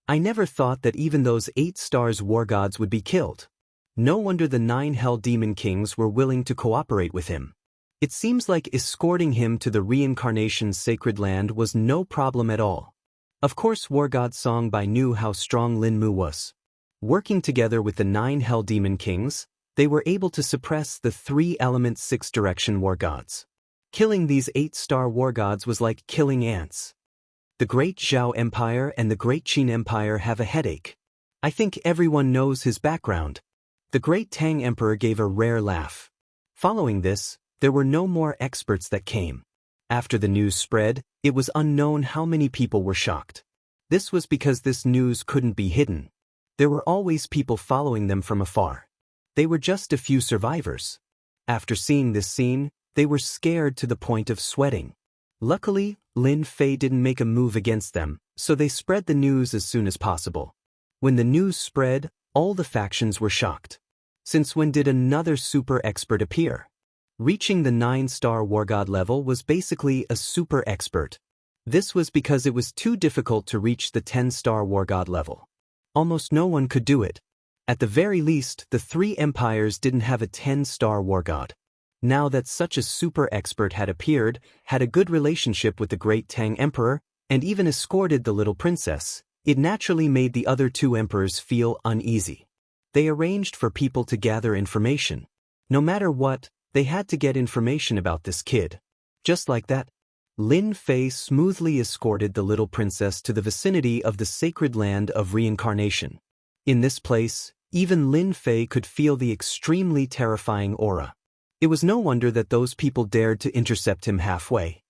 S1: I never thought that even those 8 stars war gods would be killed. No wonder the 9 Hell Demon Kings were willing to cooperate with him. It seems like escorting him to the reincarnation's sacred land was no problem at all. Of course, War God Song Bai knew how strong Lin Mu was. Working together with the 9 Hell Demon Kings, they were able to suppress the 3-element 6-direction war gods. Killing these 8-star war gods was like killing ants. The Great Zhao Empire and the Great Qin Empire have a headache. I think everyone knows his background. The Great Tang Emperor gave a rare laugh. Following this, there were no more experts that came. After the news spread, it was unknown how many people were shocked. This was because this news couldn't be hidden. There were always people following them from afar. They were just a few survivors. After seeing this scene, they were scared to the point of sweating. Luckily, Lin Fei didn't make a move against them, so they spread the news as soon as possible. When the news spread, all the factions were shocked. Since when did another super expert appear? Reaching the 9-star war god level was basically a super expert. This was because it was too difficult to reach the 10-star war god level. Almost no one could do it. At the very least, the 3 empires didn't have a 10-star war god. Now that such a super expert had appeared, had a good relationship with the great Tang Emperor, and even escorted the little princess, it naturally made the other 2 emperors feel uneasy. They arranged for people to gather information. No matter what, they had to get information about this kid. Just like that, Lin Fei smoothly escorted the little princess to the vicinity of the sacred land of reincarnation. In this place, even Lin Fei could feel the extremely terrifying aura. It was no wonder that those people dared to intercept him halfway.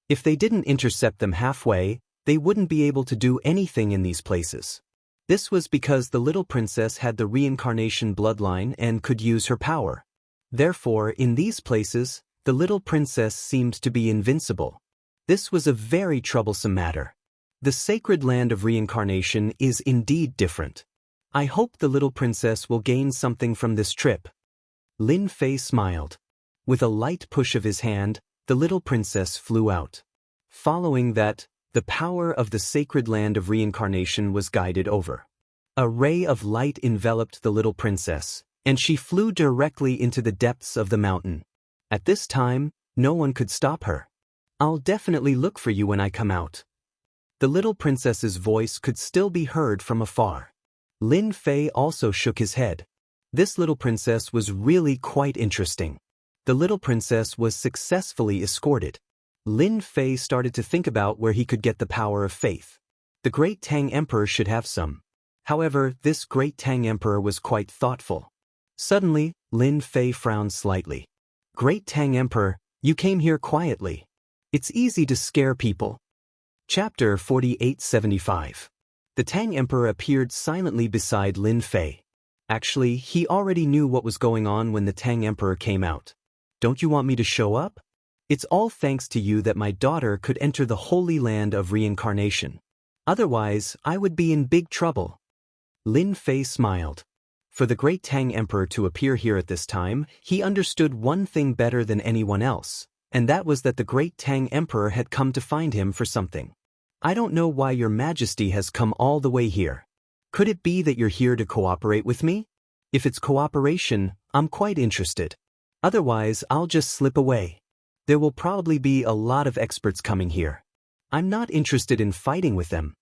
S1: If they didn't intercept them halfway, they wouldn't be able to do anything in these places. This was because the little princess had the reincarnation bloodline and could use her power. Therefore, in these places, the little princess seemed to be invincible. This was a very troublesome matter. The sacred land of reincarnation is indeed different. I hope the little princess will gain something from this trip. Lin Fei smiled. With a light push of his hand, the little princess flew out. Following that, the power of the sacred land of reincarnation was guided over. A ray of light enveloped the little princess, and she flew directly into the depths of the mountain. At this time, no one could stop her. I'll definitely look for you when I come out. The little princess's voice could still be heard from afar. Lin Fei also shook his head. This little princess was really quite interesting. The little princess was successfully escorted. Lin Fei started to think about where he could get the power of faith. The great Tang Emperor should have some. However, this great Tang Emperor was quite thoughtful. Suddenly, Lin Fei frowned slightly. Great Tang Emperor, you came here quietly. It's easy to scare people. Chapter 4875. The Tang Emperor appeared silently beside Lin Fei. Actually, he already knew what was going on when the Tang Emperor came out. Don't you want me to show up? It's all thanks to you that my daughter could enter the holy land of reincarnation. Otherwise, I would be in big trouble. Lin Fei smiled. For the great Tang Emperor to appear here at this time, he understood one thing better than anyone else, and that was that the great Tang Emperor had come to find him for something. I don't know why your Majesty has come all the way here. Could it be that you're here to cooperate with me? If it's cooperation, I'm quite interested. Otherwise, I'll just slip away. There will probably be a lot of experts coming here. I'm not interested in fighting with them.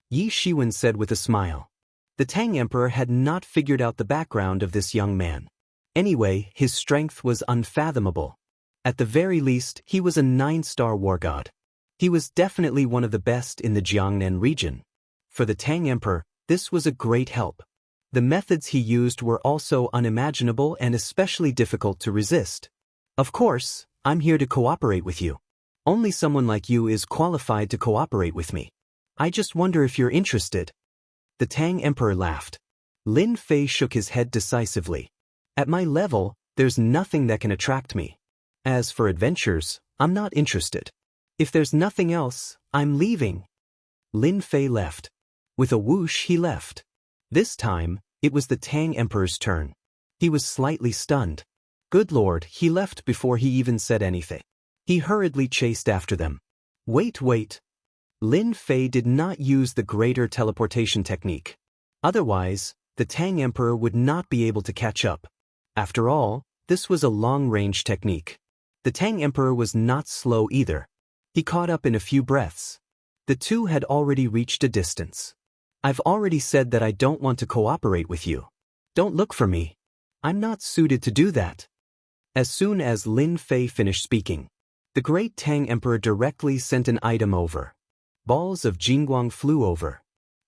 S1: Yi Shiwen said with a smile. The Tang Emperor had not figured out the background of this young man. Anyway, his strength was unfathomable. At the very least, he was a 9-star war god. He was definitely one of the best in the Jiangnan region. For the Tang Emperor, this was a great help. The methods he used were also unimaginable and especially difficult to resist. Of course, I'm here to cooperate with you. Only someone like you is qualified to cooperate with me. I just wonder if you're interested. The Tang Emperor laughed. Lin Fei shook his head decisively. At my level, there's nothing that can attract me. As for adventures, I'm not interested. If there's nothing else, I'm leaving. Lin Fei left. With a whoosh he left. This time, it was the Tang Emperor's turn. He was slightly stunned. Good lord, he left before he even said anything. He hurriedly chased after them. Wait. Lin Fei did not use the greater teleportation technique. Otherwise, the Tang Emperor would not be able to catch up. After all, this was a long-range technique. The Tang Emperor was not slow either. He caught up in a few breaths. The two had already reached a distance. I've already said that I don't want to cooperate with you. Don't look for me. I'm not suited to do that. As soon as Lin Fei finished speaking, the great Tang Emperor directly sent an item over. Balls of Jingguang flew over.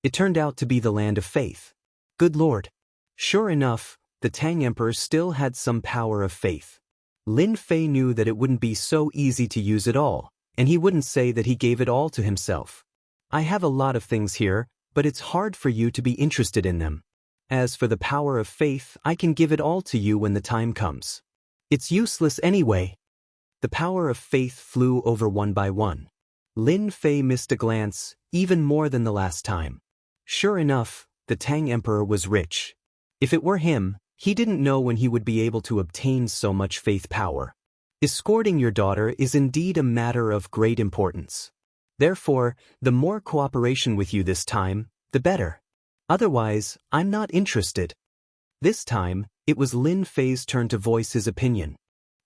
S1: It turned out to be the land of faith. Good lord. Sure enough, the Tang Emperor still had some power of faith. Lin Fei knew that it wouldn't be so easy to use it all, and he wouldn't say that he gave it all to himself. I have a lot of things here, but it's hard for you to be interested in them. As for the power of faith, I can give it all to you when the time comes. It's useless anyway. The power of faith flew over one by one. Lin Fei missed a glance, even more than the last time. Sure enough, the Tang Emperor was rich. If it were him, he didn't know when he would be able to obtain so much faith power. Escorting your daughter is indeed a matter of great importance. Therefore, the more cooperation with you this time, the better. Otherwise, I'm not interested. This time, it was Lin Fei's turn to voice his opinion.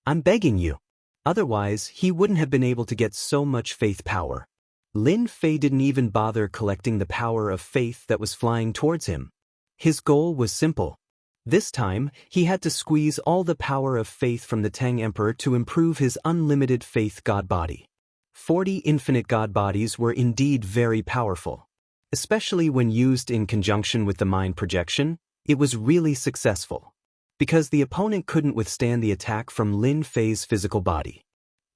S1: I'm begging you. Otherwise, he wouldn't have been able to get so much faith power. Lin Fei didn't even bother collecting the power of faith that was flying towards him. His goal was simple. This time, he had to squeeze all the power of faith from the Tang Emperor to improve his unlimited faith god body. 40 infinite god bodies were indeed very powerful. Especially when used in conjunction with the mind projection, it was really successful. Because the opponent couldn't withstand the attack from Lin Fei's physical body.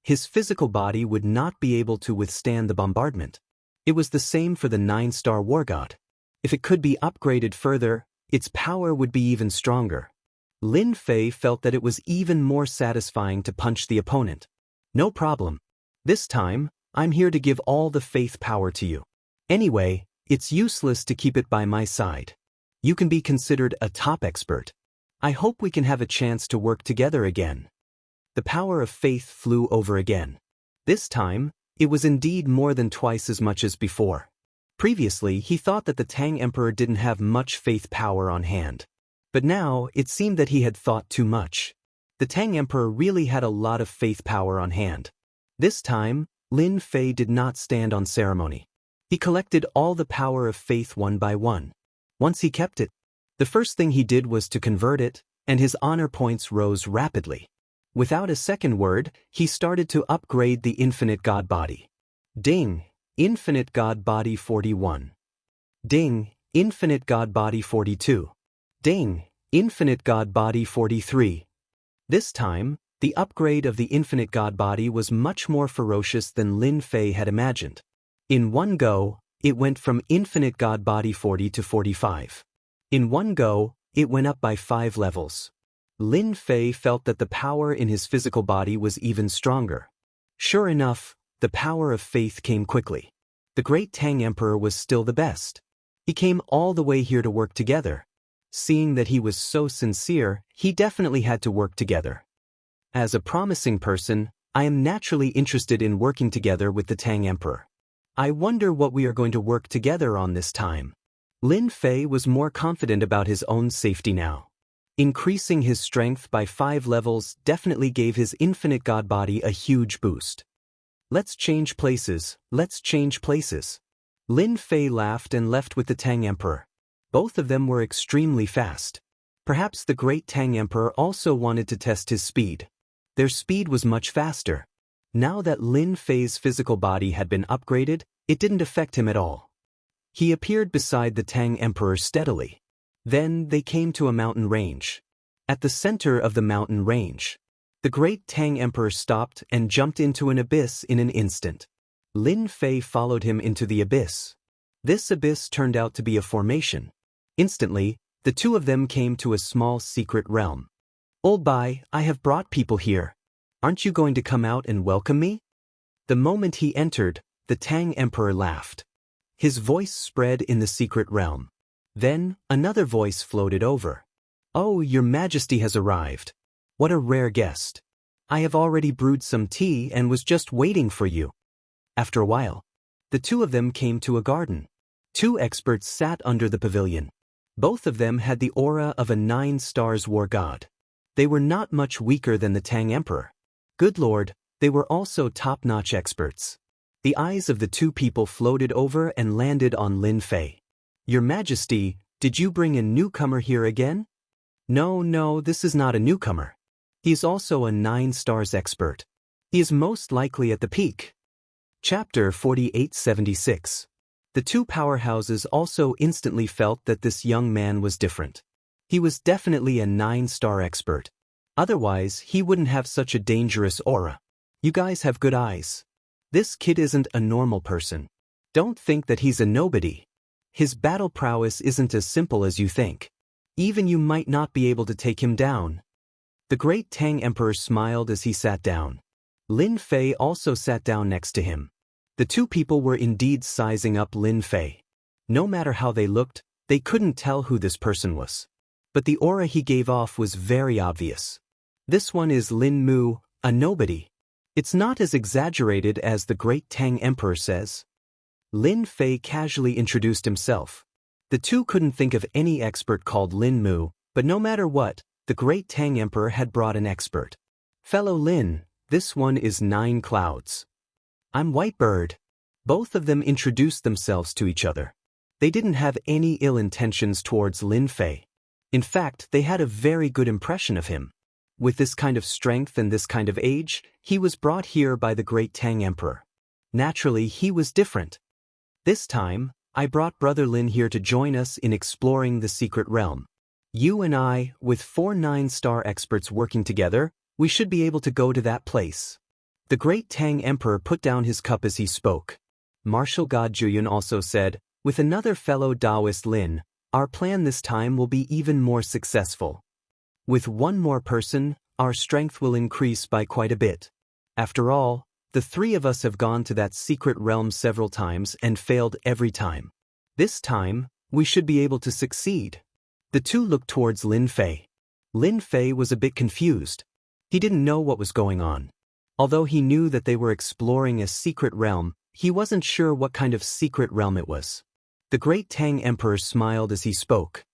S1: His physical body would not be able to withstand the bombardment. It was the same for the 9-star war god. If it could be upgraded further, its power would be even stronger. Lin Fei felt that it was even more satisfying to punch the opponent. No problem. This time, I'm here to give all the faith power to you. Anyway, it's useless to keep it by my side. You can be considered a top expert. I hope we can have a chance to work together again. The power of faith flew over again. This time, it was indeed more than twice as much as before. Previously, he thought that the Tang Emperor didn't have much faith power on hand. But now, it seemed that he had thought too much. The Tang Emperor really had a lot of faith power on hand. This time, Lin Fei did not stand on ceremony. He collected all the power of faith one by one. Once he kept it, the first thing he did was to convert it, and his honor points rose rapidly. Without a second word, he started to upgrade the infinite god body. Ding! Infinite god body 41. Ding! Infinite god body 42. Ding! Infinite god body 43. This time, the upgrade of the infinite god body was much more ferocious than Lin Fei had imagined. In one go, it went from infinite god body 40 to 45. In one go, it went up by 5 levels. Lin Fei felt that the power in his physical body was even stronger. Sure enough, the power of faith came quickly. The great Tang Emperor was still the best. He came all the way here to work together. Seeing that he was so sincere, he definitely had to work together. As a promising person, I am naturally interested in working together with the Tang Emperor. I wonder what we are going to work together on this time. Lin Fei was more confident about his own safety now. Increasing his strength by 5 levels definitely gave his infinite god body a huge boost. Let's change places, let's change places. Lin Fei laughed and left with the Tang Emperor. Both of them were extremely fast. Perhaps the great Tang Emperor also wanted to test his speed. Their speed was much faster. Now that Lin Fei's physical body had been upgraded, it didn't affect him at all. He appeared beside the Tang Emperor steadily. Then they came to a mountain range. At the center of the mountain range, the great Tang Emperor stopped and jumped into an abyss in an instant. Lin Fei followed him into the abyss. This abyss turned out to be a formation. Instantly, the two of them came to a small secret realm. Old Bai, I have brought people here. Aren't you going to come out and welcome me? The moment he entered, the Tang Emperor laughed. His voice spread in the secret realm. Then, another voice floated over. "Oh, your Majesty has arrived. What a rare guest. I have already brewed some tea and was just waiting for you." After a while, the two of them came to a garden. Two experts sat under the pavilion. Both of them had the aura of a 9-stars war god. They were not much weaker than the Tang Emperor. Good lord, they were also top-notch experts. The eyes of the two people floated over and landed on Lin Fei. "Your Majesty, did you bring a newcomer here again?" No, this is not a newcomer. He is also a 9-stars expert. He is most likely at the peak. Chapter 4876. The two powerhouses also instantly felt that this young man was different. He was definitely a 9-star expert. Otherwise, he wouldn't have such a dangerous aura. You guys have good eyes. This kid isn't a normal person. Don't think that he's a nobody. His battle prowess isn't as simple as you think. Even you might not be able to take him down. The great Tang Emperor smiled as he sat down. Lin Fei also sat down next to him. The two people were indeed sizing up Lin Fei. No matter how they looked, they couldn't tell who this person was. But the aura he gave off was very obvious. This one is Lin Mu, a nobody. It's not as exaggerated as the great Tang Emperor says. Lin Fei casually introduced himself. The two couldn't think of any expert called Lin Mu, but no matter what, the great Tang Emperor had brought an expert. "Fellow Lin, this one is 9 Clouds. I'm Whitebird." Both of them introduced themselves to each other. They didn't have any ill intentions towards Lin Fei. In fact, they had a very good impression of him. With this kind of strength and this kind of age, he was brought here by the great Tang Emperor. Naturally, he was different. "This time, I brought Brother Lin here to join us in exploring the secret realm. You and I, with 4 9-star experts working together, we should be able to go to that place." The great Tang Emperor put down his cup as he spoke. Martial God Zhuyun also said, "With another fellow Daoist Lin, our plan this time will be even more successful. With one more person, our strength will increase by quite a bit. After all, the 3 of us have gone to that secret realm several times and failed every time. This time, we should be able to succeed." The two looked towards Lin Fei. Lin Fei was a bit confused. He didn't know what was going on. Although he knew that they were exploring a secret realm, he wasn't sure what kind of secret realm it was. The great Tang Emperor smiled as he spoke.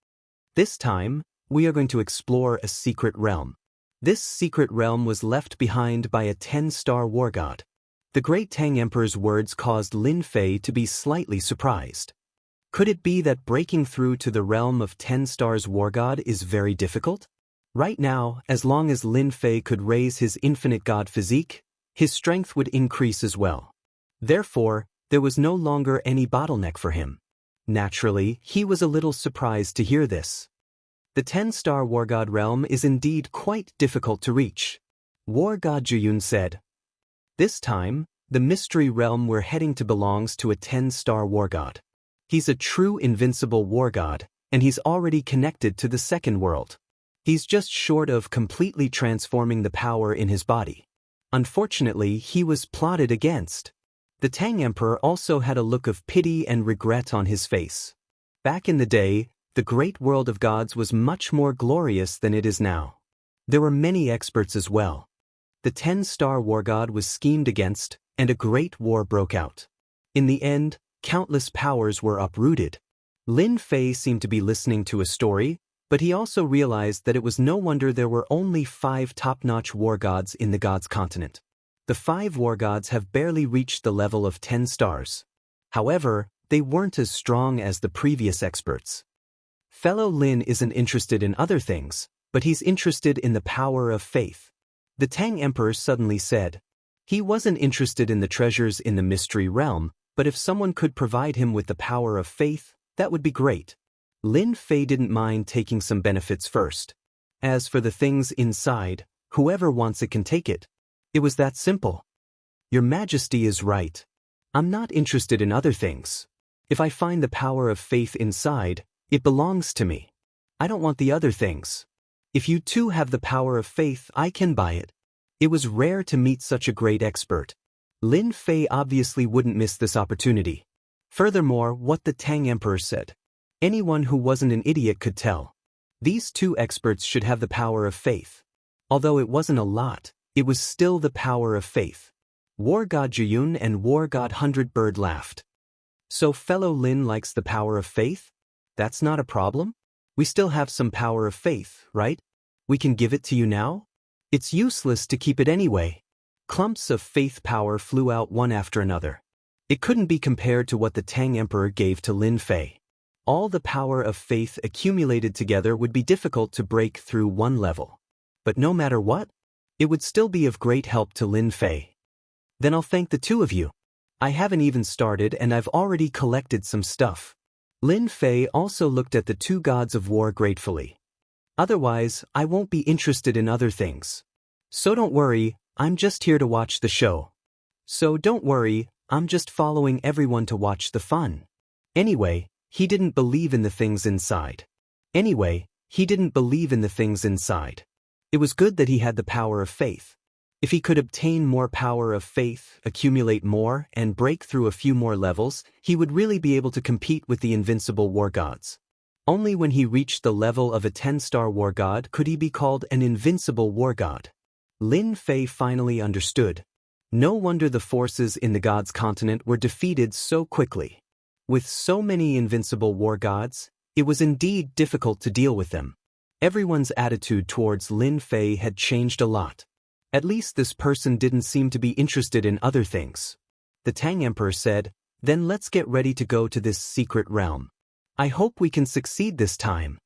S1: "This time, we are going to explore a secret realm. This secret realm was left behind by a 10-star war god." The great Tang Emperor's words caused Lin Fei to be slightly surprised. Could it be that breaking through to the realm of 10 stars war god is very difficult? Right now, as long as Lin Fei could raise his infinite god physique, his strength would increase as well. Therefore, there was no longer any bottleneck for him. Naturally, he was a little surprised to hear this. The 10-star war god realm is indeed quite difficult to reach. War god Zhuyun said. "This time, the mystery realm we're heading to belongs to a 10-star war god. He's a true invincible war god, and he's already connected to the second world. He's just short of completely transforming the power in his body. Unfortunately, he was plotted against." The Tang Emperor also had a look of pity and regret on his face. Back in the day, the great world of gods was much more glorious than it is now. There were many experts as well. The 10-star war god was schemed against, and a great war broke out. In the end, countless powers were uprooted. Lin Fei seemed to be listening to a story, but he also realized that it was no wonder there were only 5 top-notch war gods in the gods' continent. The 5 war gods have barely reached the level of 10 stars. However, they weren't as strong as the previous experts. Fellow Lin isn't interested in other things, but he's interested in the power of faith. The Tang Emperor suddenly said. He wasn't interested in the treasures in the mystery realm, but if someone could provide him with the power of faith, that would be great. Lin Fei didn't mind taking some benefits first. As for the things inside, whoever wants it can take it. It was that simple. Your Majesty is right. I'm not interested in other things. If I find the power of faith inside, it belongs to me. I don't want the other things. If you too have the power of faith, I can buy it. It was rare to meet such a great expert. Lin Fei obviously wouldn't miss this opportunity. Furthermore, what the Tang Emperor said. Anyone who wasn't an idiot could tell. These two experts should have the power of faith. Although it wasn't a lot, it was still the power of faith. War God Juyun and War God Hundred Bird laughed. So fellow Lin likes the power of faith? That's not a problem? We still have some power of faith, right? We can give it to you now? It's useless to keep it anyway. Clumps of faith power flew out one after another. It couldn't be compared to what the Tang Emperor gave to Lin Fei. All the power of faith accumulated together would be difficult to break through one level. But no matter what, it would still be of great help to Lin Fei. Then I'll thank the two of you. I haven't even started and I've already collected some stuff. Lin Fei also looked at the two gods of war gratefully. Otherwise, I won't be interested in other things. So don't worry, I'm just here to watch the show. So don't worry, I'm just following everyone to watch the fun. Anyway, he didn't believe in the things inside. It was good that he had the power of faith. If he could obtain more power of faith, accumulate more, and break through a few more levels, he would really be able to compete with the invincible war gods. Only when he reached the level of a 10-star war god could he be called an invincible war god. Lin Fei finally understood. No wonder the forces in the gods' continent were defeated so quickly. With so many invincible war gods, it was indeed difficult to deal with them. Everyone's attitude towards Lin Fei had changed a lot. At least this person didn't seem to be interested in other things. The Tang Emperor said, "Then let's get ready to go to this secret realm. I hope we can succeed this time."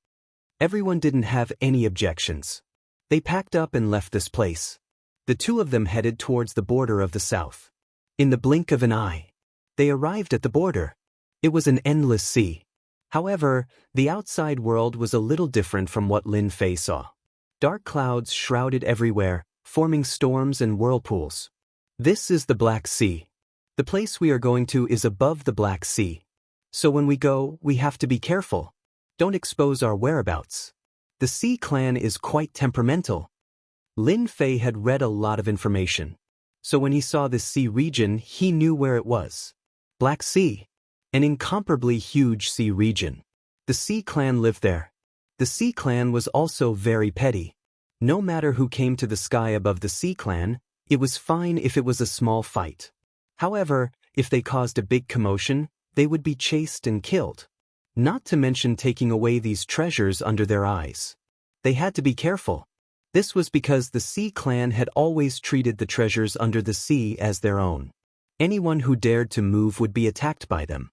S1: Everyone didn't have any objections. They packed up and left this place. The two of them headed towards the border of the south. In the blink of an eye, they arrived at the border. It was an endless sea. However, the outside world was a little different from what Lin Fei saw. Dark clouds shrouded everywhere, forming storms and whirlpools. This is the Black Sea. The place we are going to is above the Black Sea. So when we go, we have to be careful. Don't expose our whereabouts. The Sea clan is quite temperamental. Lin Fei had read a lot of information. So when he saw this sea region, he knew where it was. Black Sea. An incomparably huge sea region. The Sea clan lived there. The Sea clan was also very petty. No matter who came to the sky above the Sea clan, it was fine if it was a small fight. However, if they caused a big commotion, they would be chased and killed. Not to mention taking away these treasures under their eyes. They had to be careful. This was because the Sea clan had always treated the treasures under the sea as their own. Anyone who dared to move would be attacked by them.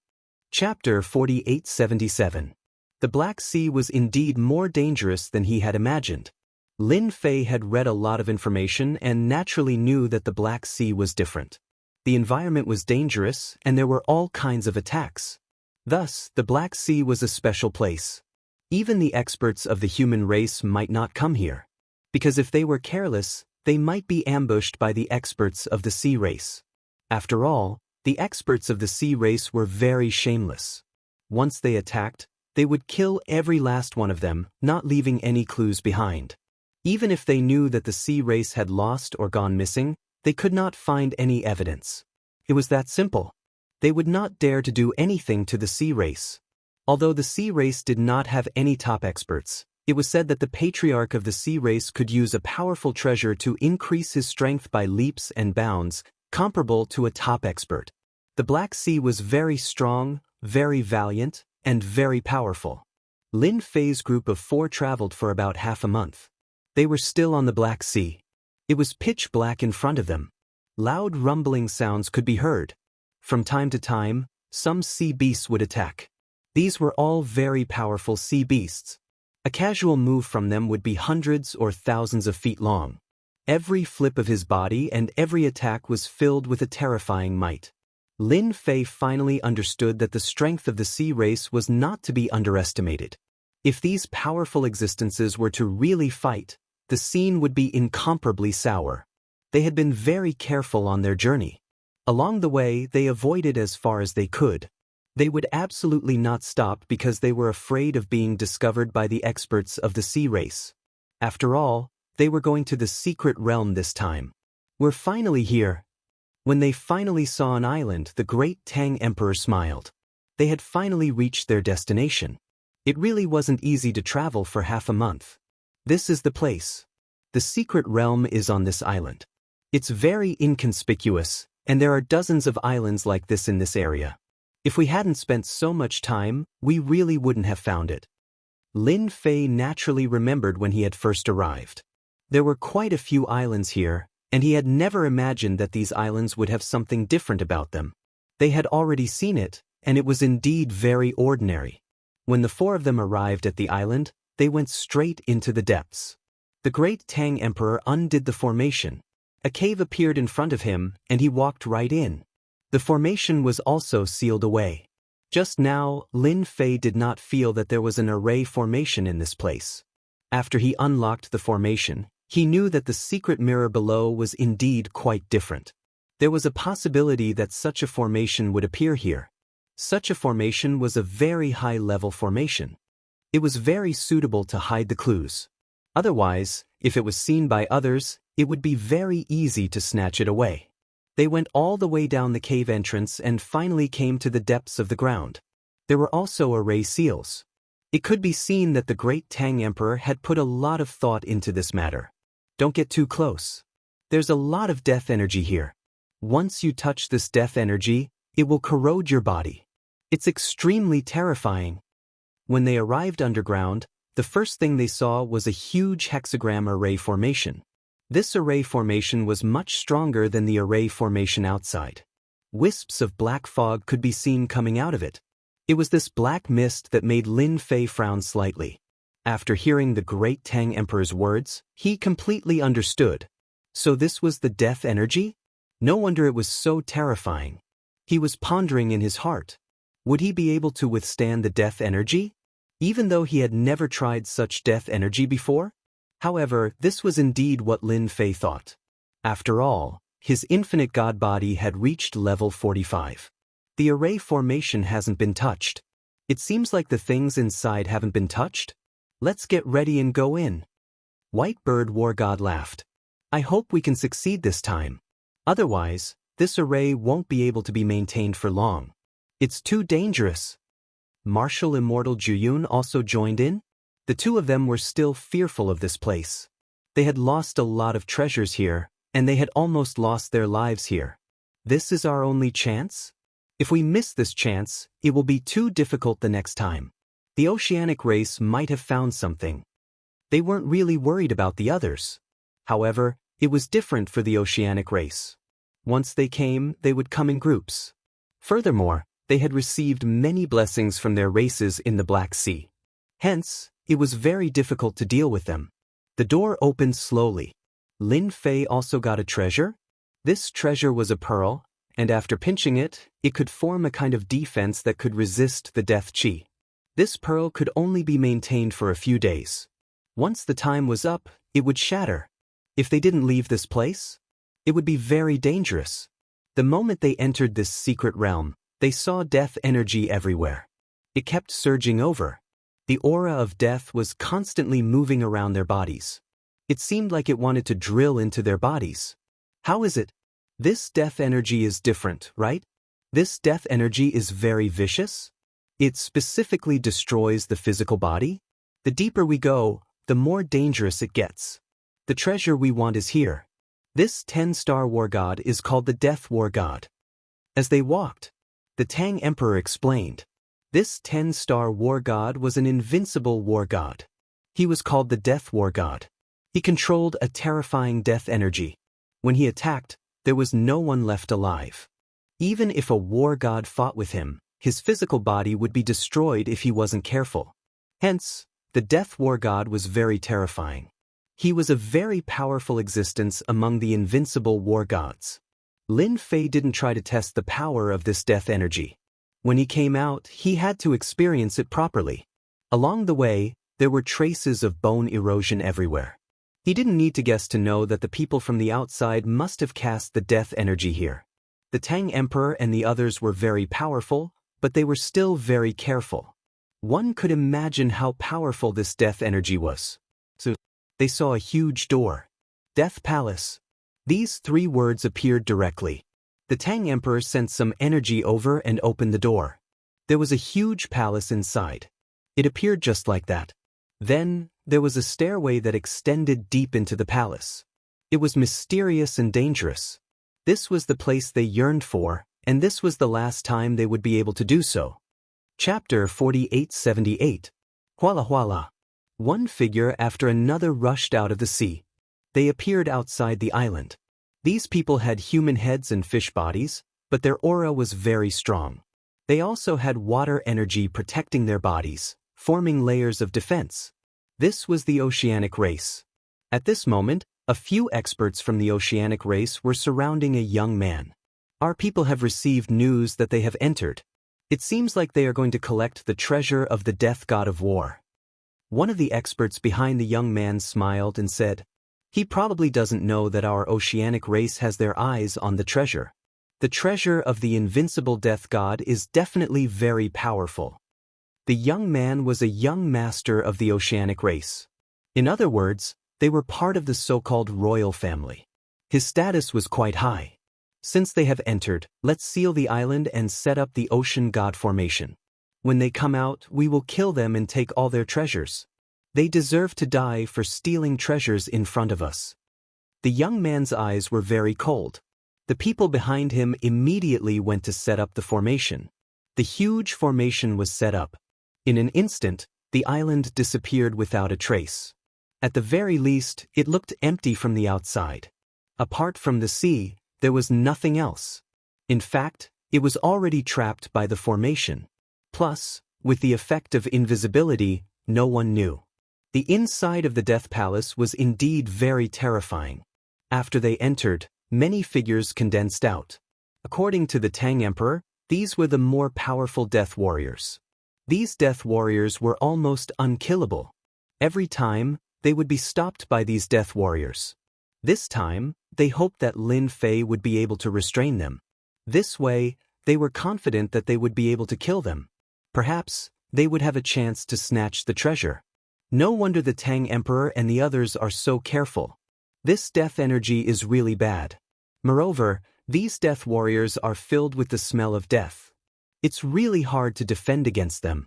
S1: Chapter 4877. The Black Sea was indeed more dangerous than he had imagined. Lin Fei had read a lot of information and naturally knew that the Black Sea was different. The environment was dangerous and there were all kinds of attacks. Thus, the Black Sea was a special place. Even the experts of the human race might not come here. Because if they were careless, they might be ambushed by the experts of the sea race. After all, the experts of the sea race were very shameless. Once they attacked, they would kill every last one of them, not leaving any clues behind. Even if they knew that the sea race had lost or gone missing, they could not find any evidence. It was that simple. They would not dare to do anything to the sea race. Although the sea race did not have any top experts, it was said that the patriarch of the sea race could use a powerful treasure to increase his strength by leaps and bounds, comparable to a top expert. The Black Sea was very strong, very valiant, and very powerful. Lin Fei's group of 4 traveled for about half a month. They were still on the Black Sea. It was pitch black in front of them. Loud rumbling sounds could be heard. From time to time, some sea beasts would attack. These were all very powerful sea beasts. A casual move from them would be hundreds or thousands of feet long. Every flip of his body and every attack was filled with a terrifying might. Lin Fei finally understood that the strength of the sea race was not to be underestimated. If these powerful existences were to really fight, the scene would be incomparably sour. They had been very careful on their journey. Along the way, they avoided as far as they could. They would absolutely not stop because they were afraid of being discovered by the experts of the sea race. After all, they were going to the secret realm this time. We're finally here. When they finally saw an island, the great Tang Emperor smiled. They had finally reached their destination. It really wasn't easy to travel for half a month. This is the place. The secret realm is on this island. It's very inconspicuous, and there are dozens of islands like this in this area. If we hadn't spent so much time, we really wouldn't have found it. Lin Fei naturally remembered when he had first arrived. There were quite a few islands here, and he had never imagined that these islands would have something different about them. They had already seen it, and it was indeed very ordinary. When the four of them arrived at the island, they went straight into the depths. The great Tang Emperor undid the formation. A cave appeared in front of him, and he walked right in. The formation was also sealed away. Just now, Lin Fei did not feel that there was an array formation in this place. After he unlocked the formation, he knew that the secret mirror below was indeed quite different. There was a possibility that such a formation would appear here. Such a formation was a very high-level formation. It was very suitable to hide the clues. Otherwise, if it was seen by others, it would be very easy to snatch it away. They went all the way down the cave entrance and finally came to the depths of the ground. There were also array seals. It could be seen that the great Tang Emperor had put a lot of thought into this matter. Don't get too close. There's a lot of death energy here. Once you touch this death energy, it will corrode your body. It's extremely terrifying. When they arrived underground, the first thing they saw was a huge hexagram array formation. This array formation was much stronger than the array formation outside. Wisps of black fog could be seen coming out of it. It was this black mist that made Lin Fei frown slightly. After hearing the great Tang Emperor's words, he completely understood. So this was the death energy? No wonder it was so terrifying. He was pondering in his heart. Would he be able to withstand the death energy? Even though he had never tried such death energy before? However, this was indeed what Lin Fei thought. After all, his infinite god body had reached level 45. The array formation hasn't been touched. It seems like the things inside haven't been touched. Let's get ready and go in. White Bird War God laughed. I hope we can succeed this time. Otherwise, this array won't be able to be maintained for long. It's too dangerous. Martial Immortal Juyun also joined in. The two of them were still fearful of this place. They had lost a lot of treasures here, and they had almost lost their lives here. This is our only chance? If we miss this chance, it will be too difficult the next time. The oceanic race might have found something. They weren't really worried about the others. However, it was different for the oceanic race. Once they came, they would come in groups. Furthermore, they had received many blessings from their races in the Black Sea. Hence, it was very difficult to deal with them. The door opened slowly. Lin Fei also got a treasure. This treasure was a pearl, and after pinching it, it could form a kind of defense that could resist the death chi. This pearl could only be maintained for a few days. Once the time was up, it would shatter. If they didn't leave this place, it would be very dangerous. The moment they entered this secret realm, they saw death energy everywhere. It kept surging over. The aura of death was constantly moving around their bodies. It seemed like it wanted to drill into their bodies. How is it? This death energy is different, right? This death energy is very vicious. It specifically destroys the physical body. The deeper we go, the more dangerous it gets. The treasure we want is here. This 10-star war god is called the Death War God. As they walked, the Tang Emperor explained. This 10-star war god was an invincible war god. He was called the Death War God. He controlled a terrifying death energy. When he attacked, there was no one left alive. Even if a war god fought with him, his physical body would be destroyed if he wasn't careful. Hence, the Death War God was very terrifying. He was a very powerful existence among the invincible war gods. Lin Fei didn't try to test the power of this death energy. When he came out, he had to experience it properly. Along the way, there were traces of bone erosion everywhere. He didn't need to guess to know that the people from the outside must have cast the death energy here. The Tang Emperor and the others were very powerful, but they were still very careful. One could imagine how powerful this death energy was. So, they saw a huge door. Death Palace. These 3 words appeared directly. The Tang Emperor sent some energy over and opened the door. There was a huge palace inside. It appeared just like that. Then, there was a stairway that extended deep into the palace. It was mysterious and dangerous. This was the place they yearned for, and this was the last time they would be able to do so. Chapter 4878. Huala Huala. One figure after another rushed out of the sea. They appeared outside the island. These people had human heads and fish bodies, but their aura was very strong. They also had water energy protecting their bodies, forming layers of defense. This was the oceanic race. At this moment, a few experts from the oceanic race were surrounding a young man. Our people have received news that they have entered. It seems like they are going to collect the treasure of the death god of war. One of the experts behind the young man smiled and said, "He probably doesn't know that our oceanic race has their eyes on the treasure. The treasure of the invincible death god is definitely very powerful." The young man was a young master of the oceanic race. In other words, they were part of the so-called royal family. His status was quite high. Since they have entered, let's seal the island and set up the ocean god formation. When they come out, we will kill them and take all their treasures. They deserve to die for stealing treasures in front of us. The young man's eyes were very cold. The people behind him immediately went to set up the formation. The huge formation was set up. In an instant, the island disappeared without a trace. At the very least, it looked empty from the outside. Apart from the sea, there was nothing else. In fact, it was already trapped by the formation. Plus, with the effect of invisibility, no one knew. The inside of the Death Palace was indeed very terrifying. After they entered, many figures condensed out. According to the Tang Emperor, these were the more powerful death warriors. These death warriors were almost unkillable. Every time, they would be stopped by these death warriors. This time, they hoped that Lin Fei would be able to restrain them. This way, they were confident that they would be able to kill them. Perhaps, they would have a chance to snatch the treasure. No wonder the Tang Emperor and the others are so careful. This death energy is really bad. Moreover, these death warriors are filled with the smell of death. It's really hard to defend against them.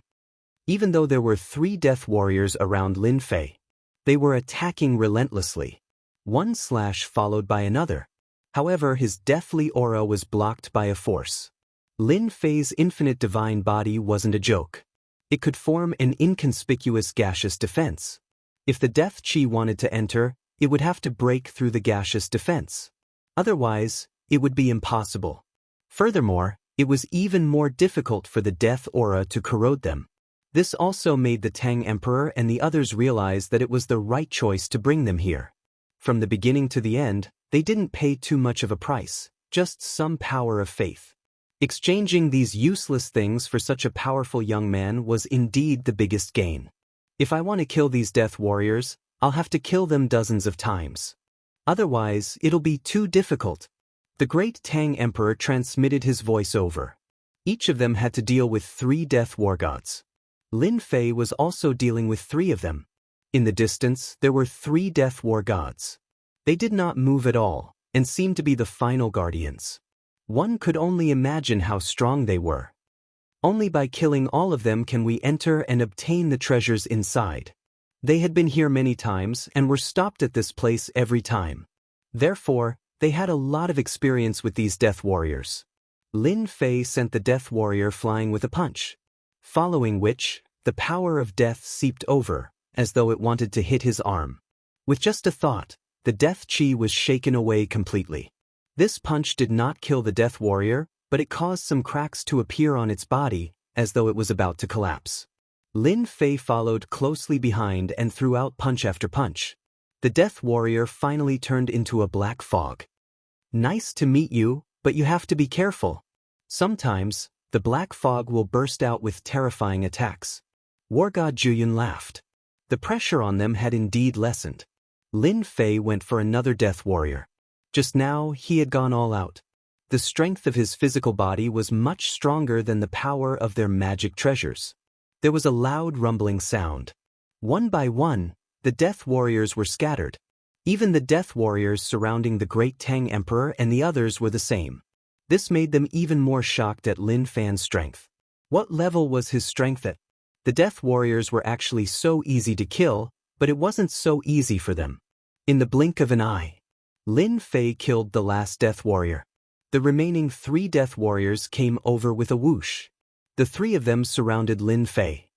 S1: Even though there were 3 death warriors around Lin Fei, they were attacking relentlessly. One slash followed by another. However, his deathly aura was blocked by a force. Lin Fei's infinite divine body wasn't a joke. It could form an inconspicuous gaseous defense. If the death chi wanted to enter, it would have to break through the gaseous defense. Otherwise, it would be impossible. Furthermore, it was even more difficult for the death aura to corrode them. This also made the Tang Emperor and the others realize that it was the right choice to bring them here. From the beginning to the end, they didn't pay too much of a price, just some power of faith. Exchanging these useless things for such a powerful young man was indeed the biggest gain. If I want to kill these death warriors, I'll have to kill them dozens of times. Otherwise, it'll be too difficult. The great Tang Emperor transmitted his voice over. Each of them had to deal with 3 death war gods. Lin Fei was also dealing with 3 of them. In the distance, there were 3 death war gods. They did not move at all, and seemed to be the final guardians. One could only imagine how strong they were. Only by killing all of them can we enter and obtain the treasures inside. They had been here many times and were stopped at this place every time. Therefore, they had a lot of experience with these death warriors. Lin Fei sent the death warrior flying with a punch, following which, the power of death seeped over, as though it wanted to hit his arm. With just a thought, the death chi was shaken away completely. This punch did not kill the death warrior, but it caused some cracks to appear on its body, as though it was about to collapse. Lin Fei followed closely behind and threw out punch after punch. The death warrior finally turned into a black fog. "Nice to meet you, but you have to be careful. Sometimes, the black fog will burst out with terrifying attacks." War God Zhuyun laughed. The pressure on them had indeed lessened. Lin Fei went for another death warrior. Just now, he had gone all out. The strength of his physical body was much stronger than the power of their magic treasures. There was a loud rumbling sound. One by one, the death warriors were scattered. Even the death warriors surrounding the great Tang Emperor and the others were the same. This made them even more shocked at Lin Fan's strength. What level was his strength at? The Death Warriors were actually so easy to kill, but it wasn't so easy for them. In the blink of an eye, Lin Fei killed the last Death Warrior. The remaining 3 Death Warriors came over with a whoosh. The 3 of them surrounded Lin Fei.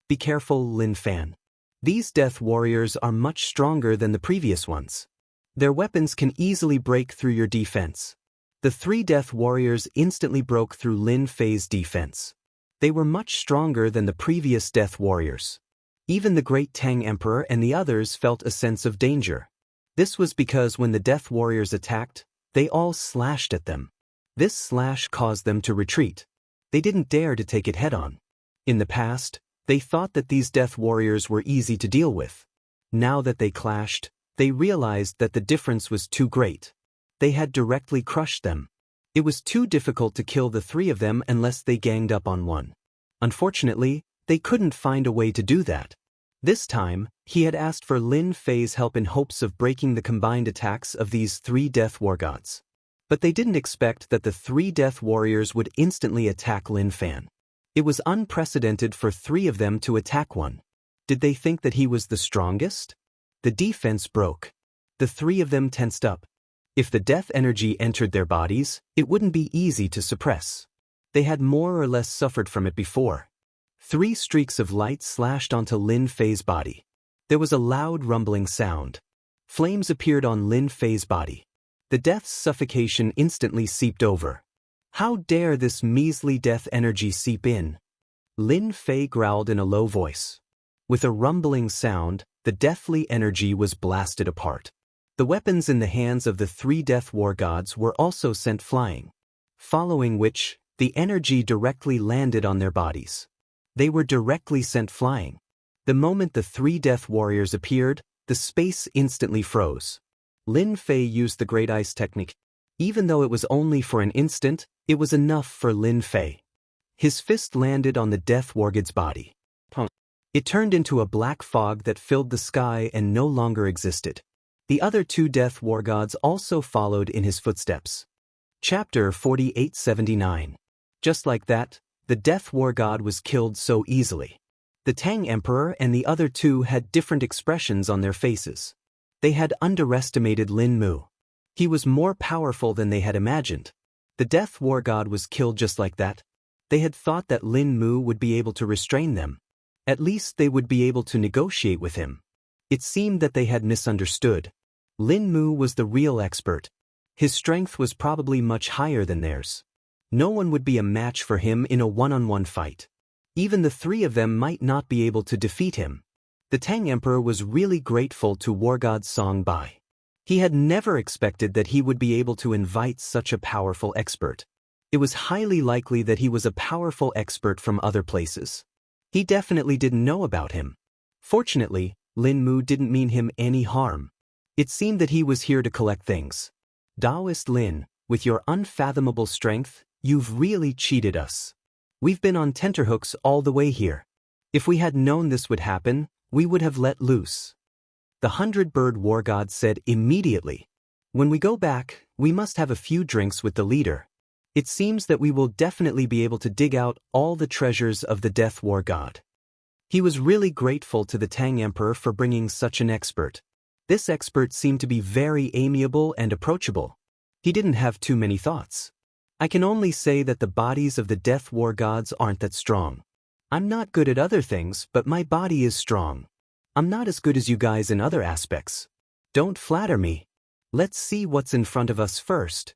S1: Be careful, Lin Fan. These Death Warriors are much stronger than the previous ones. Their weapons can easily break through your defense. The 3 Death Warriors instantly broke through Lin Fei's defense. They were much stronger than the previous Death Warriors. Even the Great Tang Emperor and the others felt a sense of danger. This was because when the Death Warriors attacked, they all slashed at them. This slash caused them to retreat. They didn't dare to take it head-on. In the past, they thought that these Death Warriors were easy to deal with. Now that they clashed, they realized that the difference was too great. They had directly crushed them. It was too difficult to kill the 3 of them unless they ganged up on one. Unfortunately, they couldn't find a way to do that. This time, he had asked for Lin Fei's help in hopes of breaking the combined attacks of these 3 Death War Gods. But they didn't expect that the 3 Death Warriors would instantly attack Lin Fan. It was unprecedented for 3 of them to attack one. Did they think that he was the strongest? The defense broke. The 3 of them tensed up. If the death energy entered their bodies, it wouldn't be easy to suppress. They had more or less suffered from it before. 3 streaks of light slashed onto Lin Fei's body. There was a loud rumbling sound. Flames appeared on Lin Fei's body. The death's suffocation instantly seeped over. How dare this measly death energy seep in? Lin Fei growled in a low voice. With a rumbling sound, the deathly energy was blasted apart. The weapons in the hands of the 3 Death War Gods were also sent flying. Following which, the energy directly landed on their bodies. They were directly sent flying. The moment the 3 Death Warriors appeared, the space instantly froze. Lin Fei used the Great Ice technique. Even though it was only for an instant, it was enough for Lin Fei. His fist landed on the Death War God's body. It turned into a black fog that filled the sky and no longer existed. The other 2 Death War Gods also followed in his footsteps. Chapter 4879. Just like that, the Death War God was killed so easily. The Tang Emperor and the other 2 had different expressions on their faces. They had underestimated Lin Mu. He was more powerful than they had imagined. The Death War God was killed just like that. They had thought that Lin Mu would be able to restrain them. At least they would be able to negotiate with him. It seemed that they had misunderstood. Lin Mu was the real expert. His strength was probably much higher than theirs. No one would be a match for him in a one-on-one fight. Even the 3 of them might not be able to defeat him. The Tang Emperor was really grateful to War God Song Bai. He had never expected that he would be able to invite such a powerful expert. It was highly likely that he was a powerful expert from other places. He definitely didn't know about him. Fortunately, Lin Mu didn't mean him any harm. It seemed that he was here to collect things. Daoist Lin, with your unfathomable strength, you've really cheated us. We've been on tenterhooks all the way here. If we had known this would happen, we would have let loose. The 100-Bird War God said immediately. When we go back, we must have a few drinks with the leader. It seems that we will definitely be able to dig out all the treasures of the Death War God. He was really grateful to the Tang Emperor for bringing such an expert. This expert seemed to be very amiable and approachable. He didn't have too many thoughts. I can only say that the bodies of the Death War Gods aren't that strong. I'm not good at other things, but my body is strong. I'm not as good as you guys in other aspects. Don't flatter me. Let's see what's in front of us first.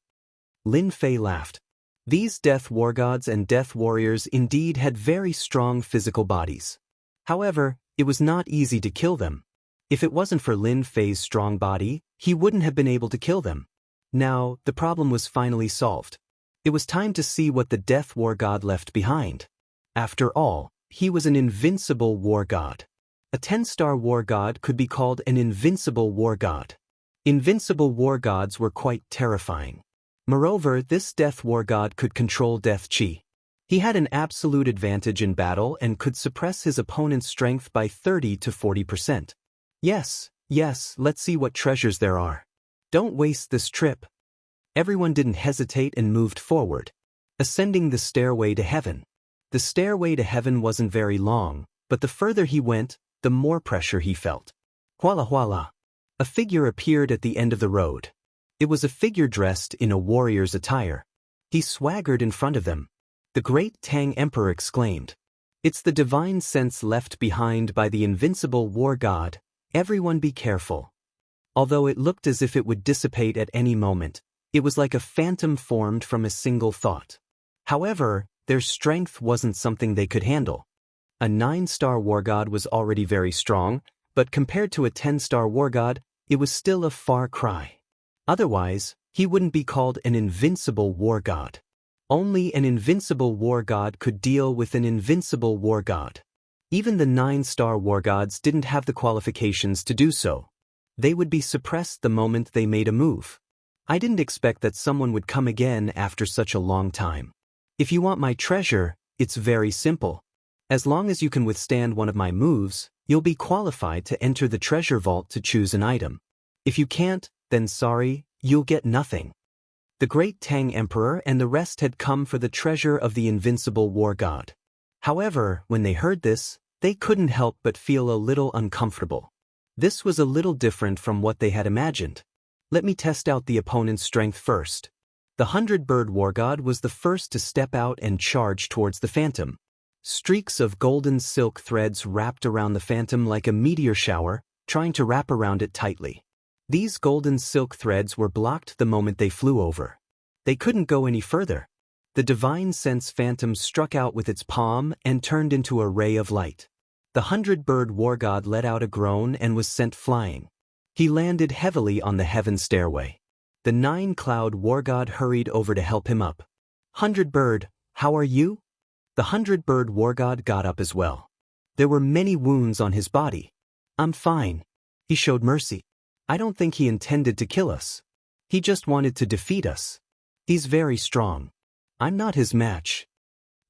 S1: Lin Fei laughed. These Death War Gods and Death Warriors indeed had very strong physical bodies. However, it was not easy to kill them. If it wasn't for Lin Fei's strong body, he wouldn't have been able to kill them. Now, the problem was finally solved. It was time to see what the Death War God left behind. After all, he was an invincible war god. A 10-star war god could be called an invincible war god. Invincible war gods were quite terrifying. Moreover, this Death War God could control Death Chi. He had an absolute advantage in battle and could suppress his opponent's strength by 30 to 40%. Yes, let's see what treasures there are. Don't waste this trip. Everyone didn't hesitate and moved forward, ascending the stairway to heaven. The stairway to heaven wasn't very long, but the further he went, the more pressure he felt. Huala huala. A figure appeared at the end of the road. It was a figure dressed in a warrior's attire. He swaggered in front of them. The great Tang Emperor exclaimed, "It's the divine sense left behind by the invincible war god. Everyone be careful." Although it looked as if it would dissipate at any moment, it was like a phantom formed from a single thought. However, their strength wasn't something they could handle. A 9-star war god was already very strong, but compared to a 10-star war god, it was still a far cry. Otherwise, he wouldn't be called an invincible war god. Only an invincible war god could deal with an invincible war god. Even the 9-star war gods didn't have the qualifications to do so. They would be suppressed the moment they made a move. I didn't expect that someone would come again after such a long time. If you want my treasure, it's very simple. As long as you can withstand one of my moves, you'll be qualified to enter the treasure vault to choose an item. If you can't, then sorry, you'll get nothing. The great Tang Emperor and the rest had come for the treasure of the invincible war god. However, when they heard this, they couldn't help but feel a little uncomfortable. This was a little different from what they had imagined. Let me test out the opponent's strength first. The 100-bird war god was the first to step out and charge towards the phantom. Streaks of golden silk threads wrapped around the phantom like a meteor shower, trying to wrap around it tightly. These golden silk threads were blocked the moment they flew over. They couldn't go any further. The divine sense phantom struck out with its palm and turned into a ray of light. The 100-bird war god let out a groan and was sent flying. He landed heavily on the heaven stairway. The 9-cloud war god hurried over to help him up. "100-bird, how are you?" The 100-bird war god got up as well. There were many wounds on his body. "I'm fine." He showed mercy. "I don't think he intended to kill us. He just wanted to defeat us. He's very strong. I'm not his match."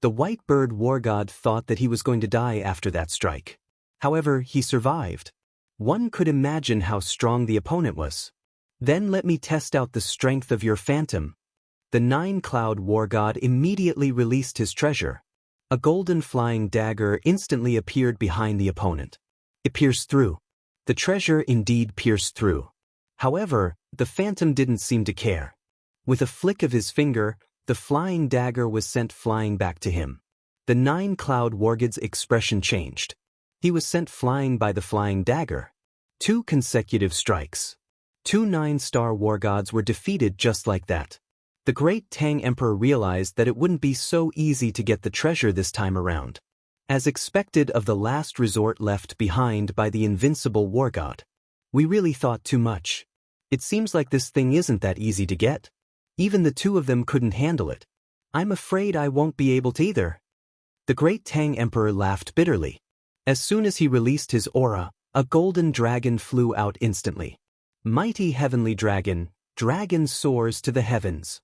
S1: The white bird war god thought that he was going to die after that strike. However, he survived. One could imagine how strong the opponent was. "Then let me test out the strength of your phantom." The 9-cloud war god immediately released his treasure. A golden flying dagger instantly appeared behind the opponent. It pierced through. The treasure indeed pierced through. However, the phantom didn't seem to care. With a flick of his finger, the flying dagger was sent flying back to him. The 9-cloud war god's expression changed. He was sent flying by the flying dagger. 2 consecutive strikes. 2 9-star war gods were defeated just like that. The great Tang Emperor realized that it wouldn't be so easy to get the treasure this time around. As expected of the last resort left behind by the invincible war god. "We really thought too much. It seems like this thing isn't that easy to get. Even the 2 of them couldn't handle it. I'm afraid I won't be able to either." The great Tang Emperor laughed bitterly. As soon as he released his aura, a golden dragon flew out instantly. "Mighty heavenly dragon, dragon soars to the heavens."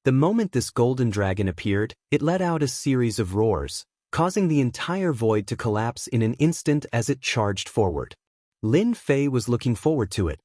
S1: The moment this golden dragon appeared, it let out a series of roars, causing the entire void to collapse in an instant as it charged forward. Lin Fei was looking forward to it.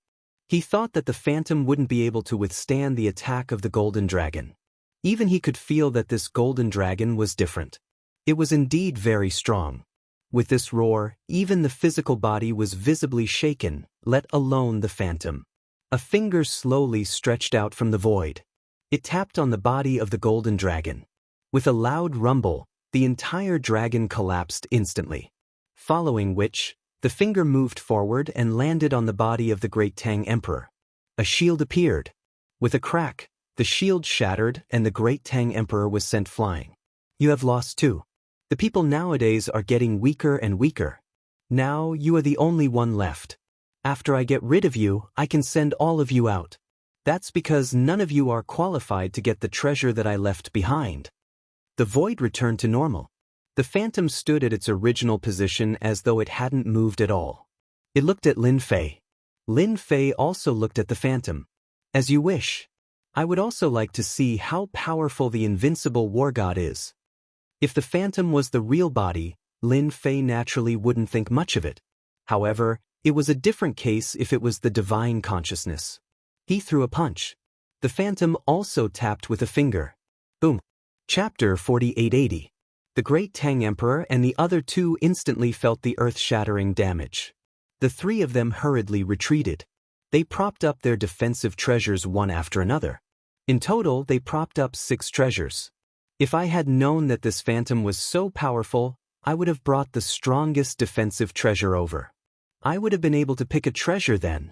S1: He thought that the phantom wouldn't be able to withstand the attack of the golden dragon. Even he could feel that this golden dragon was different. It was indeed very strong. With this roar, even the physical body was visibly shaken, let alone the phantom. A finger slowly stretched out from the void. It tapped on the body of the golden dragon. With a loud rumble, the entire dragon collapsed instantly. Following which, the finger moved forward and landed on the body of the great Tang Emperor. A shield appeared. With a crack, the shield shattered and the great Tang Emperor was sent flying. "You have lost too. The people nowadays are getting weaker and weaker. Now you are the only one left. After I get rid of you, I can send all of you out. That's because none of you are qualified to get the treasure that I left behind." The void returned to normal. The phantom stood at its original position as though it hadn't moved at all. It looked at Lin Fei. Lin Fei also looked at the phantom. "As you wish. I would also like to see how powerful the invincible war god is." If the phantom was the real body, Lin Fei naturally wouldn't think much of it. However, it was a different case if it was the divine consciousness. He threw a punch. The phantom also tapped with a finger. Boom. Chapter 4880. The Great Tang Emperor and the other two instantly felt the earth-shattering damage. The three of them hurriedly retreated. They propped up their defensive treasures one after another. In total, they propped up 6 treasures. If I had known that this phantom was so powerful, I would have brought the strongest defensive treasure over. I would have been able to pick a treasure then.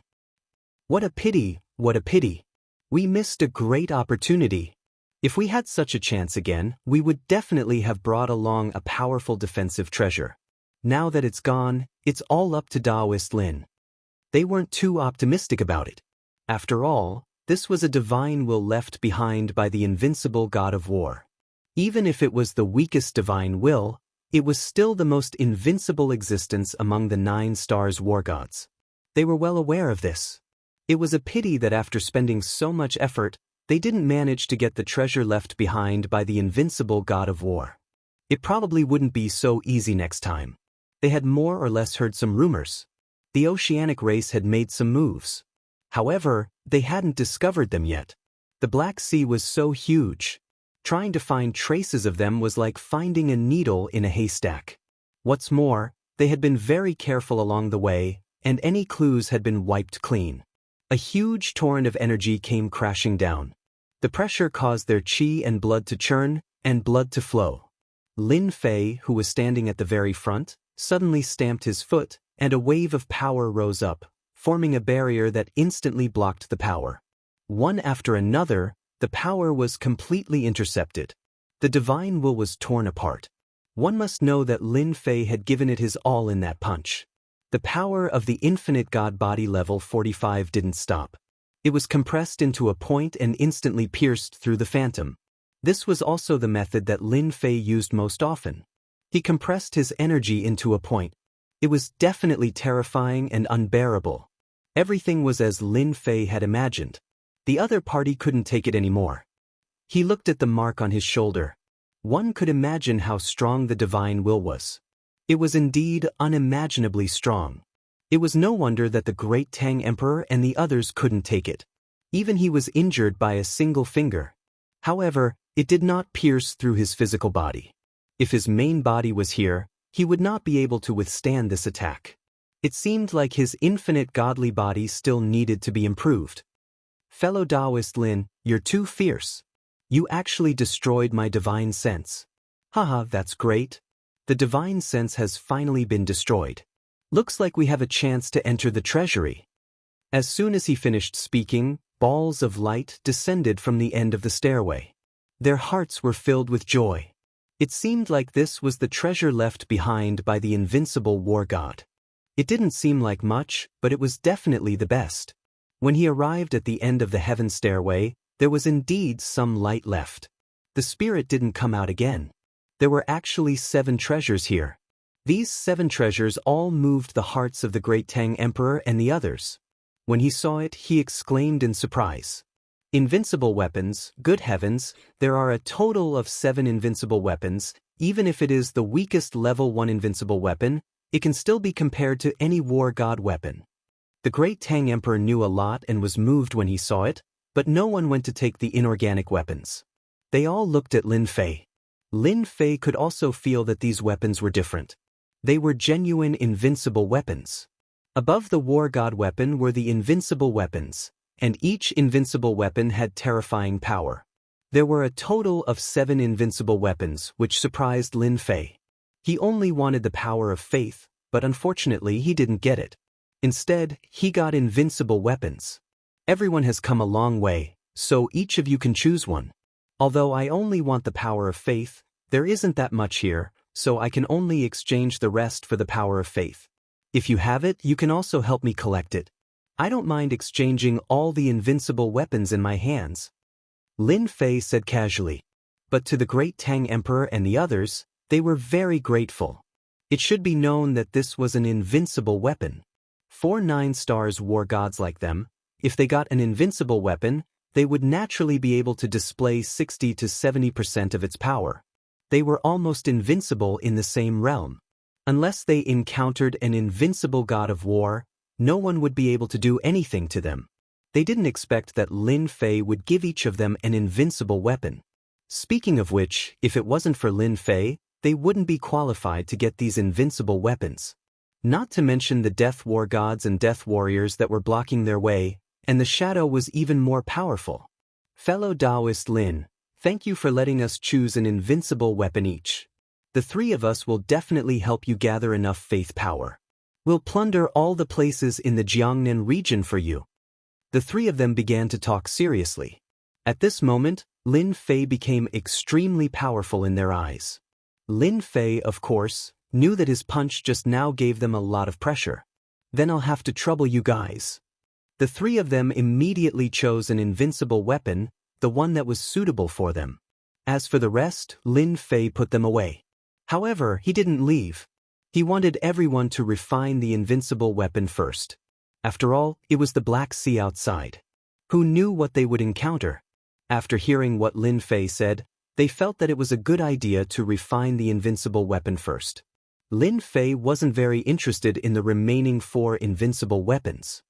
S1: What a pity, what a pity. We missed a great opportunity. If we had such a chance again, we would definitely have brought along a powerful defensive treasure. Now that it's gone, it's all up to Daoist Lin. They weren't too optimistic about it. After all, this was a divine will left behind by the invincible god of war. Even if it was the weakest divine will, it was still the most invincible existence among the 9 stars war gods. They were well aware of this. It was a pity that after spending so much effort, they didn't manage to get the treasure left behind by the invincible god of war. It probably wouldn't be so easy next time. They had more or less heard some rumors. The oceanic race had made some moves. However, they hadn't discovered them yet. The Black Sea was so huge. Trying to find traces of them was like finding a needle in a haystack. What's more, they had been very careful along the way, and any clues had been wiped clean. A huge torrent of energy came crashing down. The pressure caused their qi and blood to churn, and blood to flow. Lin Fei, who was standing at the very front, suddenly stamped his foot, and a wave of power rose up, forming a barrier that instantly blocked the power. One after another, the power was completely intercepted. The divine will was torn apart. One must know that Lin Fei had given it his all in that punch. The power of the infinite god body level 45 didn't stop. It was compressed into a point and instantly pierced through the phantom. This was also the method that Lin Fei used most often. He compressed his energy into a point. It was definitely terrifying and unbearable. Everything was as Lin Fei had imagined. The other party couldn't take it anymore. He looked at the mark on his shoulder. One could imagine how strong the divine will was. It was indeed unimaginably strong. It was no wonder that the Great Tang Emperor and the others couldn't take it. Even he was injured by a single finger. However, it did not pierce through his physical body. If his main body was here, he would not be able to withstand this attack. It seemed like his infinite godly body still needed to be improved. Fellow Daoist Lin, you're too fierce. You actually destroyed my divine sense. Haha, that's great. The divine sense has finally been destroyed. Looks like we have a chance to enter the treasury. As soon as he finished speaking, balls of light descended from the end of the stairway. Their hearts were filled with joy. It seemed like this was the treasure left behind by the invincible war god. It didn't seem like much, but it was definitely the best. When he arrived at the end of the heaven stairway, there was indeed some light left. The spirit didn't come out again. There were actually 7 treasures here. These 7 treasures all moved the hearts of the Great Tang Emperor and the others. When he saw it, he exclaimed in surprise. Invincible weapons, good heavens, there are a total of 7 invincible weapons. Even if it is the weakest level 1 invincible weapon, it can still be compared to any war god weapon. The Great Tang Emperor knew a lot and was moved when he saw it, but no one went to take the inorganic weapons. They all looked at Lin Fei. Lin Fei could also feel that these weapons were different. They were genuine invincible weapons. Above the war god weapon were the invincible weapons, and each invincible weapon had terrifying power. There were a total of 7 invincible weapons, which surprised Lin Fei. He only wanted the power of faith, but unfortunately he didn't get it. Instead, he got invincible weapons. Everyone has come a long way, so each of you can choose one. Although I only want the power of faith, there isn't that much here, so I can only exchange the rest for the power of faith. If you have it, you can also help me collect it. I don't mind exchanging all the invincible weapons in my hands. Lin Fei said casually. But to the Great Tang Emperor and the others, they were very grateful. It should be known that this was an invincible weapon. 4 9-stars war gods like them, if they got an invincible weapon, they would naturally be able to display 60 to 70% of its power. They were almost invincible in the same realm. Unless they encountered an invincible god of war, no one would be able to do anything to them. They didn't expect that Lin Fei would give each of them an invincible weapon. Speaking of which, if it wasn't for Lin Fei, they wouldn't be qualified to get these invincible weapons. Not to mention the death war gods and death warriors that were blocking their way, and the shadow was even more powerful. Fellow Daoist Lin, thank you for letting us choose an invincible weapon each. The three of us will definitely help you gather enough faith power. We'll plunder all the places in the Jiangnan region for you. The three of them began to talk seriously. At this moment, Lin Fei became extremely powerful in their eyes. Lin Fei, of course, knew that his punch just now gave them a lot of pressure. Then I'll have to trouble you guys. The three of them immediately chose an invincible weapon, the one that was suitable for them. As for the rest, Lin Fei put them away. However, he didn't leave. He wanted everyone to refine the invincible weapon first. After all, it was the Black Sea outside. Who knew what they would encounter? After hearing what Lin Fei said, they felt that it was a good idea to refine the invincible weapon first. Lin Fei wasn't very interested in the remaining 4 invincible weapons.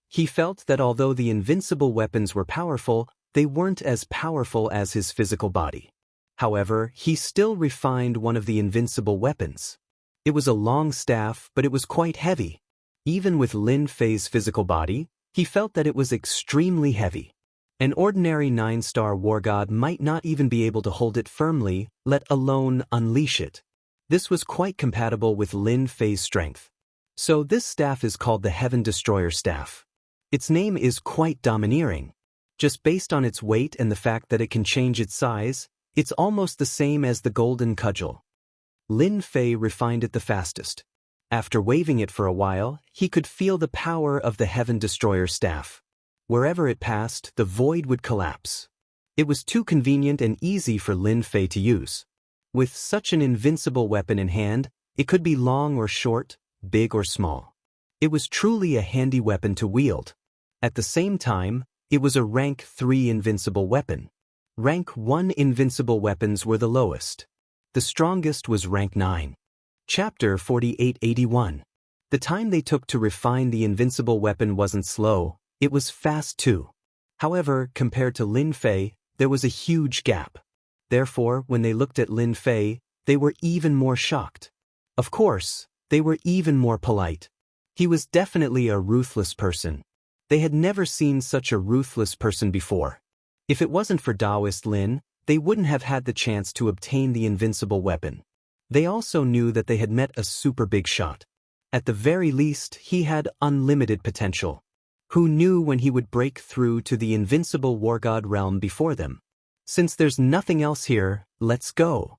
S1: He felt that although the invincible weapons were powerful, they weren't as powerful as his physical body. However, he still refined one of the invincible weapons. It was a long staff, but it was quite heavy. Even with Lin Fei's physical body, he felt that it was extremely heavy. An ordinary 9-star war god might not even be able to hold it firmly, let alone unleash it. This was quite compatible with Lin Fei's strength. So this staff is called the Heaven Destroyer Staff. Its name is quite domineering. Just based on its weight and the fact that it can change its size, it's almost the same as the Golden Cudgel. Lin Fei refined it the fastest. After waving it for a while, he could feel the power of the Heaven Destroyer Staff. Wherever it passed, the void would collapse. It was too convenient and easy for Lin Fei to use. With such an invincible weapon in hand, it could be long or short, big or small. It was truly a handy weapon to wield. At the same time, it was a rank 3 invincible weapon. Rank 1 invincible weapons were the lowest. The strongest was rank 9. Chapter 4881. The time they took to refine the invincible weapon wasn't slow, it was fast too. However, compared to Lin Fei, there was a huge gap. Therefore, when they looked at Lin Fei, they were even more shocked. Of course, they were even more polite. He was definitely a ruthless person. They had never seen such a ruthless person before. If it wasn't for Daoist Lin, they wouldn't have had the chance to obtain the invincible weapon. They also knew that they had met a super big shot. At the very least, he had unlimited potential. Who knew when he would break through to the invincible war god realm before them? Since there's nothing else here, let's go.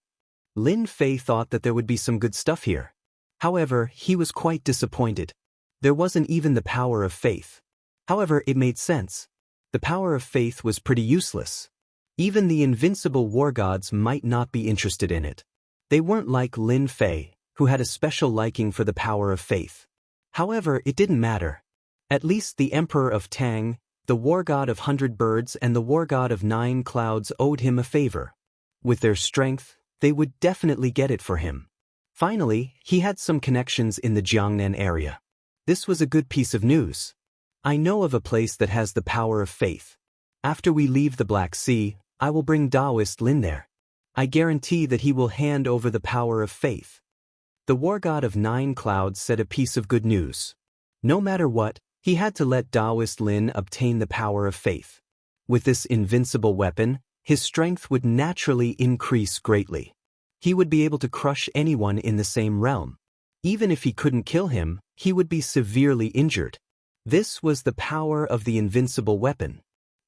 S1: Lin Fei thought that there would be some good stuff here. However, he was quite disappointed. There wasn't even the power of faith. However, it made sense. The power of faith was pretty useless. Even the invincible war gods might not be interested in it. They weren't like Lin Fei, who had a special liking for the power of faith. However, it didn't matter. At least the Emperor of Tang, the war god of 100 birds and the war god of 9 clouds owed him a favor. With their strength, they would definitely get it for him. Finally, he had some connections in the Jiangnan area. This was a good piece of news. I know of a place that has the power of faith. After we leave the Black Sea, I will bring Daoist Lin there. I guarantee that he will hand over the power of faith. The war god of 9 clouds said a piece of good news. No matter what, he had to let Daoist Lin obtain the power of faith. With this invincible weapon, his strength would naturally increase greatly. He would be able to crush anyone in the same realm. Even if he couldn't kill him, he would be severely injured. This was the power of the invincible weapon.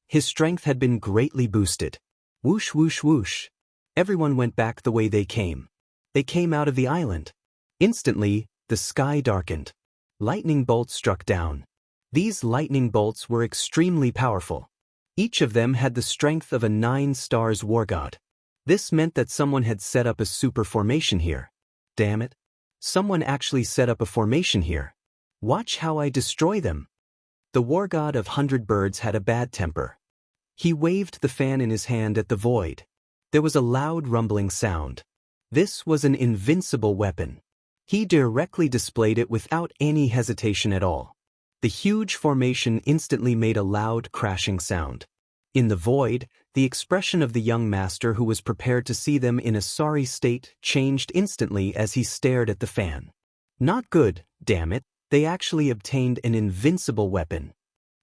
S1: His strength had been greatly boosted. Whoosh whoosh whoosh. Everyone went back the way they came. They came out of the island. Instantly, the sky darkened. Lightning bolts struck down. These lightning bolts were extremely powerful. Each of them had the strength of a 9 stars war god. This meant that someone had set up a super formation here. Damn it. Someone actually set up a formation here. Watch how I destroy them. The war god of 100 birds had a bad temper. He waved the fan in his hand at the void. There was a loud rumbling sound. This was an invincible weapon. He directly displayed it without any hesitation at all. The huge formation instantly made a loud crashing sound. In the void, the expression of the young master who was prepared to see them in a sorry state changed instantly as he stared at the fan. Not good, damn it, they actually obtained an invincible weapon.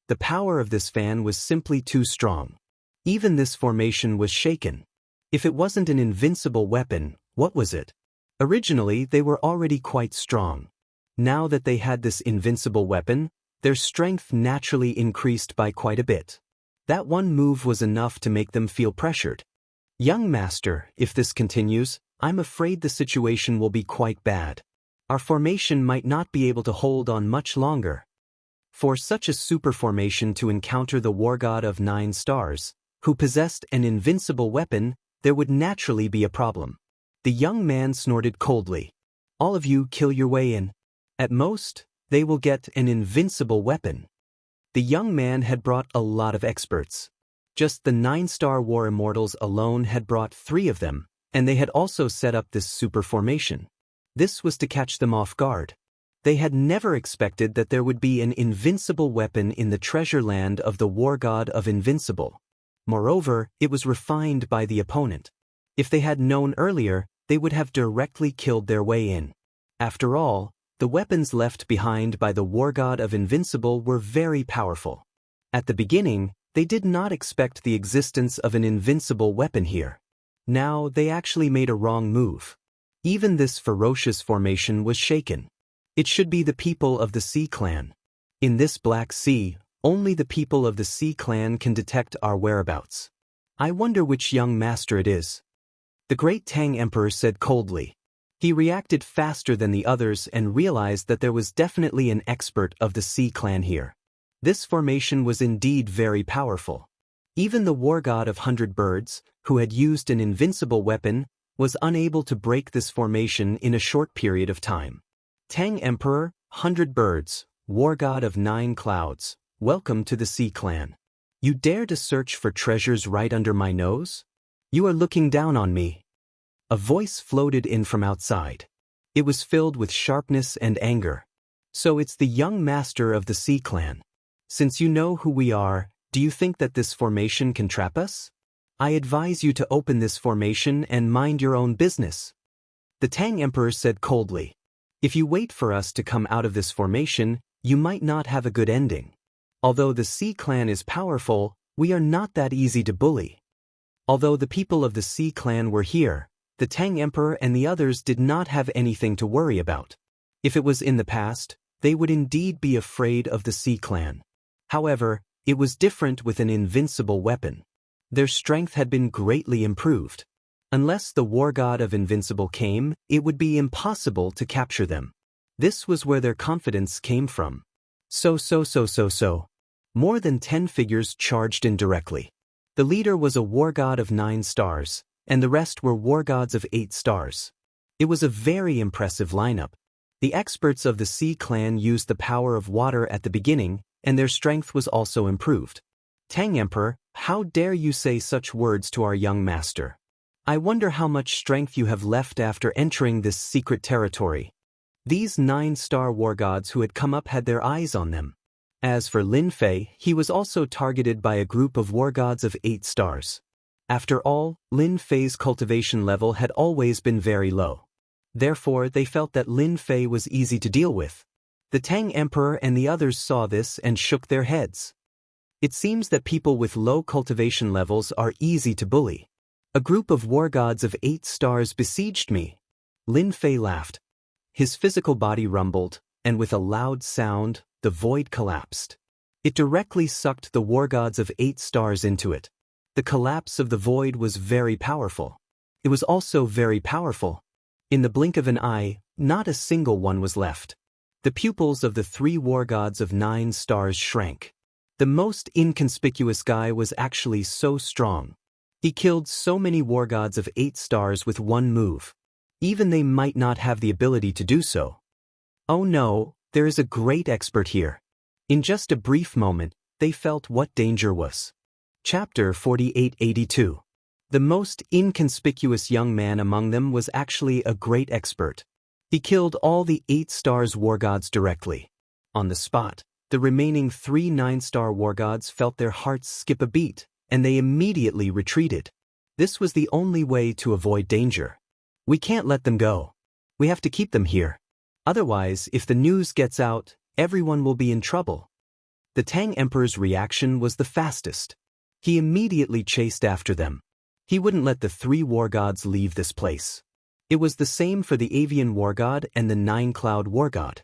S1: The power of this fan was simply too strong. Even this formation was shaken. If it wasn't an invincible weapon, what was it? Originally, they were already quite strong. Now that they had this invincible weapon, their strength naturally increased by quite a bit. That one move was enough to make them feel pressured. Young master, if this continues, I'm afraid the situation will be quite bad. Our formation might not be able to hold on much longer. For such a super formation to encounter the war god of 9 stars, who possessed an invincible weapon, there would naturally be a problem. The young man snorted coldly. All of you kill your way in. At most, they will get an invincible weapon. The young man had brought a lot of experts. Just the 9-star war immortals alone had brought 3 of them, and they had also set up this super formation. This was to catch them off guard. They had never expected that there would be an invincible weapon in the treasure land of the war god of Invincible. Moreover, it was refined by the opponent. If they had known earlier, they would have directly killed their way in. After all, the weapons left behind by the war god of Invincible were very powerful. At the beginning, they did not expect the existence of an invincible weapon here. Now, they actually made a wrong move. Even this ferocious formation was shaken. It should be the people of the Sea Clan. In this Black Sea, only the people of the Sea Clan can detect our whereabouts. I wonder which young master it is. The great Tang Emperor said coldly. He reacted faster than the others and realized that there was definitely an expert of the Sea Clan here. This formation was indeed very powerful. Even the war god of 100 Birds, who had used an invincible weapon, was unable to break this formation in a short period of time. Tang Emperor, 100 Birds, war god of 9 Clouds, welcome to the Sea Clan. You dare to search for treasures right under my nose? You are looking down on me. A voice floated in from outside. It was filled with sharpness and anger. So it's the young master of the Sea Clan. Since you know who we are, do you think that this formation can trap us? I advise you to open this formation and mind your own business. The Tang Emperor said coldly. If you wait for us to come out of this formation, you might not have a good ending. Although the Sea Clan is powerful, we are not that easy to bully. Although the people of the Sea Clan were here, the Tang Emperor and the others did not have anything to worry about. If it was in the past, they would indeed be afraid of the Sea Clan. However, it was different with an invincible weapon. Their strength had been greatly improved. Unless the war god of Invincible came, it would be impossible to capture them. This was where their confidence came from. So. More than 10 figures charged in directly. The leader was a war god of 9 stars, and the rest were war gods of 8 stars. It was a very impressive lineup. The experts of the Sea Clan used the power of water at the beginning, and their strength was also improved. Tang Emperor, how dare you say such words to our young master? I wonder how much strength you have left after entering this secret territory. These 9-star war gods who had come up had their eyes on them. As for Lin Fei, he was also targeted by a group of war gods of 8 stars. After all, Lin Fei's cultivation level had always been very low. Therefore, they felt that Lin Fei was easy to deal with. The Tang Emperor and the others saw this and shook their heads. It seems that people with low cultivation levels are easy to bully. A group of war gods of 8 stars besieged me. Lin Fei laughed. His physical body rumbled, and with a loud sound, the void collapsed. It directly sucked the war gods of 8 stars into it. The collapse of the void was very powerful. It was also very powerful. In the blink of an eye, not a single one was left. The pupils of the 3 war gods of 9 stars shrank. The most inconspicuous guy was actually so strong. He killed so many war gods of 8 stars with one move. Even they might not have the ability to do so. Oh no, there is a great expert here. In just a brief moment, they felt what danger was. Chapter 4882. The most inconspicuous young man among them was actually a great expert. He killed all the 8 stars war gods directly. On the spot, The remaining 3 9-star war gods felt their hearts skip a beat, and they immediately retreated. This was the only way to avoid danger. We can't let them go. We have to keep them here. Otherwise, if the news gets out, everyone will be in trouble. The Tang Emperor's reaction was the fastest. He immediately chased after them. He wouldn't let the 3 war gods leave this place. It was the same for the Avian war god and the 9-cloud war god.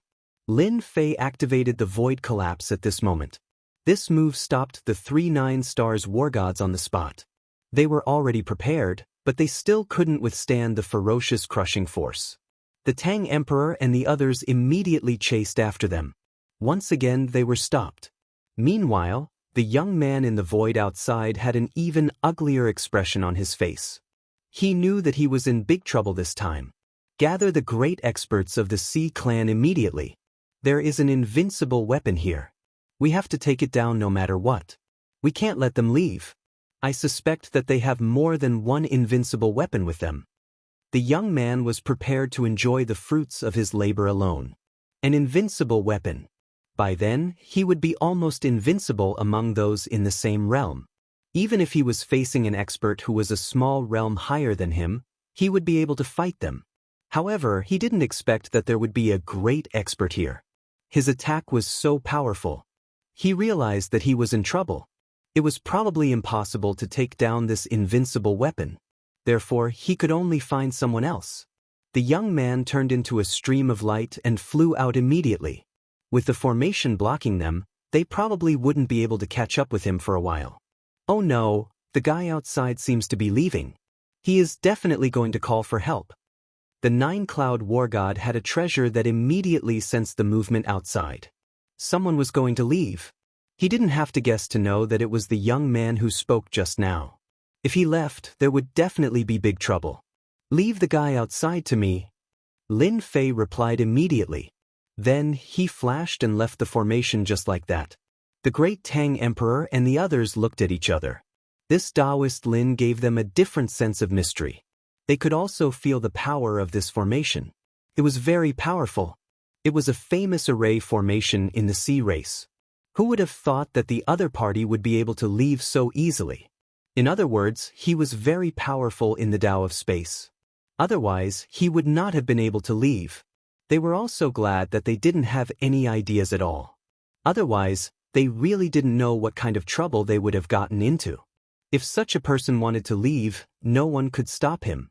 S1: Lin Fei activated the void collapse at this moment. This move stopped the 3 9-stars war gods on the spot. They were already prepared, but they still couldn't withstand the ferocious crushing force. The Tang Emperor and the others immediately chased after them. Once again they were stopped. Meanwhile, the young man in the void outside had an even uglier expression on his face. He knew that he was in big trouble this time. Gather the great experts of the Sea clan immediately. There is an invincible weapon here. We have to take it down no matter what. We can't let them leave. I suspect that they have more than one invincible weapon with them. The young man was prepared to enjoy the fruits of his labor alone. An invincible weapon. By then, he would be almost invincible among those in the same realm. Even if he was facing an expert who was a small realm higher than him, he would be able to fight them. However, he didn't expect that there would be a great expert here. His attack was so powerful. He realized that he was in trouble. It was probably impossible to take down this invincible weapon. Therefore, he could only find someone else. The young man turned into a stream of light and flew out immediately. With the formation blocking them, they probably wouldn't be able to catch up with him for a while. Oh no, the guy outside seems to be leaving. He is definitely going to call for help. The 9-cloud war god had a treasure that immediately sensed the movement outside. Someone was going to leave. He didn't have to guess to know that it was the young man who spoke just now. If he left, there would definitely be big trouble. Leave the guy outside to me. Lin Fei replied immediately. Then he flashed and left the formation just like that. The great Tang Emperor and the others looked at each other. This Daoist Lin gave them a different sense of mystery. They could also feel the power of this formation. It was very powerful. It was a famous array formation in the sea race. Who would have thought that the other party would be able to leave so easily? In other words, he was very powerful in the Tao of space. Otherwise, he would not have been able to leave. They were also glad that they didn't have any ideas at all. Otherwise, they really didn't know what kind of trouble they would have gotten into. If such a person wanted to leave, no one could stop him.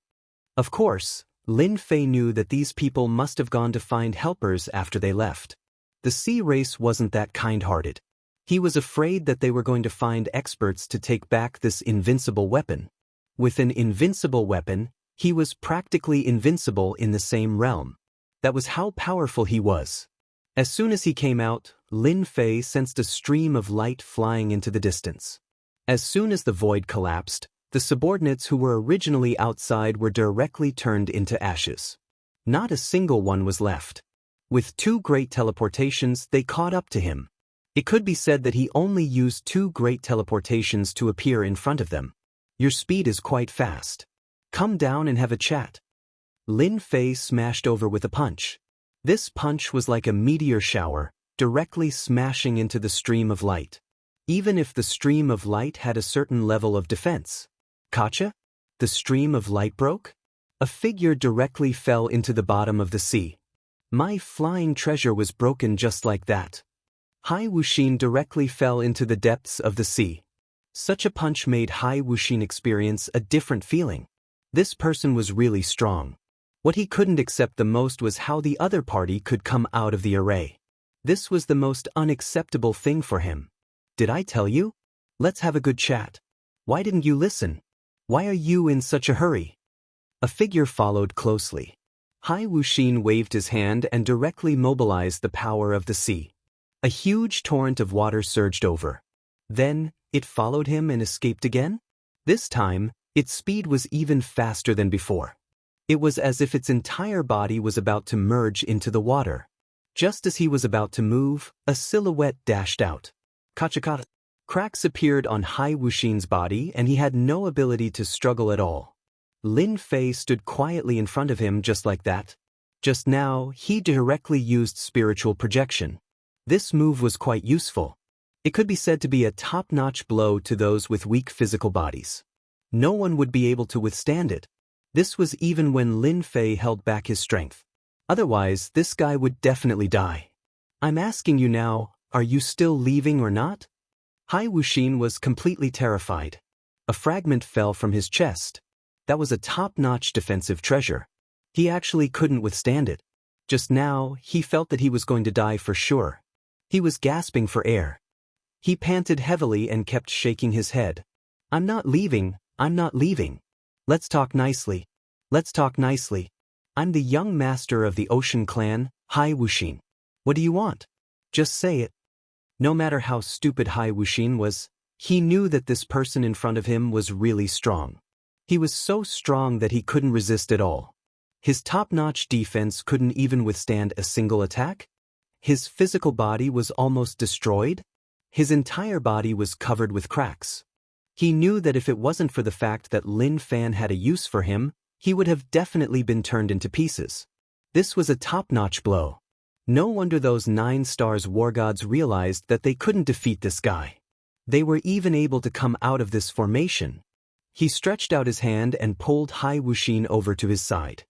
S1: Of course, Lin Fei knew that these people must have gone to find helpers after they left. The sea race wasn't that kind-hearted. He was afraid that they were going to find experts to take back this invincible weapon. With an invincible weapon, he was practically invincible in the same realm. That was how powerful he was. As soon as he came out, Lin Fei sensed a stream of light flying into the distance. As soon as the void collapsed, the subordinates who were originally outside were directly turned into ashes. Not a single one was left. With 2 great teleportations, they caught up to him. It could be said that he only used 2 great teleportations to appear in front of them. Your speed is quite fast. Come down and have a chat. Lin Fei smashed over with a punch. This punch was like a meteor shower, directly smashing into the stream of light. Even if the stream of light had a certain level of defense. Gotcha? The stream of light broke? A figure directly fell into the bottom of the sea. My flying treasure was broken just like that. Hai Wuxin directly fell into the depths of the sea. Such a punch made Hai Wuxin experience a different feeling. This person was really strong. What he couldn't accept the most was how the other party could come out of the array. This was the most unacceptable thing for him. Did I tell you? Let's have a good chat. Why didn't you listen? Why are you in such a hurry? A figure followed closely. Hai Wuxin waved his hand and directly mobilized the power of the sea. A huge torrent of water surged over. Then, it followed him and escaped again? This time, its speed was even faster than before. It was as if its entire body was about to merge into the water. Just as he was about to move, a silhouette dashed out. Kachakata. Cracks appeared on Hai Wuxin's body and he had no ability to struggle at all. Lin Fei stood quietly in front of him just like that. Just now, he directly used spiritual projection. This move was quite useful. It could be said to be a top-notch blow to those with weak physical bodies. No one would be able to withstand it. This was even when Lin Fei held back his strength. Otherwise, this guy would definitely die. I'm asking you now, are you still leaving or not? Hai Wuxin was completely terrified. A fragment fell from his chest. That was a top-notch defensive treasure. He actually couldn't withstand it. Just now, he felt that he was going to die for sure. He was gasping for air. He panted heavily and kept shaking his head. I'm not leaving, I'm not leaving. Let's talk nicely. Let's talk nicely. I'm the young master of the Ocean Clan, Hai Wuxin. What do you want? Just say it. No matter how stupid Hai Wuxin was, he knew that this person in front of him was really strong. He was so strong that he couldn't resist at all. His top-notch defense couldn't even withstand a single attack. His physical body was almost destroyed. His entire body was covered with cracks. He knew that if it wasn't for the fact that Lin Fan had a use for him, he would have definitely been turned into pieces. This was a top-notch blow. No wonder those 9 stars war gods realized that they couldn't defeat this guy. They were even able to come out of this formation. He stretched out his hand and pulled Hai Wuxin over to his side.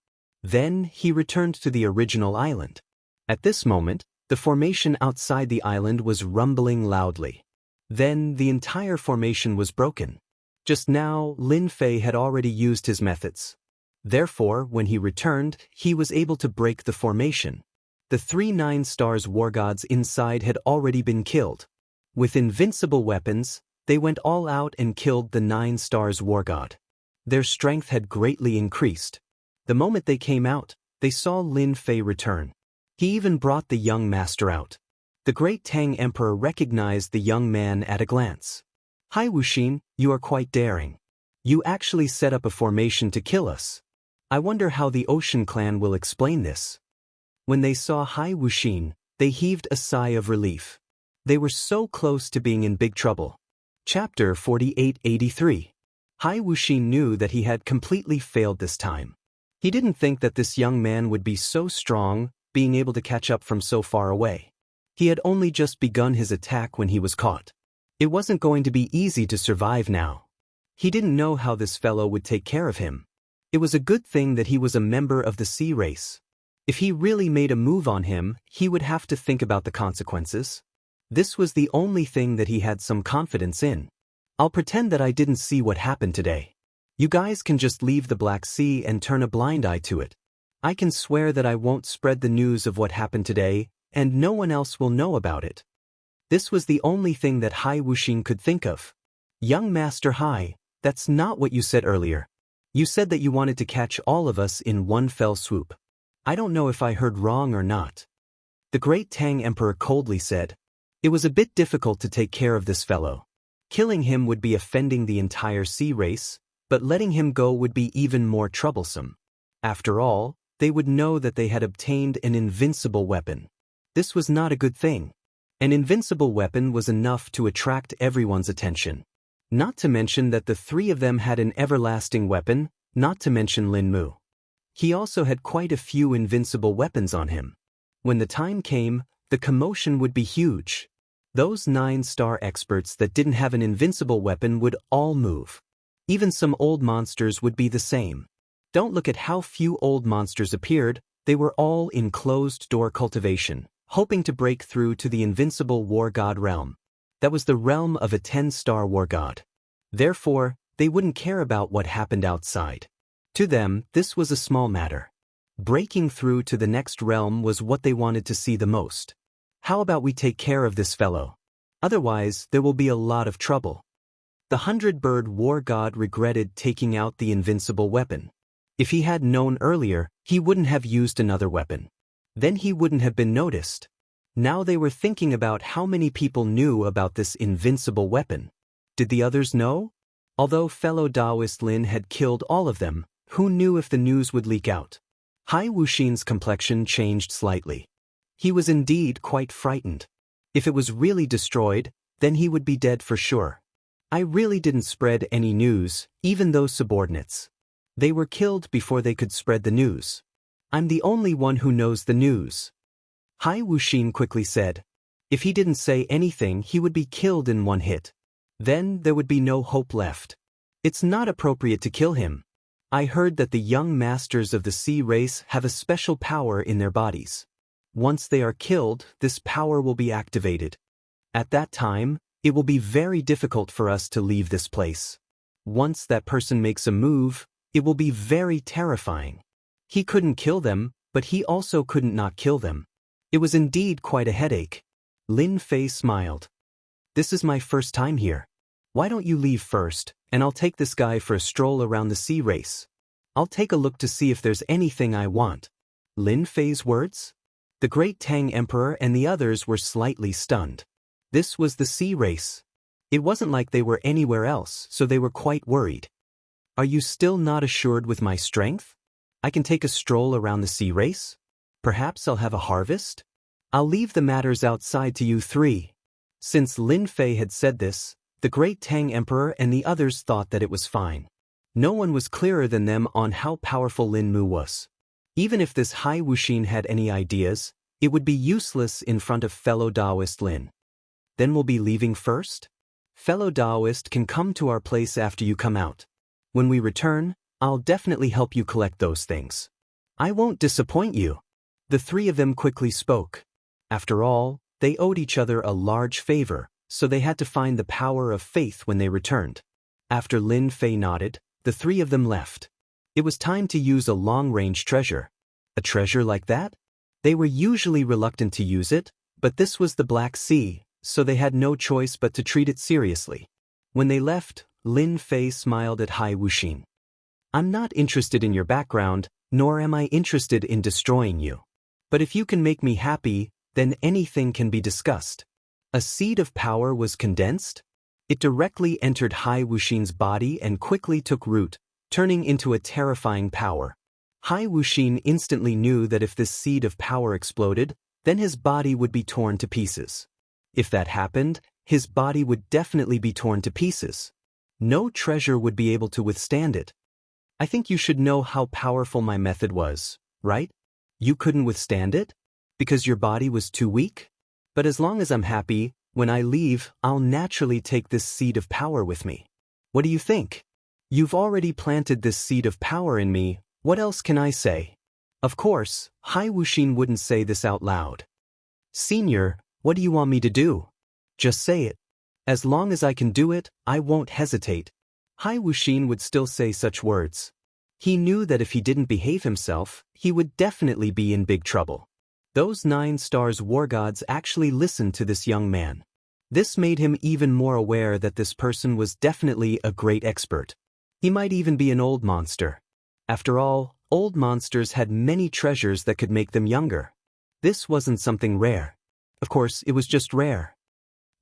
S1: Then he returned to the original island. At this moment, the formation outside the island was rumbling loudly. Then the entire formation was broken. Just now, Lin Fei had already used his methods. Therefore, when he returned, he was able to break the formation. The 3 9 stars war gods inside had already been killed. With invincible weapons, they went all out and killed the 9 stars war god. Their strength had greatly increased. The moment they came out, they saw Lin Fei return. He even brought the young master out. The great Tang Emperor recognized the young man at a glance. Hai Wuxin, you are quite daring. You actually set up a formation to kill us. I wonder how the Ocean Clan will explain this. When they saw Hai Wuxin, they heaved a sigh of relief. They were so close to being in big trouble. Chapter 4883. Hai Wuxin knew that he had completely failed this time. He didn't think that this young man would be so strong, being able to catch up from so far away. He had only just begun his attack when he was caught. It wasn't going to be easy to survive now. He didn't know how this fellow would take care of him. It was a good thing that he was a member of the sea race. If he really made a move on him, he would have to think about the consequences. This was the only thing that he had some confidence in. I'll pretend that I didn't see what happened today. You guys can just leave the Black Sea and turn a blind eye to it. I can swear that I won't spread the news of what happened today, and no one else will know about it. This was the only thing that Hai Wuxin could think of. Young Master Hai, that's not what you said earlier. You said that you wanted to catch all of us in one fell swoop. I don't know if I heard wrong or not. The great Tang Emperor coldly said. It was a bit difficult to take care of this fellow. Killing him would be offending the entire sea race, but letting him go would be even more troublesome. After all, they would know that they had obtained an invincible weapon. This was not a good thing. An invincible weapon was enough to attract everyone's attention. Not to mention that the 3 of them had an everlasting weapon, not to mention Lin Mu. He also had quite a few invincible weapons on him. When the time came, the commotion would be huge. Those 9-star experts that didn't have an invincible weapon would all move. Even some old monsters would be the same. Don't look at how few old monsters appeared, they were all in closed-door cultivation, hoping to break through to the invincible war god realm. That was the realm of a 10-star war god. Therefore, they wouldn't care about what happened outside. To them, this was a small matter. Breaking through to the next realm was what they wanted to see the most. How about we take care of this fellow? Otherwise, there will be a lot of trouble. The 100-bird war god regretted taking out the invincible weapon. If he had known earlier, he wouldn't have used another weapon. Then he wouldn't have been noticed. Now they were thinking about how many people knew about this invincible weapon. Did the others know? Although fellow Daoist Lin had killed all of them, who knew if the news would leak out? Hai Wuxin's complexion changed slightly. He was indeed quite frightened. If it was really destroyed, then he would be dead for sure. I really didn't spread any news, even those subordinates. They were killed before they could spread the news. I'm the only one who knows the news. Hai Wuxin quickly said. If he didn't say anything, he would be killed in one hit. Then there would be no hope left. It's not appropriate to kill him. I heard that the young masters of the sea race have a special power in their bodies. Once they are killed, this power will be activated. At that time, it will be very difficult for us to leave this place. Once that person makes a move, it will be very terrifying. He couldn't kill them, but he also couldn't not kill them. It was indeed quite a headache. Lin Fei smiled. This is my first time here. Why don't you leave first, and I'll take this guy for a stroll around the sea race. I'll take a look to see if there's anything I want. Lin Fei's words? The Great Tang Emperor and the others were slightly stunned. This was the sea race. It wasn't like they were anywhere else, so they were quite worried. Are you still not assured with my strength? I can take a stroll around the sea race? Perhaps I'll have a harvest? I'll leave the matters outside to you three. Since Lin Fei had said this, the Great Tang Emperor and the others thought that it was fine. No one was clearer than them on how powerful Lin Mu was. Even if this Hai Wuxin had any ideas, it would be useless in front of fellow Daoist Lin. Then we'll be leaving first? Fellow Daoist can come to our place after you come out. When we return, I'll definitely help you collect those things. I won't disappoint you. The three of them quickly spoke. After all, they owed each other a large favor, so they had to find the power of faith when they returned. After Lin Fei nodded, the three of them left. It was time to use a long-range treasure. A treasure like that? They were usually reluctant to use it, but this was the Black Sea, so they had no choice but to treat it seriously. When they left, Lin Fei smiled at Hai Wuxin. I'm not interested in your background, nor am I interested in destroying you. But if you can make me happy, then anything can be discussed. A seed of power was condensed. It directly entered Hai Wuxin's body and quickly took root, turning into a terrifying power. Hai Wuxin instantly knew that if this seed of power exploded, then his body would be torn to pieces. If that happened, his body would definitely be torn to pieces. No treasure would be able to withstand it. I think you should know how powerful my method was, right? You couldn't withstand it? Because your body was too weak? But as long as I'm happy, when I leave, I'll naturally take this seed of power with me. What do you think? You've already planted this seed of power in me, what else can I say? Of course, Hai Wuxin wouldn't say this out loud. Senior, what do you want me to do? Just say it. As long as I can do it, I won't hesitate. Hai Wuxin would still say such words. He knew that if he didn't behave himself, he would definitely be in big trouble. Those 9 stars war gods actually listened to this young man. This made him even more aware that this person was definitely a great expert. He might even be an old monster. After all, old monsters had many treasures that could make them younger. This wasn't something rare. Of course, it was just rare.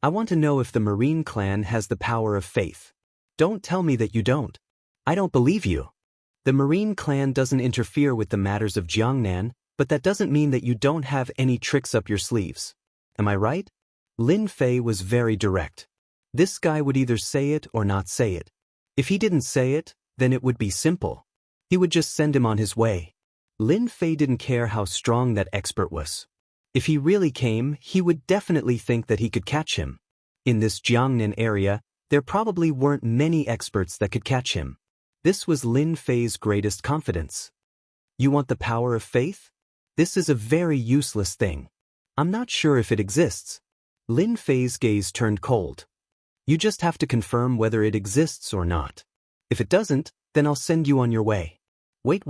S1: I want to know if the Marine clan has the power of faith. Don't tell me that you don't. I don't believe you. The Marine clan doesn't interfere with the matters of Jiangnan, but that doesn't mean that you don't have any tricks up your sleeves. Am I right? Lin Fei was very direct. This guy would either say it or not say it. If he didn't say it, then it would be simple. He would just send him on his way. Lin Fei didn't care how strong that expert was. If he really came, he would definitely think that he could catch him. In this Jiangnan area, there probably weren't many experts that could catch him. This was Lin Fei's greatest confidence. You want the power of faith? This is a very useless thing. I'm not sure if it exists. Lin Fei's gaze turned cold. You just have to confirm whether it exists or not. If it doesn't, then I'll send you on your way. Wait.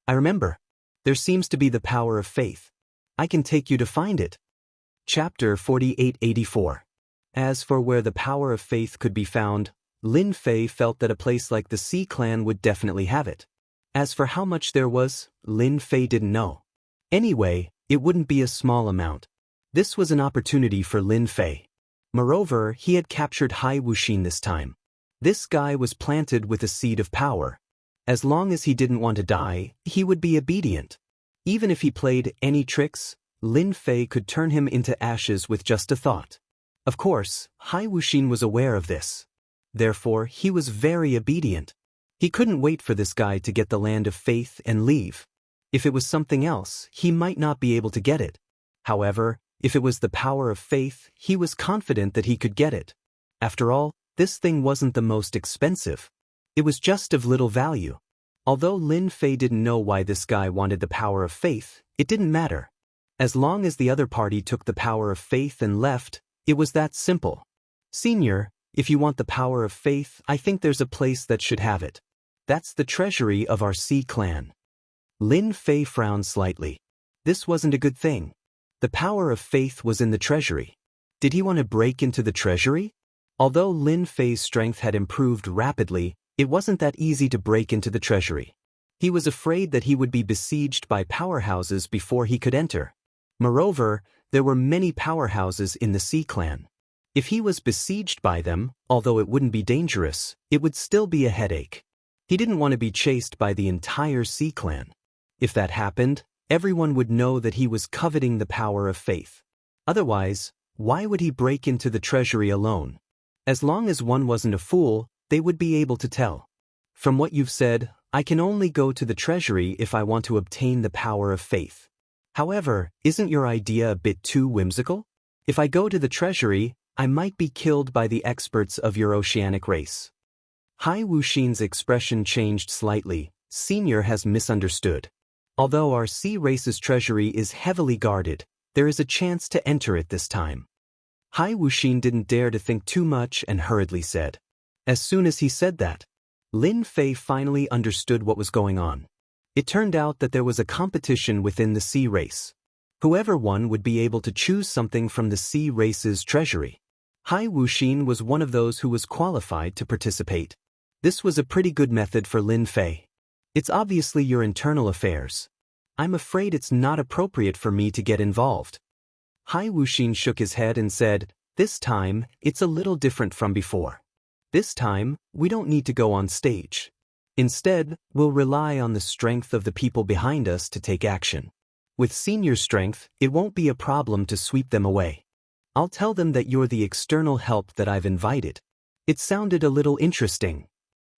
S1: I remember. There seems to be the power of faith. I can take you to find it. Chapter 4884. As for where the power of faith could be found, Lin Fei felt that a place like the Sea Clan would definitely have it. As for how much there was, Lin Fei didn't know. Anyway, it wouldn't be a small amount. This was an opportunity for Lin Fei. Moreover, he had captured Hai Wuxin this time. This guy was planted with a seed of power. As long as he didn't want to die, he would be obedient. Even if he played any tricks, Lin Fei could turn him into ashes with just a thought. Of course, Hai Wuxin was aware of this. Therefore, he was very obedient. He couldn't wait for this guy to get the land of faith and leave. If it was something else, he might not be able to get it. However, If it was the power of faith, he was confident that he could get it. After all, this thing wasn't the most expensive. It was just of little value. Although Lin Fei didn't know why this guy wanted the power of faith, it didn't matter. As long as the other party took the power of faith and left, it was that simple. Senior, if you want the power of faith, I think there's a place that should have it. That's the treasury of our Sea clan. Lin Fei frowned slightly. This wasn't a good thing. The power of faith was in the treasury. Did he want to break into the treasury? Although Lin Fei's strength had improved rapidly, it wasn't that easy to break into the treasury. He was afraid that he would be besieged by powerhouses before he could enter. Moreover, there were many powerhouses in the Sea clan. If he was besieged by them, although it wouldn't be dangerous, it would still be a headache. He didn't want to be chased by the entire Sea clan. If that happened, everyone would know that he was coveting the power of faith. Otherwise, why would he break into the treasury alone? As long as one wasn't a fool, they would be able to tell. From what you've said, I can only go to the treasury if I want to obtain the power of faith. However, isn't your idea a bit too whimsical? If I go to the treasury, I might be killed by the experts of your oceanic race. Hai Wuxin's expression changed slightly. Senior has misunderstood. Although our sea race's treasury is heavily guarded, there is a chance to enter it this time. Hai Wuxin didn't dare to think too much and hurriedly said. As soon as he said that, Lin Fei finally understood what was going on. It turned out that there was a competition within the sea race. Whoever won would be able to choose something from the sea race's treasury. Hai Wuxin was one of those who was qualified to participate. This was a pretty good method for Lin Fei. It's obviously your internal affairs. I'm afraid it's not appropriate for me to get involved. Hai Wuxin shook his head and said, this time, it's a little different from before. This time, we don't need to go on stage. Instead, we'll rely on the strength of the people behind us to take action. With senior strength, it won't be a problem to sweep them away. I'll tell them that you're the external help that I've invited. It sounded a little interesting.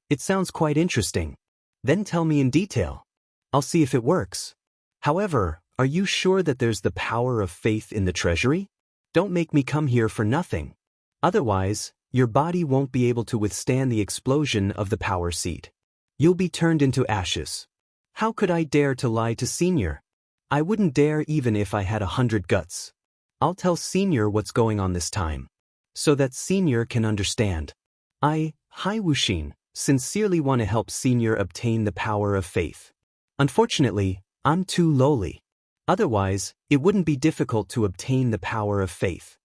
S1: It sounds quite interesting. Then tell me in detail. I'll see if it works. However, are you sure that there's the power of faith in the treasury? Don't make me come here for nothing. Otherwise, your body won't be able to withstand the explosion of the power seed. You'll be turned into ashes. How could I dare to lie to Senior? I wouldn't dare even if I had 100 guts. I'll tell Senior what's going on this time, so that Senior can understand. I, Hai Wuxin, sincerely want to help Senior obtain the power of faith. Unfortunately, I'm too lowly. Otherwise, it wouldn't be difficult to obtain the power of faith.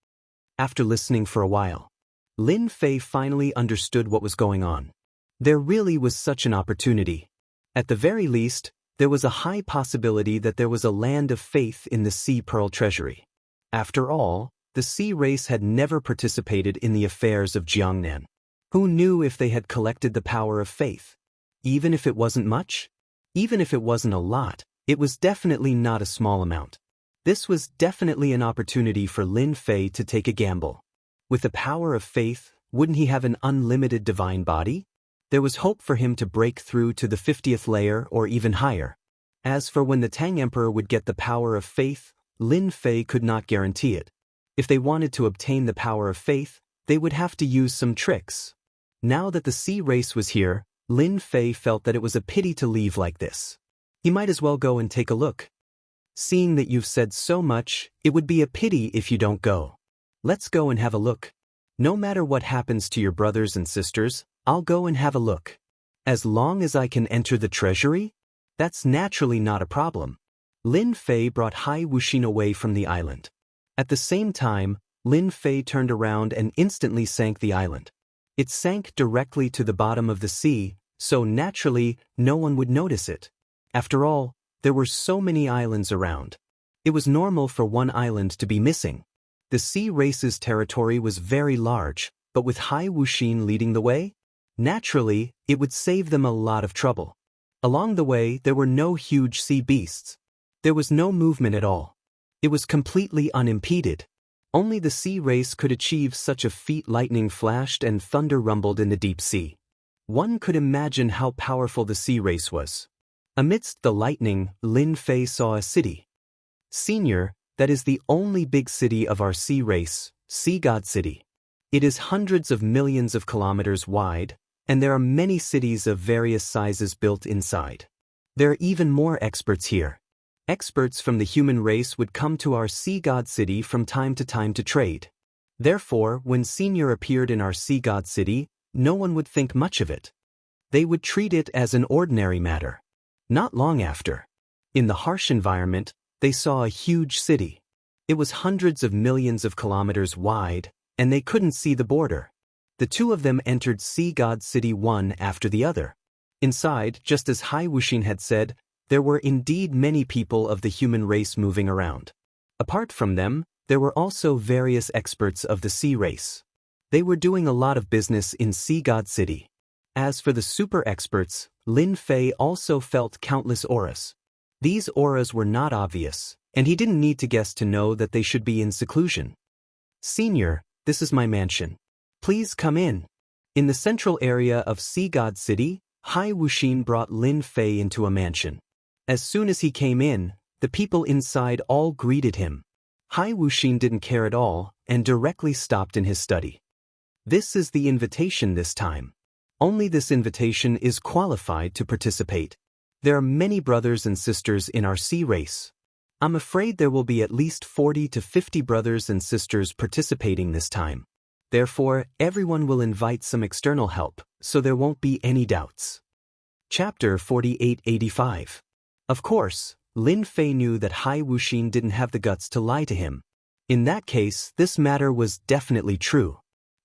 S1: After listening for a while, Lin Fei finally understood what was going on. There really was such an opportunity. At the very least, there was a high possibility that there was a land of faith in the Sea Pearl Treasury. After all, the sea race had never participated in the affairs of Jiangnan. Who knew if they had collected the power of faith? Even if it wasn't much? Even if it wasn't a lot, it was definitely not a small amount. This was definitely an opportunity for Lin Fei to take a gamble. With the power of faith, wouldn't he have an unlimited divine body? There was hope for him to break through to the 50th layer or even higher. As for when the Tang Emperor would get the power of faith, Lin Fei could not guarantee it. If they wanted to obtain the power of faith, they would have to use some tricks. Now that the sea race was here, Lin Fei felt that it was a pity to leave like this. He might as well go and take a look. Seeing that you've said so much, it would be a pity if you don't go. Let's go and have a look. No matter what happens to your brothers and sisters, I'll go and have a look. As long as I can enter the treasury? That's naturally not a problem. Lin Fei brought Hai Wuxin away from the island. At the same time, Lin Fei turned around and instantly sank the island. It sank directly to the bottom of the sea, so naturally, no one would notice it. After all, there were so many islands around. It was normal for one island to be missing. The sea race's territory was very large, but with Hai Wuxin leading the way, naturally, it would save them a lot of trouble. Along the way, there were no huge sea beasts. There was no movement at all. It was completely unimpeded. Only the sea race could achieve such a feat. Lightning flashed and thunder rumbled in the deep sea. One could imagine how powerful the sea race was. Amidst the lightning, Lin Fei saw a city. Senior, that is the only big city of our sea race, Sea God City. It is hundreds of millions of kilometers wide, and there are many cities of various sizes built inside. There are even more experts here. Experts from the human race would come to our Sea God City from time to trade. Therefore, when Senior appeared in our Sea God City, no one would think much of it. They would treat it as an ordinary matter. Not long after, in the harsh environment, they saw a huge city. It was hundreds of millions of kilometers wide, and they couldn't see the border. The two of them entered Sea God City one after the other. Inside, just as Hai Wuxin had said, there were indeed many people of the human race moving around. Apart from them, there were also various experts of the sea race. They were doing a lot of business in Sea God City. As for the super experts, Lin Fei also felt countless auras. These auras were not obvious, and he didn't need to guess to know that they should be in seclusion. Senior, this is my mansion. Please come in. In the central area of Sea God City, Hai Wuxin brought Lin Fei into a mansion. As soon as he came in, the people inside all greeted him. Hai Wuxin didn't care at all, and directly stopped in his study. This is the invitation this time. Only this invitation is qualified to participate. There are many brothers and sisters in our sea race. I'm afraid there will be at least 40 to 50 brothers and sisters participating this time. Therefore, everyone will invite some external help, so there won't be any doubts. Chapter 4885. Of course, Lin Fei knew that Hai Wuxin didn't have the guts to lie to him. In that case, this matter was definitely true.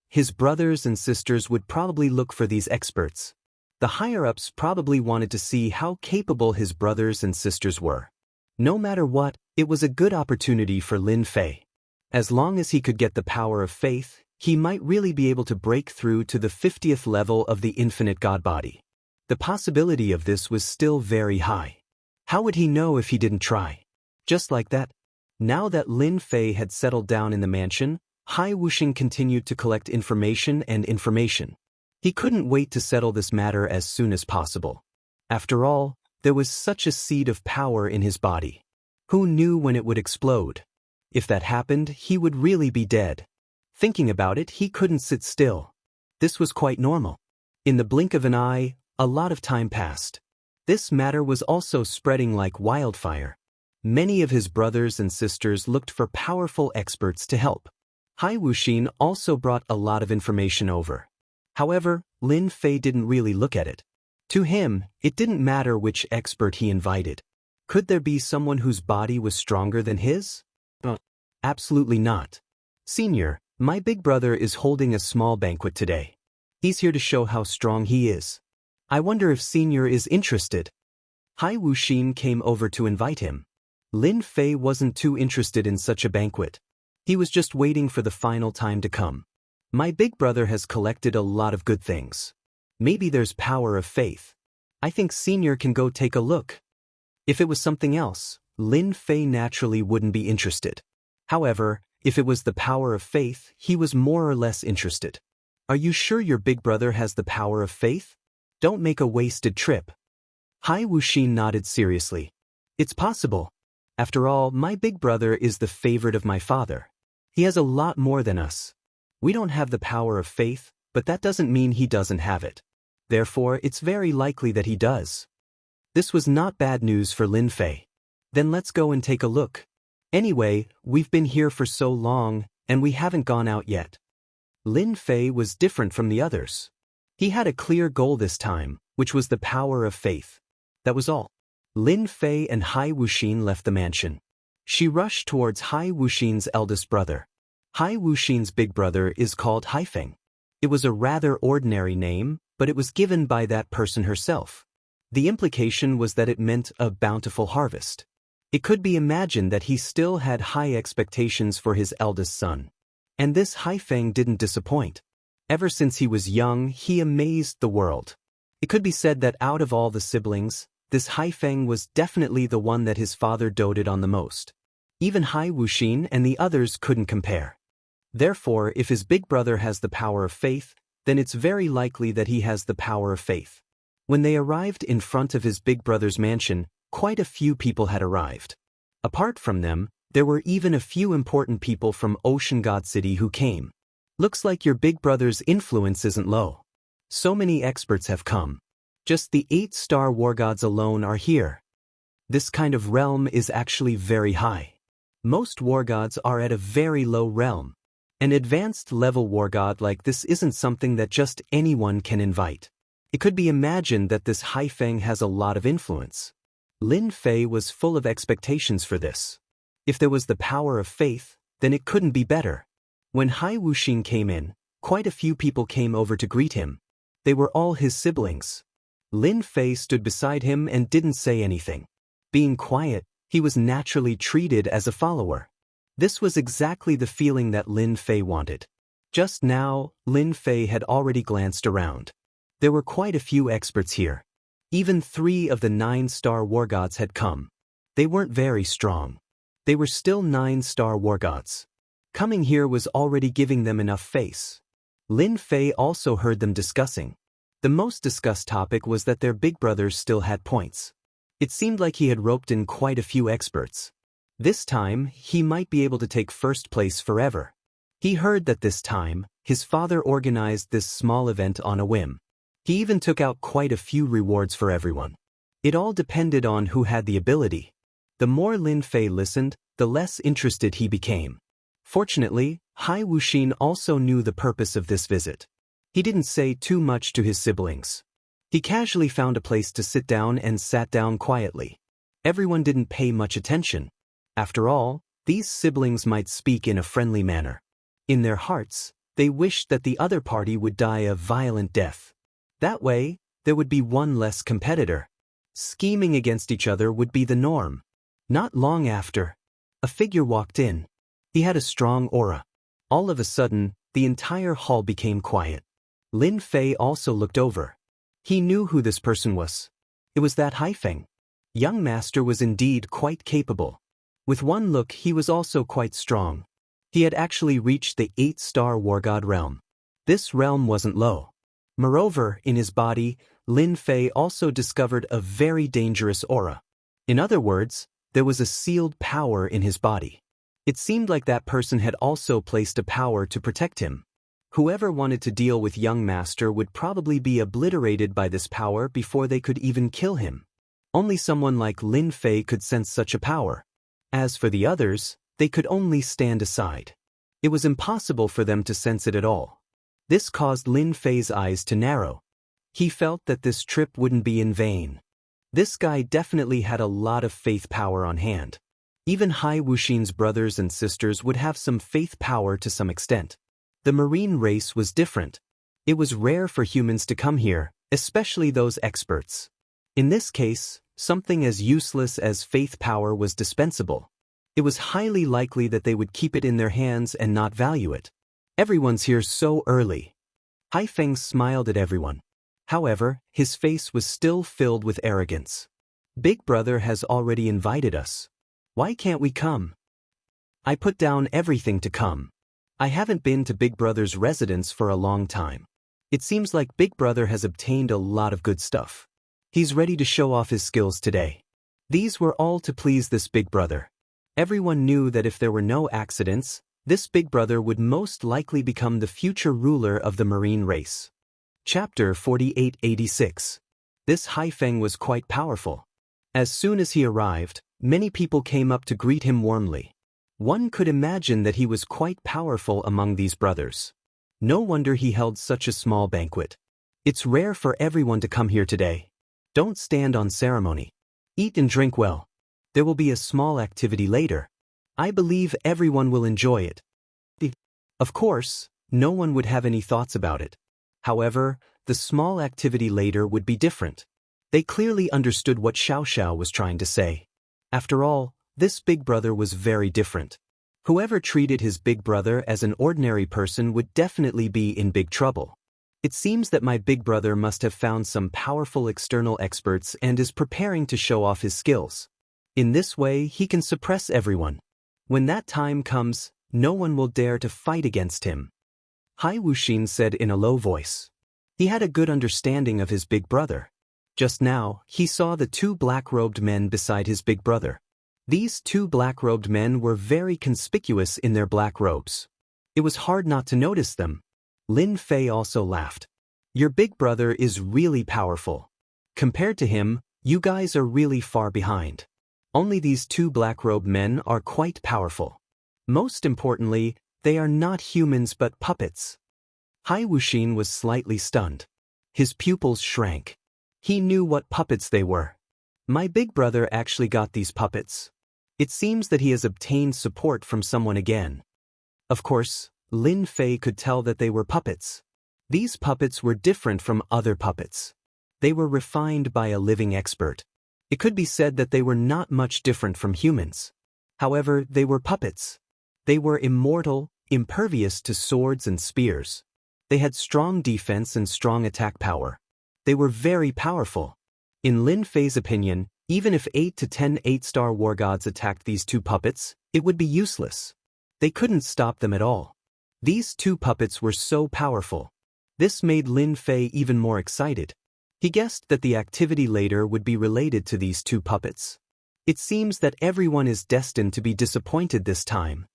S1: His brothers and sisters would probably look for these experts. The higher-ups probably wanted to see how capable his brothers and sisters were. No matter what, it was a good opportunity for Lin Fei. As long as he could get the power of faith, he might really be able to break through to the 50th level of the infinite God body. The possibility of this was still very high. How would he know if he didn't try? Just like that. Now that Lin Fei had settled down in the mansion, Hai Wuxin continued to collect information and information. He couldn't wait to settle this matter as soon as possible. After all, there was such a seed of power in his body. Who knew when it would explode? If that happened, he would really be dead. Thinking about it, he couldn't sit still. This was quite normal. In the blink of an eye, a lot of time passed. This matter was also spreading like wildfire. Many of his brothers and sisters looked for powerful experts to help. Hai Wuxin also brought a lot of information over. However, Lin Fei didn't really look at it. To him, it didn't matter which expert he invited. Could there be someone whose body was stronger than his? Absolutely not. Senior, my big brother is holding a small banquet today. He's here to show how strong he is. I wonder if Senior is interested. Hai Wuxin came over to invite him. Lin Fei wasn't too interested in such a banquet. He was just waiting for the final time to come. My big brother has collected a lot of good things. Maybe there's power of faith. I think Senior can go take a look. If it was something else, Lin Fei naturally wouldn't be interested. However, if it was the power of faith, he was more or less interested. Are you sure your big brother has the power of faith? Don't make a wasted trip. Hai Wuxin nodded seriously. It's possible. After all, my big brother is the favorite of my father. He has a lot more than us. We don't have the power of faith, but that doesn't mean he doesn't have it. Therefore, it's very likely that he does. This was not bad news for Lin Fei. Then let's go and take a look. Anyway, we've been here for so long, and we haven't gone out yet. Lin Fei was different from the others. He had a clear goal this time, which was the power of faith. That was all. Lin Fei and Hai Wuxin left the mansion. She rushed towards Hai Wuxin's eldest brother. Hai Wuxin's big brother is called Haifeng. It was a rather ordinary name, but it was given by that person herself. The implication was that it meant a bountiful harvest. It could be imagined that he still had high expectations for his eldest son. And this Haifeng didn't disappoint. Ever since he was young, he amazed the world. It could be said that out of all the siblings, this Haifeng was definitely the one that his father doted on the most. Even Hai Wuxin and the others couldn't compare. Therefore, if his big brother has the power of faith, then it's very likely that he has the power of faith. When they arrived in front of his big brother's mansion, quite a few people had arrived. Apart from them, There were even a few important people from Ocean God City who came. Looks like your big brother's influence isn't low. So many experts have come. Just the 8-star war gods alone are here. This kind of realm is actually very high. Most war gods are at a very low realm. An advanced level war god like this isn't something that just anyone can invite. It could be imagined that this Haifeng has a lot of influence. Lin Fei was full of expectations for this. If there was the power of faith, then it couldn't be better. When Hai Wuxin came in, quite a few people came over to greet him. They were all his siblings. Lin Fei stood beside him and didn't say anything. Being quiet, he was naturally treated as a follower. This was exactly the feeling that Lin Fei wanted. Just now, Lin Fei had already glanced around. There were quite a few experts here. Even 3 of the 9-star war gods had come. They weren't very strong. They were still 9-star war gods. Coming here was already giving them enough face. Lin Fei also heard them discussing. The most discussed topic was that their big brothers still had points. It seemed like he had roped in quite a few experts. This time, he might be able to take first place forever. He heard that this time, his father organized this small event on a whim. He even took out quite a few rewards for everyone. It all depended on who had the ability. The more Lin Fei listened, the less interested he became. Fortunately, Hai Wuxin also knew the purpose of this visit. He didn't say too much to his siblings. He casually found a place to sit down and sat down quietly. Everyone didn't pay much attention. After all, these siblings might speak in a friendly manner. In their hearts, they wished that the other party would die a violent death. That way, there would be one less competitor. Scheming against each other would be the norm. Not long after, a figure walked in. He had a strong aura. All of a sudden, the entire hall became quiet. Lin Fei also looked over. He knew who this person was. It was that Haifeng. Young master was indeed quite capable. With one look, he was also quite strong. He had actually reached the 8-star war god realm. This realm wasn't low. Moreover, in his body, Lin Fei also discovered a very dangerous aura. In other words, there was a sealed power in his body. It seemed like that person had also placed a power to protect him. Whoever wanted to deal with young master would probably be obliterated by this power before they could even kill him. Only someone like Lin Fei could sense such a power. As for the others, they could only stand aside. It was impossible for them to sense it at all. This caused Lin Fei's eyes to narrow. He felt that this trip wouldn't be in vain. This guy definitely had a lot of faith power on hand. Even Hai Wuxin's brothers and sisters would have some faith power to some extent. The marine race was different. It was rare for humans to come here, especially those experts. In this case, something as useless as faith power was dispensable. It was highly likely that they would keep it in their hands and not value it. Everyone's here so early. Haifeng smiled at everyone. However, his face was still filled with arrogance. Big brother has already invited us. Why can't we come? I put down everything to come. I haven't been to Big Brother's residence for a long time. It seems like Big Brother has obtained a lot of good stuff. He's ready to show off his skills today. These were all to please this Big Brother. Everyone knew that if there were no accidents, this Big Brother would most likely become the future ruler of the marine race. Chapter 4886. This Haifeng was quite powerful. As soon as he arrived, many people came up to greet him warmly. One could imagine that he was quite powerful among these brothers. No wonder he held such a small banquet. It's rare for everyone to come here today. Don't stand on ceremony. Eat and drink well. There will be a small activity later. I believe everyone will enjoy it. Of course, no one would have any thoughts about it. However, the small activity later would be different. They clearly understood what Xiao was trying to say. After all, this Big Brother was very different. Whoever treated his Big Brother as an ordinary person would definitely be in big trouble. It seems that my Big Brother must have found some powerful external experts and is preparing to show off his skills. In this way, he can suppress everyone. When that time comes, no one will dare to fight against him. Hai Wuxin said in a low voice. He had a good understanding of his Big Brother. Just now, he saw the 2 black-robed men beside his Big Brother. These two black-robed men were very conspicuous in their black robes. It was hard not to notice them. Lin Fei also laughed. Your big brother is really powerful. Compared to him, you guys are really far behind. Only these two black-robed men are quite powerful. Most importantly, they are not humans but puppets. Hai Wuxin was slightly stunned. His pupils shrank. He knew what puppets they were. My big brother actually got these puppets. It seems that he has obtained support from someone again. Of course, Lin Fei could tell that they were puppets. These puppets were different from other puppets. They were refined by a living expert. It could be said that they were not much different from humans. However, they were puppets. They were immortal, impervious to swords and spears. They had strong defense and strong attack power. They were very powerful. In Lin Fei's opinion, even if 8 to 10 8-star war gods attacked these two puppets, it would be useless. They couldn't stop them at all. These two puppets were so powerful. This made Lin Fei even more excited. He guessed that the activity later would be related to these two puppets. It seems that everyone is destined to be disappointed this time.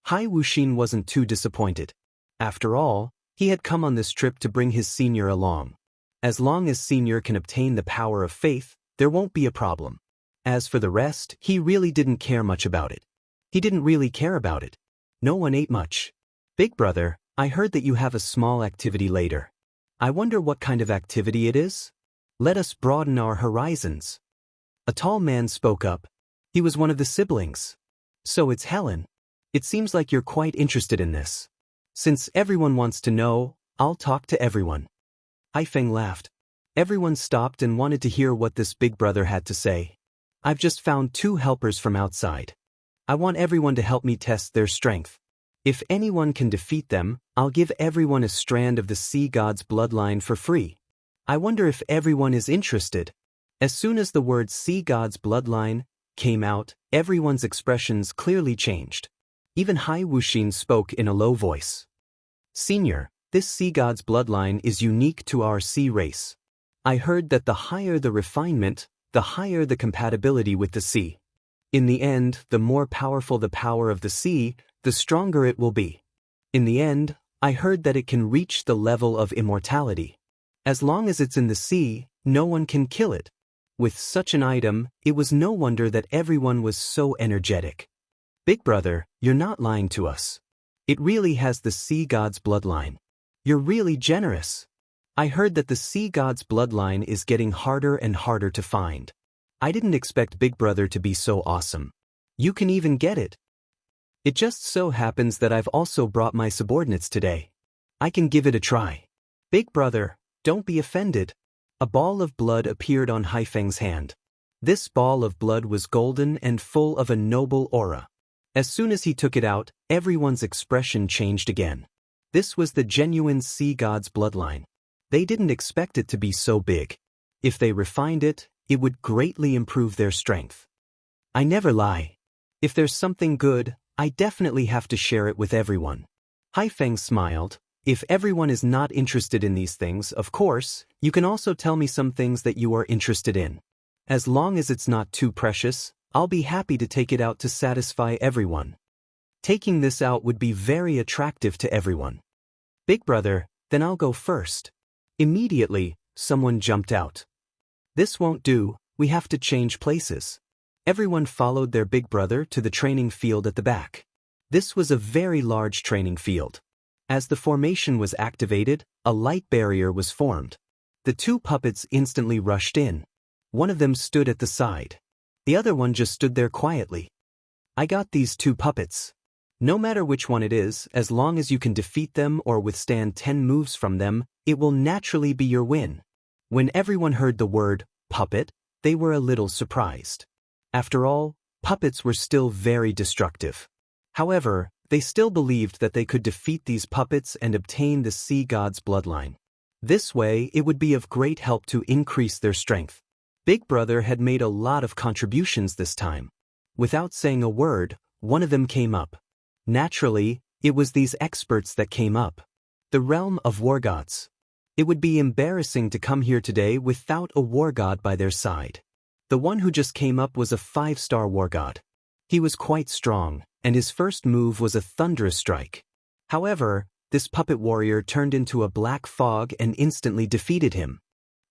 S1: Hai Wuxin wasn't too disappointed. After all, he had come on this trip to bring his senior along. As long as senior can obtain the power of faith, there won't be a problem. As for the rest, he really didn't care much about it. He didn't really care about it. No one ate much. Big brother, I heard that you have a small activity later. I wonder what kind of activity it is? Let us broaden our horizons. A tall man spoke up. He was one of the siblings. So it's Helen. It seems like you're quite interested in this. Since everyone wants to know, I'll talk to everyone. Haifeng laughed. Everyone stopped and wanted to hear what this big brother had to say. I've just found 2 helpers from outside. I want everyone to help me test their strength. If anyone can defeat them, I'll give everyone a strand of the sea god's bloodline for free. I wonder if everyone is interested. As soon as the word sea god's bloodline came out, everyone's expressions clearly changed. Even Hai Wuxin spoke in a low voice. Senior, this sea god's bloodline is unique to our sea race. I heard that the higher the refinement, the higher the compatibility with the sea. In the end, the more powerful the power of the sea, the stronger it will be. In the end, I heard that it can reach the level of immortality. As long as it's in the sea, no one can kill it. With such an item, it was no wonder that everyone was so energetic. Big brother, you're not lying to us. It really has the sea god's bloodline. You're really generous. I heard that the sea god's bloodline is getting harder and harder to find. I didn't expect Big Brother to be so awesome. You can even get it. It just so happens that I've also brought my subordinates today. I can give it a try. Big Brother, don't be offended. A ball of blood appeared on Haifeng's hand. This ball of blood was golden and full of a noble aura. As soon as he took it out, everyone's expression changed again. This was the genuine sea god's bloodline. They didn't expect it to be so big. If they refined it, it would greatly improve their strength. I never lie. If there's something good, I definitely have to share it with everyone. Haifeng smiled. If everyone is not interested in these things, of course, you can also tell me some things that you are interested in. As long as it's not too precious, I'll be happy to take it out to satisfy everyone. Taking this out would be very attractive to everyone. Big brother, then I'll go first. Immediately, someone jumped out. This won't do, we have to change places. Everyone followed their big brother to the training field at the back. This was a very large training field. As the formation was activated, a light barrier was formed. The 2 puppets instantly rushed in. One of them stood at the side. The other one just stood there quietly. I got these 2 puppets. No matter which one it is, as long as you can defeat them or withstand 10 moves from them, it will naturally be your win. When everyone heard the word puppet, they were a little surprised. After all, puppets were still very destructive. However, they still believed that they could defeat these puppets and obtain the sea god's bloodline. This way, it would be of great help to increase their strength. Big Brother had made a lot of contributions this time. Without saying a word, one of them came up. Naturally, it was these experts that came up. The realm of war gods. It would be embarrassing to come here today without a war god by their side. The one who just came up was a 5-star war god. He was quite strong, and his first move was a thunderous strike. However, this puppet warrior turned into a black fog and instantly defeated him.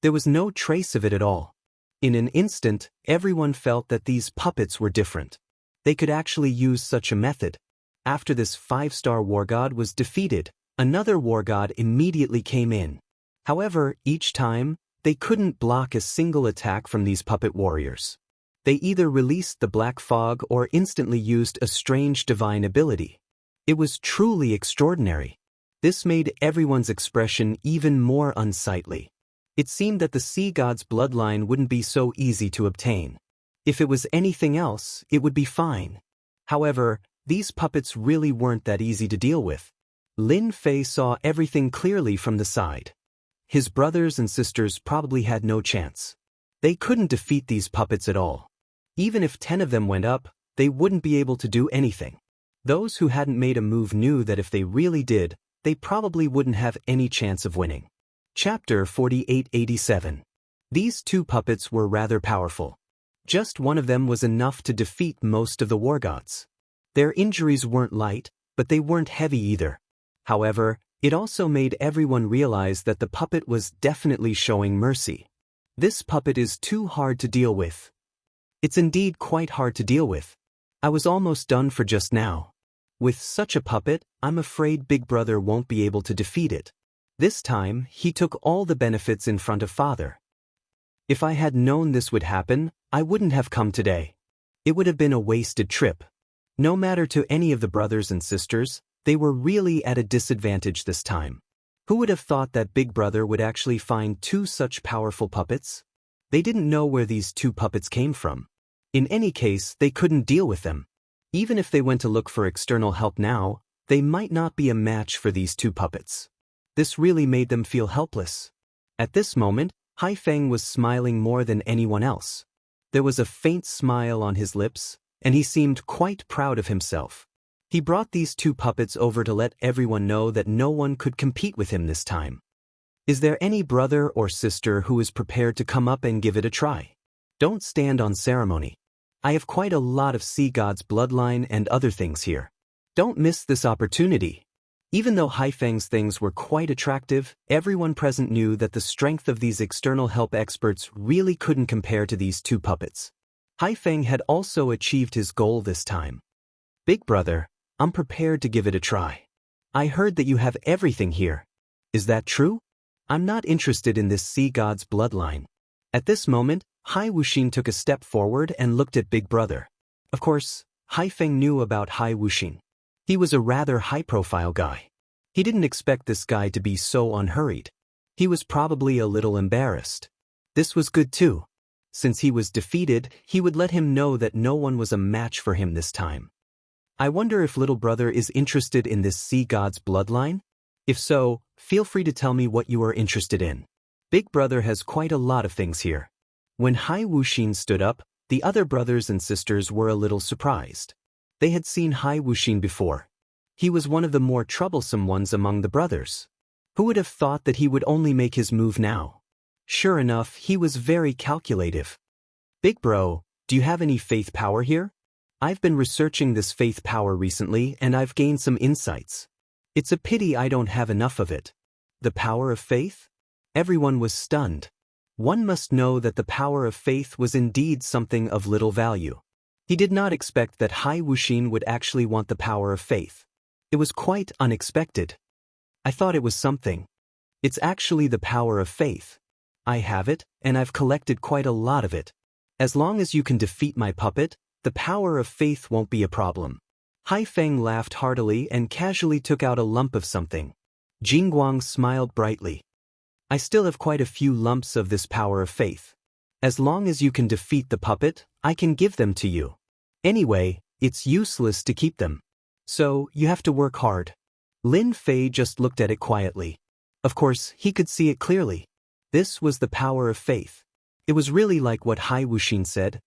S1: There was no trace of it at all. In an instant, everyone felt that these puppets were different. They could actually use such a method. After this 5-star war god was defeated, another war god immediately came in. However, each time, they couldn't block a single attack from these puppet warriors. They either released the black fog or instantly used a strange divine ability. It was truly extraordinary. This made everyone's expression even more unsightly. It seemed that the sea god's bloodline wouldn't be so easy to obtain. If it was anything else, it would be fine. However, these puppets really weren't that easy to deal with. Lin Fei saw everything clearly from the side. His brothers and sisters probably had no chance. They couldn't defeat these puppets at all. Even if 10 of them went up, they wouldn't be able to do anything. Those who hadn't made a move knew that if they really did, they probably wouldn't have any chance of winning. Chapter 4887. These 2 puppets were rather powerful. Just one of them was enough to defeat most of the war gods. Their injuries weren't light, but they weren't heavy either. However, it also made everyone realize that the puppet was definitely showing mercy. This puppet is too hard to deal with. It's indeed quite hard to deal with. I was almost done for just now. With such a puppet, I'm afraid Big Brother won't be able to defeat it. This time, he took all the benefits in front of Father. If I had known this would happen, I wouldn't have come today. It would have been a wasted trip. No matter to any of the brothers and sisters, they were really at a disadvantage this time. Who would have thought that Big Brother would actually find 2 such powerful puppets? They didn't know where these 2 puppets came from. In any case, they couldn't deal with them. Even if they went to look for external help now, they might not be a match for these 2 puppets. This really made them feel helpless. At this moment, Hai Feng was smiling more than anyone else. There was a faint smile on his lips, and he seemed quite proud of himself. He brought these 2 puppets over to let everyone know that no one could compete with him this time. Is there any brother or sister who is prepared to come up and give it a try? Don't stand on ceremony. I have quite a lot of sea god's bloodline and other things here. Don't miss this opportunity. Even though Hai Feng's things were quite attractive, everyone present knew that the strength of these external help experts really couldn't compare to these 2 puppets. Hai Feng had also achieved his goal this time. Big Brother, I'm prepared to give it a try. I heard that you have everything here. Is that true? I'm not interested in this sea god's bloodline. At this moment, Hai Wuxin took a step forward and looked at Big Brother. Of course, Hai Feng knew about Hai Wuxin. He was a rather high-profile guy. He didn't expect this guy to be so unhurried. He was probably a little embarrassed. This was good too. Since he was defeated, he would let him know that no one was a match for him this time. I wonder if little brother is interested in this sea god's bloodline? If so, feel free to tell me what you are interested in. Big Brother has quite a lot of things here. When Hai Wuxin stood up, the other brothers and sisters were a little surprised. They had seen Hai Wuxin before. He was one of the more troublesome ones among the brothers. Who would have thought that he would only make his move now? Sure enough, he was very calculative. Big Bro, do you have any faith power here? I've been researching this faith power recently and I've gained some insights. It's a pity I don't have enough of it. The power of faith? Everyone was stunned. One must know that the power of faith was indeed something of little value. He did not expect that Hai Wuxin would actually want the power of faith. It was quite unexpected. I thought it was something. It's actually the power of faith. I have it, and I've collected quite a lot of it. As long as you can defeat my puppet, the power of faith won't be a problem. Hai Feng laughed heartily and casually took out a lump of something. Jingguang smiled brightly. I still have quite a few lumps of this power of faith. As long as you can defeat the puppet, I can give them to you. Anyway, it's useless to keep them. So, you have to work hard. Lin Fei just looked at it quietly. Of course, he could see it clearly. This was the power of faith. It was really like what Hai Wuxin said.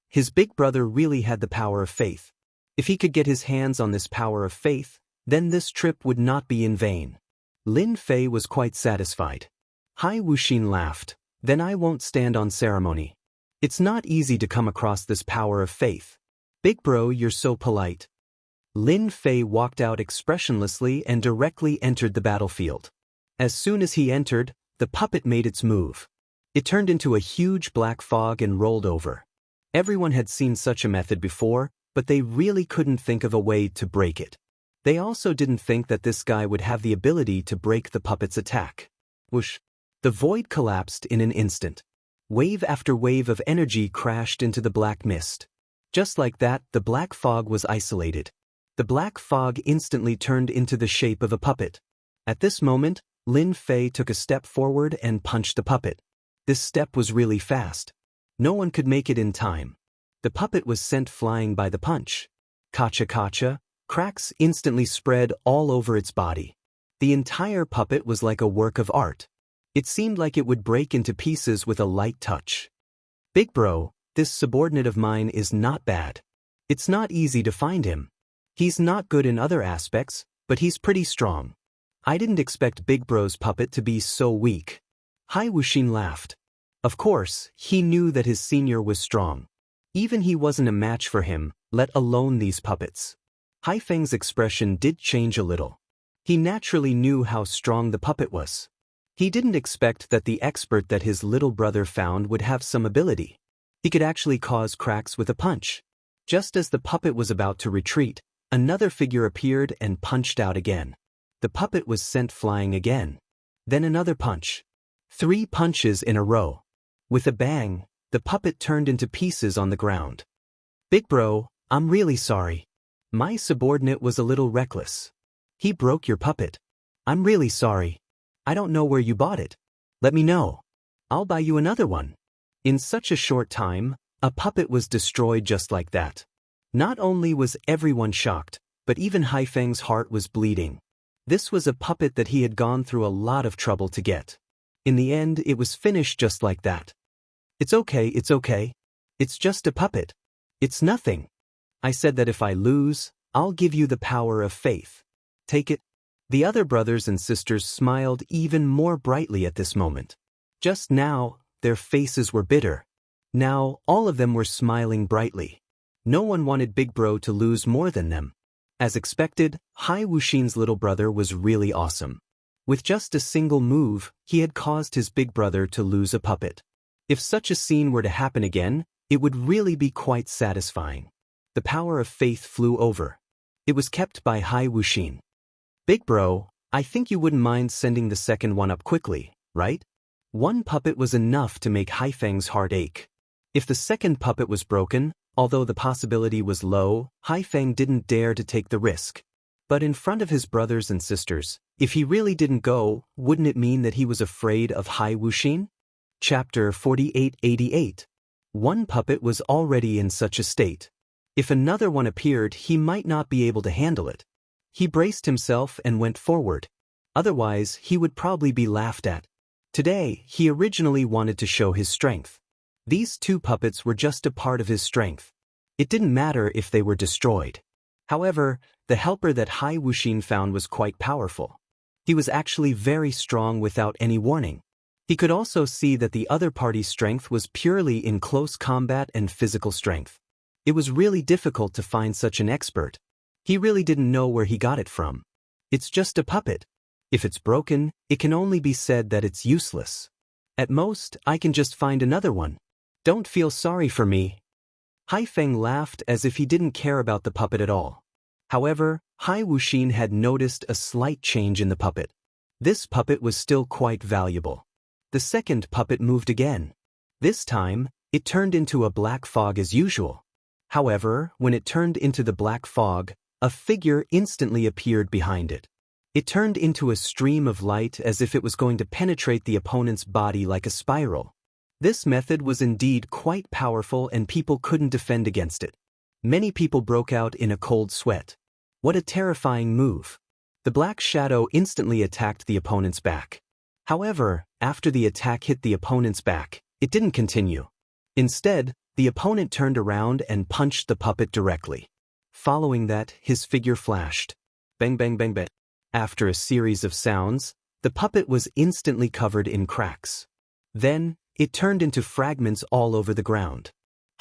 S1: His big brother really had the power of faith. If he could get his hands on this power of faith, then this trip would not be in vain. Lin Fei was quite satisfied. Hai Wuxin laughed. Then I won't stand on ceremony. It's not easy to come across this power of faith. Big bro, you're so polite. Lin Fei walked out expressionlessly and directly entered the battlefield. As soon as he entered, the puppet made its move. It turned into a huge black fog and rolled over. Everyone had seen such a method before, but they really couldn't think of a way to break it. They also didn't think that this guy would have the ability to break the puppet's attack. Whoosh! The void collapsed in an instant. Wave after wave of energy crashed into the black mist. Just like that, the black fog was isolated. The black fog instantly turned into the shape of a puppet. At this moment, Lin Fei took a step forward and punched the puppet. This step was really fast. No one could make it in time. The puppet was sent flying by the punch. Kacha, cracks instantly spread all over its body. The entire puppet was like a work of art. It seemed like it would break into pieces with a light touch. Big bro, this subordinate of mine is not bad. It's not easy to find him. He's not good in other aspects, but he's pretty strong. I didn't expect Big bro's puppet to be so weak. Hai Wuxin laughed. Of course, he knew that his senior was strong. Even he wasn't a match for him, let alone these puppets. Hai Feng's expression did change a little. He naturally knew how strong the puppet was. He didn't expect that the expert that his little brother found would have some ability. He could actually cause cracks with a punch. Just as the puppet was about to retreat, another figure appeared and punched out again. The puppet was sent flying again. Then another punch. 3 punches in a row. With a bang, the puppet turned into pieces on the ground. Big bro, I'm really sorry. My subordinate was a little reckless. He broke your puppet. I'm really sorry. I don't know where you bought it. Let me know. I'll buy you another one. In such a short time, a puppet was destroyed just like that. Not only was everyone shocked, but even Hai Feng's heart was bleeding. This was a puppet that he had gone through a lot of trouble to get. In the end, it was finished just like that. It's okay. It's just a puppet. It's nothing. I said that if I lose, I'll give you the power of faith. Take it. The other brothers and sisters smiled even more brightly at this moment. Just now, their faces were bitter. Now, all of them were smiling brightly. No one wanted Big Bro to lose more than them. As expected, Hai Wuxin's little brother was really awesome. With just a single move, he had caused his big brother to lose a puppet. If such a scene were to happen again, it would really be quite satisfying. The power of faith flew over. It was kept by Hai Wuxin. Big bro, I think you wouldn't mind sending the second one up quickly, right? One puppet was enough to make Hai Feng's heart ache. If the second puppet was broken, although the possibility was low, Hai Feng didn't dare to take the risk. But in front of his brothers and sisters, if he really didn't go, wouldn't it mean that he was afraid of Hai Wuxin? Chapter 4888. One puppet was already in such a state. If another one appeared, he might not be able to handle it. He braced himself and went forward. Otherwise, he would probably be laughed at. Today, he originally wanted to show his strength. These 2 puppets were just a part of his strength. It didn't matter if they were destroyed. However, the helper that Hai Wuxin found was quite powerful. He was actually very strong without any warning. He could also see that the other party's strength was purely in close combat and physical strength. It was really difficult to find such an expert. He really didn't know where he got it from. It's just a puppet. If it's broken, it can only be said that it's useless. At most, I can just find another one. Don't feel sorry for me. Hai Feng laughed as if he didn't care about the puppet at all. However, Hai Wuxin had noticed a slight change in the puppet. This puppet was still quite valuable. The second puppet moved again. This time, it turned into a black fog as usual. However, when it turned into the black fog, a figure instantly appeared behind it. It turned into a stream of light as if it was going to penetrate the opponent's body like a spiral. This method was indeed quite powerful and people couldn't defend against it. Many people broke out in a cold sweat. What a terrifying move. The black shadow instantly attacked the opponent's back. However, after the attack hit the opponent's back, it didn't continue. Instead, the opponent turned around and punched the puppet directly. Following that, his figure flashed. Bang bang bang bang. After a series of sounds, the puppet was instantly covered in cracks. Then, it turned into fragments all over the ground.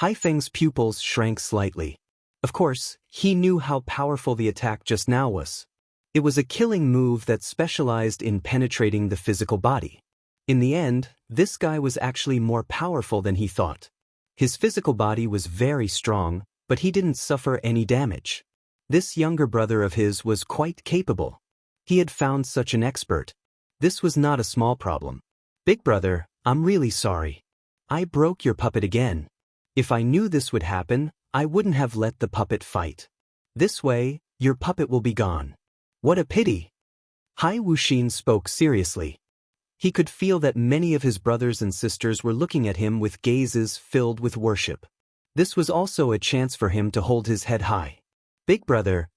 S1: Hai Feng's pupils shrank slightly. Of course, he knew how powerful the attack just now was. It was a killing move that specialized in penetrating the physical body. In the end, this guy was actually more powerful than he thought. His physical body was very strong, but he didn't suffer any damage. This younger brother of his was quite capable. He had found such an expert. This was not a small problem. Big brother, I'm really sorry. I broke your puppet again. If I knew this would happen, I wouldn't have let the puppet fight. This way, your puppet will be gone. What a pity. Hai Wuxin spoke seriously. He could feel that many of his brothers and sisters were looking at him with gazes filled with worship. This was also a chance for him to hold his head high. Big brother,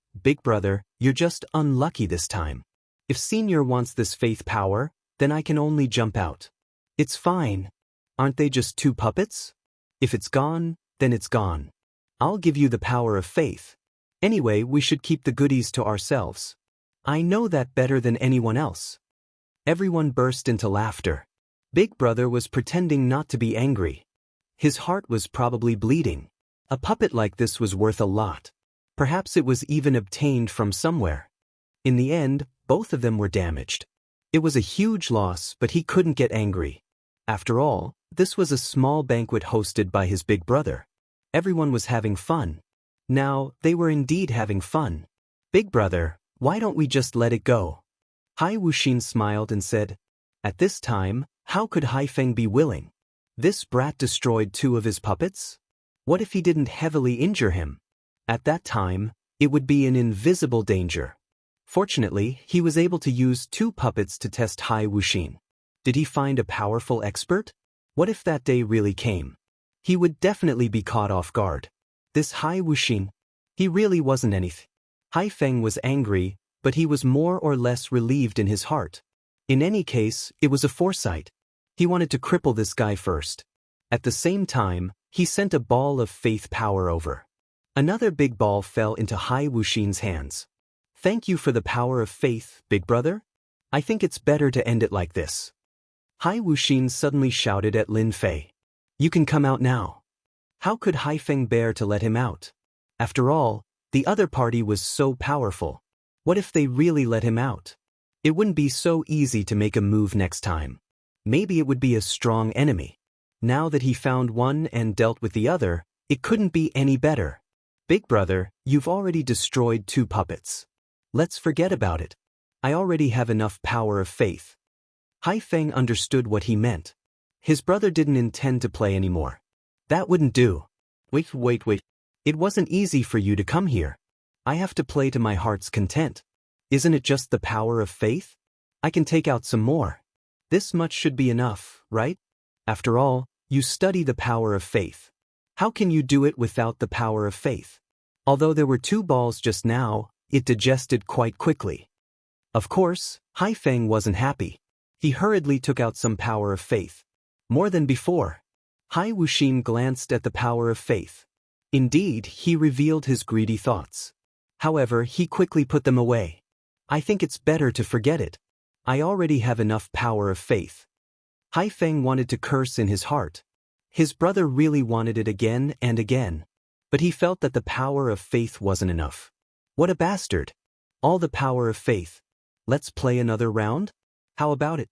S1: you're just unlucky this time. If Senior wants this faith power, then I can only jump out. It's fine. Aren't they just two puppets? If it's gone, then it's gone. I'll give you the power of faith. Anyway, we should keep the goodies to ourselves. I know that better than anyone else. Everyone burst into laughter. Big brother was pretending not to be angry. His heart was probably bleeding. A puppet like this was worth a lot. Perhaps it was even obtained from somewhere. In the end, both of them were damaged. It was a huge loss, but he couldn't get angry. After all, this was a small banquet hosted by his big brother. Everyone was having fun. Now, they were indeed having fun. Big brother, why don't we just let it go? Hai Wuxin smiled and said, at this time, how could Hai Feng be willing? This brat destroyed two of his puppets? What if he didn't heavily injure him? At that time, it would be an invisible danger. Fortunately, he was able to use two puppets to test Hai Wuxin. Did he find a powerful expert? What if that day really came? He would definitely be caught off guard. This Hai Wuxin, he really wasn't anything. Hai Feng was angry, but he was more or less relieved in his heart. In any case, it was a foresight. He wanted to cripple this guy first. At the same time, he sent a ball of faith power over. Another big ball fell into Hai Wuxin's hands. Thank you for the power of faith, big brother. I think it's better to end it like this. Hai Wuxin suddenly shouted at Lin Fei. You can come out now. How could Hai Feng bear to let him out? After all, the other party was so powerful. What if they really let him out? It wouldn't be so easy to make a move next time. Maybe it would be a strong enemy. Now that he found one and dealt with the other, it couldn't be any better. Big brother, you've already destroyed two puppets. Let's forget about it. I already have enough power of faith. Hai Feng understood what he meant. His brother didn't intend to play anymore. That wouldn't do. Wait. It wasn't easy for you to come here. I have to play to my heart's content. Isn't it just the power of faith? I can take out some more. This much should be enough, right? After all, you study the power of faith. How can you do it without the power of faith? Although there were two balls just now, it digested quite quickly. Of course, Hai Feng wasn't happy. He hurriedly took out some power of faith. More than before. Hai Wuxin glanced at the power of faith. Indeed, he revealed his greedy thoughts. However, he quickly put them away. I think it's better to forget it. I already have enough power of faith. Hai Feng wanted to curse in his heart. His brother really wanted it again and again. But he felt that the power of faith wasn't enough. What a bastard. All the power of faith. Let's play another round? How about it?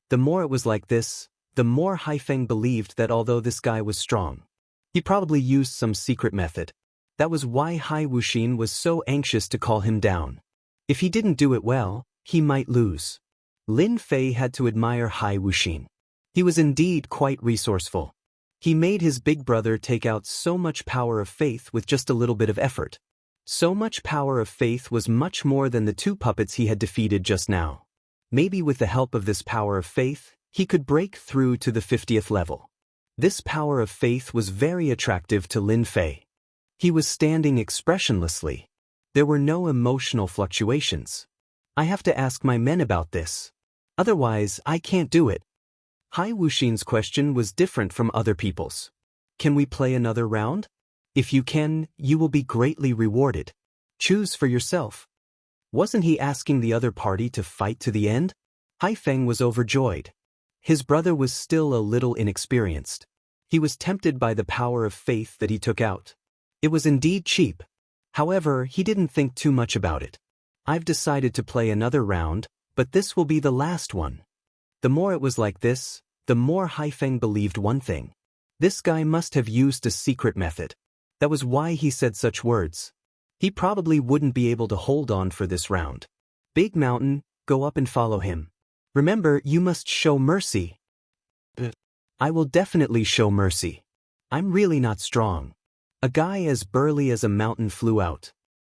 S1: The more it was like this, the more Hai Feng believed that although this guy was strong, he probably used some secret method. That was why Hai Wuxin was so anxious to call him down. If he didn't do it well, he might lose. Lin Fei had to admire Hai Wuxin. He was indeed quite resourceful. He made his big brother take out so much power of faith with just a little bit of effort. So much power of faith was much more than the two puppets he had defeated just now. Maybe with the help of this power of faith, he could break through to the 50th level. This power of faith was very attractive to Lin Fei. He was standing expressionlessly. There were no emotional fluctuations. I have to ask my men about this. Otherwise, I can't do it. Hai Wuxin's question was different from other people's. Can we play another round? If you can, you will be greatly rewarded. Choose for yourself. Wasn't he asking the other party to fight to the end? Hai Feng was overjoyed. His brother was still a little inexperienced. He was tempted by the power of faith that he took out. It was indeed cheap, However, he didn't think too much about it. I've decided to play another round, but this will be the last one. The more it was like this, the more Haifeng believed one thing. This guy must have used a secret method. That was why he said such words. He probably wouldn't be able to hold on for this round. Big Mountain, go up and follow him. Remember, you must show mercy. I will definitely show mercy. I'm really not strong. A guy as burly as a mountain flew out.